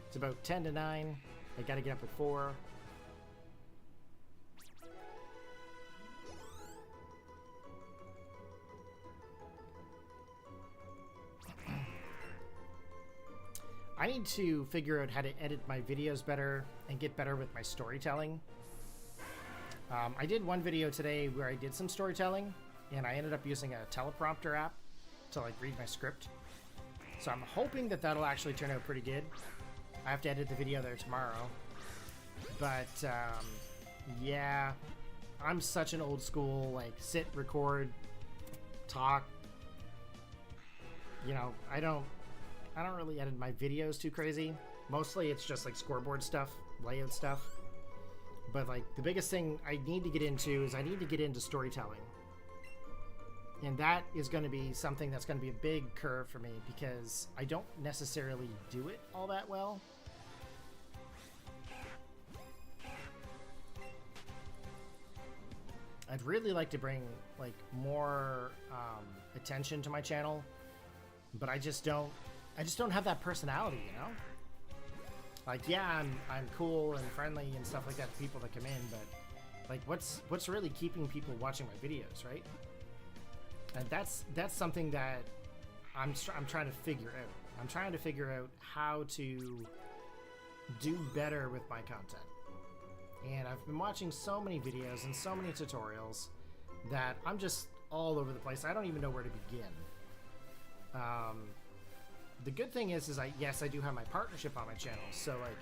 It's about 10 to 9. I gotta get up at 4. I need to figure out how to edit my videos better and get better with my storytelling. I did one video today where I did some storytelling, and I ended up using a teleprompter app to like read my script. So I'm hoping that that'll actually turn out pretty good. I have to edit the video there tomorrow. But yeah, I'm such an old school, like sit, record, talk. You know, I don't really edit my videos too crazy. Mostly it's just like scoreboard stuff, layout stuff. But like the biggest thing I need to get into is I need to get into storytelling. And that is going to be something that's going to be a big curve for me because I don't necessarily do it all that well. I'd really like to bring like more attention to my channel, but I just don't have that personality, you know? Like, yeah, I'm cool and friendly and stuff like that to people that come in, but like what's really keeping people watching my videos, right? And that's something that I'm trying to figure out. I'm trying to figure out how to do better with my content. And I've been watching so many videos and so many tutorials that I'm just all over the place. I don't even know where to begin. The good thing is I do have my partnership on my channel, so like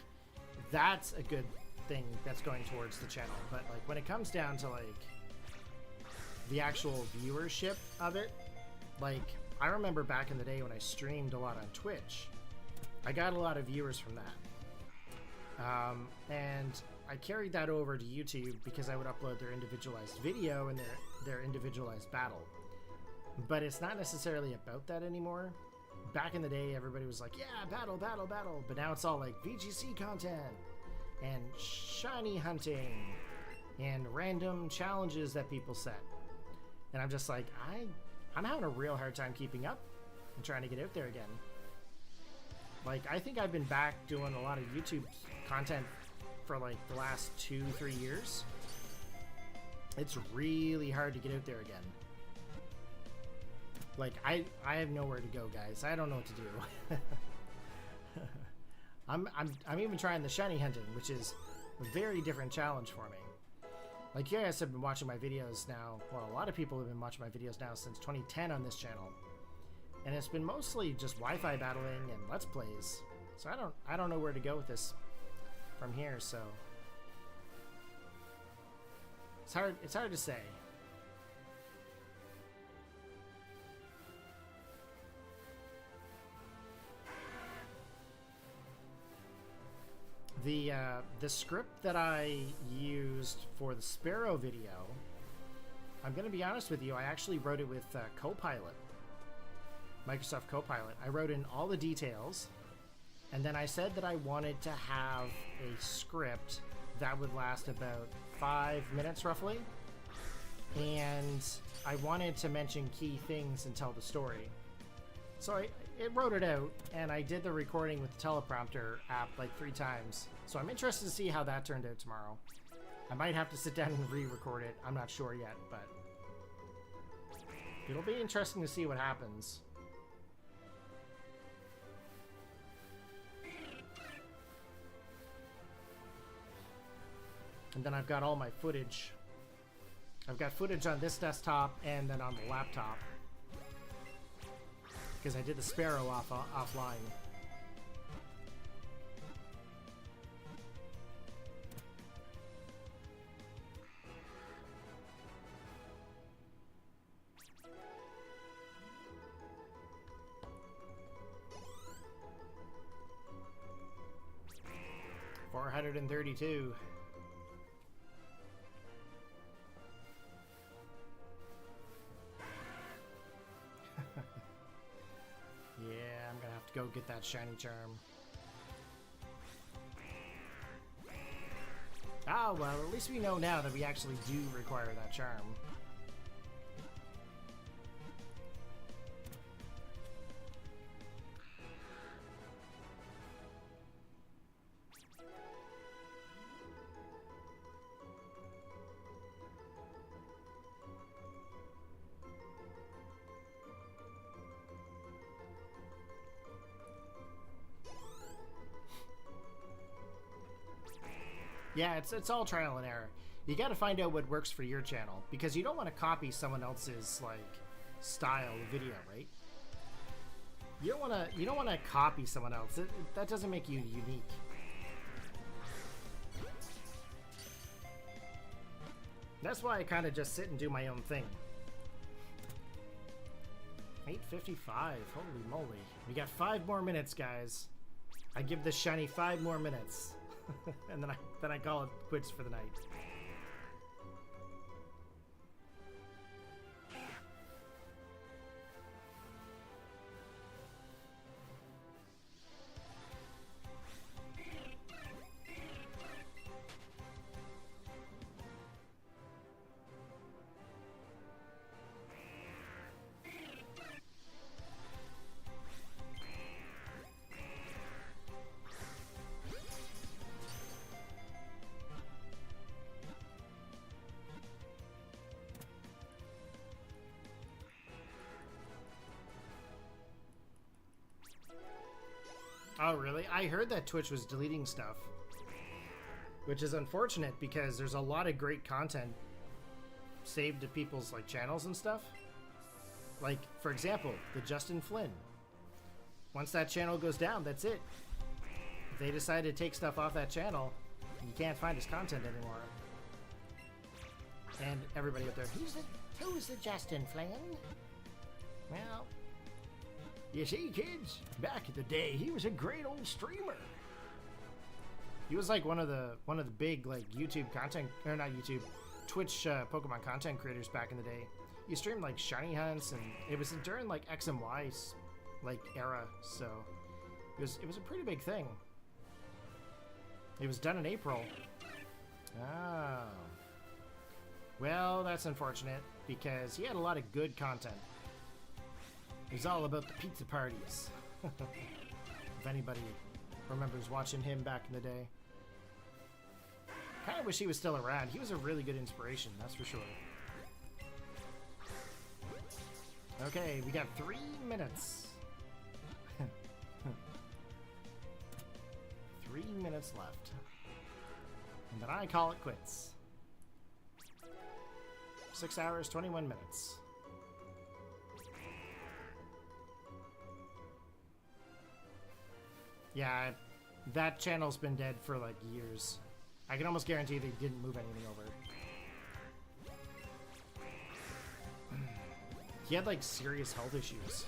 that's a good thing that's going towards the channel. But like when it comes down to like the actual viewership of it, like I remember back in the day when I streamed a lot on Twitch, I got a lot of viewers from that, and I carried that over to YouTube because I would upload their individualized video and their individualized battle. But it's not necessarily about that anymore. Back in the day, everybody was like, yeah, battle, battle, battle. But now it's all like VGC content and shiny hunting and random challenges that people set. And I'm just like, I'm having a real hard time keeping up and trying to get out there again. Like, I think I've been back doing a lot of YouTube content for like the last 2-3 years. It's really hard to get out there again. Like, I have nowhere to go, guys. I don't know what to do. I'm even trying the shiny hunting, which is a very different challenge for me. Like, you guys have been watching my videos now. Well, a lot of people have been watching my videos now since 2010 on this channel. And it's been mostly just Wi-Fi battling and Let's Plays. So I don't know where to go with this from here, so it's hard to say. The script that I used for the Sparrow video, I'm going to be honest with you, I actually wrote it with Copilot, Microsoft Copilot. I wrote in all the details, and then I said that I wanted to have a script that would last about 5 minutes roughly, and I wanted to mention key things and tell the story. So it wrote it out, and I did the recording with the teleprompter app like 3 times. So I'm interested to see how that turned out tomorrow. I might have to sit down and re-record it. I'm not sure yet, but it'll be interesting to see what happens. And then I've got all my footage. I've got footage on this desktop and then on the laptop, because I did the Sparrow offline. $432. Yeah, I'm gonna have to go get that shiny charm. Ah, well, at least we know now that we actually do require that charm. Yeah, it's all trial and error. You got to find out what works for your channel, because you don't want to copy someone else's like style of video, right? You don't want to copy someone else. That doesn't make you unique. That's why I kind of just sit and do my own thing. 8:55. Holy moly. We got 5 more minutes, guys. I give this shiny 5 more minutes. And then I call it quits for the night. Oh, really? I heard that Twitch was deleting stuff, which is unfortunate because there's a lot of great content saved to people's like channels and stuff. Like, for example, the Justin Flynn. Once that channel goes down, that's it. If they decide to take stuff off that channel, you can't find his content anymore. And everybody up there, who's the Justin Flynn? Well, you see, kids, back in the day, he was a great old streamer. He was like one of the big like YouTube content, or not YouTube, Twitch Pokemon content creators back in the day. He streamed like shiny hunts, and it was during like X and Y's like era, so it was a pretty big thing. It was done in April. Oh, well, that's unfortunate because he had a lot of good content. It was all about the pizza parties. If anybody remembers watching him back in the day. Kind of wish he was still around. He was a really good inspiration, that's for sure. Okay, we got 3 minutes. 3 minutes left. And then I call it quits. 6 hours, 21 minutes. Yeah, that channel's been dead for like years. I can almost guarantee they didn't move anything over. He had like serious health issues.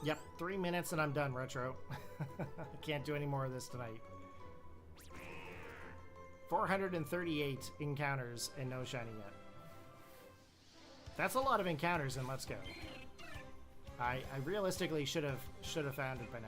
Yep, 3 minutes and I'm done, Retro. I can't do any more of this tonight. 438 encounters and no shiny yet. That's a lot of encounters in Let's Go. I realistically should have found it by now.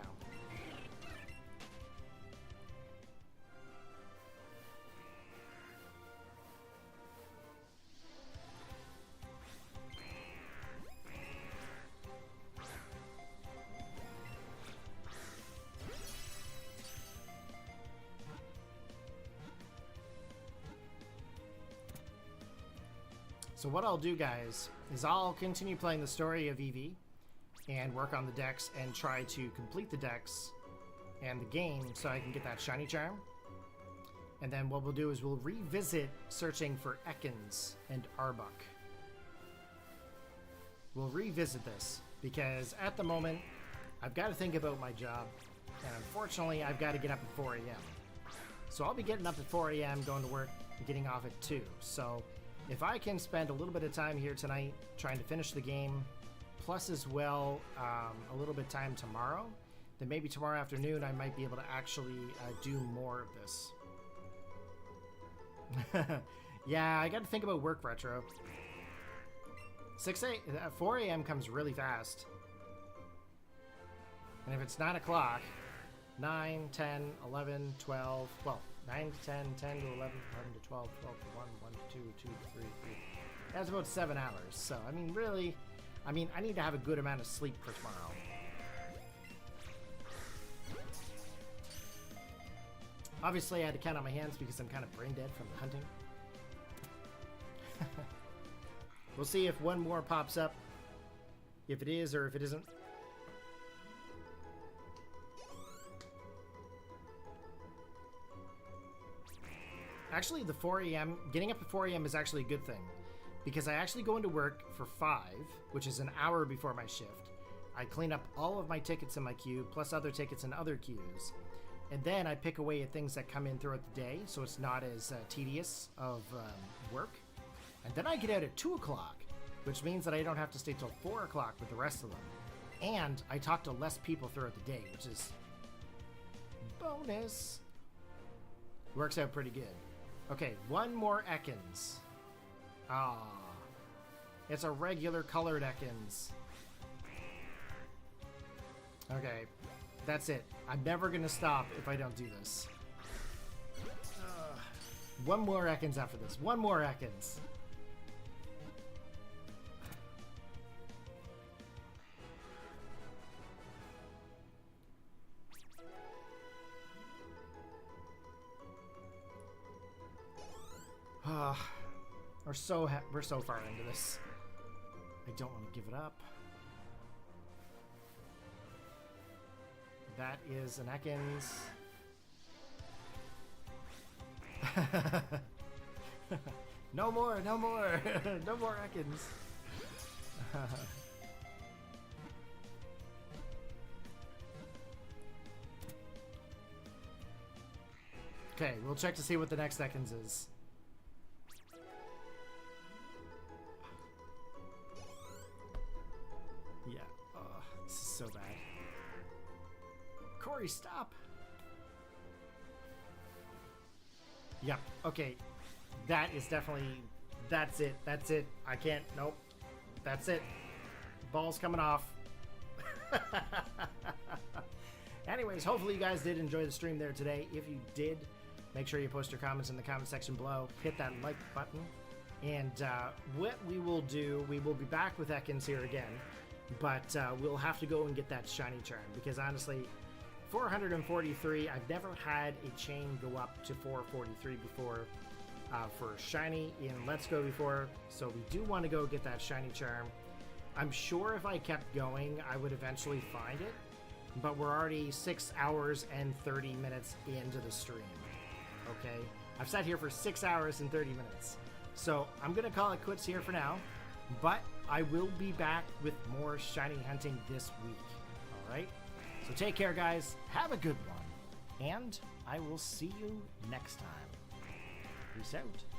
So what I'll do, guys, is I'll continue playing the story of Eevee and work on the decks and try to complete the decks and the game so I can get that shiny charm. And then what we'll do is we'll revisit searching for Ekans and Arbok. We'll revisit this because at the moment I've got to think about my job, and unfortunately I've got to get up at 4 a.m. So I'll be getting up at 4 a.m. going to work and getting off at 2. So if I can spend a little bit of time here tonight trying to finish the game, plus as well a little bit of time tomorrow, then maybe tomorrow afternoon I might be able to actually do more of this. Yeah, I got to think about work, Retro. 4 a.m. comes really fast. And if it's 9 o'clock, 9, 10, 11, 12, well, 9 to 10, 10 to 11, 11 to 12, 12 to 1, 1 to 2, 2 to 3, 3. That's about 7 hours. So, I mean, really, I need to have a good amount of sleep for tomorrow. Obviously, I had to count on my hands because I'm kind of brain dead from the hunting. We'll see if one more pops up. If it is or if it isn't. Actually, the 4 a.m., getting up at 4 a.m. is actually a good thing. Because I actually go into work for 5, which is an hour before my shift. I clean up all of my tickets in my queue, plus other tickets in other queues. And then I pick away at things that come in throughout the day, so it's not as tedious of work. And then I get out at 2 o'clock, which means that I don't have to stay till 4 o'clock with the rest of them. And I talk to less people throughout the day, which is bonus. Works out pretty good. Okay, one more Ekans. Ah, it's a regular colored Ekans. Okay, that's it. I'm never gonna stop if I don't do this. One more Ekans after this. One more Ekans. We're so far into this. I don't want to give it up. That is an Ekans. No more, no more, no more Ekans. Okay, we'll check to see what the next Ekans is. Yeah, this is so bad. Corey, stop! Yep, okay. That is definitely... That's it, that's it. I can't... Nope. That's it. Ball's coming off. Anyways, hopefully you guys did enjoy the stream there today. If you did, make sure you post your comments in the comment section below. Hit that like button. And what we will do, we will be back with Ekans here again. But we'll have to go and get that shiny charm. Because honestly, 443, I've never had a chain go up to 443 before for shiny in Let's Go before. So we do want to go get that shiny charm. I'm sure if I kept going, I would eventually find it. But we're already 6 hours and 30 minutes into the stream. Okay? I've sat here for 6 hours and 30 minutes. So I'm going to call it quits here for now. But I will be back with more shiny hunting this week. Alright? So take care, guys. Have a good one. And I will see you next time. Peace out.